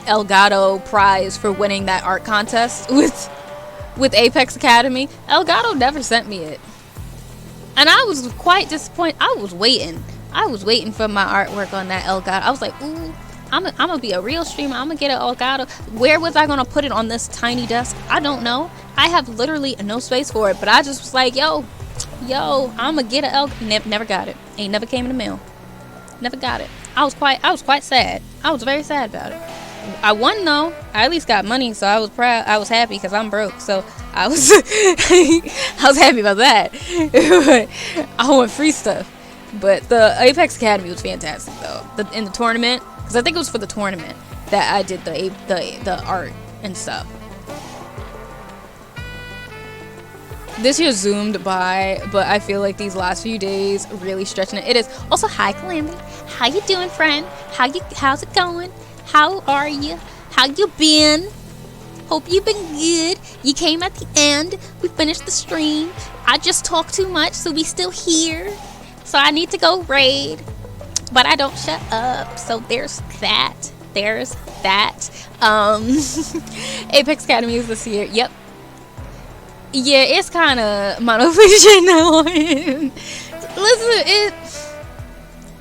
Elgato prize for winning that art contest with Apex Academy. Elgato never sent me it, and I was quite disappointed. I was waiting for my artwork on that Elgato. I was like, ooh, I'm gonna be a real streamer. I'm gonna get an Elgato. Where was I gonna put it on this tiny desk? I don't know. I have literally no space for it. But I just was like, yo, I'm gonna get an Elgato. Never got it. Ain't never came in the mail. Never got it. I was quite sad. I was very sad about it. I won though. I at least got money, so I was proud. I was happy because I'm broke. So I was I was happy about that. I want free stuff. But the Apex Academy was fantastic though. In the tournament, because I think it was for the tournament that I did the art and stuff. This year zoomed by, but I feel like these last few days really stretching it. It is. Also, hi Calamity. How you doing, friend? How's it going? How are you? How you been? Hope you've been good. You came at the end. We finished the stream. I just talked too much, so we still here. So I need to go raid, but I don't shut up. So there's that. Apex Academy is this year. Yep. Yeah, it's kind of monovision now. Listen,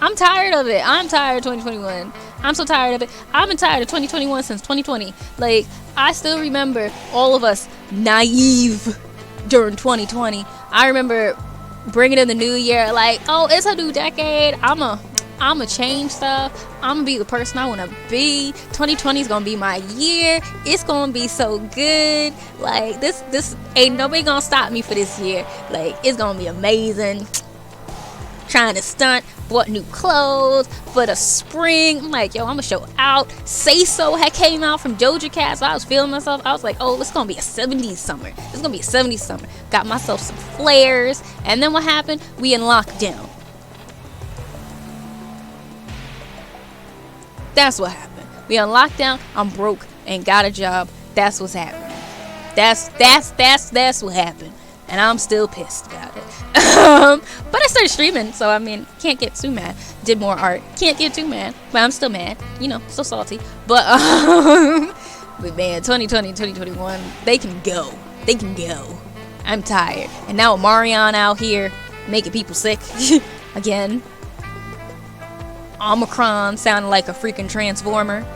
I'm tired of it. I'm tired of 2021. I'm so tired of it. I've been tired of 2021 since 2020. Like, I still remember all of us naive during 2020. I remember bringing in the new year, like, oh, it's a new decade. I'ma change stuff. I'ma be the person I wanna be. 2020 is gonna be my year. It's gonna be so good. Like, this ain't nobody gonna stop me for this year. Like, it's gonna be amazing. Trying to stunt, bought new clothes for the spring. I'm like, yo, I'm gonna show out. Say So had came out from Doja Cat, so I was feeling myself. I was like, oh, it's gonna be a 70s summer. It's gonna be a 70s summer. Got myself some flares, and then what happened? We in lockdown. That's what happened. We on lockdown. I'm broke. Ain't got a job. That's what's happening. That's what happened. And I'm still pissed about it. But I started streaming, so I mean, can't get too mad. Did more art. Can't get too mad. But I'm still mad. You know, still salty. But, but man, 2020, 2021, they can go. They can go. I'm tired. And now Marion out here making people sick. Again. Omicron sounding like a freaking transformer.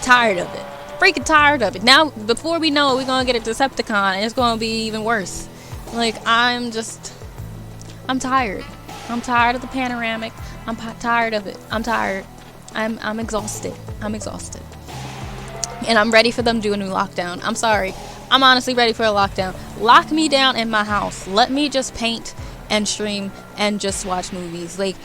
Tired of it. Freaking tired of it. Now, before we know it, we're gonna get a Decepticon, and it's gonna be even worse. Like, I'm tired. I'm tired of the panoramic. I'm tired of it. I'm tired. I'm exhausted. I'm exhausted. And I'm ready for them to do a new lockdown. I'm sorry. I'm honestly ready for a lockdown. Lock me down in my house. Let me just paint and stream and just watch movies. Like,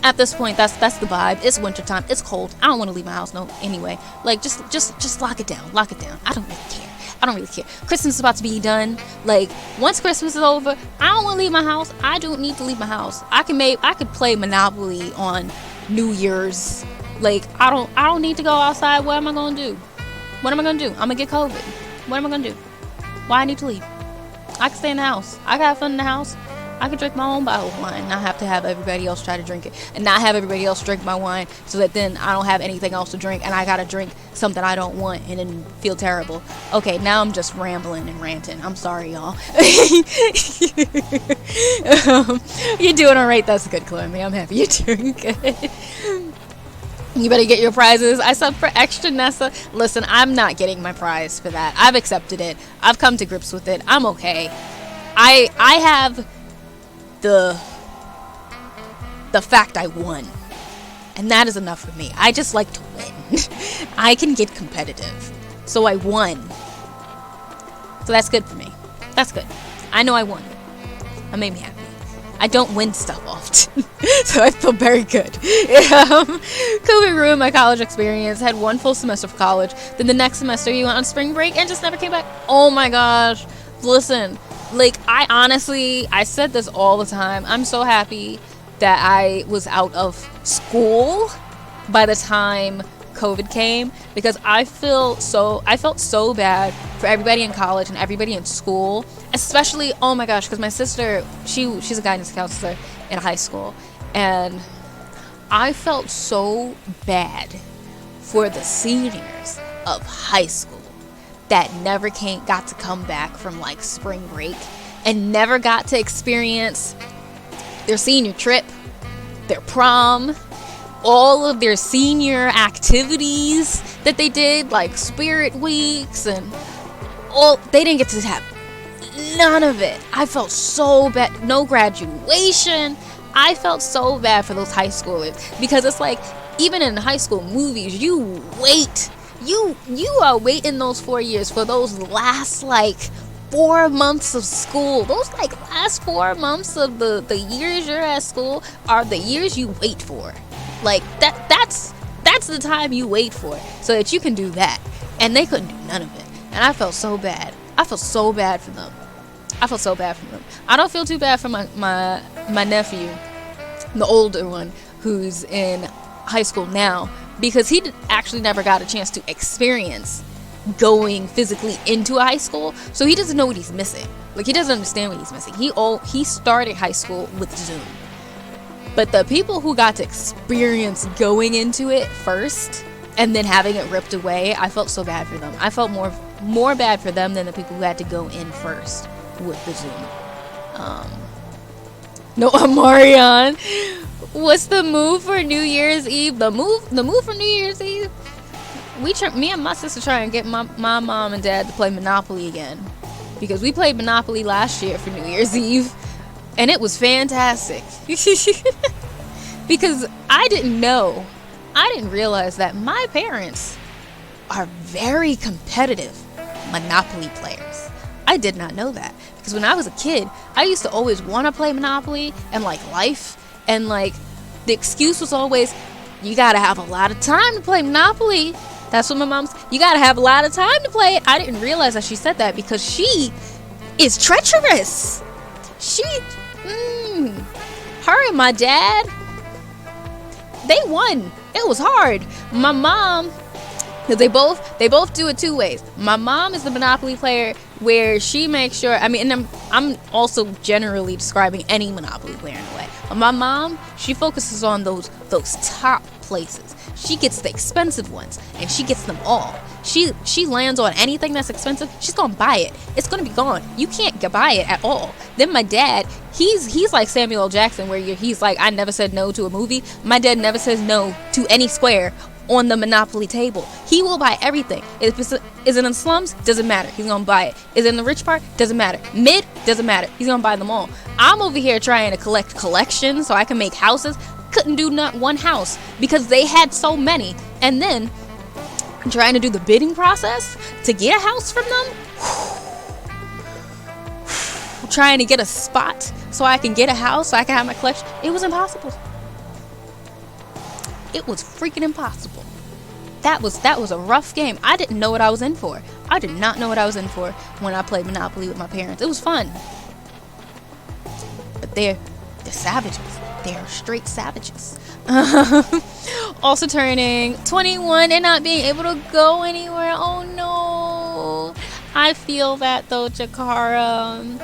at this point, that's the vibe. It's wintertime. It's cold. I don't want to leave my house anyway. Like, just lock it down. Lock it down. I don't really care. I don't really care. Christmas is about to be done. Like, once Christmas is over, I don't want to leave my house. I don't need to leave my house. I could play Monopoly on New Year's. Like, I don't need to go outside. What am I gonna do? What am I gonna do? I'm gonna get COVID. What am I gonna do? Why I need to leave? I can stay in the house. I can have fun in the house. I can drink my own bottle of wine, not have to have everybody else try to drink it, and not have everybody else drink my wine, so that then I don't have anything else to drink, and I gotta drink something I don't want, and then feel terrible. Okay, now I'm just rambling and ranting. I'm sorry, y'all. You're doing all right. That's good, Chloe. I'm happy you're doing good. You better get your prizes. I subbed for extra Nessa. Listen, I'm not getting my prize for that. I've accepted it. I've come to grips with it. I'm okay. I have the fact I won, and that is enough for me. I just like to win. I can get competitive, so I won, so that's good for me. That's good. I know I won. That made me happy. I don't win stuff often, so I feel very good. COVID ruined my college experience. Had one full semester of college, then the next semester you went on spring break and just never came back. Oh my gosh. Listen, like, I said this all the time. I'm so happy that I was out of school by the time COVID came, because I felt so bad for everybody in college and everybody in school, especially, oh my gosh, because my sister, she's a guidance counselor in high school, and I felt so bad for the seniors of high school that never got to come back from like spring break and never got to experience their senior trip, their prom, all of their senior activities that they did, like spirit weeks, and all. They didn't get to have none of it. I felt so bad. No graduation. I felt so bad for those high schoolers, because it's like, even in high school movies, you wait. You are waiting those 4 years for those last like 4 months of school. Those like last 4 months of the years you're at school are the years you wait for. Like that's the time you wait for, so that you can do that. And they couldn't do none of it. And I felt so bad. I felt so bad for them. I don't feel too bad for my nephew, the older one, who's in high school now, because he actually never got a chance to experience going physically into a high school, so he doesn't know what he's missing. Like, he doesn't understand what he's missing. He started high school with Zoom, but the people who got to experience going into it first and then having it ripped away, I felt so bad for them. I felt more bad for them than the people who had to go in first with the Zoom. No, Marion. What's the move for New Year's Eve? The move for New Year's Eve? Me and my sister try and get my mom and dad to play Monopoly again, because we played Monopoly last year for New Year's Eve, and it was fantastic. Because I didn't realize that my parents are very competitive Monopoly players. I did not know that, because when I was a kid, I used to always want to play Monopoly and like Life. And like, the excuse was always, you gotta have a lot of time to play Monopoly. That's what my mom's, you gotta have a lot of time to play it. I didn't realize that she said that, because she is treacherous. Her and my dad, they won It was hard. My mom, because they both do it two ways. My mom is the Monopoly player where she makes sure, I mean, and I'm also generally describing any Monopoly player in a way. But my mom, she focuses on those top places. She gets the expensive ones and she gets them all. She lands on anything that's expensive, she's gonna buy it. It's gonna be gone. You can't buy it at all. Then my dad, he's like Samuel L. Jackson, where he's like, I never said no to a movie. My dad never says no to any square on the Monopoly table. He will buy everything. If is it in the slums, doesn't matter. He's gonna buy it. Is it in the rich part? Doesn't matter. Mid, doesn't matter. He's gonna buy them all. I'm over here trying to collect collections so I can make houses. Couldn't do not one house because they had so many. And then trying to do the bidding process to get a house from them. Trying to get a spot so I can get a house so I can have my collection. It was impossible. It was freaking impossible. That was a rough game. I didn't know what I was in for. I did not know what I was in for when I played Monopoly with my parents. It was fun. But they're savages. They are straight savages. Also turning 21 and not being able to go anywhere. Oh no. I feel that though, Jakara.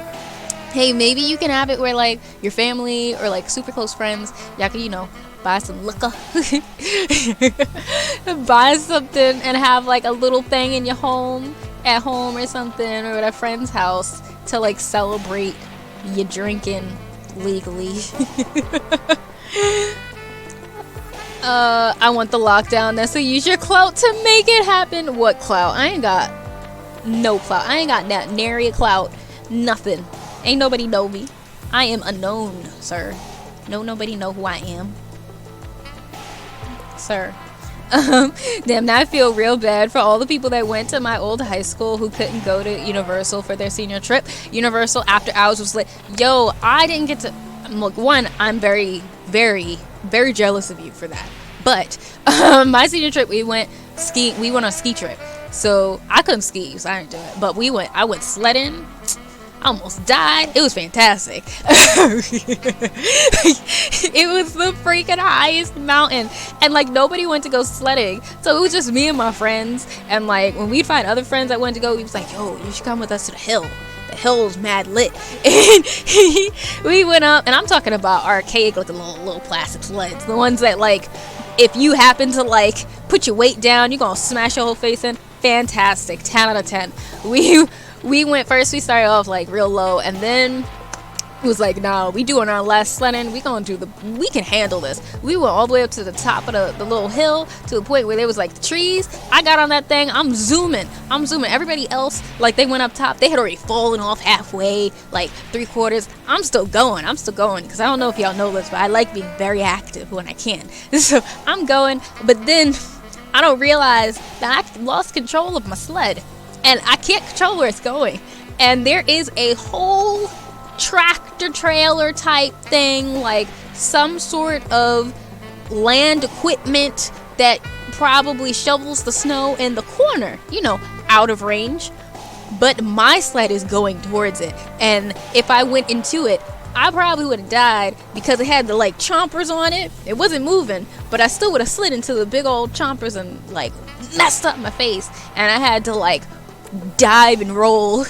Hey, maybe you can have it where like your family or like super close friends, y'all can, buy some liquor. Buy something and have like a little thing in your home, at home or something, or at a friend's house to like celebrate you drinking legally. I want the lockdown. So use your clout to make it happen. What clout? I ain't got no clout. I ain't got that nary a clout. Nothing. Ain't nobody know me. I am unknown, sir. Nobody know who I am, sir. Damn, now I feel real bad for all the people that went to my old high school who couldn't go to Universal for their senior trip. Universal after hours was like, yo, I didn't get to. Look, one, I'm very, very, very jealous of you for that. But my senior trip, we went on a ski trip. So I couldn't ski, so I didn't do it. But I went sledding. I almost died. It was fantastic. It was the freaking highest mountain, and like nobody went to go sledding, so it was just me and my friends. And like when we'd find other friends that went to go, he was like, yo, you should come with us to the hill. The hill's mad lit. And we went up, and I'm talking about archaic, like the little plastic sleds, the ones that like if you happen to like put your weight down, you're gonna smash your whole face in. Fantastic. 10 out of 10. We went first, we started off like real low, and then it was like, nah, we doing our last sledding, we can handle this. We went all the way up to the top of the little hill, to the point where there was like the trees. I got on that thing, I'm zooming. Everybody else, like they went up top, they had already fallen off halfway, like 3/4. I'm still going, because I don't know if y'all know this, but I like being very active when I can. So I'm going, but then I don't realize that I lost control of my sled. And I can't control where it's going. And there is a whole tractor trailer type thing, like some sort of land equipment that probably shovels the snow in the corner, out of range. But my sled is going towards it. And if I went into it, I probably would have died because it had the like chompers on it. It wasn't moving, but I still would have slid into the big old chompers and like messed up my face. And I had to like dive and roll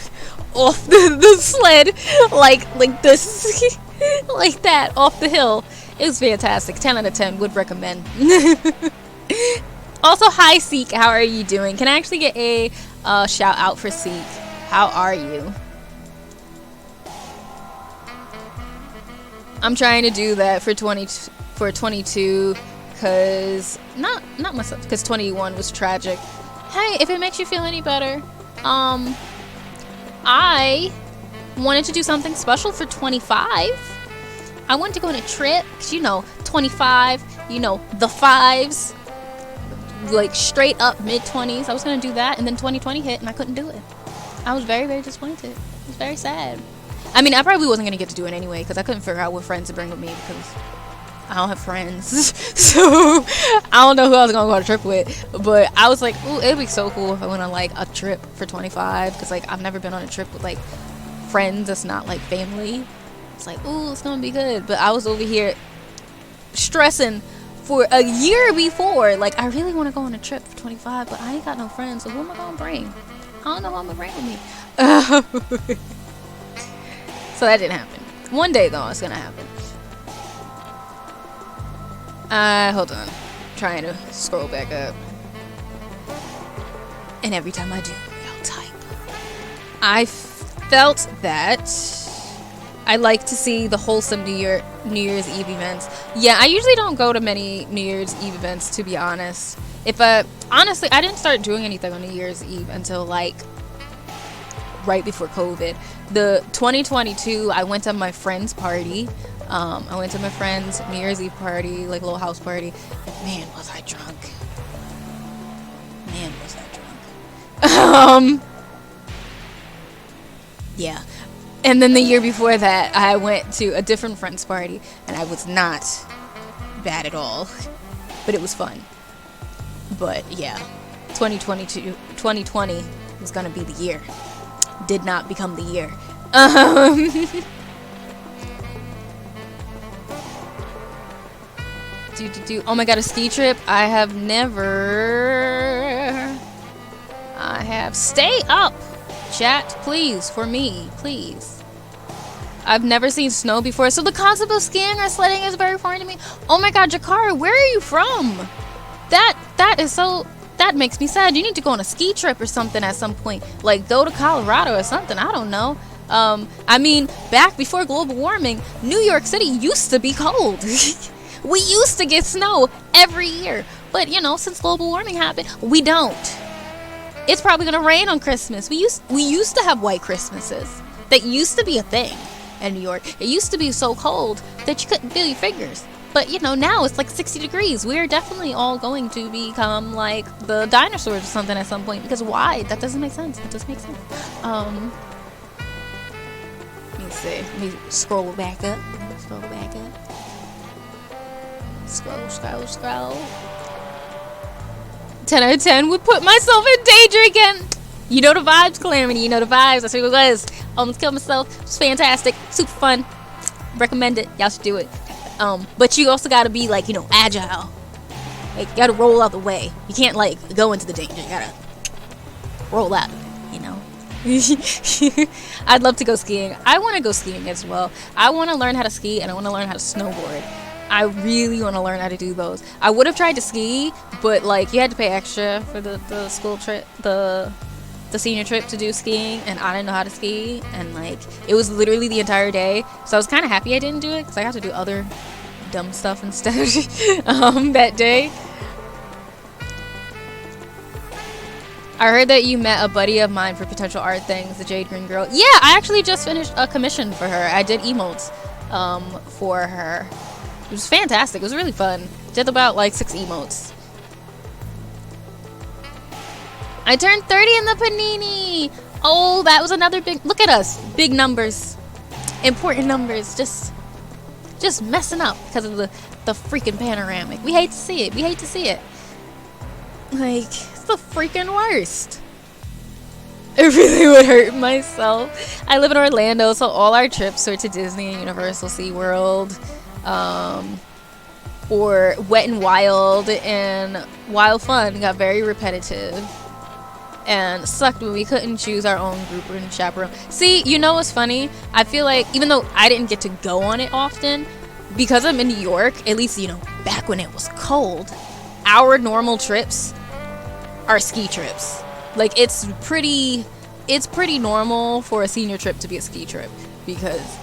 off the sled like this like that off the hill. It was fantastic. 10 out of 10 would recommend. Also, hi Seek, how are you doing? Can I actually get a shout out for Seek? How are you? I'm trying to do that for 22 because not myself, because 21 was tragic. Hey, if it makes you feel any better, I wanted to do something special for 25. I wanted to go on a trip, because 25, the fives, like straight up mid-20s. I was going to do that, and then 2020 hit, and I couldn't do it. I was very, very disappointed. It was very sad. I mean, I probably wasn't going to get to do it anyway, because I couldn't figure out what friends to bring with me, because I don't have friends. So I don't know who I was going to go on a trip with. But I was like, ooh, it'd be so cool if I went on like a trip for 25, because like I've never been on a trip with like friends that's not like family. It's like, ooh, it's going to be good. But I was over here stressing for a year before, like, I really want to go on a trip for 25, but I ain't got no friends, so who am I gonna bring? I don't know who I'm gonna bring with me. So that didn't happen. One day though, it's gonna happen. Hold on. Trying to scroll back up. And every time I do, I'll type. I felt that I like to see the wholesome New Year's Eve events. Yeah, I usually don't go to many New Year's Eve events, to be honest. Honestly, I didn't start doing anything on New Year's Eve until like right before COVID. The 2022, I went to my friend's party. I went to my friend's New Year's Eve party, like a little house party. Man, was I drunk. Man, was I drunk. Yeah. And then the year before that, I went to a different friend's party, and I was not bad at all. But it was fun. But yeah, 2020 was gonna be the year. Did not become the year. Oh my god, a ski trip? I have stay up, chat, please, for me, please. I've never seen snow before, so the concept of skiing or sledding is very foreign to me. Oh my god, Jakara, where are you from? That makes me sad. You need to go on a ski trip or something at some point. Like, go to Colorado or something. I don't know. I mean, back before global warming, New York City used to be cold. We used to get snow every year. But, you know, since global warming happened, we don't. It's probably going to rain on Christmas. We used to have white Christmases. That used to be a thing in New York. It used to be so cold that you couldn't feel your fingers. But, you know, now it's like 60 degrees. We're definitely all going to become like the dinosaurs or something at some point. Because why? That doesn't make sense. That doesn't make sense. Let me see. Let me scroll back up. Scroll. 10 out of 10 would put myself in danger again. You know the vibes, Calamity. You know the vibes. That's what it was. Almost killed myself. It was fantastic. Super fun. Recommend it. Y'all should do it. But you also gotta be like, you know, agile. Like, you gotta roll out the way. You can't like go into the danger. You gotta roll out, you know. I'd love to go skiing. I want to go skiing as well. I want to learn how to ski and I want to learn how to snowboard. I really want to learn how to do those. I would have tried to ski, but like you had to pay extra for the school trip, the senior trip to do skiing, and I didn't know how to ski, and like it was literally the entire day. So I was kind of happy I didn't do it because I got to do other dumb stuff instead that day. I heard that you met a buddy of mine for potential art things, the Jade Green Girl. Yeah, I actually just finished a commission for her. I did emotes for her. It was fantastic. It was really fun. Did about like 6 emotes. I turned 30 in the Panini. Oh, that was another big... Look at us. Big numbers. Important numbers. Just messing up because of the freaking panoramic. We hate to see it. Like, it's the freaking worst. It really would hurt myself. I live in Orlando, so all our trips are to Disney and Universal SeaWorld. Or Wet and Wild and Wild Fun got very repetitive and sucked when we couldn't choose our own group and chaperone. See, you know what's funny? I feel like even though I didn't get to go on it often, because I'm in New York, at least, you know, back when it was cold, our normal trips are ski trips. Like, it's pretty normal for a senior trip to be a ski trip because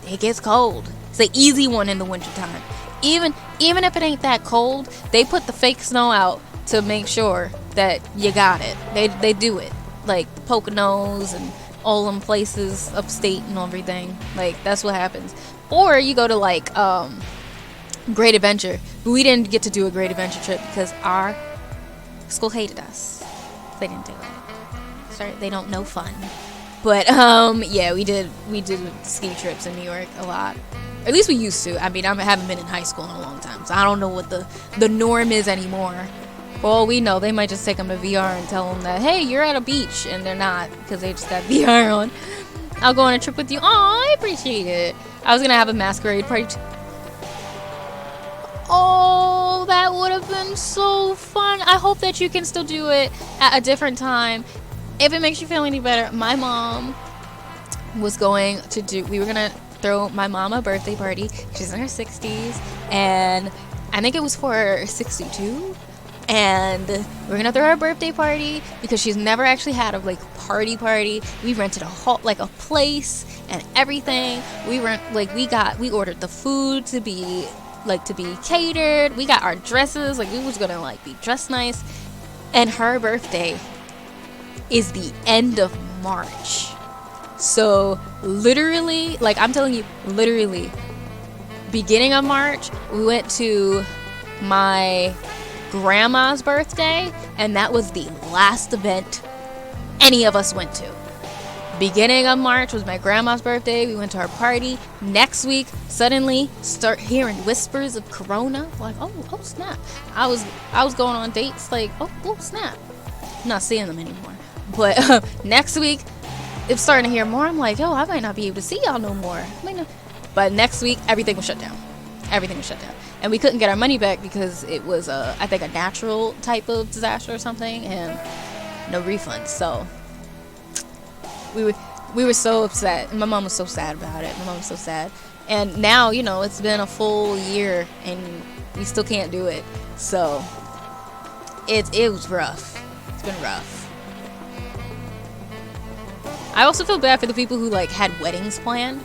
it gets cold. It's an easy one in the wintertime. Even if it ain't that cold, they put the fake snow out to make sure that you got it. They do it. Like Poconos and all them places upstate and everything. Like, that's what happens. Or you go to like Great Adventure. But we didn't get to do a Great Adventure trip because our school hated us. They didn't do it. Sorry, they don't know fun. But yeah, we did ski trips in New York a lot. At least we used to. I mean, I haven't been in high school in a long time, so I don't know what the norm is anymore. For all we know, they might just take them to VR and tell them that, hey, you're at a beach, and they're not because they just got VR on. I'll go on a trip with you. Oh, I appreciate it. I was gonna have a masquerade party. Oh, that would have been so fun. I hope that you can still do it at a different time. If it makes you feel any better, my mom was going to we were gonna throw my mom a birthday party. She's in her 60s, and I think it was for her 62. And we're gonna throw her a birthday party because she's never actually had a like party. We rented a place and everything. We ordered the food to be catered. We got our dresses, like we was gonna like be dressed nice. And her birthday is the end of March. So literally, like I'm telling you, literally beginning of March, we went to my grandma's birthday, and that was the last event any of us went to. Beginning of March was my grandma's birthday. We went to her party. Next week, suddenly start hearing whispers of corona. Like, oh snap. I was going on dates like, oh snap. I'm not seeing them anymore. But next week, it's starting to hear more. I'm like, I might not be able to see y'all no more. But next week, everything was shut down. And we couldn't get our money back because it was I think a natural type of disaster or something, and no refunds. So we were so upset. My mom was so sad about it. And now, it's been a full year and we still can't do it. So it was rough. It's been rough. I also feel bad for the people who like had weddings planned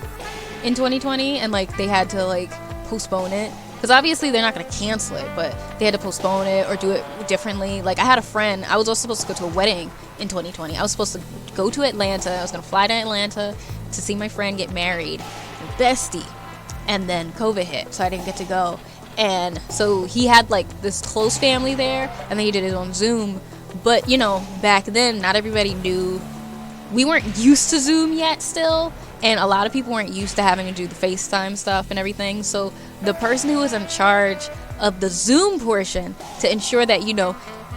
in 2020 and like they had to like postpone it. Because obviously they're not going to cancel it, but they had to postpone it or do it differently. Like I had a friend, I was also supposed to go to a wedding in 2020. I was supposed to go to Atlanta. I was going to fly to Atlanta to see my friend get married, bestie. And then COVID hit, so I didn't get to go. And so he had like this close family there, and then he did it on Zoom. But back then, not everybody knew. We weren't used to Zoom yet still. And a lot of people weren't used to having to do the FaceTime stuff and everything. So the person who was in charge of the Zoom portion to ensure that,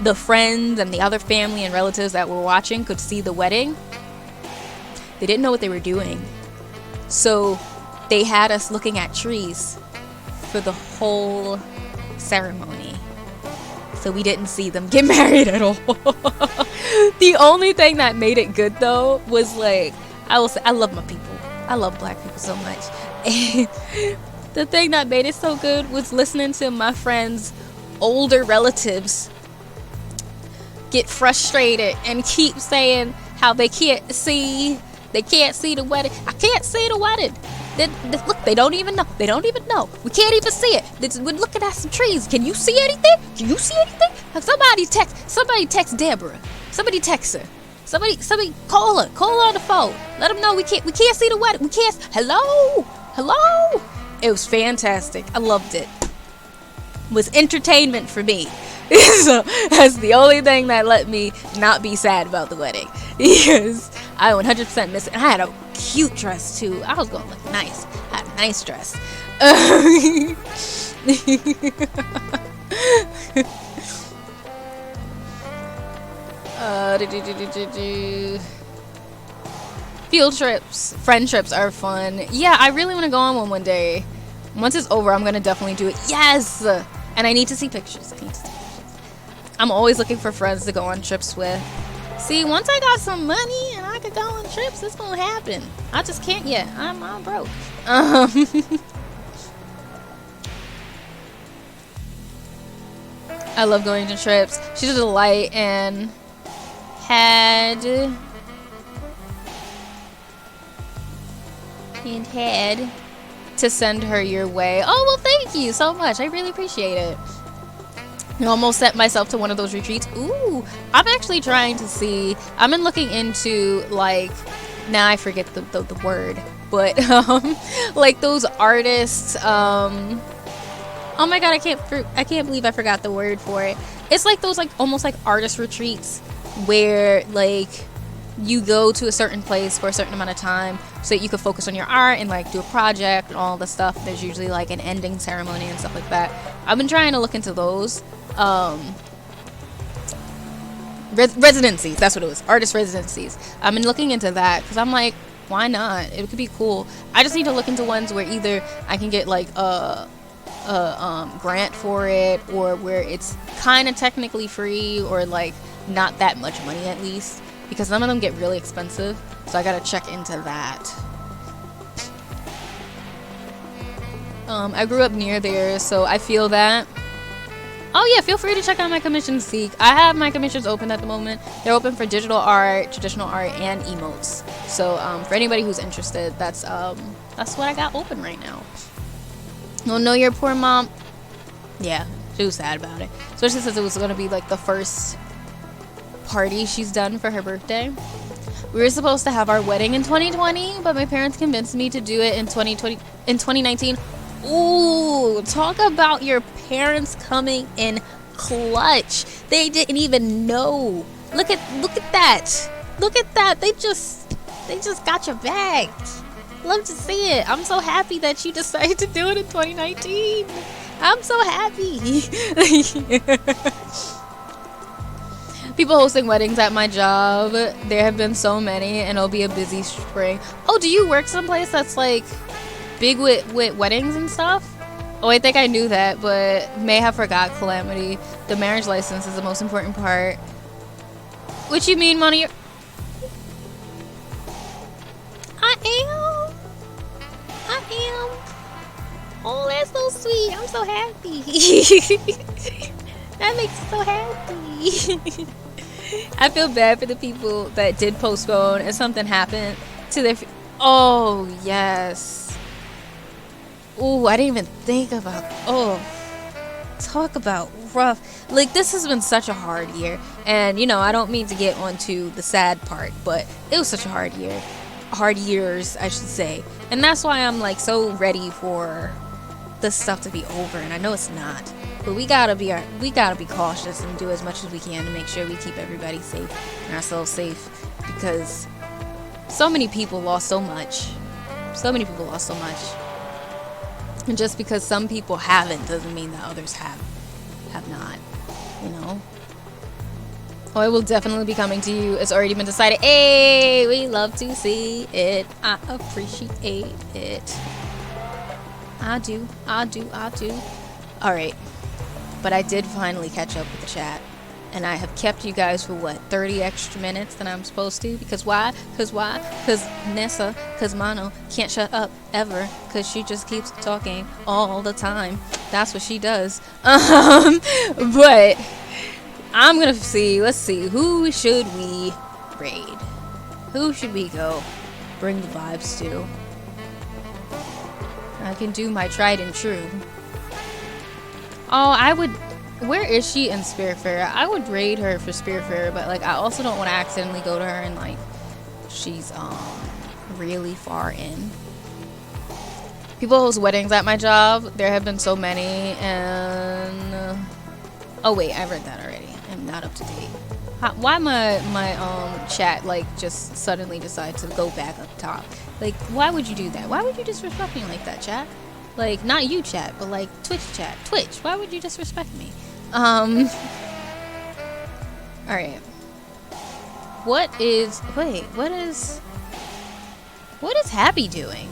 the friends and the other family and relatives that were watching could see the wedding, they didn't know what they were doing. So they had us looking at trees for the whole ceremony. So we didn't see them get married at all. The only thing that made it good, though, was like, I love my people. I love black people so much. And the thing that made it so good was listening to my friends' older relatives get frustrated and keep saying how they can't see the wedding. I can't see the wedding. Look, they don't even know. We can't even see it. We're looking at some trees. Can you see anything? Somebody text Deborah. Somebody text her. Somebody call her on the phone. Let them know we can't see the wedding. Hello. It was fantastic. I loved it. It was entertainment for me. So that's the only thing that let me not be sad about the wedding. Because I 100% miss it. And I had a cute dress too. I was going to look nice. I had a nice dress. Field trips, friend trips are fun. Yeah, I really want to go on one day. Once it's over, I'm going to definitely do it. Yes! And I need to see pictures. I'm always looking for friends to go on trips with. See, once I got some money and I could go on trips, it's going to happen. I just can't yet. I'm broke. I love going to trips. She's a delight and had to send her your way. Oh, well, thank you so much. I really appreciate it. I almost set myself to one of those retreats. Ooh, I'm actually trying to see. I've been looking into, like, now I forget the word, but like those artists. Oh my god, I can't believe I forgot the word for it. It's like those, like, almost like artist retreats where, like, you go to a certain place for a certain amount of time so that you can focus on your art and, like, do a project and all the stuff. There's usually, like, an ending ceremony and stuff like that. I've been trying to look into those. Residencies, that's what it was. Artist residencies. I've been looking into that because I'm like, why not? It could be cool. I just need to look into ones where either I can get, like, grant for it, or where it's kind of technically free, or like not that much money at least, because some of them get really expensive, so I gotta check into that. I grew up near there, so I feel that. Oh yeah, feel free to check out my commission Seek. I have my commissions open at the moment. They're open for digital art, traditional art, and emotes. So for anybody who's interested, that's what I got open right now. Oh no, your poor mom. Yeah, she was sad about it, especially since it was gonna be like the first party she's done for her birthday. We were supposed to have our wedding in 2020, but my parents convinced me to do it in 2019. Ooh, talk about your parents coming in clutch. They didn't even know. Look at that. Look at that. They just got your back. Love to see it. I'm so happy that you decided to do it in 2019. I'm so happy. People hosting weddings at my job. There have been so many, and it'll be a busy spring. Oh, do you work someplace that's like big with weddings and stuff? Oh, I think I knew that, but may have forgot. Calamity. The marriage license is the most important part. What you mean, money? I am. Oh, that's so sweet. I'm so happy. That makes me so happy. I feel bad for the people that did postpone and something happened to their. Oh yes. Oh, I didn't even think about. Oh, talk about rough. Like, this has been such a hard year, and you know, I don't mean to get onto the sad part, but it was such a hard year. Hard years, I should say, and that's why I'm like so ready for this stuff to be over. And I know it's not, but we gotta be cautious and do as much as we can to make sure we keep everybody safe and ourselves safe, because so many people lost so much. And just because some people haven't doesn't mean that others have not, you know. Oh, I will definitely be coming to you. It's already been decided. Hey, we love to see it. I appreciate it. I do. Alright. But I did finally catch up with the chat. And I have kept you guys for what, 30 extra minutes than I'm supposed to? Because why? Because Nessa, because Mono can't shut up ever, because she just keeps talking all the time. That's what she does. But I'm gonna see, let's see, who should we raid? Who should we go bring the vibes to? I can do my tried and true. Oh, I would. Where is she in Spiritfarer? I would raid her for Spiritfarer, but like I also don't want to accidentally go to her and like she's really far in. People host weddings at my job. There have been so many, and oh wait, I read that already. I'm not up to date. Why my chat like just suddenly decide to go back up top? Like, why would you do that? Why would you disrespect me like that, chat? Like, not you, chat, but like Twitch chat. Twitch, why would you disrespect me? Alright. What is Happy doing?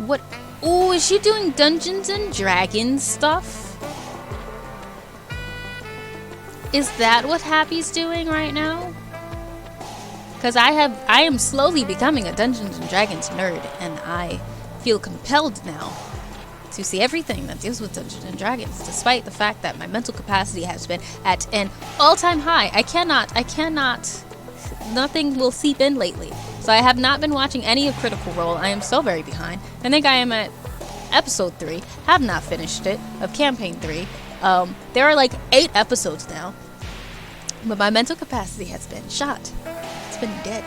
What? Oh, is she doing Dungeons and Dragons stuff? Is that what Happy's doing right now? Because I am slowly becoming a Dungeons and Dragons nerd, and I feel compelled now to see everything that deals with Dungeons and Dragons, despite the fact that my mental capacity has been at an all-time high. I cannot, nothing will seep in lately. So I have not been watching any of Critical Role. I am so very behind. I think I am at episode 3, have not finished it, of campaign 3. There are like 8 episodes now, but my mental capacity has been shot. It's been dead.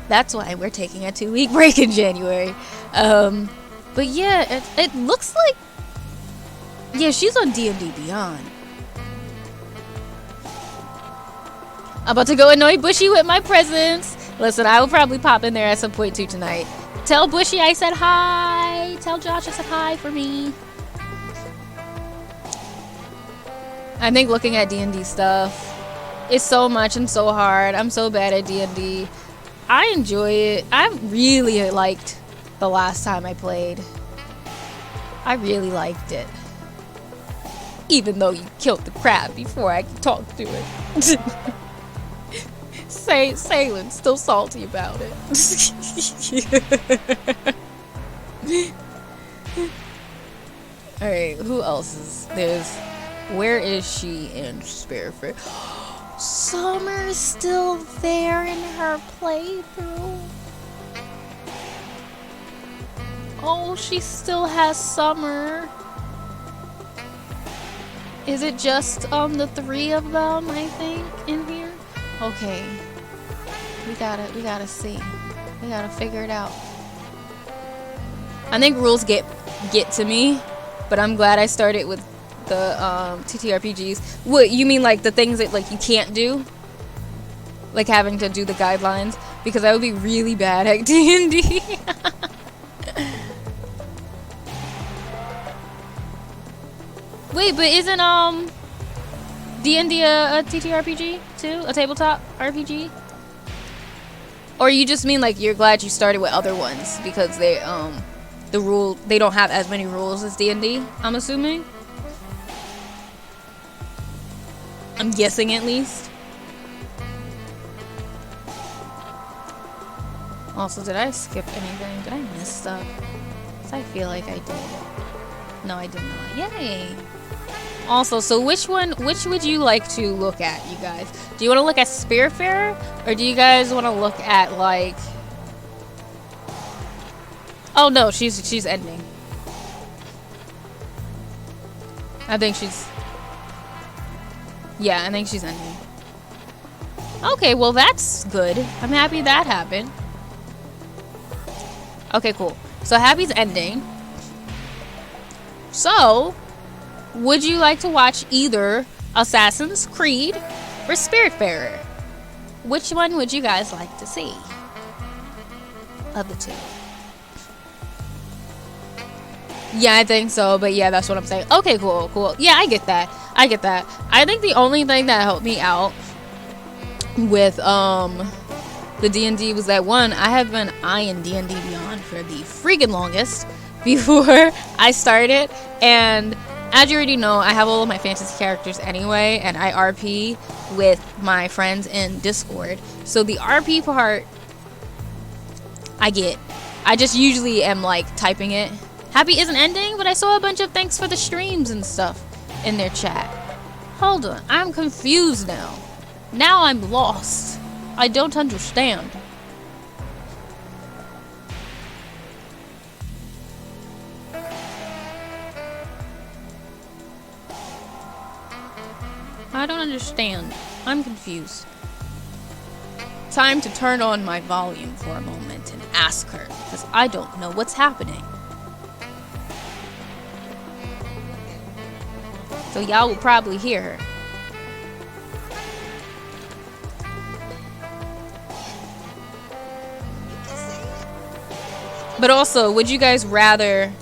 That's why we're taking a 2-week break in January. But yeah, it looks like, yeah, she's on D&D Beyond. I'm about to go annoy Bushy with my presence. Listen, I will probably pop in there at some point too tonight. Tell Bushy I said hi. Tell Josh I said hi for me. I think looking at D&D stuff is so much and so hard. I'm so bad at D&D. I enjoy it. I really liked the last time I played. I really liked it. Even though you killed the crab before I could talk to it. Saylin's still salty about it. Alright, who else is there's where is she in Spiritfarer? Summer's still there in her playthrough. Oh, she still has Summer. Is it just the 3 of them, I think, in here? Okay. We gotta see. We gotta figure it out. I think rules get to me, but I'm glad I started with the TTRPGs. What you mean, like the things that like you can't do, like having to do the guidelines, because I would be really bad at D&D. Wait, but isn't D&D a TTRPG too? A tabletop RPG? Or you just mean like you're glad you started with other ones because they they don't have as many rules as D&D, I'm assuming? I'm guessing at least. Also, did I skip anything? Did I miss stuff? 'Cause I feel like I did. No, I did not. Yay! Also, so which would you like to look at, you guys? Do you want to look at Spiritfarer? Or do you guys want to look at, like... Oh, no, she's ending. I think she's... Yeah, I think she's ending. Okay, well, that's good. I'm happy that happened. Okay, cool. So, Happy's ending. So, would you like to watch either Assassin's Creed or Spiritfarer? Which one would you guys like to see of the two? Yeah, I think so, but yeah, that's what I'm saying. Okay, cool, cool. Yeah, I get that. I get that. I think the only thing that helped me out with the D&D was that one, I have been eyeing D&D Beyond for the freaking longest before I started, and as you already know, I have all of my fantasy characters anyway, and I RP with my friends in Discord. So the RP part, I get. I just usually am like typing it. Happy isn't ending, but I saw a bunch of thanks for the streams and stuff in their chat. Hold on, I'm confused now. Now I'm lost. I don't understand. I don't understand. I'm confused. Time to turn on my volume for a moment and ask her, because I don't know what's happening. So y'all will probably hear her. But also, would you guys rather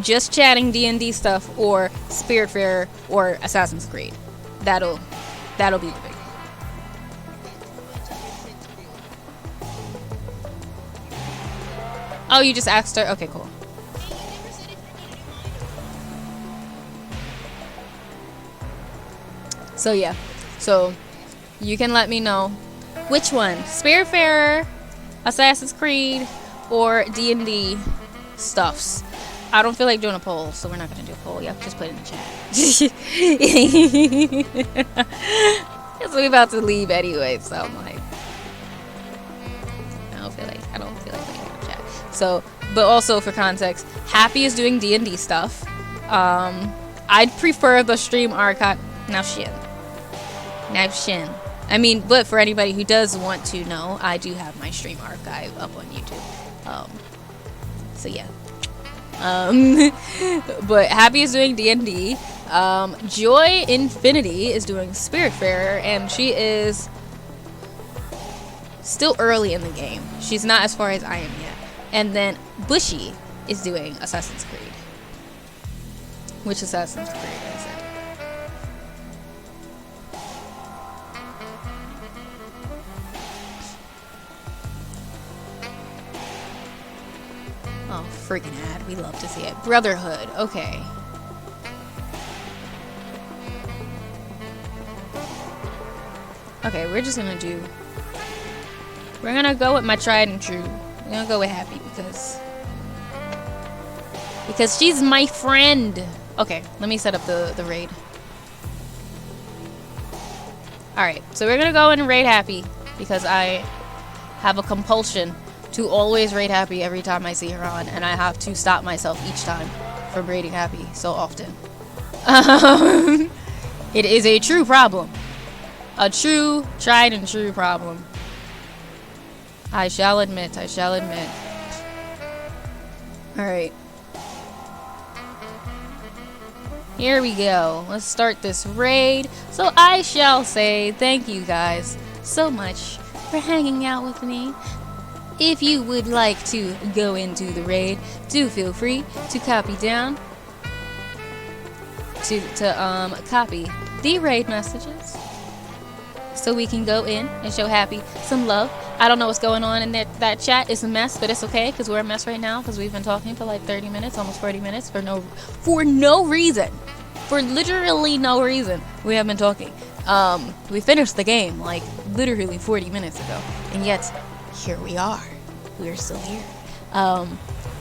just chatting D&D stuff or Spiritfarer or Assassin's Creed? That'll be the big one. Oh, you just asked her? Okay, cool. So yeah, so you can let me know which one, Spiritfarer, Assassin's Creed, or D&D stuffs. I don't feel like doing a poll, so we're not gonna do a poll. Yep, just put it in the chat. Because we're about to leave anyway, so I'm like, I don't feel like putting it in the chat. So, but also for context, Happy is doing D&D stuff. I'd prefer the stream archive. Now Shin. I mean, but for anybody who does want to know, I do have my stream archive up on YouTube. So yeah. But Happy is doing D&D. Joy Infinity is doing Spiritfarer, and she is still early in the game. She's not as far as I am yet. And then Bushy is doing Assassin's Creed. Which Assassin's Creed is it? Oh, freaking ad. We love to see it. Brotherhood. Okay. Okay, we're just gonna do... We're gonna go with my tried and true. We're gonna go with Happy because she's my friend. Okay, let me set up the raid. Alright, so we're gonna go in and raid Happy because I have a compulsion to always raid Happy every time I see her on, and I have to stop myself each time from raiding Happy so often. It is a true problem. A true, tried and true problem. I shall admit, I shall admit. Alright. Here we go. Let's start this raid. So I shall say thank you guys so much for hanging out with me. If you would like to go into the raid, do feel free to copy down to copy the raid messages so we can go in and show Happy some love. I don't know what's going on in that chat. It's a mess, but it's okay because we're a mess right now because we've been talking for like 30 minutes, almost 40 minutes for no reason. For literally no reason. We have been talking. We finished the game like literally 40 minutes ago, and yet here we are. We're still here.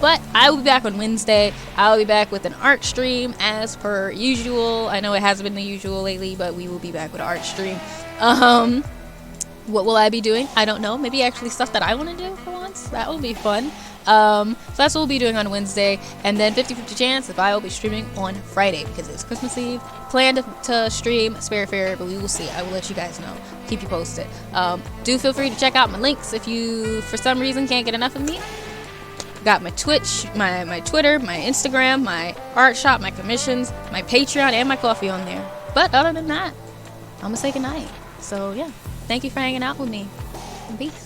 But I will be back on Wednesday. I'll be back with an art stream as per usual. I know it hasn't been the usual lately, but we will be back with an art stream. What will I be doing? I don't know. Maybe actually stuff that I want to do for once. That will be fun. So that's what we'll be doing on Wednesday. And then 50-50 chance if I will be streaming on Friday because it's Christmas Eve. Plan to stream Spirit Fair, but we will see. I will let you guys know. Keep you posted. Do feel free to check out my links if you, for some reason, can't get enough of me. Got my Twitch, my Twitter, my Instagram, my art shop, my commissions, my Patreon, and my coffee on there. But other than that, I'm going to say goodnight. So, yeah. Thank you for hanging out with me. Peace.